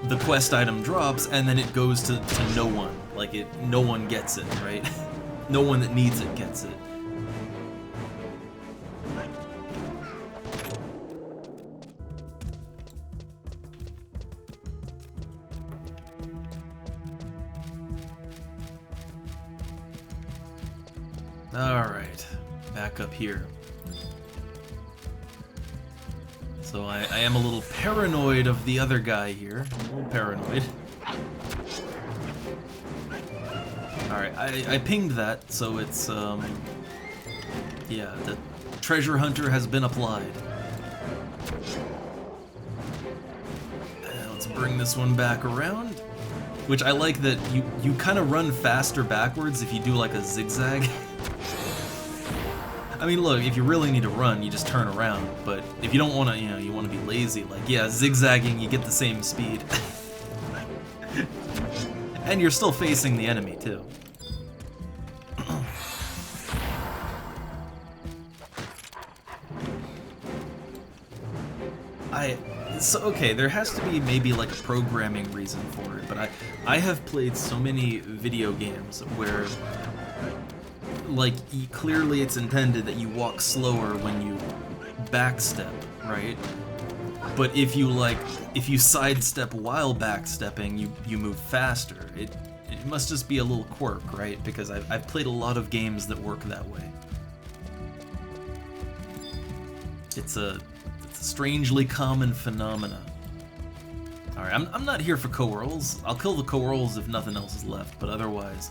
the quest item drops, and then it goes to no one. Like, no one gets it, right? No one that needs it gets it. Alright, back up here. So I am a little paranoid of the other guy here. A little paranoid. Alright, I pinged that, so it's, yeah, the treasure hunter has been applied. Let's bring this one back around. Which I like that you kind of run faster backwards if you do like a zigzag. I mean, look, if you really need to run, you just turn around. But if you don't want to, you know, you want to be lazy, like, yeah, zigzagging, you get the same speed. And you're still facing the enemy, too. So, okay, there has to be maybe like a programming reason for it, but I have played so many video games where, like, clearly it's intended that you walk slower when you backstep, right? But if you sidestep while backstepping, you move faster. It must just be a little quirk, right? Because I've played a lot of games that work that way. It's a strangely common phenomena. Alright, I'm not here for co-rolls. I'll kill the co-rolls if nothing else is left, but otherwise...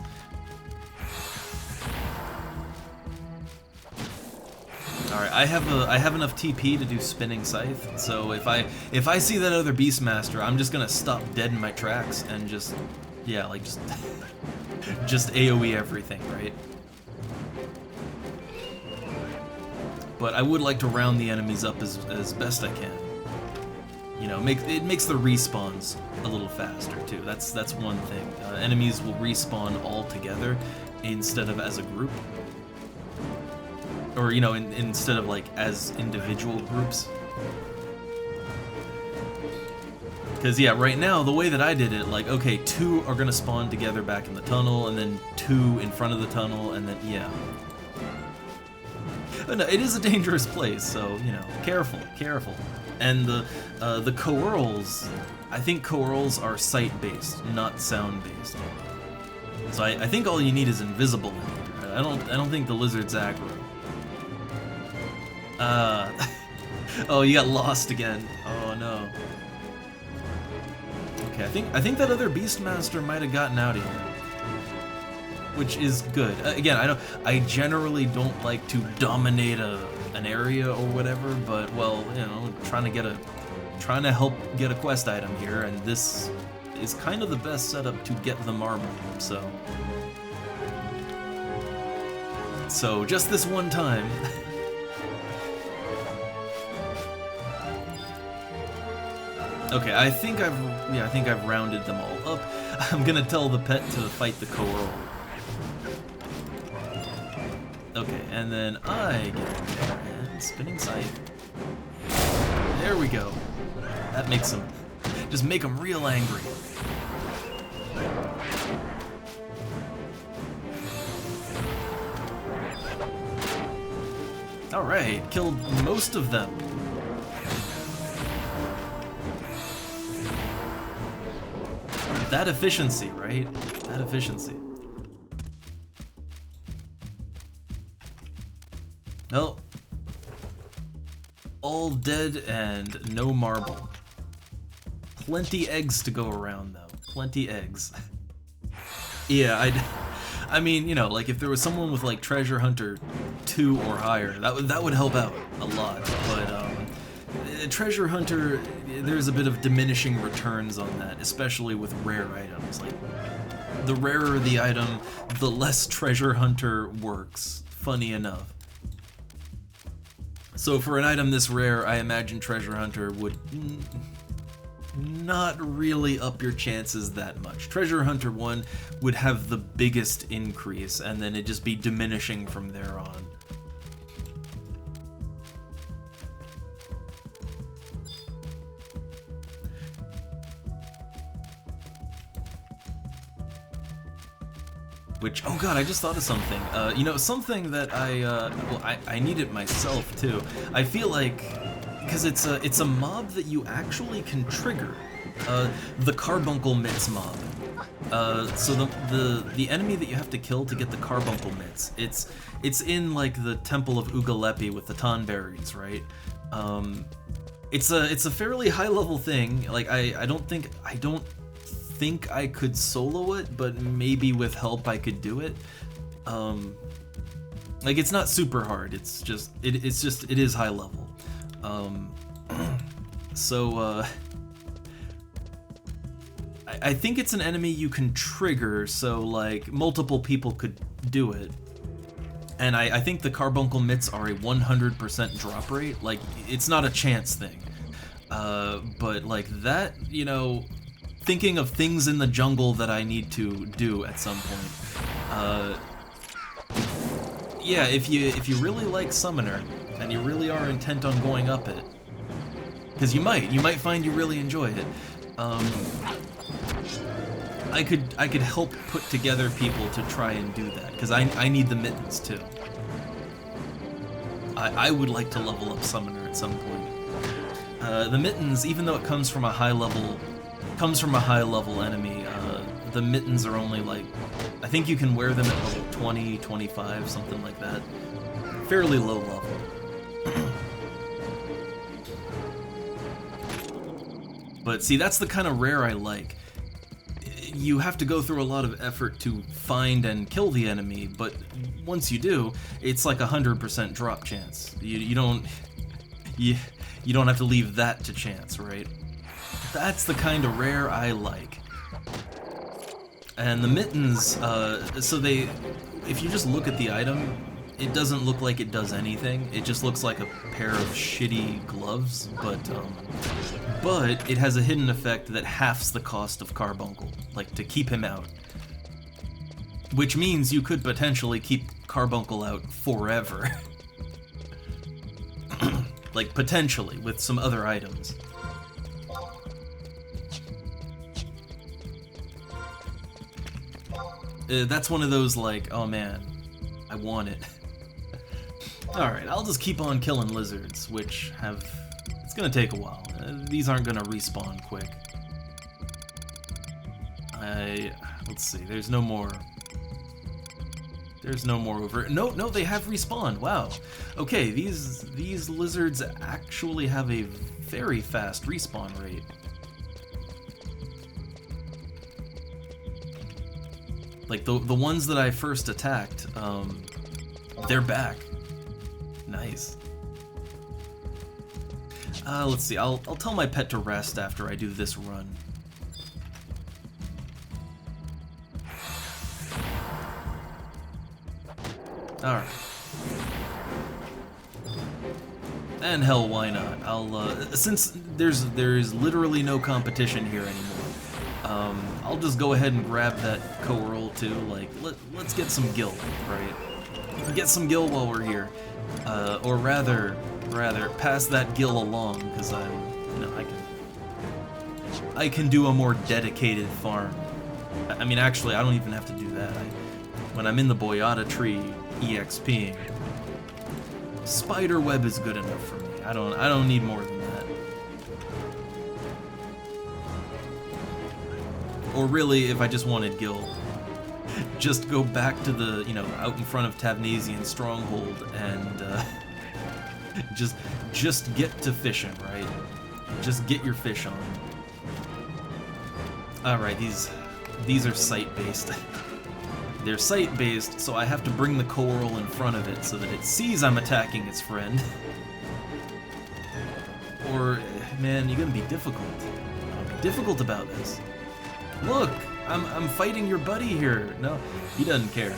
Alright, I have enough TP to do spinning scythe, so if I see that other Beastmaster, I'm just gonna stop dead in my tracks and just, yeah, like just AoE everything, right? But I would like to round the enemies up as best I can. You know, it makes the respawns a little faster too. That's one thing. Enemies will respawn all together instead of as a group, or you know, instead of like as individual groups. Because yeah, right now the way that I did it, like, okay, 2 are gonna spawn together back in the tunnel, and then 2 in front of the tunnel, and then yeah. But no, it is a dangerous place, so, you know, careful. And the co-rolls, I think co-rolls are sight-based, not sound-based. So I think all you need is invisible in here. I don't think the lizard's aggro. Oh, you got lost again. Oh no. Okay, I think that other Beastmaster might have gotten out of here. Which is good. Again, I generally don't like to dominate an area or whatever, but well, you know, trying to help get a quest item here, and this is kind of the best setup to get the marble. So just this one time. Okay, I think I've rounded them all up. I'm gonna tell the pet to fight the co-roll. Okay, and then I get in there and spinning scythe. There we go. That makes them, just make them real angry. Alright, killed most of them. That efficiency, right? That efficiency. Well, all dead and no marble. Plenty eggs to go around, though. Plenty eggs. Yeah, I mean, you know, like if there was someone with like Treasure Hunter 2 or higher, that would help out a lot. But Treasure Hunter, there's a bit of diminishing returns on that, especially with rare items. Like, the rarer the item, the less Treasure Hunter works. Funny enough. So for an item this rare, I imagine Treasure Hunter would not really up your chances that much. Treasure Hunter 1 would have the biggest increase, and then it'd just be diminishing from there on. Which, oh god, I just thought of something. You know, something that I need it myself too. I feel like, because it's a mob that you actually can trigger. The Carbuncle Mitts mob. So the enemy that you have to kill to get the Carbuncle Mitts, it's in like the Temple of Ugalepi with the Tonberries, right? It's a fairly high level thing. Like I don't think I could solo it, but maybe with help I could do it. Like it's not super hard. It's just it is high level. So I think it's an enemy you can trigger, so like multiple people could do it. And I think the Carbuncle Mitts are a 100% drop rate. Like it's not a chance thing. But like that, you know, thinking of things in the jungle that I need to do at some point. Yeah, if you really like Summoner and you really are intent on going up it, because you might find you really enjoy it. I could help put together people to try and do that, because I need the mittens too. I would like to level up Summoner at some point. The mittens, even though it comes from a high level enemy, the mittens are only like, I think you can wear them at level 20, 25, something like that. Fairly low level. But see, that's the kind of rare I like. You have to go through a lot of effort to find and kill the enemy, but once you do, it's like 100% drop chance. You don't have to leave that to chance, right? That's the kind of rare I like. And the mittens, if you just look at the item, it doesn't look like it does anything. It just looks like a pair of shitty gloves, but it has a hidden effect that halves the cost of Carbuncle, like to keep him out. Which means you could potentially keep Carbuncle out forever. Like potentially, with some other items. That's one of those like, oh man, I want it. Alright, I'll just keep on killing lizards, which it's gonna take a while. These aren't gonna respawn quick. Let's see, there's no more over. No, they have respawned, wow. Okay, these lizards actually have a very fast respawn rate. Like the ones that I first attacked, they're back. Nice. Let's see, I'll tell my pet to rest after I do this run. Alright. And hell, why not? Since there is literally no competition here anymore, I'll just go ahead and grab that Coeurl too. Like, let's get some gil, right? Get some gil while we're here. Or rather, pass that gil along, because I can do a more dedicated farm. I mean, actually, I don't even have to do that. When I'm in the Boyata tree, EXPing, Spiderweb is good enough for me. I don't need more than that. Or really, if I just wanted gil, just go back to the, out in front of Tavnasian Stronghold and just get to fishing, right? Just get your fish on. Alright, these are sight-based. They're sight-based, so I have to bring the Coeurl in front of it so that it sees I'm attacking its friend. Or, man, you're gonna be difficult. Be difficult about this. Look! I'm fighting your buddy here. No, he doesn't care.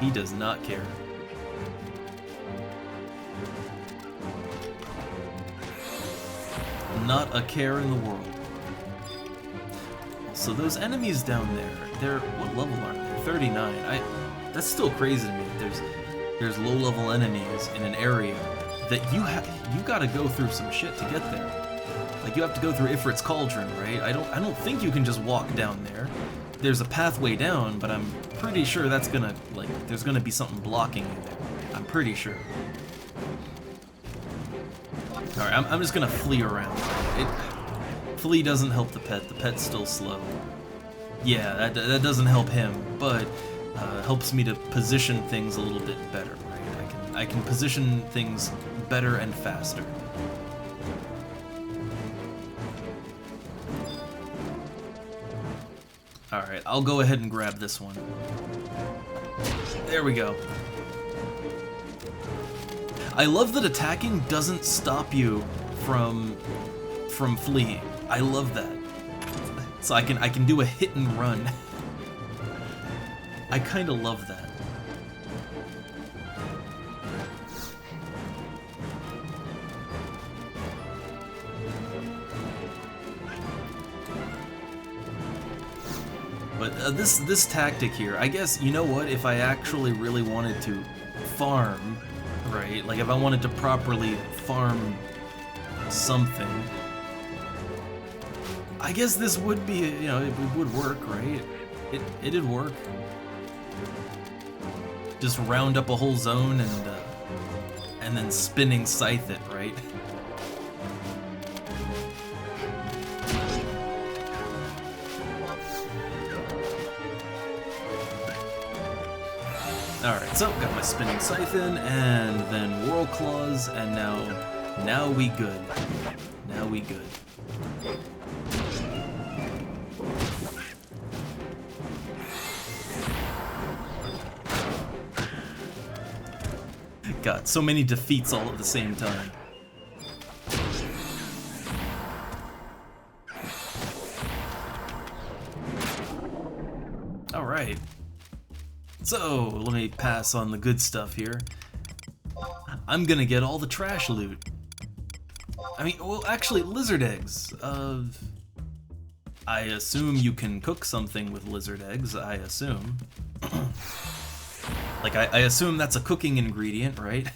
He does not care. Not a care in the world. So those enemies down there, what level are they? 39. That's still crazy to me. There's low-level enemies in an area that you gotta go through some shit to get there. Like, you have to go through Ifrit's Cauldron, right? I don't think you can just walk down there. there's a pathway down, but I'm pretty sure that's gonna, like, there's gonna be something blocking you there. I'm pretty sure. Alright, I'm just gonna flee around. Flee doesn't help the pet. The pet's still slow. Yeah, that doesn't help him, but helps me to position things a little bit better, right? I can position things better and faster. Alright, I'll go ahead and grab this one. There we go. I love that attacking doesn't stop you from fleeing. I love that. So I can do a hit and run. I kind of love that. But this tactic here, I guess, you know what, if I actually really wanted to farm, right, like if I wanted to properly farm something, I guess this would be, you know, it would work, right? It'd work. Just round up a whole zone and then spinning scythe it, right? Alright, so got my spinning scythe in, and then whirl claws, and now we good. Now we good. God, so many defeats all at the same time. Alright. So, let me pass on the good stuff here. I'm gonna get all the trash loot. I mean, well, actually, lizard eggs. I assume you can cook something with lizard eggs, I assume. Like, I assume that's a cooking ingredient, right?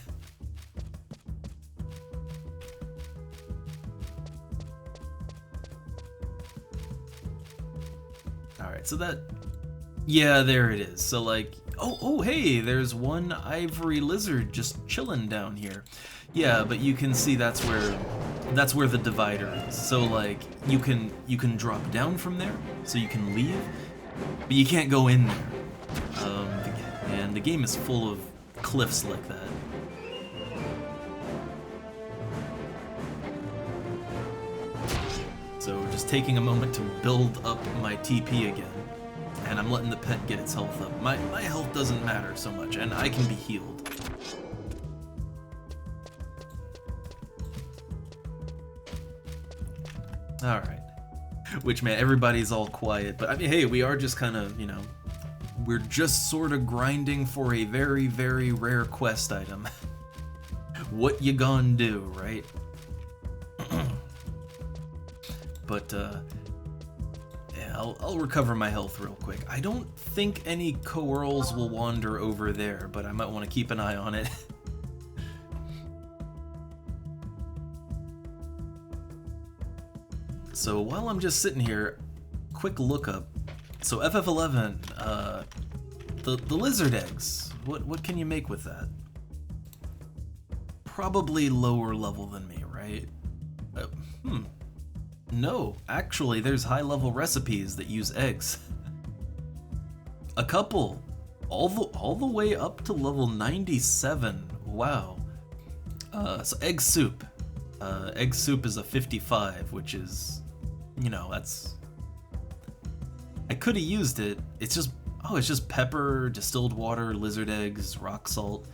Alright, so that... Yeah, there it is. So, like... Oh, hey, there's one ivory lizard just chilling down here. Yeah, but you can see that's where the divider is. So, like, you can drop down from there, so you can leave, but you can't go in there. And the game is full of cliffs like that. So just taking a moment to build up my TP again, and I'm letting the pet get its health up. My health doesn't matter so much, and I can be healed. Alright. Which, man, everybody's all quiet, but I mean, hey, we are just kind of, you know, we're just sort of grinding for a very, very rare quest item. What you gonna do, right? But, yeah, I'll recover my health real quick. I don't think any coeurls will wander over there, but I might want to keep an eye on it. So while I'm just sitting here, quick lookup. So FF11, the lizard eggs. What can you make with that? Probably lower level than me, right? No, actually, there's high-level recipes that use eggs. A couple, all the way up to level 97. Wow. So egg soup. Egg soup is a 55, which is, you know, that's. I could have used it. It's just pepper, distilled water, lizard eggs, rock salt.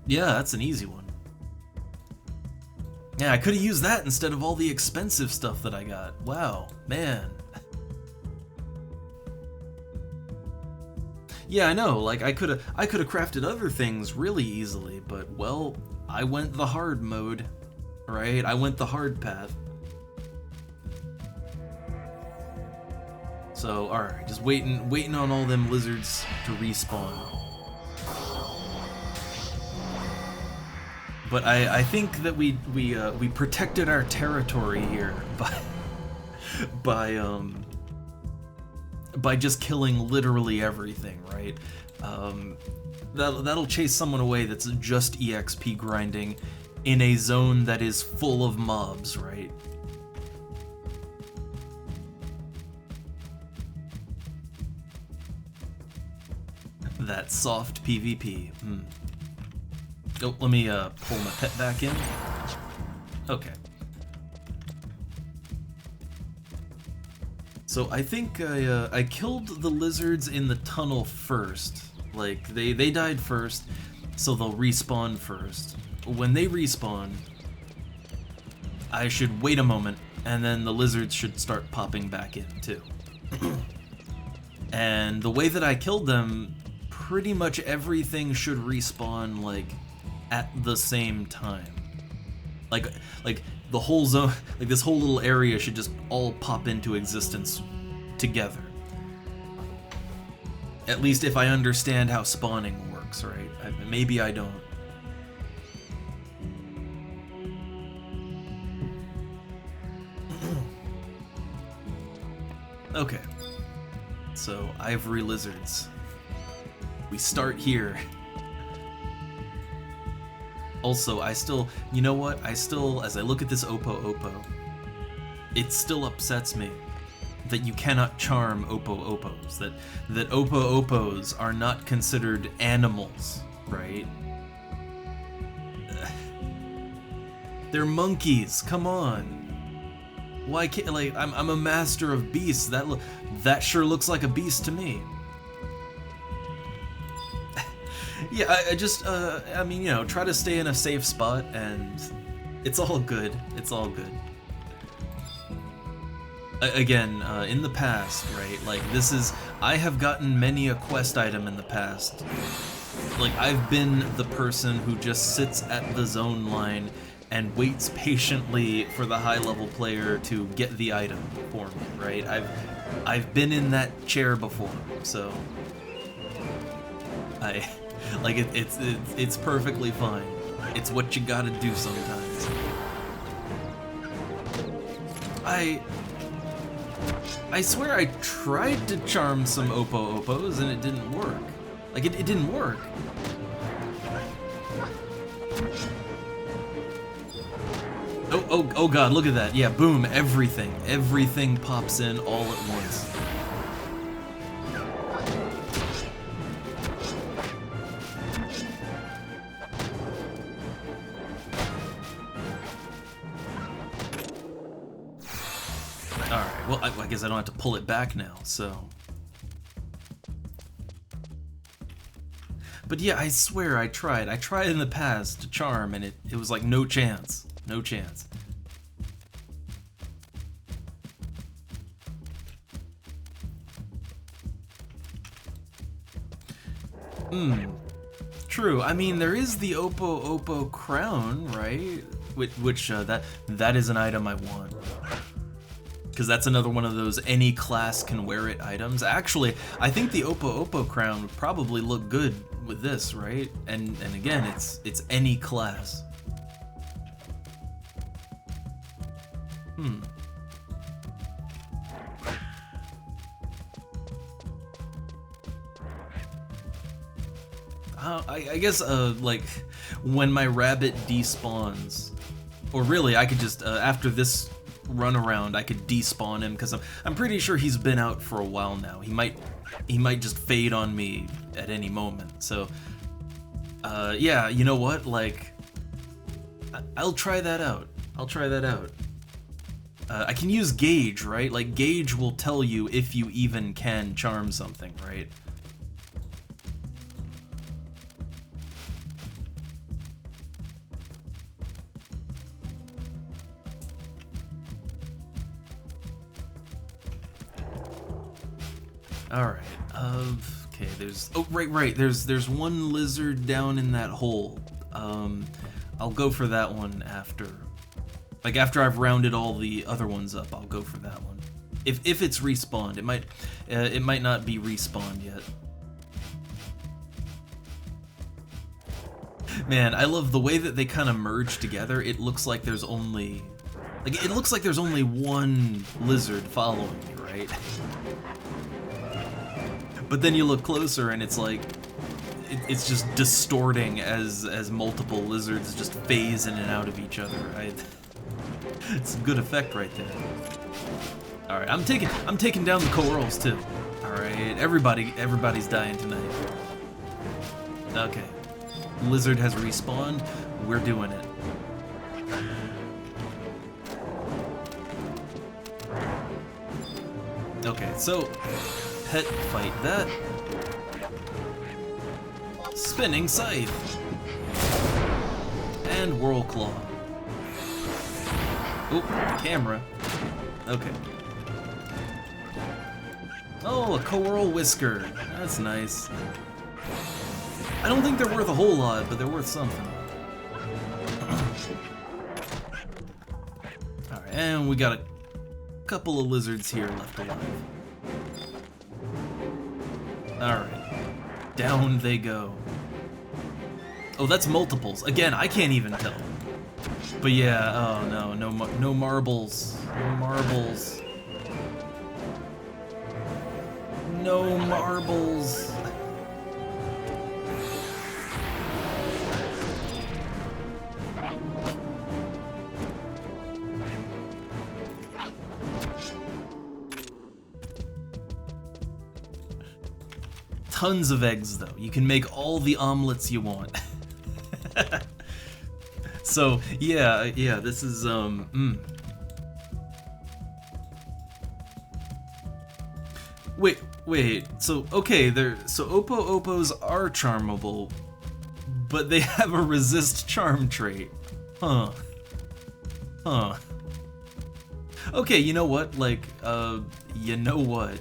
Yeah, that's an easy one. Yeah, I could have used that instead of all the expensive stuff that I got. Wow, man. Yeah, I know, like I could have crafted other things really easily, but well, I went the hard mode, right? I went the hard path. So, alright, just waiting on all them lizards to respawn. But I think that we protected our territory here by by just killing literally everything, right? That'll chase someone away that's just EXP grinding in a zone that is full of mobs, right? That soft PvP. Oh, let me pull my pet back in. Okay. So I think I killed the lizards in the tunnel first. Like, they died first, so they'll respawn first. When they respawn, I should wait a moment, and then the lizards should start popping back in, too. And the way that I killed them, pretty much everything should respawn, like, at the same time. Like the whole zone, like this whole little area should just all pop into existence together. At least if I understand how spawning works, right? Maybe I don't. Okay. So, ivory lizards. We start here. Also, you know what? As I look at this Oppo, it still upsets me that you cannot charm Oppos, that Oppos are not considered animals, right? They're monkeys, come on. Why can't, like, I'm a master of beasts, that sure looks like a beast to me. Yeah, I mean, you know, try to stay in a safe spot, and it's all good. It's all good. Again, in the past, right, like, I have gotten many a quest item in the past. Like, I've been the person who just sits at the zone line and waits patiently for the high-level player to get the item for me, right? I've been in that chair before, so... Like, it's perfectly fine. It's what you gotta do sometimes. I swear I tried to charm some Oppos and it didn't work. Like, it didn't work. Oh god, look at that. Yeah, boom, everything pops in all at once. Alright, well, I guess I don't have to pull it back now, so... But yeah, I swear I tried. I tried in the past to charm, and it was like no chance. No chance. True. I mean, there is the Oppo crown, right? Which that is an item I want. Because that's another one of those any class can wear it items. Actually, I think the Oppo crown would probably look good with this, right? And again, it's any class. I guess, like, when my rabbit despawns, or really, I could just, after this run around, I could despawn him, because I'm pretty sure he's been out for a while now. He might just fade on me at any moment, so, yeah, you know what, like, I'll try that out. I can use Gauge, right? Like, Gauge will tell you if you even can charm something, right? Alright, okay, right, there's one lizard down in that hole. I'll go for that one after. Like, after I've rounded all the other ones up, I'll go for that one. If it's respawned, it might not be respawned yet. Man, I love the way that they kind of merge together. It looks like there's only... Like, it looks like there's only one lizard following me, right? But then you look closer and it's like, it's just distorting as multiple lizards just phase in and out of each other. It's a good effect right there. All right, I'm taking down the corals too. All right, everybody's dying tonight. Okay, lizard has respawned. We're doing it. Okay, so pet fight that. Spinning scythe. And whirl claw. Oh, camera. Okay. Oh, a coral whisker. That's nice. I don't think they're worth a whole lot, but they're worth something. Alright, and we got a couple of lizards here left alive. Alright. Down they go. Oh, that's multiples. Again, I can't even tell. But yeah, oh no, no marbles. No marbles. No marbles. Tons of eggs, though. You can make all the omelets you want. So, yeah, this is, Wait, so, okay, so Oppos are charmable, but they have a resist charm trait. Huh. Okay, you know what, like, you know what?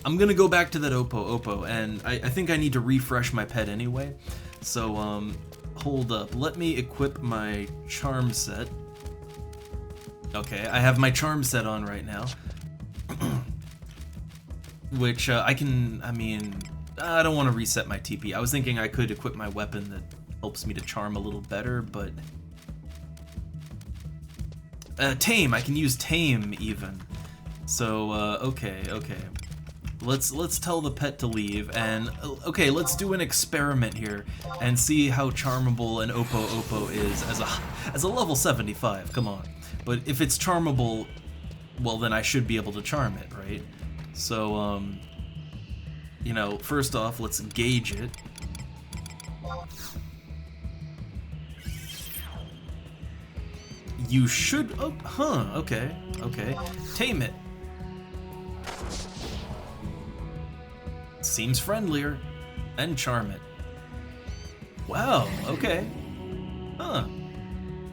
I'm gonna go back to that Oppo, and I think I need to refresh my pet anyway. So, hold up. Let me equip my charm set. Okay, I have my charm set on right now. Which, I mean, I don't want to reset my TP. I was thinking I could equip my weapon that helps me to charm a little better, but... Tame, I can use Tame, even. So, okay. Let's tell the pet to leave, and okay, let's do an experiment here and see how charmable an Oppo is as a level 75. Come on, but if it's charmable, well then I should be able to charm it, right? So you know, first off, let's gauge it. You should. Oh, huh? Okay. Tame it. Seems friendlier, and charm it. Wow, okay. Huh.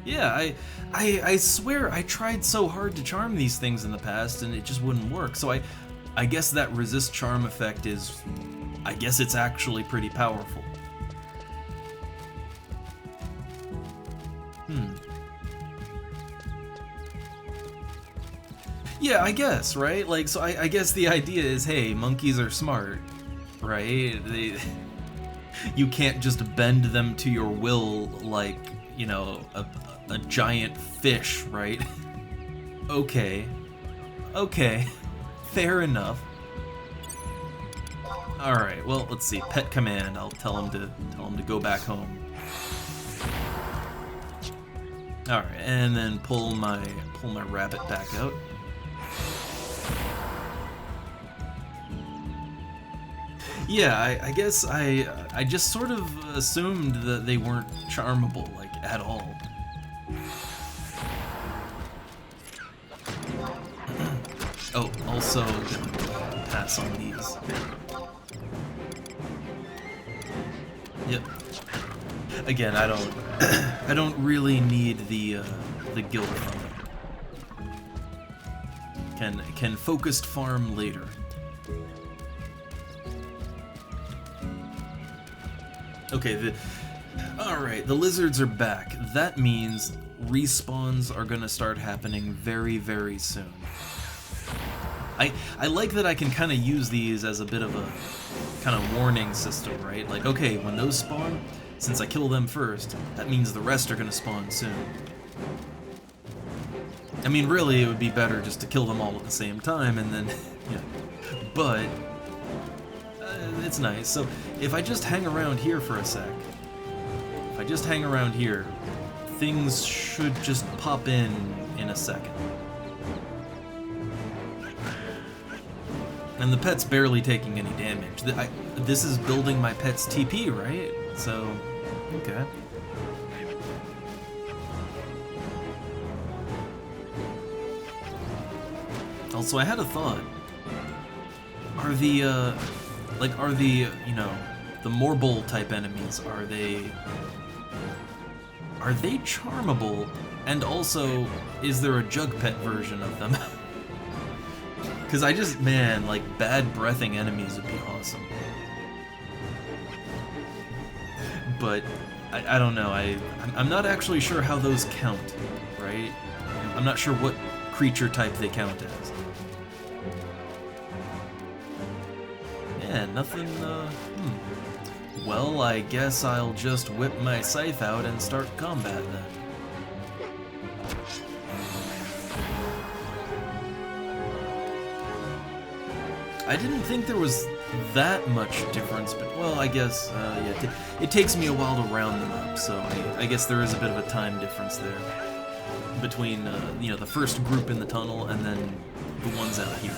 Yeah, I swear I tried so hard to charm these things in the past and it just wouldn't work. So I guess that resist charm effect is, I guess it's actually pretty powerful. Yeah, I guess, right? Like, so I guess the idea is, hey, monkeys are smart, right? You can't just bend them to your will like, you know, a giant fish, right? Okay, fair enough. All right, well, let's see. Pet command. I'll tell him to go back home. All right, and then pull my rabbit back out. Yeah, I guess I just sort of assumed that they weren't charmable, like, at all. Oh, also, pass on these. Yep. Again, I don't really need the guild from it. Can focused farm later. Okay, alright, the lizards are back. That means respawns are gonna start happening very, very soon. I like that I can kind of use these as a bit of a kind of warning system, right? Like, okay, when those spawn, since I kill them first, that means the rest are gonna spawn soon. I mean, really, it would be better just to kill them all at the same time and then, yeah. But it's nice. So if I just hang around here for a sec, if I just hang around here, things should just pop in a second. And the pet's barely taking any damage. This is building my pet's TP, right? So, okay. Also, I had a thought. Are the, you know, the Morbol type enemies, are they charmable? And also, is there a Jug Pet version of them? Because I just, man, like, bad breathing enemies would be awesome. But, I don't know, I'm not actually sure how those count, right? I'm not sure what creature type they count as. Yeah, nothing, Well, I guess I'll just whip my scythe out and start combat then. I didn't think there was that much difference, but, well, I guess, yeah, it takes me a while to round them up, so I guess there is a bit of a time difference there between, you know, the first group in the tunnel and then the ones out here.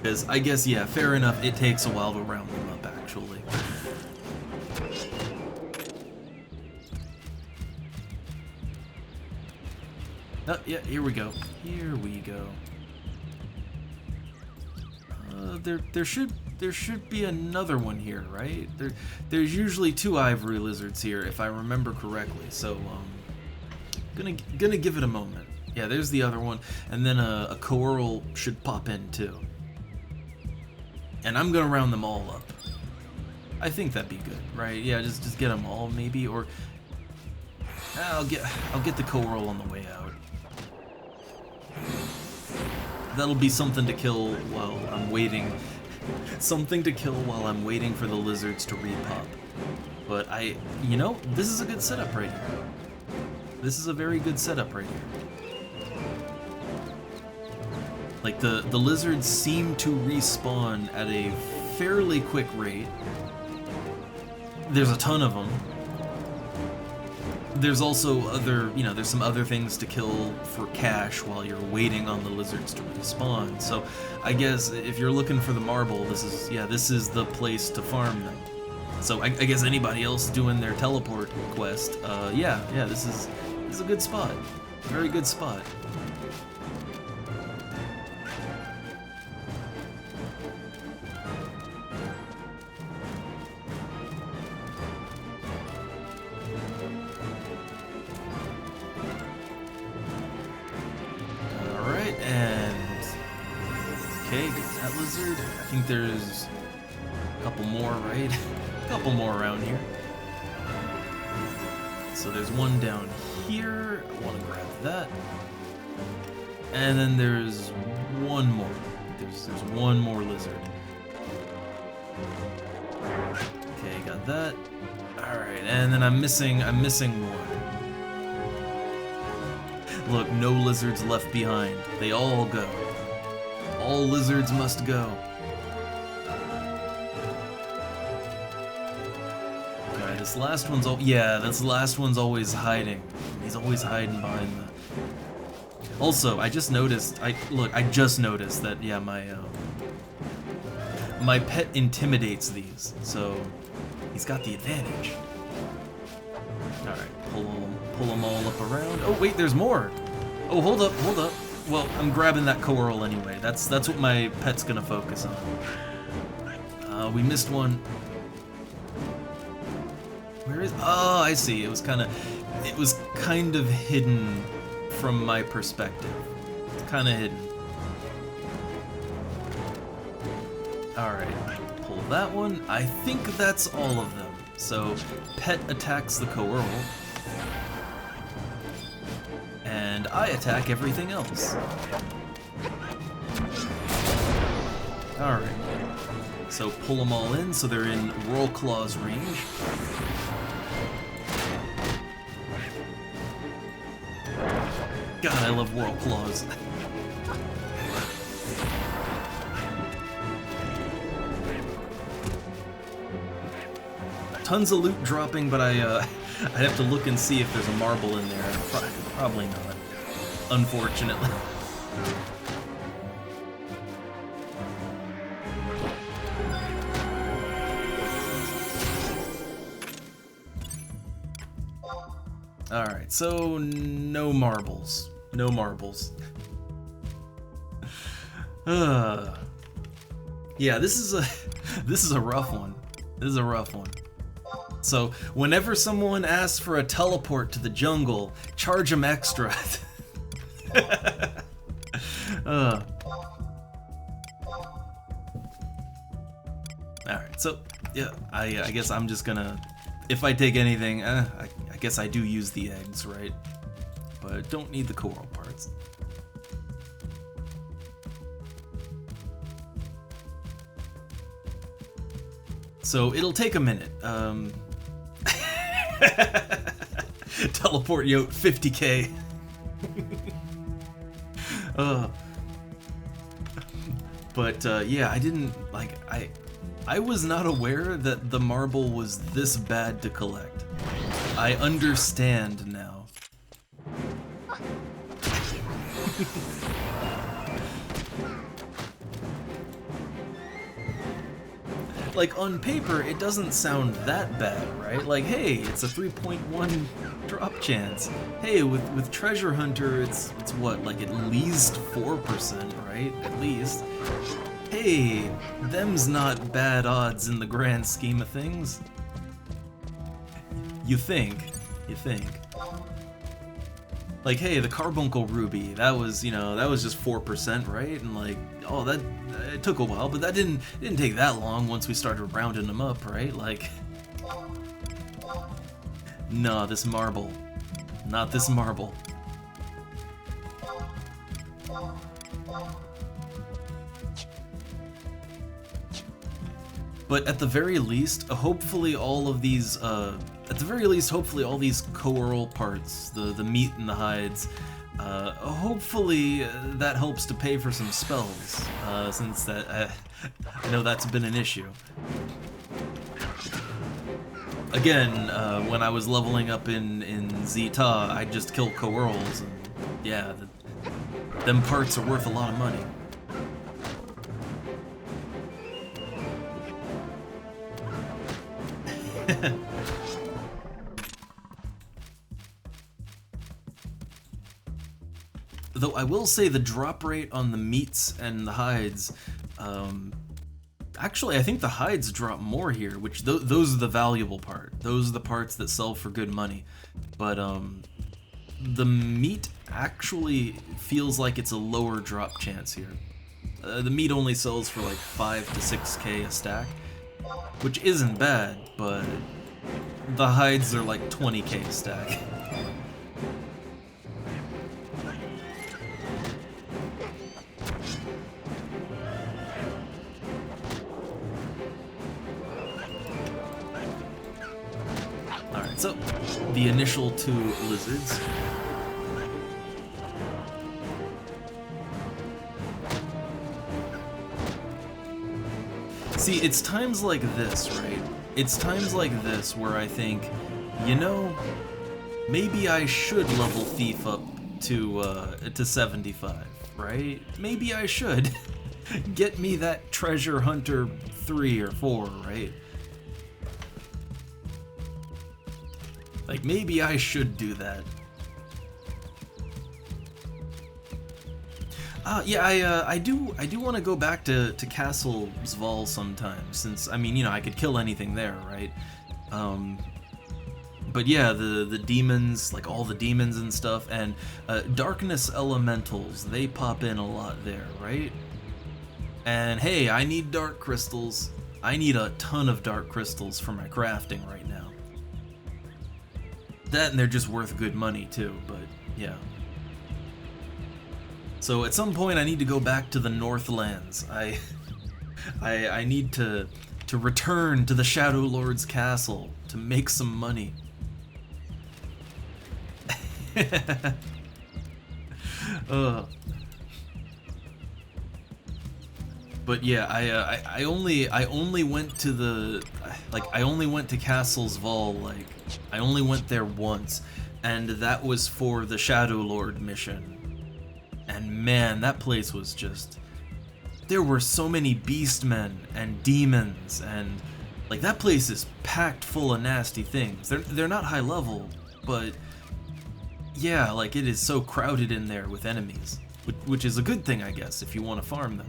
Because, I guess, yeah, fair enough, it takes a while to round them up, actually. Oh, yeah, here we go. Here we go. There should be another one here, right? There's usually 2 ivory lizards here, if I remember correctly. So, gonna give it a moment. Yeah, there's the other one, and then a coral should pop in too. And I'm gonna round them all up. I think that'd be good, right? Yeah, just get them all, maybe, or I'll get the coral on the way out. That'll be something to kill while I'm waiting. Something to kill while I'm waiting for the lizards to repop. But you know, this is a good setup right here. This is a very good setup right here. Like, the lizards seem to respawn at a fairly quick rate. There's a ton of them. There's also other, you know, there's some other things to kill for cash while you're waiting on the lizards to respawn. So I guess if you're looking for the marble, this is the place to farm them. So I guess anybody else doing their teleport quest, yeah, this is a good spot. Very good spot. Okay, get that lizard. I think there's a couple more, right? A couple more around here. So there's one down here. I want to grab that. And then there's one more. There's one more lizard. Okay, got that. Alright, and then I'm missing one. Look, no lizards left behind. They all go. All lizards must go. Okay, this last one's this last one's always hiding. He's always hiding behind the... Also, I just noticed that, yeah, my pet intimidates these, so he's got the advantage. Alright, pull them all up around. Oh, wait, there's more! Oh, hold up. Well, I'm grabbing that coral anyway. That's what my pet's gonna focus on. We missed one. Where is... Oh, I see. It was kind of hidden from my perspective. It's kind of hidden. Alright, pull that one. I think that's all of them. So, pet attacks the coral. And I attack everything else. Alright. So pull them all in so they're in Whirl Claw's range. God, I love Whirl Claws. tons of loot dropping, but I'd have to look and see if there's a marble in there. Probably not, unfortunately. Alright, so no marbles. No marbles. Yeah, this is a rough one. This is a rough one. So, whenever someone asks for a teleport to the jungle, charge them extra. Alright, so, yeah, I guess I'm just gonna... If I take anything, I guess I do use the eggs, right? But don't need the coral parts. So it'll take a minute. Teleport Yote 50k. But yeah, I didn't like I was not aware that the marble was this bad to collect. I understand now. Like, on paper, it doesn't sound that bad, right? Like, hey, it's a 3.1 drop chance. Hey, with Treasure Hunter, it's what, like at least 4%, right? At least. Hey, them's not bad odds in the grand scheme of things. You think. Like, hey, the Carbuncle Ruby, that was, you know, that was just 4%, right? And like, oh, that it took a while, but that didn't take that long once we started rounding them up, right? Like, no, this marble, not this marble. But at the very least, hopefully all of these, hopefully all these coral parts, the meat and the hides, hopefully that helps to pay for some spells, since that, I know that's been an issue. Again, when I was leveling up in Zeta, I'd just kill corals, and yeah, them parts are worth a lot of money. Though I will say the drop rate on the meats and the hides, actually I think the hides drop more here, which those are the valuable part. Those are the parts that sell for good money. But the meat actually feels like it's a lower drop chance here. The meat only sells for like 5 to 6k a stack, which isn't bad, but the hides are like 20k a stack. Alright, so the initial 2 lizards. See, it's times like this, right? It's times like this where I think, you know, maybe I should level Thief up to 75, right? Maybe I should. Get me that Treasure Hunter 3 or 4, right? Like, maybe I should do that. Yeah, I do want to go back to Castle Zval sometime, since, I mean, you know, I could kill anything there, right? But yeah, the demons, like all the demons and stuff, and darkness elementals, they pop in a lot there, right? And hey, I need dark crystals. I need a ton of dark crystals for my crafting right now. That, and they're just worth good money too, but yeah. So at some point I need to go back to the Northlands. I need to return to the Shadow Lord's castle to make some money. But yeah, I only went to the I only went to Castle's Vol, like I only went there once, and that was for the Shadow Lord mission. And man, that place was just, there were so many beastmen and demons, and like that place is packed full of nasty things. They're not high level, but yeah, like it is so crowded in there with enemies, which is a good thing, I guess, if you want to farm them.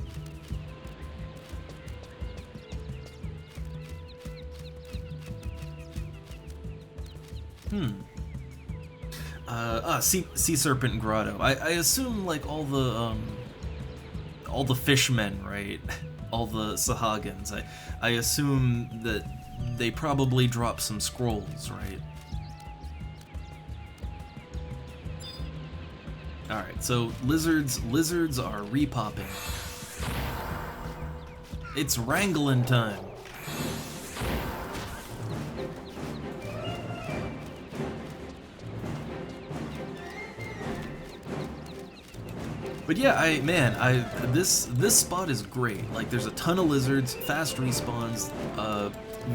Sea Serpent Grotto. I assume like all the fishmen, right? All the Sahagins. I assume that they probably drop some scrolls, right? Alright, so lizards are repopping. It's wrangling time. But yeah, this spot is great. Like, there's a ton of lizards, fast respawns,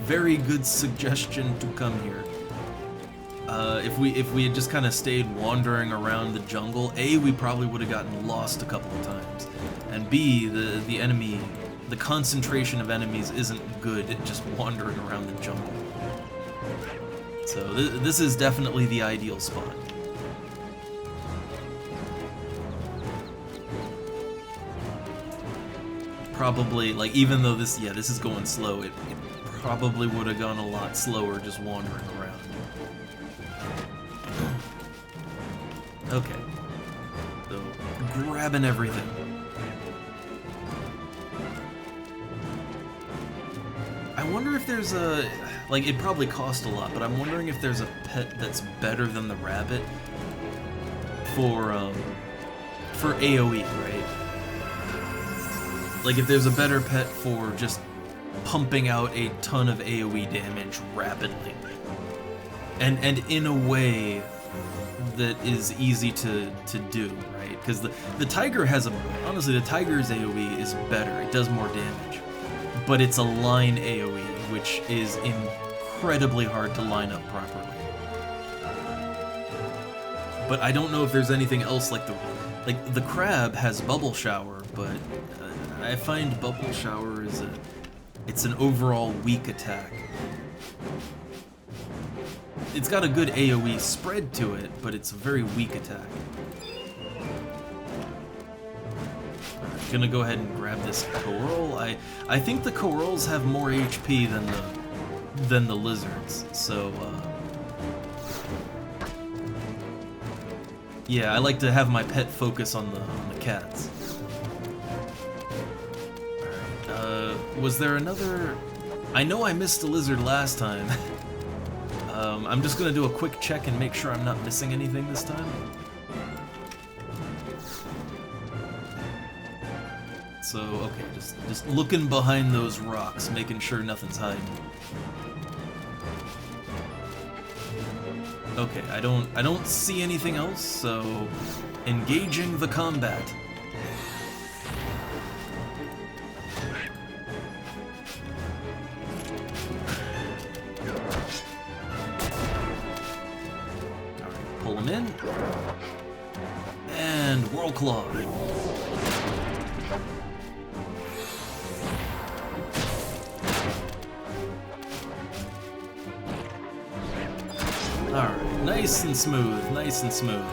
very good suggestion to come here. If we had just kind of stayed wandering around the jungle, A, we probably would have gotten lost a couple of times, and B, the concentration of enemies isn't good at just wandering around the jungle. So this is definitely the ideal spot. Probably, like, even though this is going slow, it probably would have gone a lot slower just wandering around. Okay. So, grabbing everything. I wonder if there's a, like, it probably cost a lot, but I'm wondering if there's a pet that's better than the rabbit for AoE, right? Like, if there's a better pet for just pumping out a ton of AoE damage rapidly. And in a way that is easy to do, right? Because the tiger has honestly, the tiger's AoE is better. It does more damage. But it's a line AoE, which is incredibly hard to line up properly. But I don't know if there's anything else like the crab has Bubble Shower, but I find Bubble Shower it's an overall weak attack. It's got a good AoE spread to it, but it's a very weak attack. I'm gonna go ahead and grab this coral. I think the corals have more HP than the lizards, so yeah, I like to have my pet focus on the cats. Was there another... I know I missed a lizard last time. I'm just gonna do a quick check and make sure I'm not missing anything this time. So, okay, just looking behind those rocks, making sure nothing's hiding. Okay, I don't see anything else, so engaging the combat. Pull him in. And Whirlclaw. Alright, nice and smooth, nice and smooth.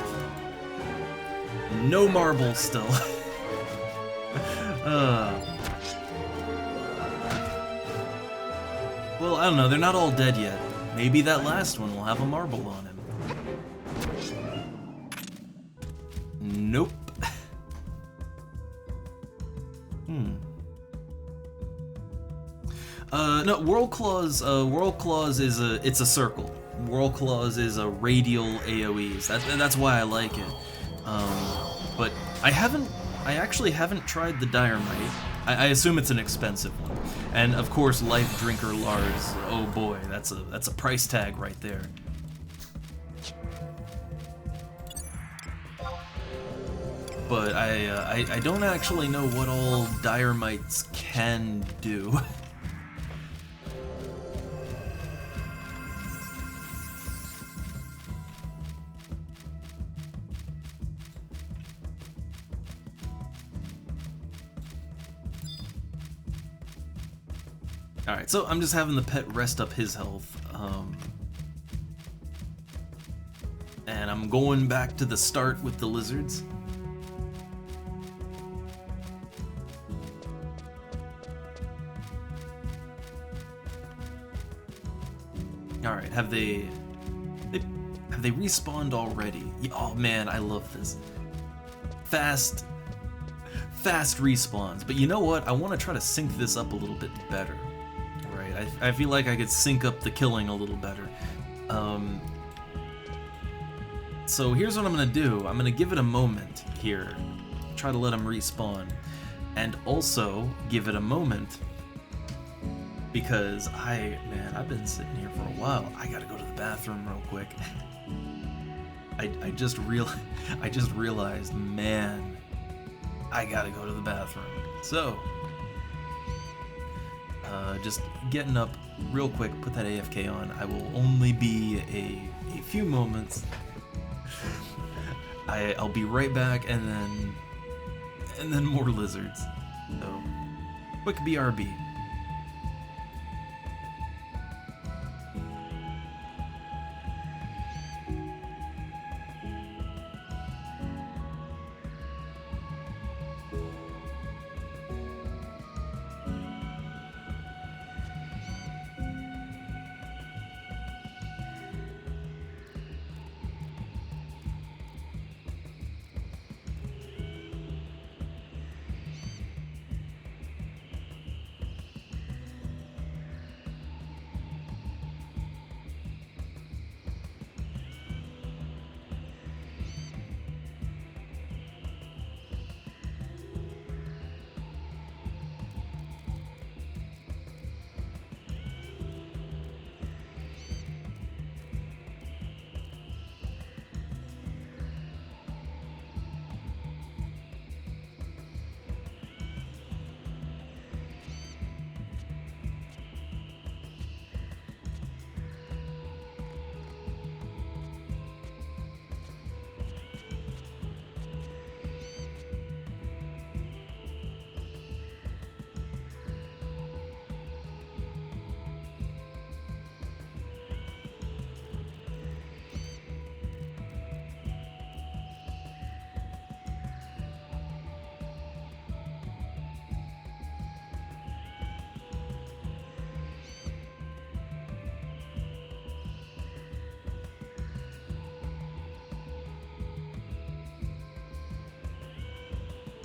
No marbles still. Well, I don't know, they're not all dead yet. Maybe that last one will have a marble on him. Nope. No, Whirlclaws is it's a circle. Whirlclaws is a radial AoEs. That's why I like it. But I actually haven't tried the Dynamite. I assume it's an expensive one. And of course, Life Drinker Lars. Oh boy, that's a price tag right there. but I don't actually know what all dire mites can do. Alright, so I'm just having the pet rest up his health. And I'm going back to the start with the lizards. Alright, have they respawned already? Oh man, I love this. Fast respawns. But you know what? I want to try to sync this up a little bit better. Right? I feel like I could sync up the killing a little better. So here's what I'm gonna do. I'm gonna give it a moment here. Try to let him respawn. And also give it a moment because I've been sitting here for a while. I gotta go to the bathroom real quick. I just realized, man, I gotta go to the bathroom. So, just getting up real quick, put that AFK on. I will only be a few moments. I'll be right back, and then more lizards. So, quick BRB.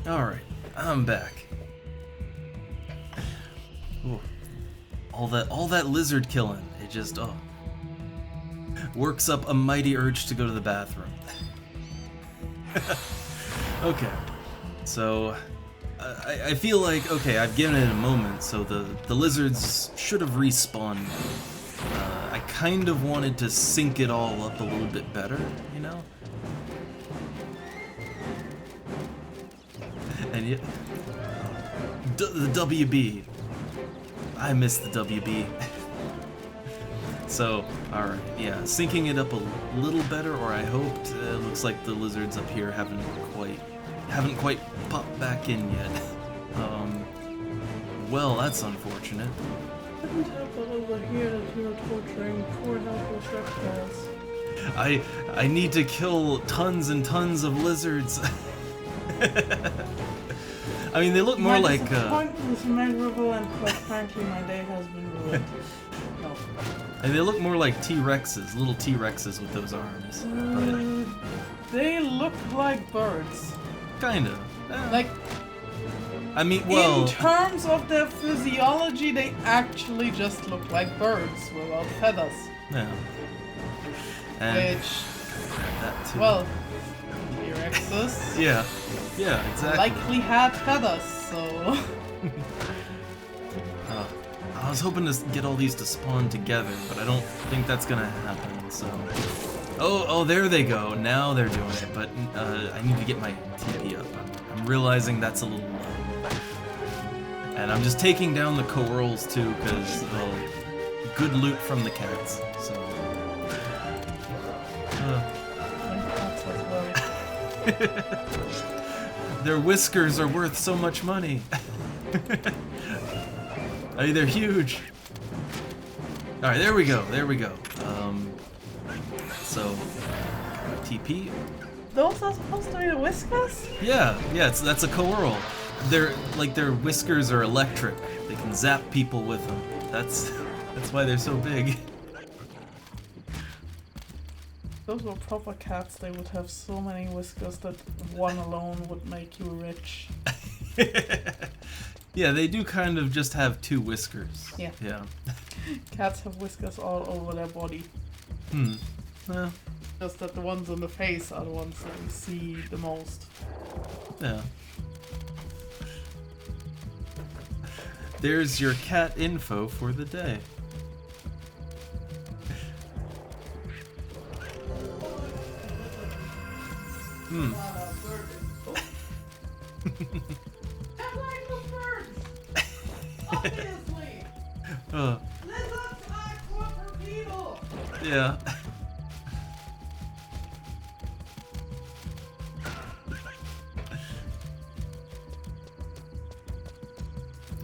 Alright, I'm back. Ooh. All that lizard killing, it just works up a mighty urge to go to the bathroom. Okay, so I feel like, okay, I've given it a moment, so the lizards should have respawned. I kind of wanted to sync it all up a little bit better, you know? And yet, the WB. I miss the WB. So, alright, yeah, syncing it up a little better, or I hoped. Looks like the lizards up here haven't quite popped back in yet. Well, that's unfortunate. Couldn't help but overhear that you are torturing poor helpless reptiles. I need to kill tons and tons of lizards. I mean, they look more like. My disappointment is immeasurable, and quite frankly, my day has been ruined. No. And they look more like T-Rexes, little T-Rexes with those arms. They look like birds. Kinda. Like. I mean, well. In terms of their physiology, they actually just look like birds without feathers. Yeah. And which. Grab that too. Well. T-Rexes. Yeah, exactly. Likely had feathers, so. I was hoping to get all these to spawn together, but I don't think that's gonna happen, so. Oh, there they go. Now they're doing it, but I need to get my TP up. I'm realizing that's a little low. And I'm just taking down the coeurls too, because, well, good loot from the cats, so... Their whiskers are worth so much money. I mean, they're huge. Alright, there we go, there we go. So, TP. Those are supposed to be the whiskers? Yeah, that's a coeurl. Their whiskers are electric. They can zap people with them. That's why they're so big. Those were proper cats. They would have so many whiskers that one alone would make you rich. Yeah, they do kind of just have 2 whiskers. Yeah. Yeah. Cats have whiskers all over their body. Well, Just that the ones on the face are the ones that we see the most. yeah. There's your cat info for the day. Obviously! Lizards are quadrupedal! Yeah.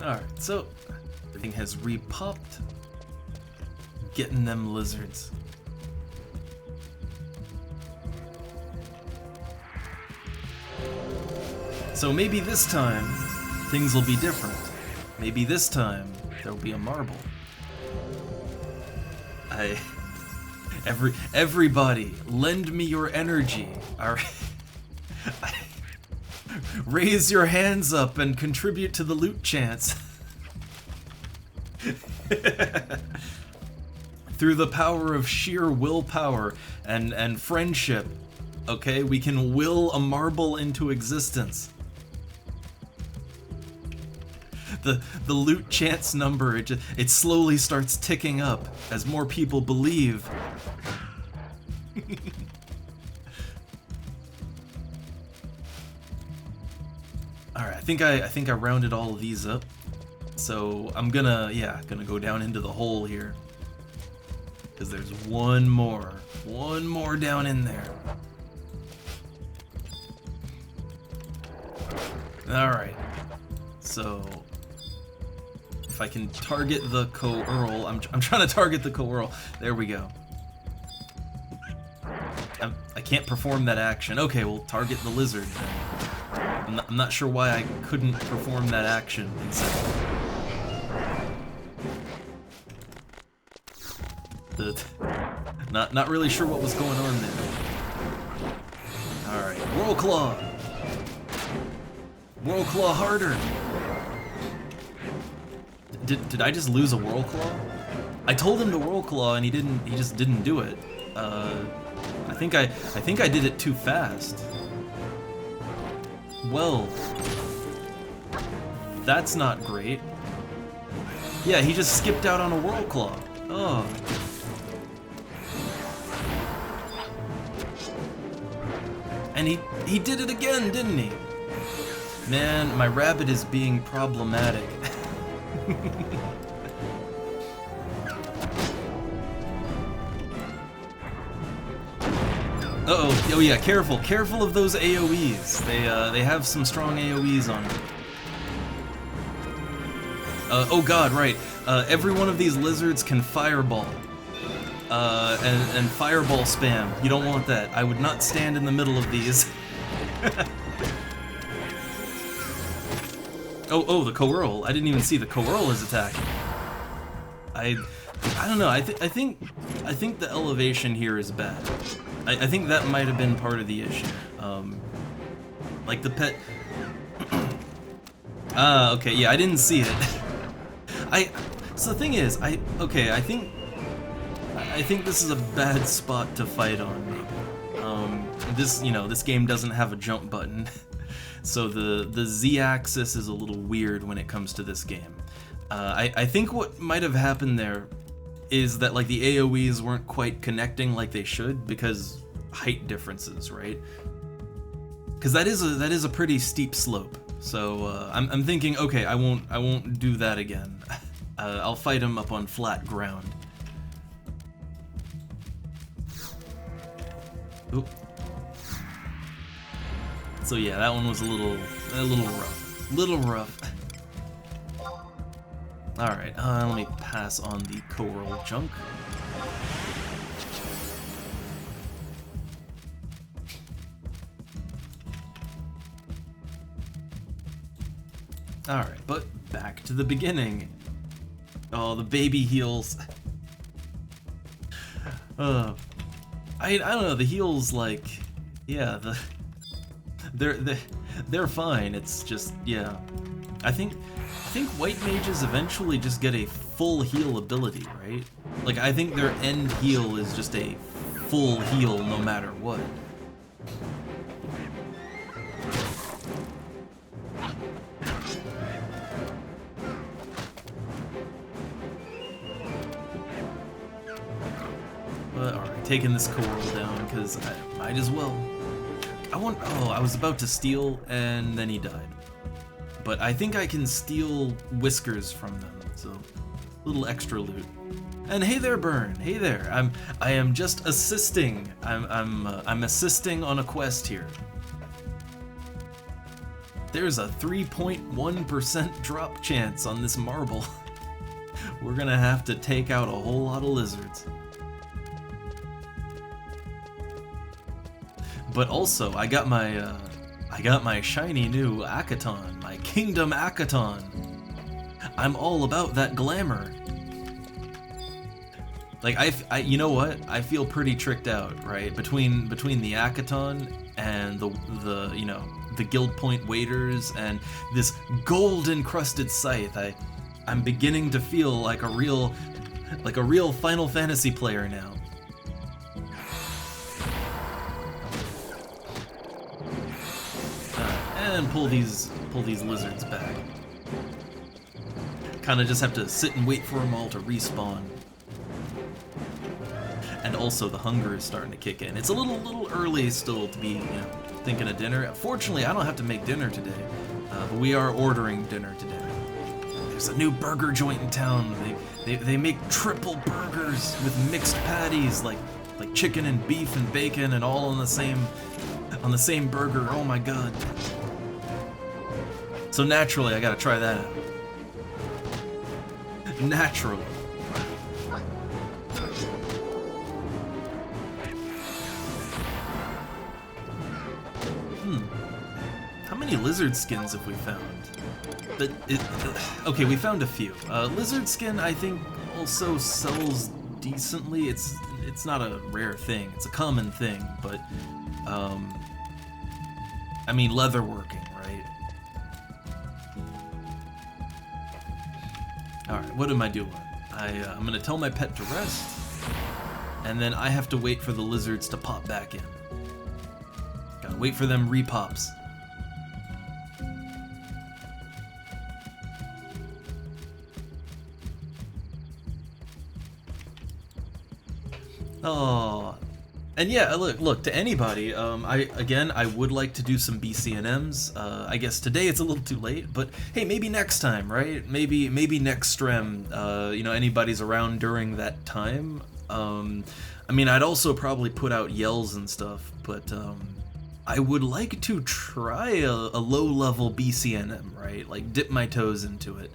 Alright, so everything has repopped. Getting them lizards. So maybe this time things will be different. Maybe this time there'll be a marble. Everybody, lend me your energy. Alright. Raise your hands up and contribute to the loot chance. Through the power of sheer willpower and friendship, okay, we can will a marble into existence. The loot chance number, it slowly starts ticking up as more people believe. Alright, I think I rounded all of these up. So I'm gonna go down into the hole here. Because there's one more down in there. Alright. So if I can target the coeurl, I'm trying to target the coeurl. There we go. I can't perform that action. Okay, we'll target the lizard then. I'm not sure why I couldn't perform that action not really sure what was going on there. Alright, Whirl Claw! Whirl Claw harder! Did I just lose a Whirl Claw? I told him to Whirl Claw and he just didn't do it. I think I did it too fast. Well, that's not great. Yeah, he just skipped out on a Whirl Claw. Oh. And he did it again, didn't he? Man, my rabbit is being problematic. Uh-oh. Oh yeah, careful of those AoEs. They have some strong AoEs on them. Oh god, right. Every one of these lizards can fireball. And fireball spam. You don't want that. I would not stand in the middle of these. Oh, the coeurl. I didn't even see the coeurl is attacking. I don't know. I think the elevation here is bad. I think that might have been part of the issue. Like the pet. Okay, yeah, I didn't see it. So the thing is, I think this is a bad spot to fight on, maybe. This game doesn't have a jump button, so the Z-axis is a little weird when it comes to this game. I think what might have happened there, is that like the AoEs weren't quite connecting like they should because height differences, right? Because that is a pretty steep slope. So I'm thinking, okay, I won't do that again. I'll fight him up on flat ground. Oop. So yeah, that one was a little rough. Little rough. Alright, let me pass on the coral junk. Alright, but back to the beginning. Oh, the baby heals. I don't know, the heals, like, yeah, they're fine. It's just, yeah. I think white mages eventually just get a full heal ability, right? Like, I think their end heal is just a full heal no matter what. But alright, taking this coral down because I might as well. I was about to steal and then he died. But I think I can steal whiskers from them, so a little extra loot. And hey there, Burn. Hey there. I am just assisting. I'm assisting on a quest here. There's a 3.1% drop chance on this marble. We're gonna have to take out a whole lot of lizards. But also, I got my shiny new Akaton, my Kingdom Akaton. I'm all about that glamour. Like you know what? I feel pretty tricked out, right? Between the Akaton and the you know, the guild point waiters and this gold encrusted scythe, I'm beginning to feel like a real Final Fantasy player now. And pull these lizards back. Kind of just have to sit and wait for them all to respawn. And also the hunger is starting to kick in. It's a little early still to be, you know, thinking of dinner. Fortunately, I don't have to make dinner today, but we are ordering dinner today. There's a new burger joint in town. They make triple burgers with mixed patties, like chicken and beef and bacon, and all on the same burger. Oh my god. So naturally, I gotta try that out. Naturally. How many lizard skins have we found? Okay, we found a few. Lizard skin, I think, also sells decently. It's not a rare thing. It's a common thing, but I mean, leatherworking, right? Alright, what am I doing? I'm gonna tell my pet to rest, and then I have to wait for the lizards to pop back in. Gotta wait for them repops. Oh, and yeah, look to anybody. I would like to do some BCNMs. I guess today it's a little too late, but hey, maybe next time, right? Maybe next stream. You know, anybody's around during that time. I mean, I'd also probably put out yells and stuff, but I would like to try a low-level BCNM, right? Like dip my toes into it.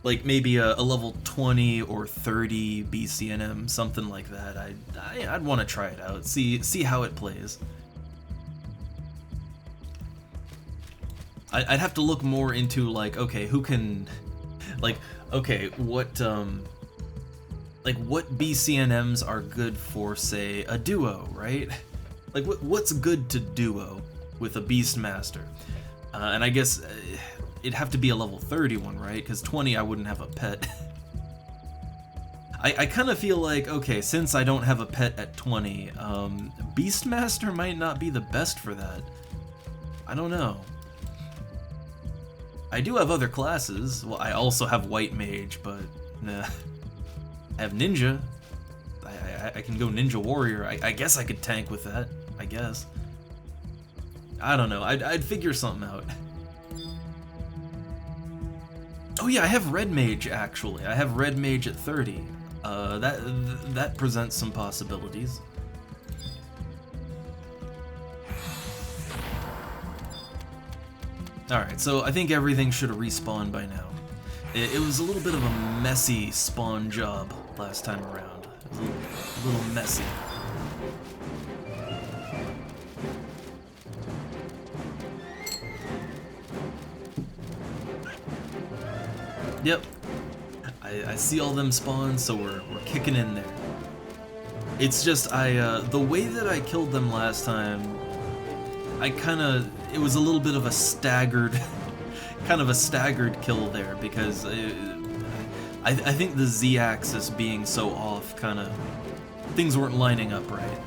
Like maybe a level 20 or 30 BCNM, something like that. I'd want to try it out, see how it plays. I'd have to look more into like, okay, who can, like, okay, what BCNMs are good for, say, a duo, right? Like what's good to duo with a Beastmaster? And I guess it'd have to be a level 30 one, right? Because 20 I wouldn't have a pet. I kind of feel like, okay, since I don't have a pet at 20, Beastmaster might not be the best for that. I don't know. I do have other classes. Well, I also have White Mage, but nah. I have ninja. I can go ninja warrior. I guess I could tank with that. I guess. I don't know. I'd figure something out. Oh yeah, I have red mage actually. I have red mage at 30. That presents some possibilities. Alright, so I think everything should have respawned by now. It was a little bit of a messy spawn job last time around. It was a little messy. Yep. I see all them spawns, so we're kicking in there. It's just the way that I killed them last time, it was a little bit of a staggered kill there, because I think the Z-axis being so off, things weren't lining up right.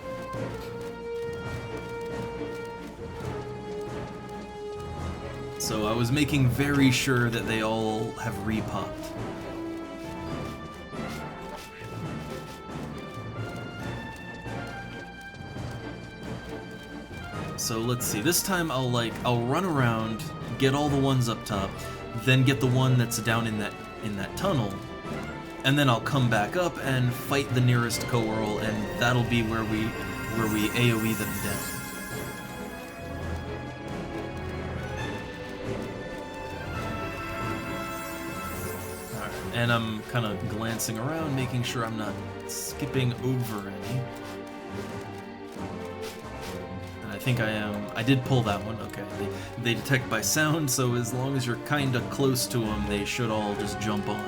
So I was making very sure that they all have repopped. So let's see, this time I'll run around, get all the ones up top, then get the one that's down in that tunnel, and then I'll come back up and fight the nearest co-whirl, and that'll be where we AoE them down. And I'm kind of glancing around, making sure I'm not skipping over any. And I think I am. I did pull that one. Okay. They detect by sound, so as long as you're kind of close to them, they should all just jump on.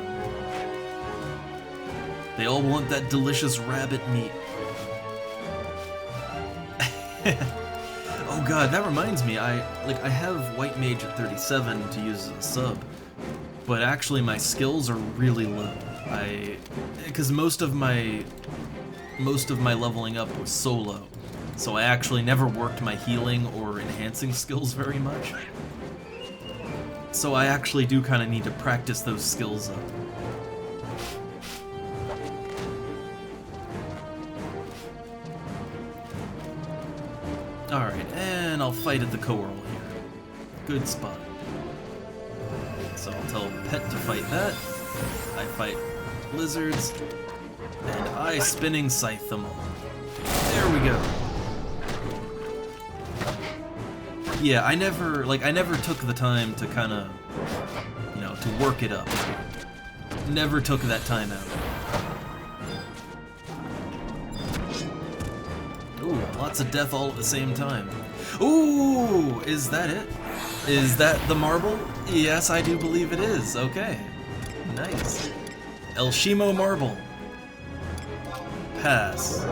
They all want that delicious rabbit meat. Oh god, that reminds me. I have white mage at 37 to use as a sub. But actually my skills are really low. Because most of my leveling up was solo, so I actually never worked my healing or enhancing skills very much. So I actually do kind of need to practice those skills up. Alright, and I'll fight at the co-whirl here. Good spot. So I'll tell Pet to fight that. I fight lizards, and I spinning scythe them all. There we go. Yeah, I never took the time to kind of, to work it up. Never took that time out. Ooh, lots of death all at the same time. Ooh, is that it? Is that the marble? Yes, I do believe it is. Okay. Nice. El Shimo marble. Pass.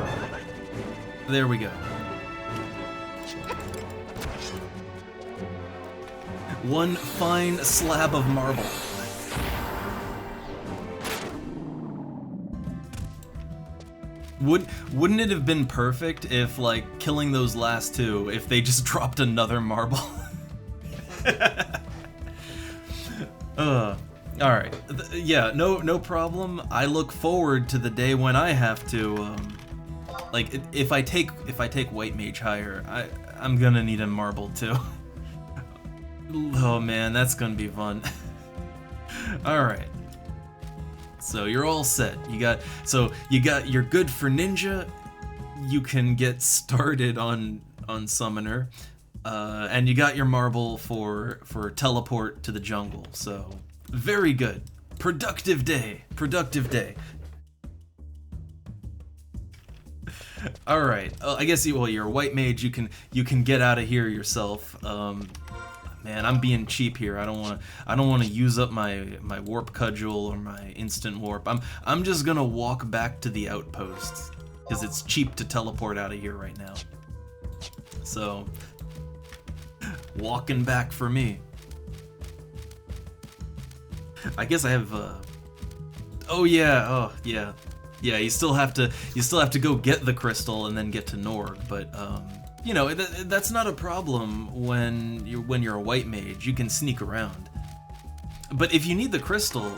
There we go. One fine slab of marble. Wouldn't it have been perfect if, killing those last two, if they just dropped another marble? Alright. Yeah, no problem. I look forward to the day when I have to, if I take white mage higher, I'm gonna need a marble too. Oh man, that's gonna be fun. Alright. So you're all set. You're good for ninja. You can get started on summoner. And you got your marble for teleport to the jungle, so very good. Productive day. All right. I guess you're a white mage. You can get out of here yourself. Man, I'm being cheap here. I don't want to use up my warp cudgel or my instant warp. I'm just gonna walk back to the outposts because it's cheap to teleport out of here right now. So. Walking back for me. I guess I have oh yeah. Yeah, you still have to go get the crystal and then get to Norg, but that's not a problem when you're a white mage. You can sneak around. But if you need the crystal,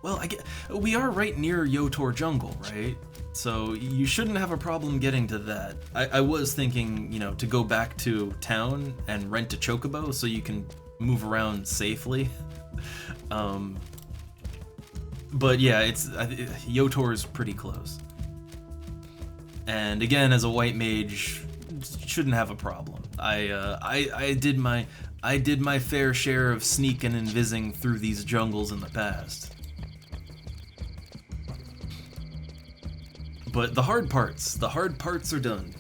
Well, we are right near Yotor Jungle, right? So you shouldn't have a problem getting to that. I was thinking, you know, to go back to town and rent a chocobo so you can move around safely. But yeah, Yotor is pretty close. And again, as a white mage, shouldn't have a problem. I did my fair share of sneaking and vising through these jungles in the past. But the hard parts are done.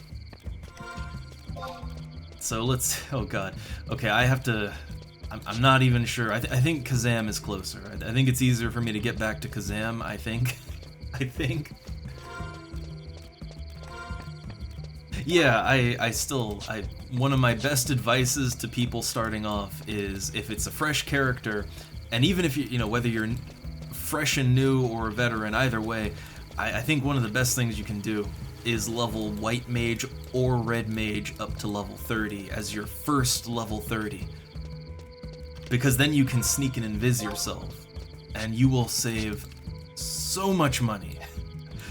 So let's, oh god. Okay, I'm not even sure. I think Kazam is closer. I think it's easier for me to get back to Kazam, I think. Yeah, one of my best advices to people starting off is if it's a fresh character, and even if you know, whether you're fresh and new or a veteran, either way, I think one of the best things you can do is level white mage or red mage up to level 30 as your first level 30. Because then you can sneak and invis yourself, and you will save so much money.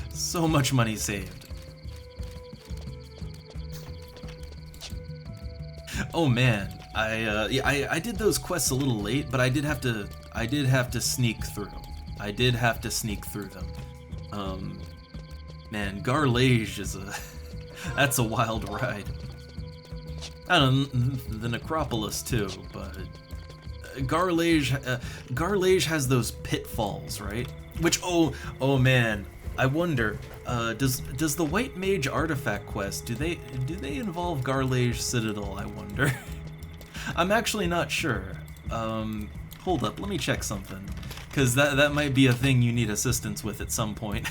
So much money saved. Oh man, I did those quests a little late, but I did have to sneak through. I did have to sneak through them. Man, Garlage is that's a wild ride. I don't know, the Necropolis too, but Garlage has those pitfalls, right? Which, oh man, I wonder, does the White Mage artifact quest, do they involve Garlage Citadel, I wonder? I'm actually not sure. Hold up, let me check something. Because that might be a thing you need assistance with at some point.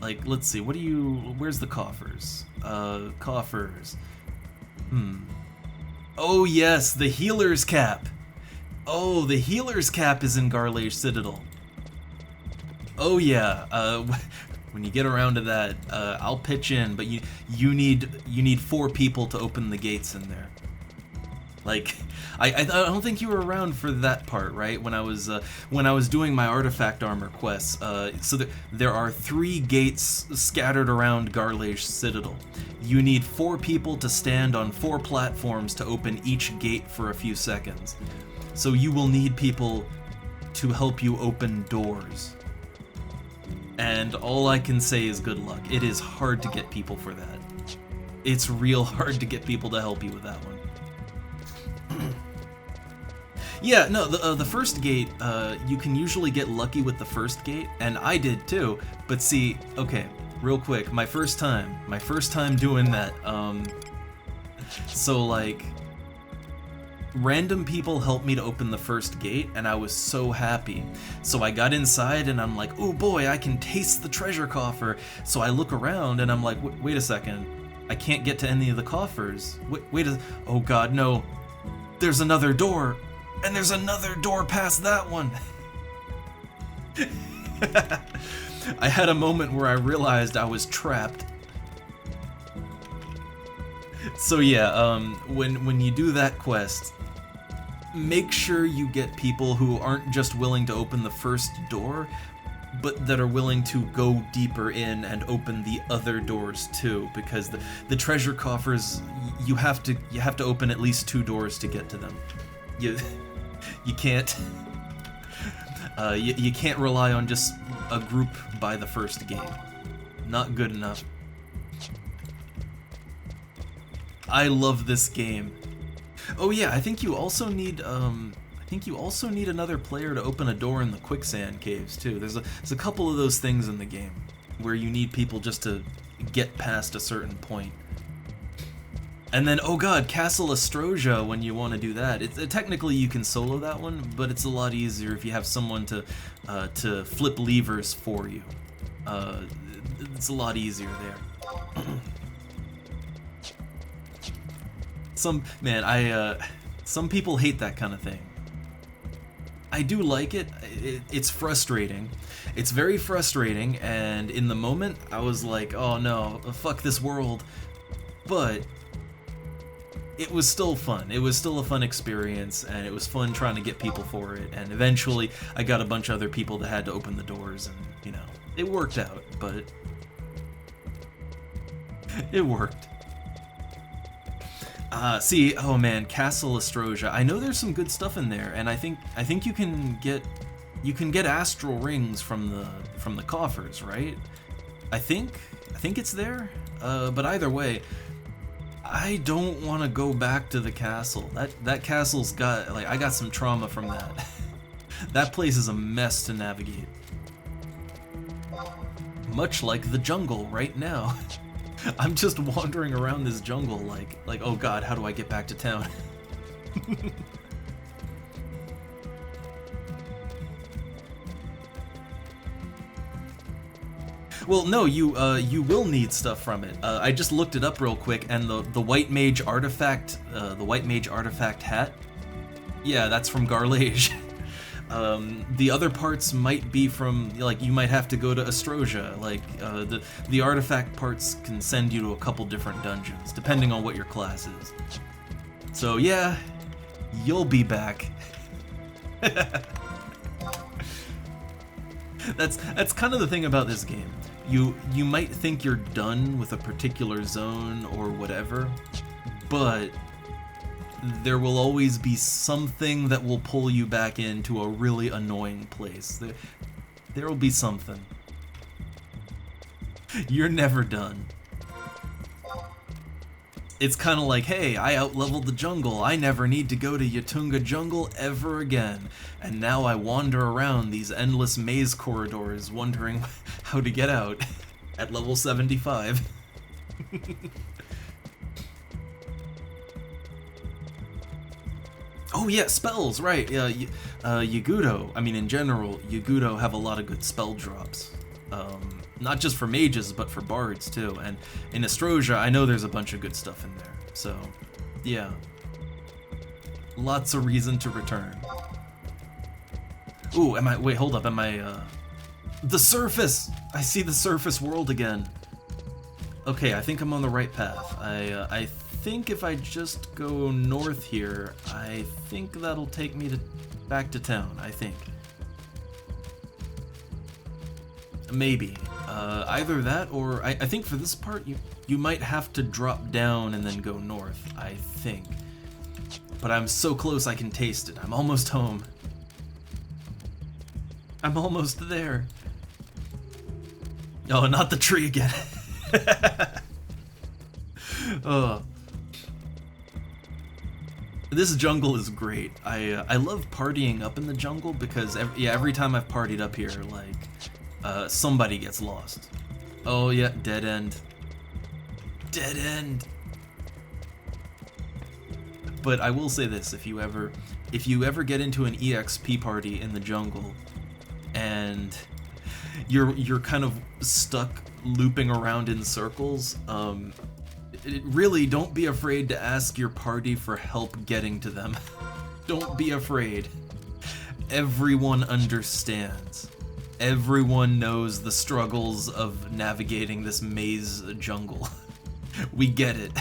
Like, let's see, where's the coffers? Coffers. Oh yes, the Healer's Cap. Oh, the Healer's Cap is in Garlage Citadel. Oh yeah, when you get around to that, I'll pitch in, but you need 4 people to open the gates in there. Like, I don't think you were around for that part, right? When I was doing my artifact armor quests. So there are 3 gates scattered around Garlage Citadel. You need 4 people to stand on 4 platforms to open each gate for a few seconds. So you will need people to help you open doors. And all I can say is good luck. It is hard to get people for that. It's real hard to get people to help you with that one. Yeah, no, the first gate, you can usually get lucky with the first gate, and I did too, but see, okay, real quick, my first time doing that, so like, random people helped me to open the first gate, and I was so happy. So I got inside, and I'm like, oh boy, I can taste the treasure coffer. So I look around, and I'm like, wait a second, I can't get to any of the coffers. Oh god, no, there's another door. And there's another door past that one. I had a moment where I realized I was trapped. So yeah, when you do that quest, make sure you get people who aren't just willing to open the first door, but that are willing to go deeper in and open the other doors too, because the treasure coffers, you have to open at least 2 doors to get to them. You can't you can't rely on just a group by the first gate. Not good enough. I love this game. Oh yeah, I think you also need another player to open a door in the quicksand caves too. There's a couple of those things in the game where you need people just to get past a certain point. And then, oh god, Castle Astrosia, when you want to do that. Technically you can solo that one, but it's a lot easier if you have someone to flip levers for you. It's a lot easier there. Some people hate that kind of thing. I do like it. It's frustrating. It's very frustrating, and in the moment, I was like, oh no, fuck this world. But it was still fun. It was still a fun experience, and it was fun trying to get people for it. And eventually, I got a bunch of other people that had to open the doors, and you know, it worked out. But it worked. See, oh man, Castle Astrosia. I know there's some good stuff in there, and I think you can get astral rings from the coffers, right? I think it's there. But either way, I don't want to go back to the castle. That castle's got, like, I got some trauma from that. That place is a mess to navigate. Much like the jungle right now. I'm just wandering around this jungle like, oh god, how do I get back to town? Well, no, you will need stuff from it. I just looked it up real quick, and the white mage artifact, hat, yeah, that's from Garlage. The other parts might be from, like, you might have to go to Astrosia. Like, the artifact parts can send you to a couple different dungeons, depending on what your class is. So yeah, you'll be back. That's kind of the thing about this game. You might think you're done with a particular zone or whatever, but there will always be something that will pull you back into a really annoying place. There will be something. You're never done. It's kind of like, hey, I outleveled the jungle. I never need to go to Yatunga Jungle ever again. And now I wander around these endless maze corridors wondering how to get out at level 75. Oh yeah, spells, right. Yagudo, I mean in general, Yagudo have a lot of good spell drops. Not just for mages, but for bards too. And in Astrosia, I know there's a bunch of good stuff in there. So, yeah. Lots of reason to return. Ooh, wait, hold up, the surface! I see the surface world again. Okay, I think I'm on the right path. I think if I just go north here, I think that'll take me back to town, I think. Maybe. Either that, or I think for this part, you might have to drop down and then go north, I think. But I'm so close I can taste it. I'm almost home. I'm almost there. Oh, not the tree again. Oh. This jungle is great. I love partying up in the jungle because every time I've partied up here, like, somebody gets lost. Oh yeah, dead end. Dead end. But I will say this: if you ever get into an EXP party in the jungle, and you're kind of stuck looping around in circles, really don't be afraid to ask your party for help getting to them. Don't be afraid. Everyone understands. Everyone knows the struggles of navigating this maze jungle. We get it.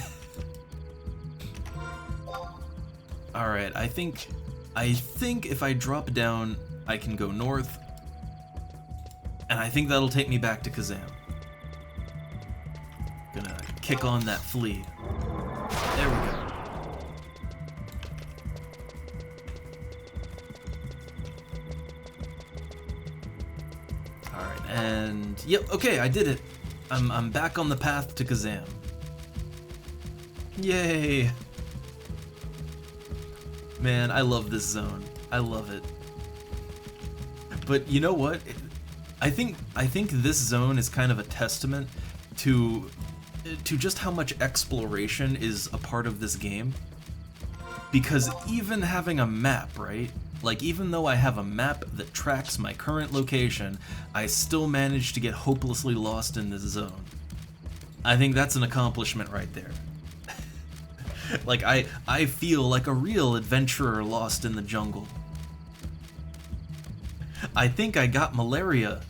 Alright, I think if I drop down, I can go north. And I think that'll take me back to Kazam. Gonna kick on that flea. There we go. Alright, and yep, okay, I did it. I'm back on the path to Kazam. Yay! Man, I love this zone. I love it. But you know what? I think this zone is kind of a testament to just how much exploration is a part of this game. Because even having a map, right? Like, even though I have a map that tracks my current location, I still manage to get hopelessly lost in this zone. I think that's an accomplishment right there. Like, I feel like a real adventurer lost in the jungle. I think I got malaria.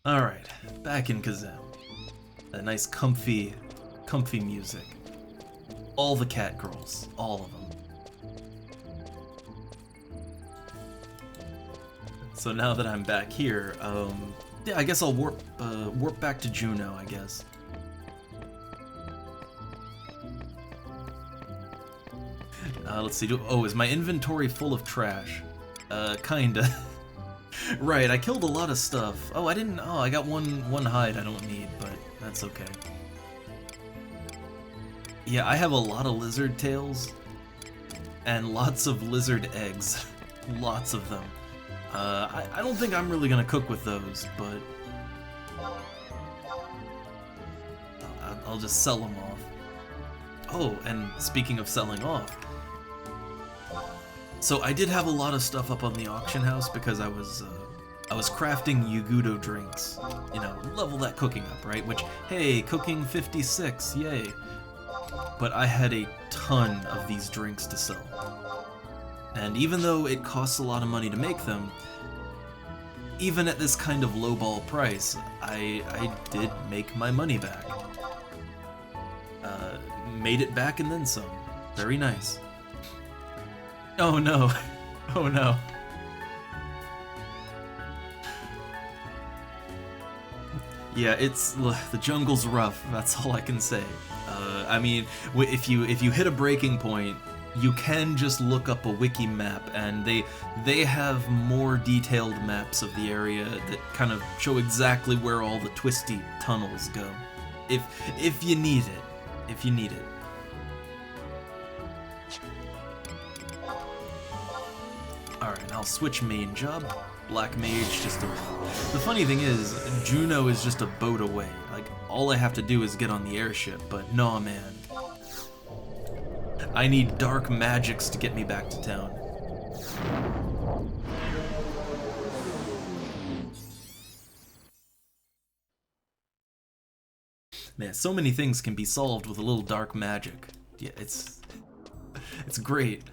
Alright, back in Kazam. That nice comfy music. All the cat girls, all of them. So now that I'm back here, yeah, I guess I'll warp back to Juneau, I guess. Let's see. Oh, is my inventory full of trash? Kinda. Right, I killed a lot of stuff. Oh, I didn't. Oh, I got one hide I don't need, but that's okay. Yeah, I have a lot of lizard tails and lots of lizard eggs. Lots of them. I don't think I'm really gonna cook with those, but I'll just sell them off. Oh, and speaking of selling off, so I did have a lot of stuff up on the auction house because I was crafting Yugudo drinks. You know, level that cooking up, right? Which, hey, cooking 56, yay. But I had a ton of these drinks to sell. And even though it costs a lot of money to make them, even at this kind of lowball price, I did make my money back. Made it back and then some. Very nice. Oh no. Oh no. Yeah, the jungle's rough. That's all I can say. I mean, if you hit a breaking point, you can just look up a wiki map, and they have more detailed maps of the area that kind of show exactly where all the twisty tunnels go. If you need it. If you need it. Alright, I'll switch main job. Black Mage, the funny thing is, Juneau is just a boat away. Like, all I have to do is get on the airship, but nah, man. I need dark magics to get me back to town. Man, so many things can be solved with a little dark magic. Yeah, it's great.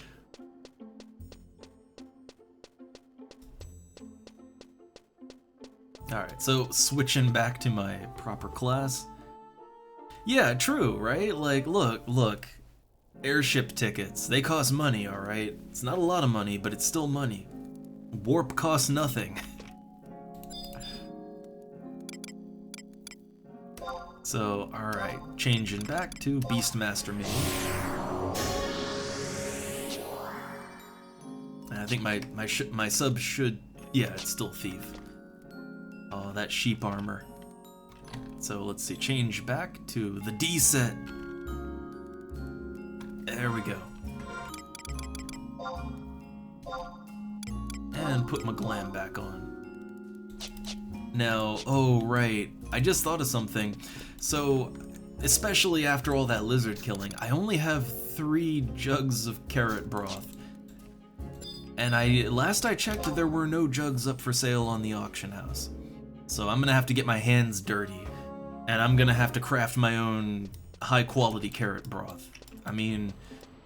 Alright, so switching back to my proper class. Yeah, true, right? Like, look. Airship tickets, they cost money, alright? It's not a lot of money, but it's still money. Warp costs nothing. So, alright, changing back to Beastmaster Mage. And I think my sub should... Yeah, it's still Thief. Oh, that sheep armor. So let's see, change back to the D set. There we go. And put my glam back on. Now, oh right, I just thought of something. So, especially after all that lizard killing, I only have 3 jugs of carrot broth. And last I checked, there were no jugs up for sale on the auction house. So I'm gonna have to get my hands dirty, and I'm gonna have to craft my own high-quality carrot broth. I mean,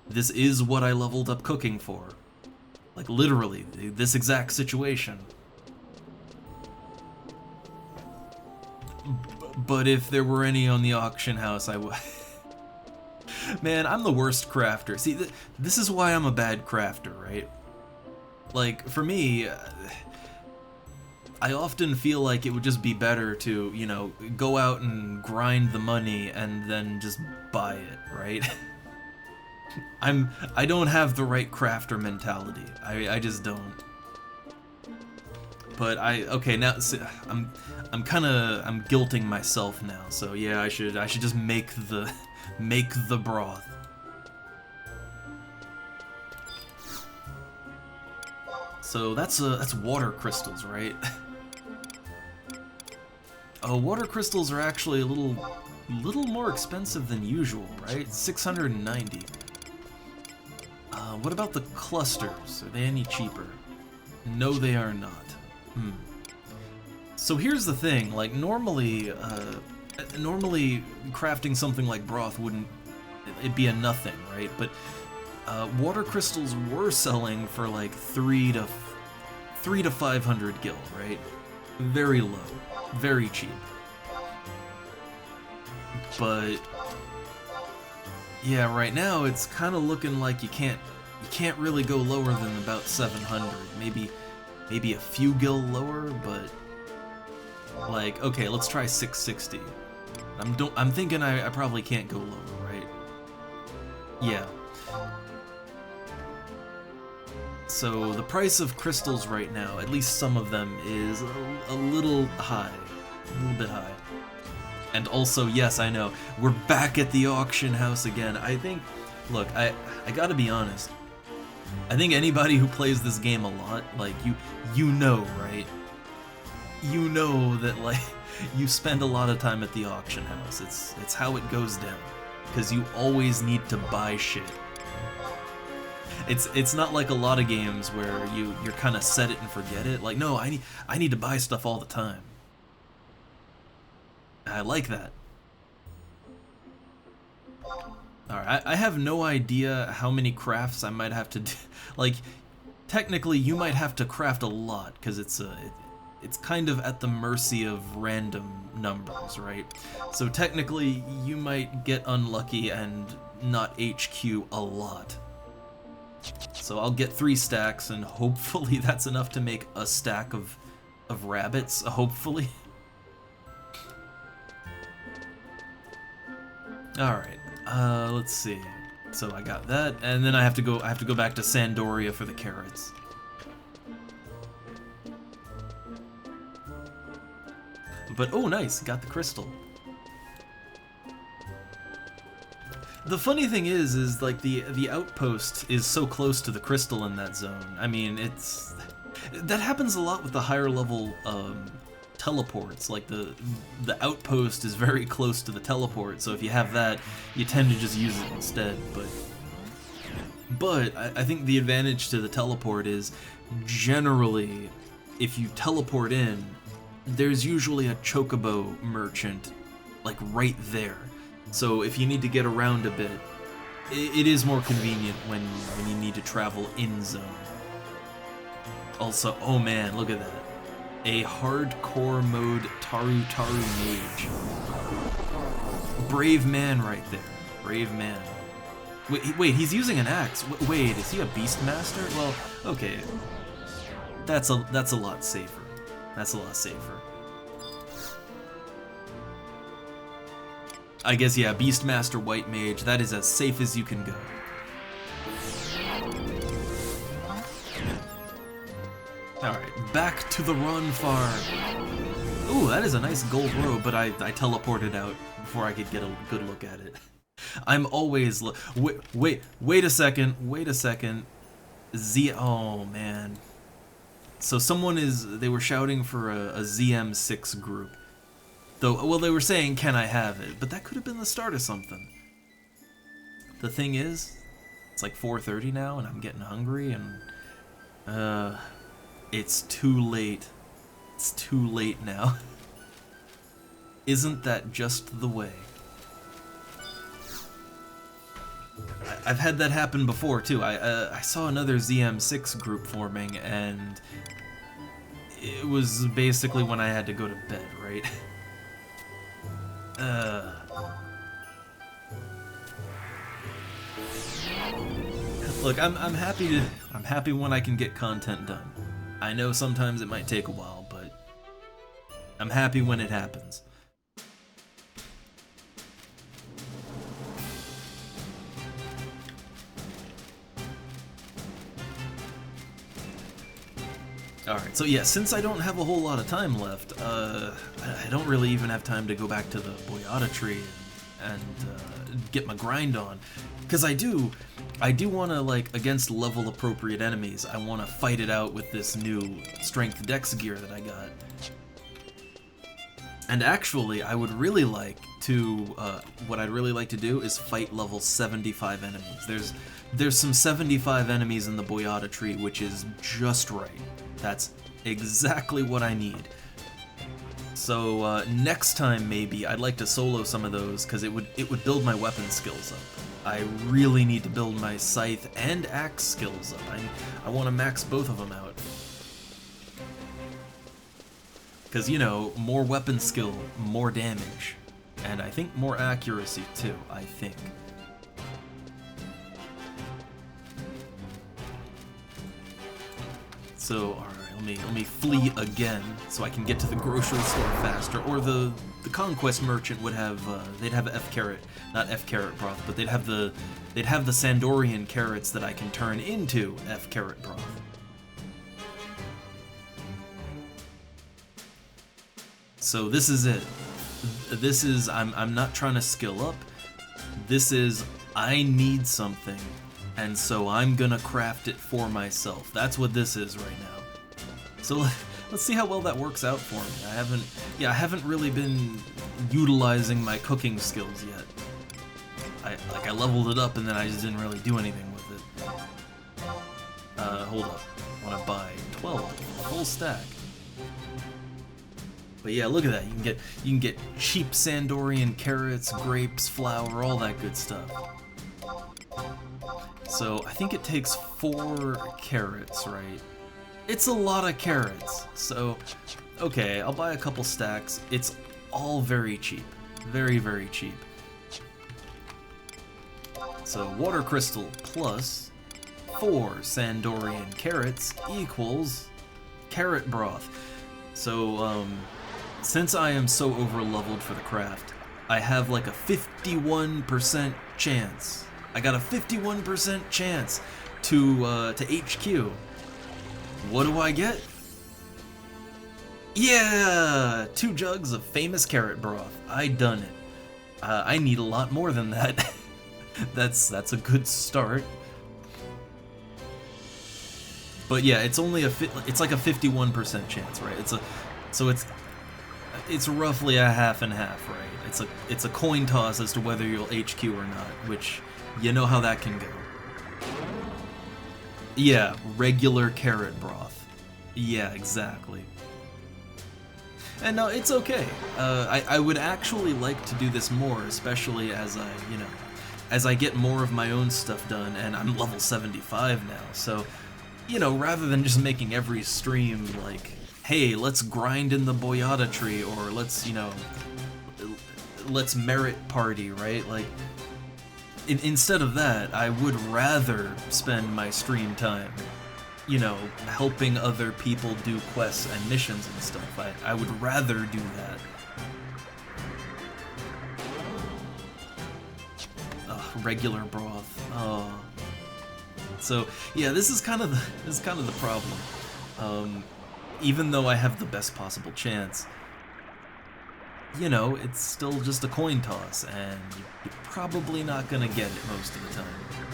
this is what I leveled up cooking for. Like, literally, this exact situation. But if there were any on the auction house, I would... Man, I'm the worst crafter. See, this is why I'm a bad crafter, right? Like, for me... I often feel like it would just be better to, you know, go out and grind the money and then just buy it, right? I don't have the right crafter mentality. I just don't. But okay, now I'm guilting myself now. So yeah, I should just make the broth. So that's water crystals, right? Water crystals are actually a little more expensive than usual, right? 690. What about the clusters? Are they any cheaper? No, they are not. So here's the thing, like normally crafting something like broth it'd be a nothing, right? But water crystals were selling for like 3 to 500 gil, right? Very low. Very cheap. but yeah, right now it's kind of looking like you can't really go lower than about 700. Maybe a few gil lower, but like, okay, let's try 660. I'm thinking I probably can't go lower, right? Yeah. So the price of crystals right now, at least some of them, is a little high. A little bit high. And also, yes, I know, we're back at the auction house again. I think, look, I gotta be honest. I think anybody who plays this game a lot, like, you know, right? You know that, like, you spend a lot of time at the auction house. It's how it goes down. Because you always need to buy shit. It's not like a lot of games where you're kind of set it and forget it. Like, no, I need to buy stuff all the time. I like that. Alright, I have no idea how many crafts I might have to do. Like, technically, you might have to craft a lot, because it's kind of at the mercy of random numbers, right? So technically, you might get unlucky and not HQ a lot. So I'll get 3 stacks, and hopefully that's enough to make a stack of rabbits, hopefully. Alright, let's see. So I got that, and then I have to go back to Sandoria for the carrots. But oh nice, got the crystal. The funny thing is like the outpost is so close to the crystal in that zone. I mean, that happens a lot with the higher level teleports. Like the outpost is very close to the teleport, so if you have that, you tend to just use it instead. But I think the advantage to the teleport is generally if you teleport in, there's usually a chocobo merchant like right there. So if you need to get around a bit, it is more convenient when you need to travel in zone. Also, oh man, look at that. A hardcore mode Taru Mage. Brave man right there. Brave man. Wait, he's using an axe. Wait, is he a Beastmaster? Well, okay. That's a lot safer. That's a lot safer. I guess, yeah, Beastmaster White Mage, that is as safe as you can go. Alright, back to the run farm. Ooh, that is a nice gold robe, but I teleported out before I could get a good look at it. I'm always wait a second. Oh man. So they were shouting for a ZM6 group. Though, well, they were saying, can I have it? But that could have been the start of something. The thing is, it's like 4:30 now, and I'm getting hungry, and, it's too late. It's too late now. Isn't that just the way? I've had that happen before, too. I saw another ZM6 group forming, and it was basically when I had to go to bed, right? Look, I'm happy when I can get content done. I know sometimes it might take a while, but I'm happy when it happens. Alright, so yeah, since I don't have a whole lot of time left, I don't really even have time to go back to the Boyata tree and get my grind on. Because I do want to, like, against level appropriate enemies, I want to fight it out with this new strength dex gear that I got. And actually, I would really like to, what I'd really like to do is fight level 75 enemies. There's some 75 enemies in the Boyata tree, which is just right. That's exactly what I need. So next time maybe I'd like to solo some of those because it would build my weapon skills up. I really need to build my scythe and axe skills up. I want to max both of them out. Because, you know, more weapon skill, more damage. and I think more accuracy too, I think. So, alright, let me flee again so I can get to the grocery store faster, or the conquest merchant would have, they'd have F carrot, not F carrot broth, but they'd have the Sandorian carrots that I can turn into F carrot broth. So this is it. This is, I'm not trying to skill up. This is, I need something, and so I'm gonna craft it for myself. That's what this is right now. So let's see how well that works out for me. I haven't really been utilizing my cooking skills yet. I leveled it up and then I just didn't really do anything with it. Hold up. I want to buy 12, a whole stack. But yeah, look at that. You can get cheap Sandorian carrots, grapes, flour, all that good stuff. So I think it takes 4 carrots, right? It's a lot of carrots. So, okay, I'll buy a couple stacks. It's all very cheap. Very, very cheap. So water crystal plus 4 Sandorian carrots equals carrot broth. So, since I am so over-leveled for the craft, I have like a 51% chance. I got a 51% chance to HQ. What do I get? Yeah! 2 jugs of famous carrot broth. I done it. I need a lot more than that. That's a good start. But yeah, it's only it's like a 51% chance, right? It's roughly a half and half, right? It's a coin toss as to whether you'll HQ or not, which you know how that can go. Yeah, regular carrot broth. Yeah, exactly. And no, it's okay. I would actually like to do this more, especially as I get more of my own stuff done, and I'm level 75 now, so, rather than just making every stream like, hey, let's grind in the boyata tree, or let's merit party, right? Like, instead of that, I would rather spend my stream time, helping other people do quests and missions and stuff. I would rather do that. Regular broth. Oh. So yeah, this is kind of the problem. Even though I have the best possible chance, it's still just a coin toss, and you're probably not gonna get it most of the time,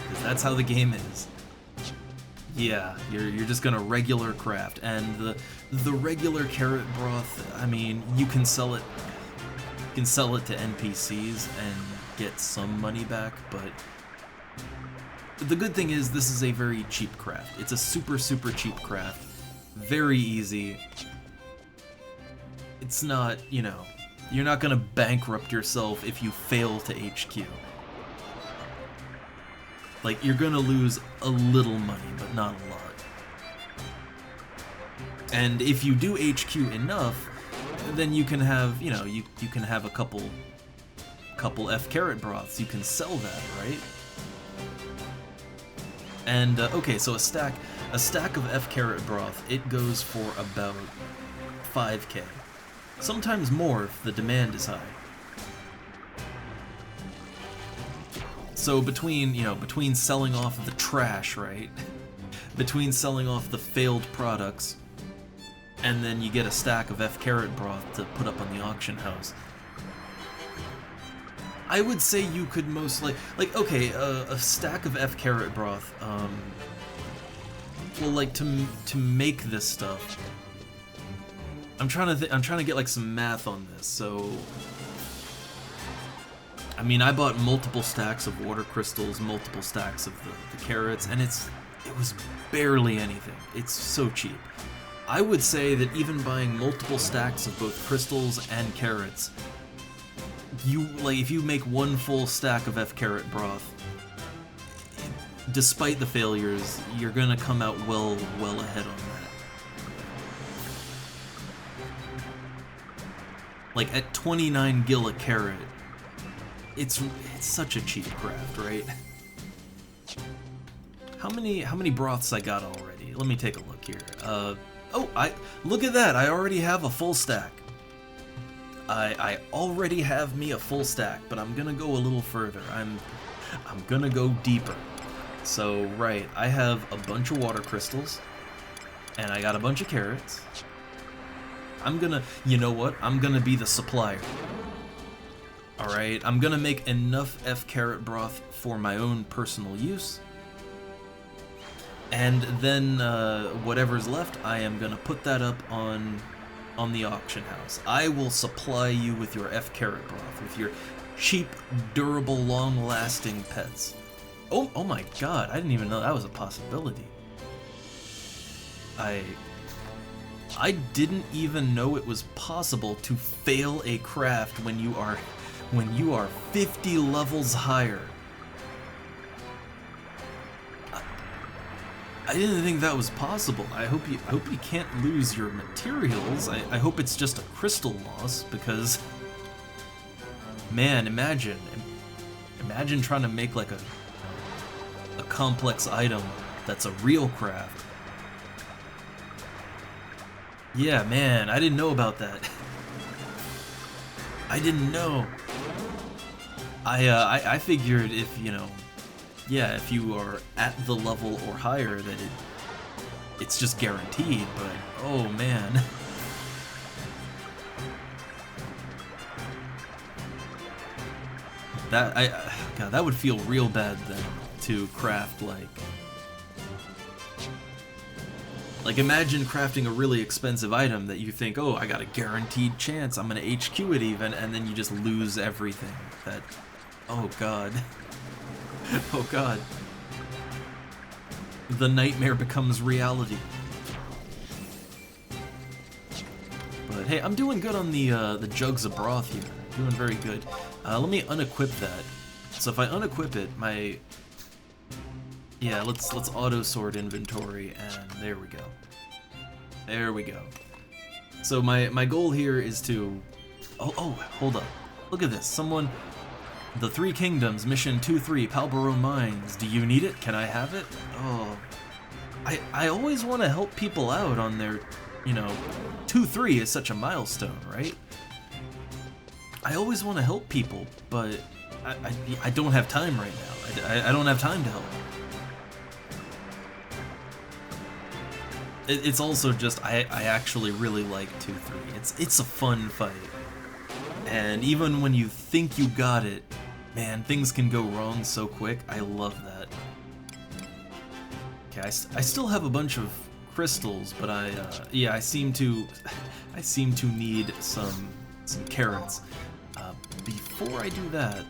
because that's how the game is. Yeah, you're just gonna regular craft, and the regular carrot broth, I mean, you can sell it to NPCs and get some money back, but the good thing is this is a very cheap craft. It's a super, super cheap craft. Very easy. It's not, you're not gonna bankrupt yourself if you fail to HQ. Like, you're gonna lose a little money, but not a lot. And if you do HQ enough, then you can have, you can have a couple F carrot broths. You can sell that, right? And okay, so a stack of F carrot broth, it goes for about 5k. Sometimes more if the demand is high. So between selling off the trash, right? Between selling off the failed products, and then you get a stack of F carrot broth to put up on the auction house, I would say you could most okay, a stack of F carrot broth, well, like, to make this stuff, I'm trying to get like some math on this. So, I mean, I bought multiple stacks of water crystals, multiple stacks of the carrots, and it was barely anything. It's so cheap. I would say that even buying multiple stacks of both crystals and carrots, if you make one full stack of F carrot broth, despite the failures, you're gonna come out well ahead on that. Like, at 29 gil a carrot, it's such a cheap craft, right? How many broths I got already? Let me take a look here. Oh, look at that! I already have a full stack. I already have me a full stack, but I'm gonna go a little further. I'm gonna go deeper. So, right, I have a bunch of water crystals, and I got a bunch of carrots. You know what? I'm gonna be the supplier. Alright, I'm gonna make enough F-carrot broth for my own personal use. And then, whatever's left, I am gonna put that up on the auction house. I will supply you with your F-carrot broth, with your cheap, durable, long-lasting pets. Oh my god, I didn't even know that was a possibility. I didn't even know it was possible to fail a craft when you are 50 levels higher. I didn't think that was possible. I hope you can't lose your materials. I hope it's just a crystal loss, because man, imagine trying to make like a complex item that's a real craft. Yeah, man, I didn't know about that. I didn't know. I figured if, if you are at the level or higher, that it's just guaranteed, but oh man. God, that would feel real bad then, to craft like imagine crafting a really expensive item that you think, oh, I got a guaranteed chance, I'm gonna HQ it even, and then you just lose everything. Oh god. Oh god. The nightmare becomes reality. But hey, I'm doing good on the jugs of broth here. Doing very good. Let me unequip that. So if I unequip it, let's auto sort inventory, and there we go. There we go. So my goal here is to... Oh, hold up. Look at this. The Three Kingdoms, Mission 2-3, Palboro Mines. Do you need it? Can I have it? Oh. I always want to help people out on their, 2-3 is such a milestone, right? I always want to help people, but I don't have time right now. I don't have time to help. It's also just, I actually really like 2-3. It's a fun fight. And even when you think you got it, man, things can go wrong so quick. I love that. Okay, I still have a bunch of crystals, but I seem to need some carrots. Before I do that,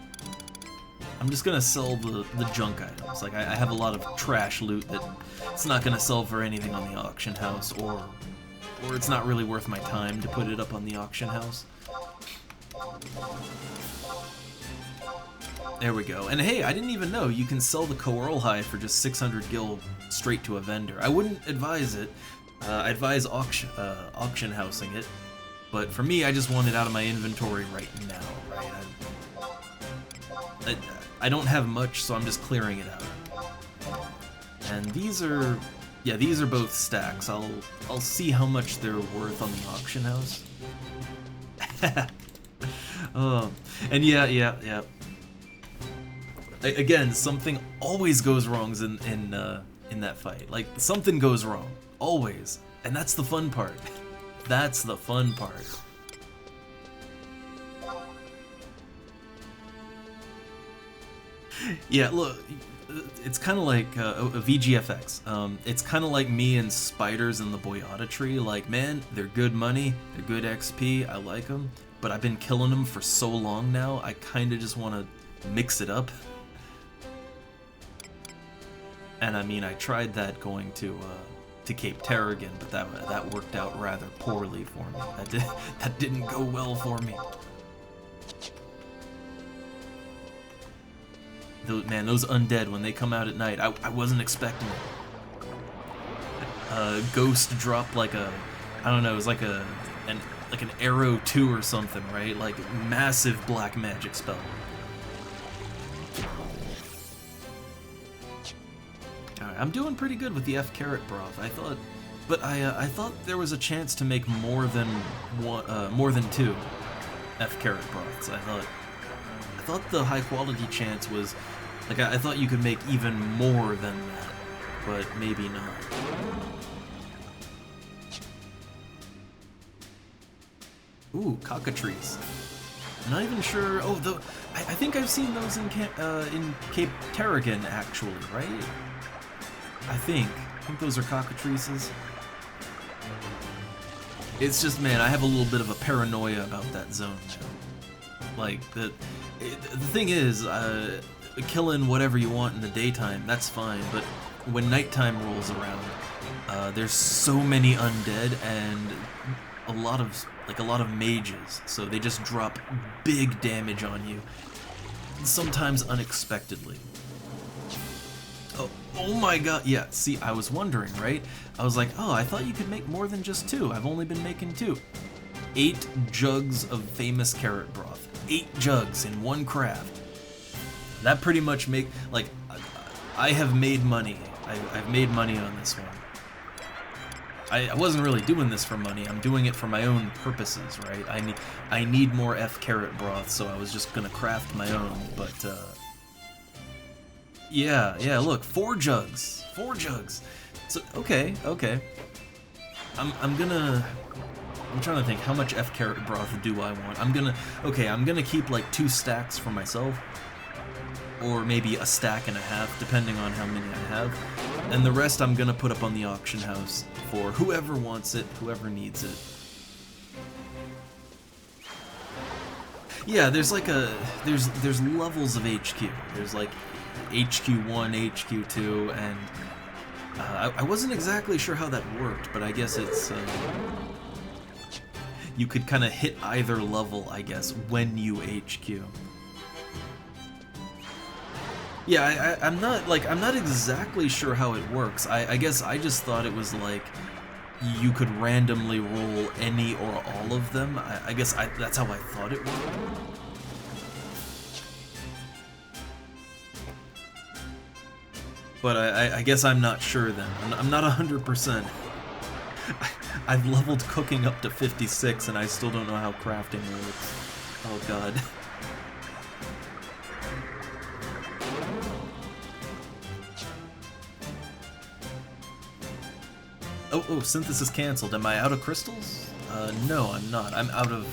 I'm just gonna sell the junk items. Like, I have a lot of trash loot that it's not gonna sell for anything on the auction house, or it's not really worth my time to put it up on the auction house. There we go. And hey, I didn't even know you can sell the coral hide for just 600 gil straight to a vendor. I wouldn't advise it. I advise auction housing it. But for me, I just want it out of my inventory right now, right? I don't have much, so I'm just clearing it out. And these are both stacks. I'll see how much they're worth on the auction house. And yeah. Again, something always goes wrong in that fight. Like, something goes wrong, always, and that's the fun part. That's the fun part. Yeah, look, it's kind of like a VGFX. It's kind of like me and spiders in the Boyata tree. Like, man, they're good money, they're good XP, I like them, but I've been killing them for so long now, I kind of just want to mix it up. And I mean, I tried that going to Cape Terragon, but that worked out rather poorly for me. That didn't go well for me. Man, those undead, when they come out at night, I wasn't expecting it. Ghost dropped like a, I don't know, it was like an arrow 2 or something, right? Like, massive black magic spell. I'm doing pretty good with the F carrot broth. I thought, but I thought there was a chance to make more than two F carrot broths. I thought the high quality chance was, like, I thought you could make even more than that, but maybe not. Ooh, cockatrices. I'm not even sure. Oh, I think I've seen those in Cape Tarragon, actually, right? I think those are cockatrices. It's just, man, I have a little bit of a paranoia about that zone now. Like, the thing is, killing whatever you want in the daytime, that's fine, but when nighttime rolls around, there's so many undead and a lot of mages, so they just drop big damage on you, sometimes unexpectedly. Oh my god, yeah, see, I was wondering, right? I was like, oh, I thought you could make more than just 2. I've only been making 2. 8 jugs of famous carrot broth. 8 jugs in one craft. That pretty much like, I have made money. I've made money on this one. I wasn't really doing this for money. I'm doing it for my own purposes, right? I need more F carrot broth, so I was just gonna craft my own. But yeah, look, 4 jugs, 4 jugs. So okay. I'm trying to think, how much F carrot broth do I want? I'm gonna keep like 2 stacks for myself, or maybe a stack and a half, depending on how many I have. And the rest I'm gonna put up on the auction house for whoever wants it, whoever needs it. Yeah, there's like there's levels of HQ. There's like HQ1, HQ2, and I wasn't exactly sure how that worked, but I guess it's you could kind of hit either level, I guess, when you HQ. Yeah, I'm not exactly sure how it works. I guess I just thought it was like you could randomly roll any or all of them. I guess that's how I thought it worked. But I guess I'm not sure then. I'm not 100%. I've leveled cooking up to 56 and I still don't know how crafting works. Oh god. Oh, synthesis canceled. Am I out of crystals? No, I'm not. I'm out of...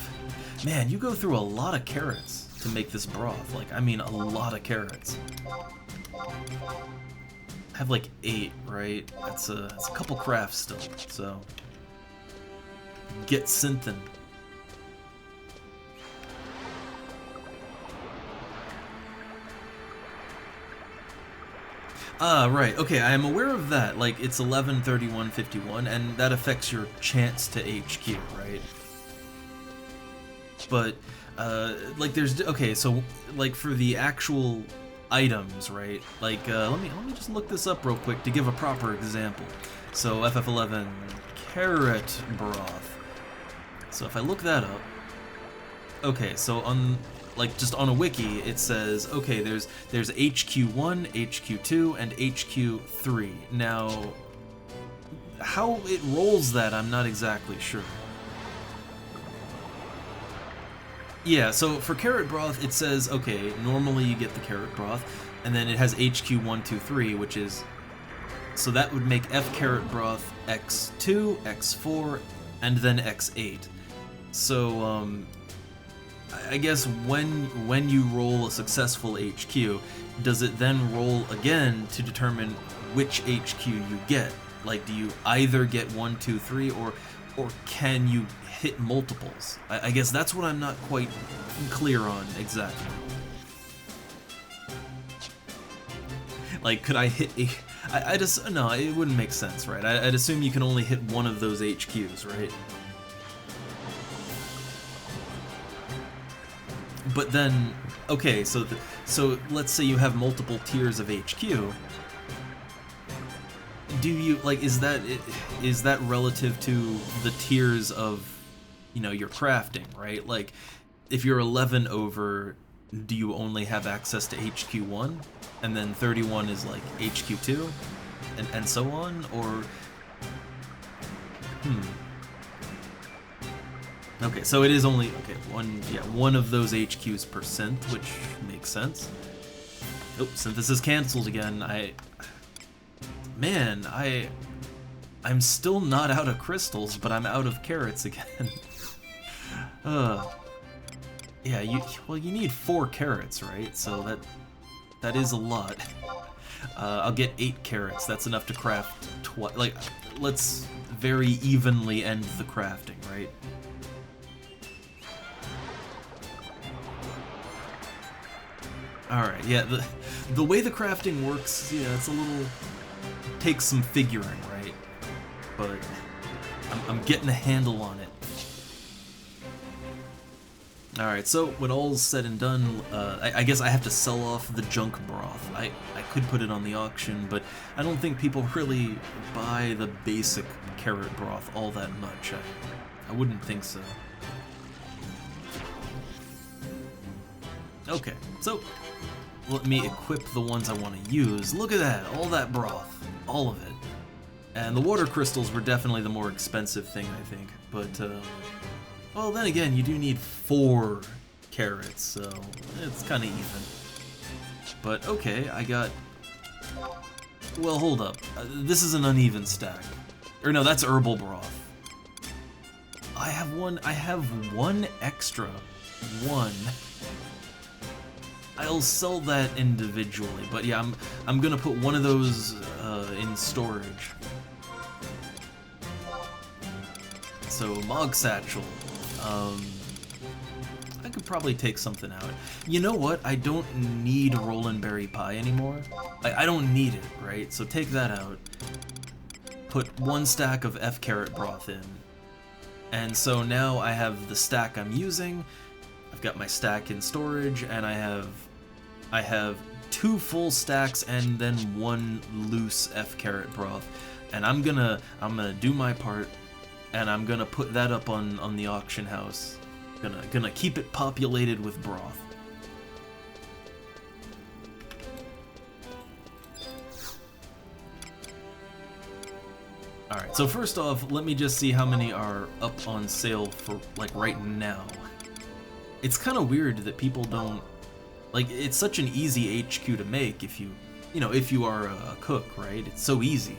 Man, you go through a lot of carrots to make this broth. Like, I mean, a lot of carrots. I have like 8, right? That's a couple crafts still, so... Get synthin'. Ah, right. Okay, I am aware of that. Like, it's 11, 31, 51, and that affects your chance to HQ, right? But, like, there's... Okay, so, like, for the actual items, right? Like, let me just look this up real quick to give a proper example. So, FF11, carrot broth. So, if I look that up... Okay, so on... Like, just on a wiki, it says, okay, there's HQ1, HQ2, and HQ3. Now, how it rolls that, I'm not exactly sure. Yeah, so for carrot broth, it says, okay, normally you get the carrot broth, and then it has HQ1, 2, 3, which is... So that would make F carrot broth X2, X4, and then X8. So, I guess when you roll a successful HQ, does it then roll again to determine which HQ you get? Like, do you either get 1, 2, 3, or can you hit multiples? I guess that's what I'm not quite clear on exactly. Like, could I hit I just... No, it wouldn't make sense, right? I'd assume you can only hit one of those HQs, right? But then, okay, so let's say you have multiple tiers of HQ. Do you, like, is that relative to the tiers of, you know, your crafting, right? Like, if you're 11 over, do you only have access to HQ1? And then 31 is like HQ2? and so on, or okay, so it is only one of those HQs %, which makes sense. Oh, synthesis canceled again. I'm still not out of crystals, but I'm out of carrots again. Yeah, you need 4 carrots, right? So that is a lot. I'll get 8 carrots. That's enough to craft like, let's very evenly end the crafting, right? Alright, yeah, the way the crafting works, yeah, it's a little... takes some figuring, right? But I'm getting a handle on it. Alright, so when all's said and done, I guess I have to sell off the junk broth. I could put it on the auction, but I don't think people really buy the basic carrot broth all that much. I wouldn't think so. Okay, so let me equip the ones I want to use. Look at that, all that broth, all of it. And the water crystals were definitely the more expensive thing, I think, but well, then again, you do need 4 carrots, so it's kind of even. But okay, I got... Well, hold up. This is an uneven stack. Or no, that's herbal broth. I have one extra. One. I'll sell that individually, but yeah, I'm gonna put one of those in storage. So, Mog Satchel. I could probably take something out. You know what? I don't need Rollin' Berry Pie anymore. I don't need it, right? So take that out. Put 1 stack of F carrot broth in. And so now I have the stack I'm using. I've got my stack in storage, and I have 2 full stacks and then 1 loose F carrot broth. And I'm gonna do my part. And I'm gonna put that up on the auction house. Gonna keep it populated with broth. Alright, so first off, let me just see how many are up on sale for, like, right now. It's kind of weird that people don't... Like, it's such an easy HQ to make if you are a cook, right? It's so easy.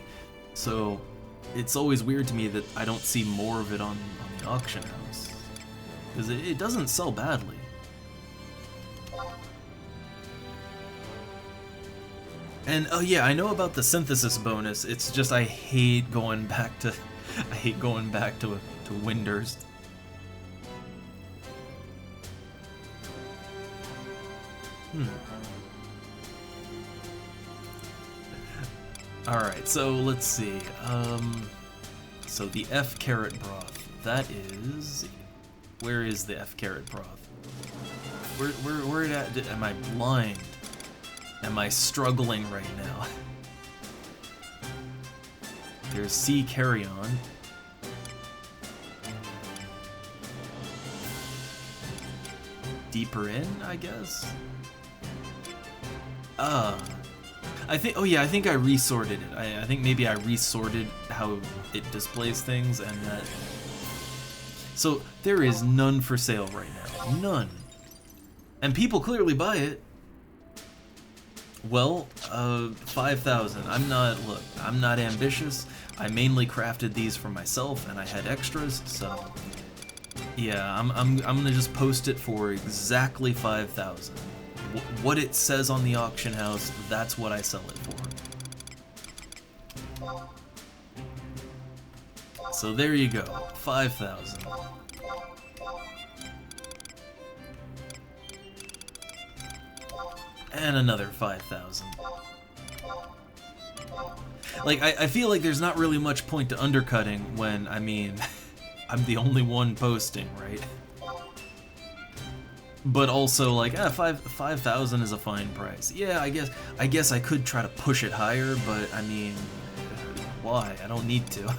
So... it's always weird to me that I don't see more of it on the auction house. Because it doesn't sell badly. And, oh yeah, I know about the synthesis bonus, it's just I hate going back to... I hate going back to Winders. Alright, so let's see. So the F carrot broth. That is... Where is the F carrot broth? Where am I blind? Am I struggling right now? There's C carry-on. Deeper in, I guess? I think I resorted it. I think maybe I resorted how it displays things, and that... So, there is none for sale right now. None. And people clearly buy it. Well, 5,000. I'm not ambitious. I mainly crafted these for myself, and I had extras, so... Yeah, I'm gonna just post it for exactly 5,000. What it says on the auction house, that's what I sell it for. So there you go, 5,000. And another 5,000. Like, I feel like there's not really much point to undercutting when, I mean, I'm the only one posting, right? But also, like, 5,000 is a fine price. Yeah, I guess I could try to push it higher, but I mean, why? I don't need to.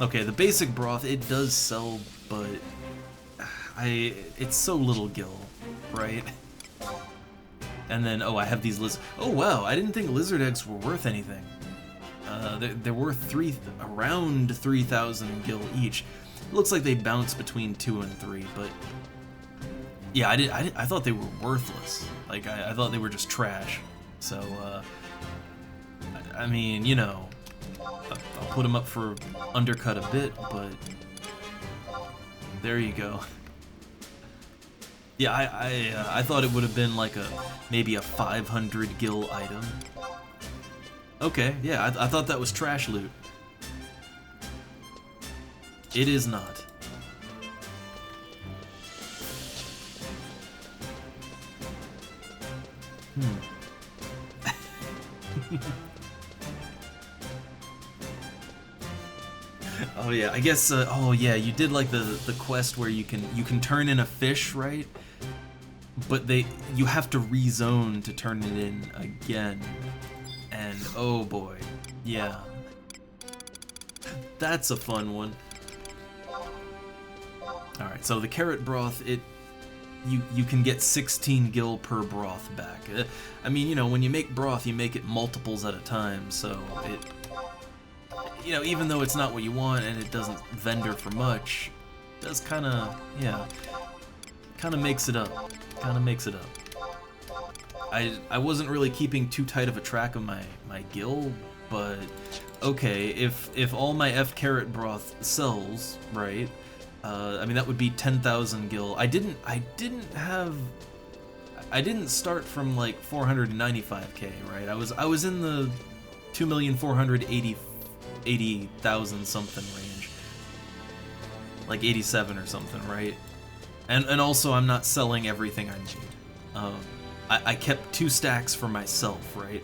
Okay, the basic broth, it does sell, but it's so little gil, right? And then, oh, I have these oh wow, I didn't think lizard eggs were worth anything. They're worth around 3,000 gil each. It looks like they bounce between 2 and 3, but yeah, I thought they were worthless. Like, I thought they were just trash. So, I mean, you know, I'll put them up for undercut a bit, but there you go. Yeah, I thought it would have been like maybe a 500 gil item. Okay, yeah, I thought that was trash loot. It is not. Oh yeah, I guess. Oh yeah, you did like the quest where you can turn in a fish, right? But you have to rezone to turn it in again, and oh boy, yeah, that's a fun one. All right, so the carrot broth, you can get 16 gil per broth back. I mean, you know, when you make broth, you make it multiples at a time, so it. You know, even though it's not what you want and it doesn't vendor for much, it does kind of, yeah, kind of makes it up. Kind of makes it up. I wasn't really keeping too tight of a track of my gil, but okay, if all my F carrot broth sells, right? I mean that would be 10,000 gil. I didn't start from like 495k, right? I was in the 2,480,000 something range, like 87 or something, right? And also I'm not selling everything I made. I kept 2 stacks for myself, right?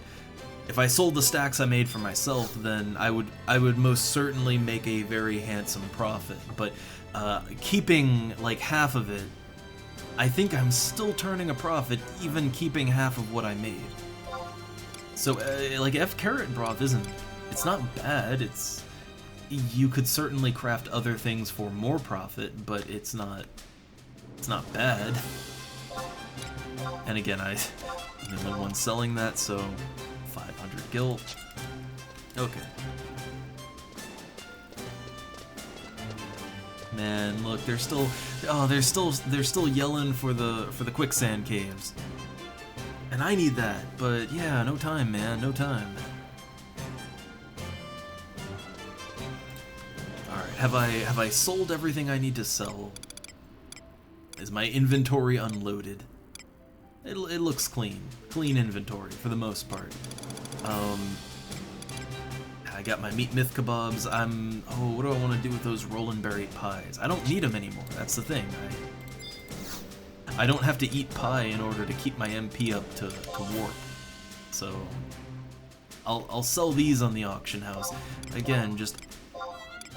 If I sold the stacks I made for myself, then I would most certainly make a very handsome profit. But keeping like half of it, I think I'm still turning a profit even keeping half of what I made. So like F carrot broth it's not bad. You could certainly craft other things for more profit, but it's not bad. And again, I'm the only one selling that, so 500 gil. Okay. Man, look, they're still yelling for the quicksand caves. And I need that, but yeah, no time, man, no time. Alright, have I sold everything I need to sell? Is my inventory unloaded? It looks clean. Clean inventory, for the most part. I got my meat myth kebabs. Oh, what do I want to do with those rollin' berry pies? I don't need them anymore, that's the thing. I don't have to eat pie in order to keep my MP up to warp. So, I'll sell these on the auction house. Again, just,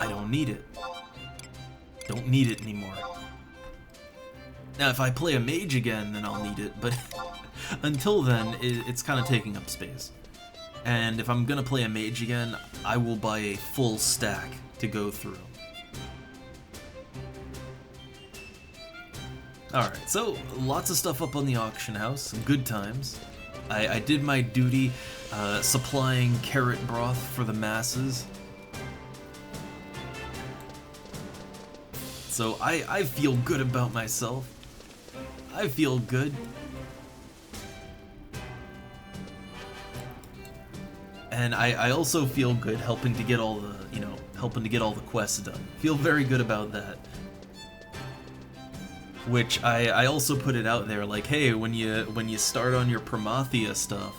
I don't need it. Don't need it anymore. Now, if I play a mage again, then I'll need it, but until then, it's kind of taking up space. And if I'm gonna play a mage again, I will buy a full stack to go through. Alright, so lots of stuff up on the auction house, some good times. I did my duty supplying carrot broth for the masses. So I feel good about myself. I feel good. And I also feel good helping to get all the quests done. Feel very good about that. Which I also put it out there, like, hey, when you start on your Promathia stuff,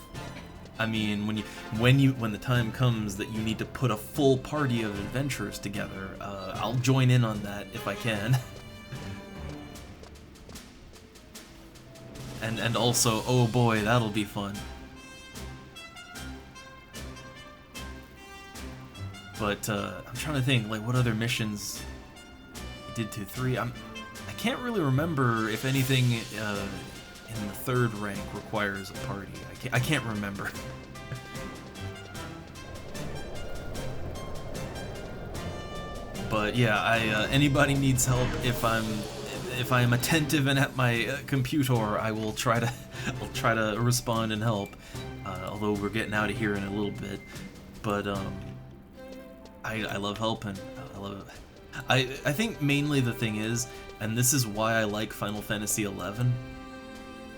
I mean, when the time comes that you need to put a full party of adventurers together, I'll join in on that if I can. And also, oh boy, that'll be fun. But I'm trying to think, like, what other missions I did 2-3. I can't really remember if anything in the 3rd rank requires a party. I can't remember. But yeah, anybody needs help. If I'm attentive and at my computer, I will try I'll try to respond and help. Although we're getting out of here in a little bit, but I love helping. I love it. I think mainly the thing is, and this is why I like Final Fantasy XI,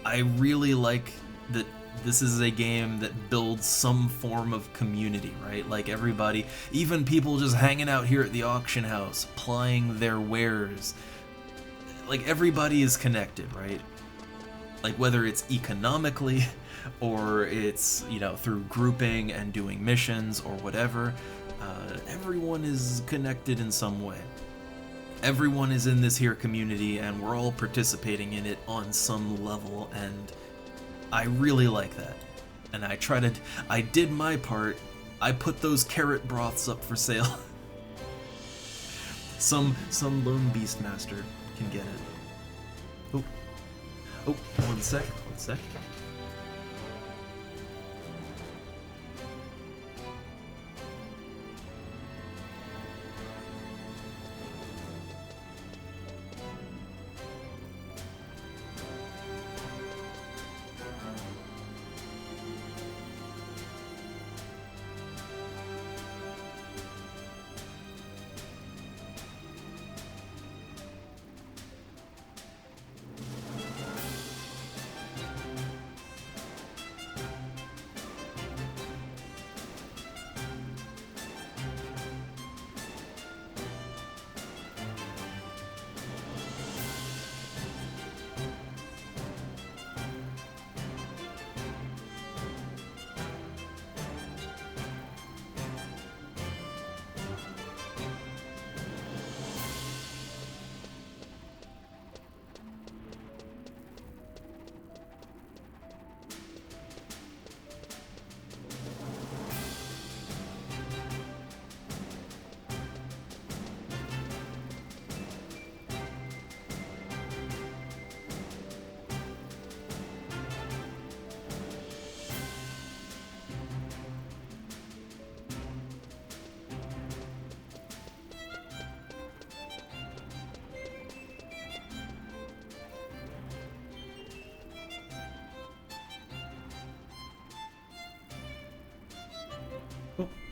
I really like that this is a game that builds some form of community, right? Like everybody, even people just hanging out here at the auction house, plying their wares. Like everybody is connected, right? Like whether it's economically or it's, you know, through grouping and doing missions or whatever, everyone is connected in some way. Everyone is in this here community and we're all participating in it on some level, and I really like that. And I did my part. I put those carrot broths up for sale. Some lone beastmaster can get it. Oh, one sec. Oh,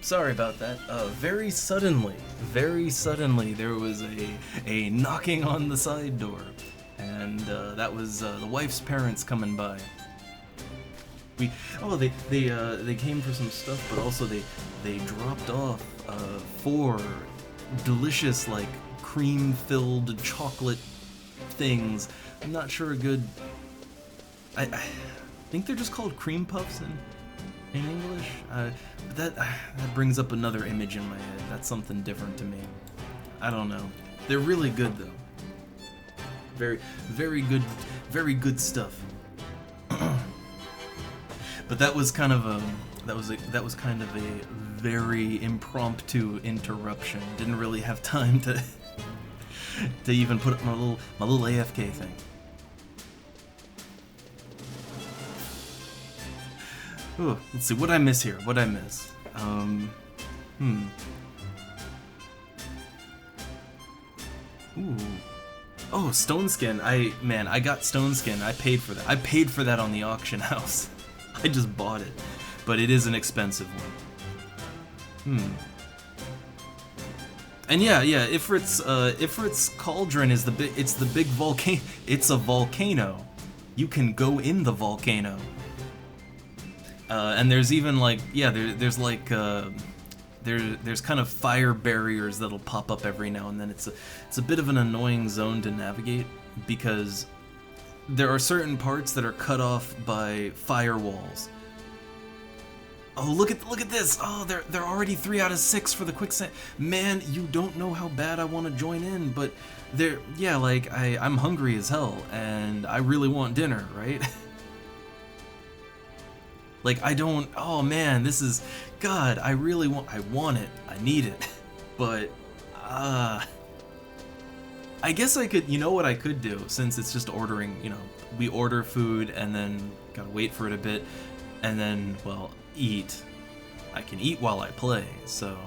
sorry about that. Very suddenly, there was a knocking on the side door, and that was the wife's parents coming by. They came for some stuff, but also they dropped off 4 delicious, like, cream-filled chocolate things. I'm not sure a good. I think they're just called cream puffs in English. But that brings up another image in my head. That's something different to me. I don't know. They're really good though. Very good stuff. But that was kind of a very impromptu interruption. Didn't really have time to even put up my little AFK thing. Ooh, let's see, what'd I miss here? What'd I miss? Ooh. Oh, Stone Skin. I got Stone Skin. I paid for that. I paid for that on the auction house. I just bought it. But it is an expensive one. And yeah, Ifrit's Cauldron is it's the big volcano. It's a volcano. You can go in the volcano. And there's even like, there's kind of fire barriers that'll pop up every now and then. It's a bit of an annoying zone to navigate because there are certain parts that are cut off by firewalls. Oh, look at this! Oh, they're already 3 out of 6 for the quicksand. Man, you don't know how bad I want to join in, but I'm hungry as hell and I really want dinner, right? Like, oh man, this is, God, I want it, I need it, but, I guess I could, you know what I could do, since it's just ordering, we order food and then gotta wait for it a bit, and then, well, eat. I can eat while I play, so,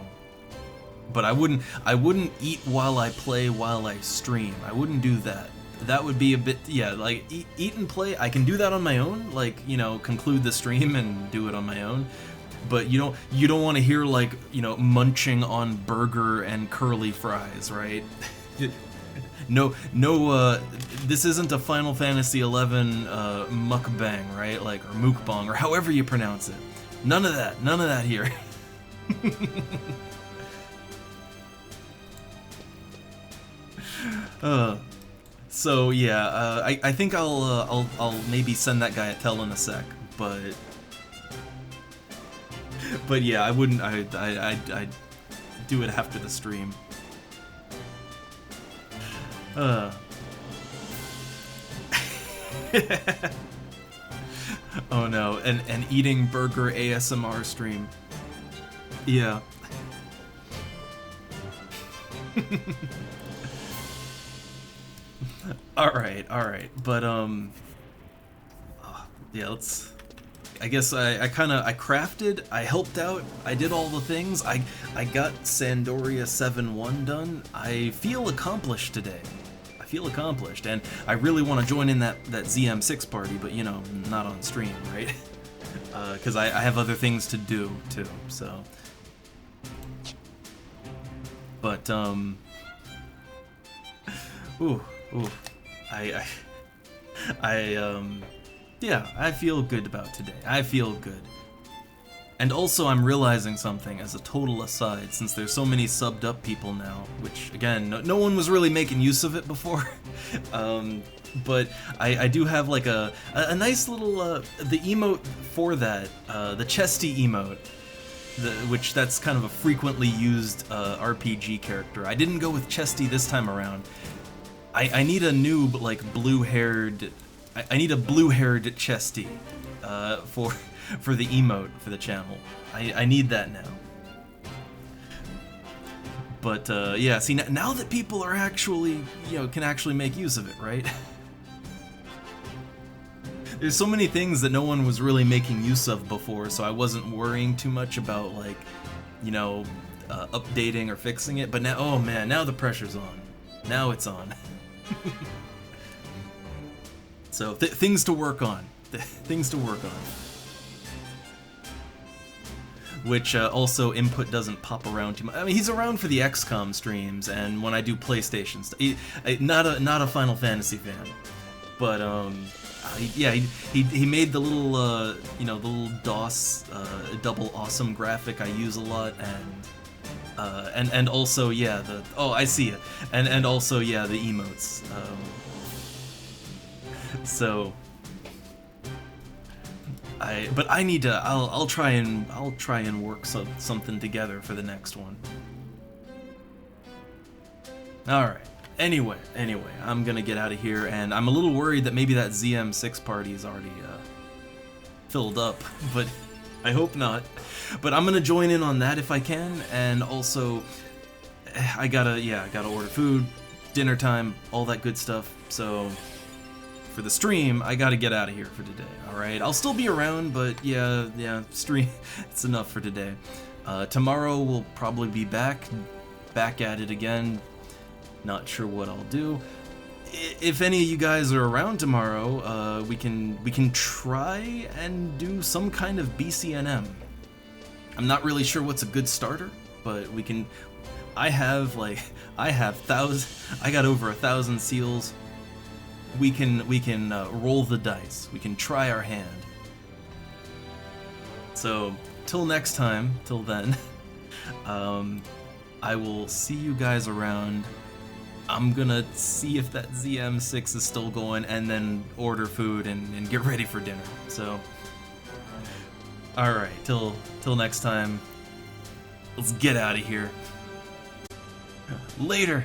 but I wouldn't eat while I play while I stream. I wouldn't do that. that would be a bit, yeah, like eat and play. I can do that on my own, like, you know, conclude the stream and do it on my own. But you don't want to hear, like, you know, munching on burger and curly fries, right? No, this isn't a Final Fantasy XI mukbang, right? Like, or mukbang, or however you pronounce it. None of that here. So yeah, I think I'll maybe send that guy a tell in a sec, but yeah, I wouldn't. I'd do it after the stream. Oh no, an eating burger ASMR stream. Yeah. All right, but yeah, let's. I guess I crafted, I helped out, I did all the things. I got Sandoria 7-1 done. I feel accomplished today. I feel accomplished, and I really want to join in that ZM6 party, but you know, not on stream, right? Because I have other things to do too. So, but yeah, I feel good about today. I feel good. And also, I'm realizing something as a total aside, since there's so many subbed up people now, which, again, no one was really making use of it before. But I do have, like, a nice little, the emote for that, the chesty emote, which that's kind of a frequently used RPG character. I didn't go with chesty this time around. I need a new, like, blue-haired... I need a blue-haired chesty for the emote for the channel. I need that now. But yeah, see, now that people are actually, you know, can actually make use of it, right? There's so many things that no one was really making use of before, so I wasn't worrying too much about, like, you know, updating or fixing it. But now, oh man, now the pressure's on. Now it's on. So, things to work on. Things to work on. Which also input doesn't pop around too much. I mean, he's around for the XCOM streams, and when I do PlayStation stuff. Not a Final Fantasy fan, but yeah, he made the little you know, the little DOS double awesome graphic I use a lot, and also, yeah, I see it, and also, yeah, the emotes. So I need to. I'll try and work something together for the next one. All right. Anyway, I'm gonna get out of here, and I'm a little worried that maybe that ZM6 party is already filled up, but I hope not. But I'm gonna join in on that if I can, and also I gotta order food, dinner time, all that good stuff. So for the stream, I gotta get out of here for today. All right, I'll still be around, but yeah, stream. It's enough for today. Tomorrow we'll probably be back at it again. Not sure what I'll do. If any of you guys are around tomorrow, we can try and do some kind of BCNM. I'm not really sure what's a good starter, but we can. I got over 1,000 seals. We can roll the dice. We can try our hand. So till next time, till then, I will see you guys around. I'm gonna see if that ZM6 is still going, and then order food and get ready for dinner. So, all right, till next time. Let's get out of here. Later.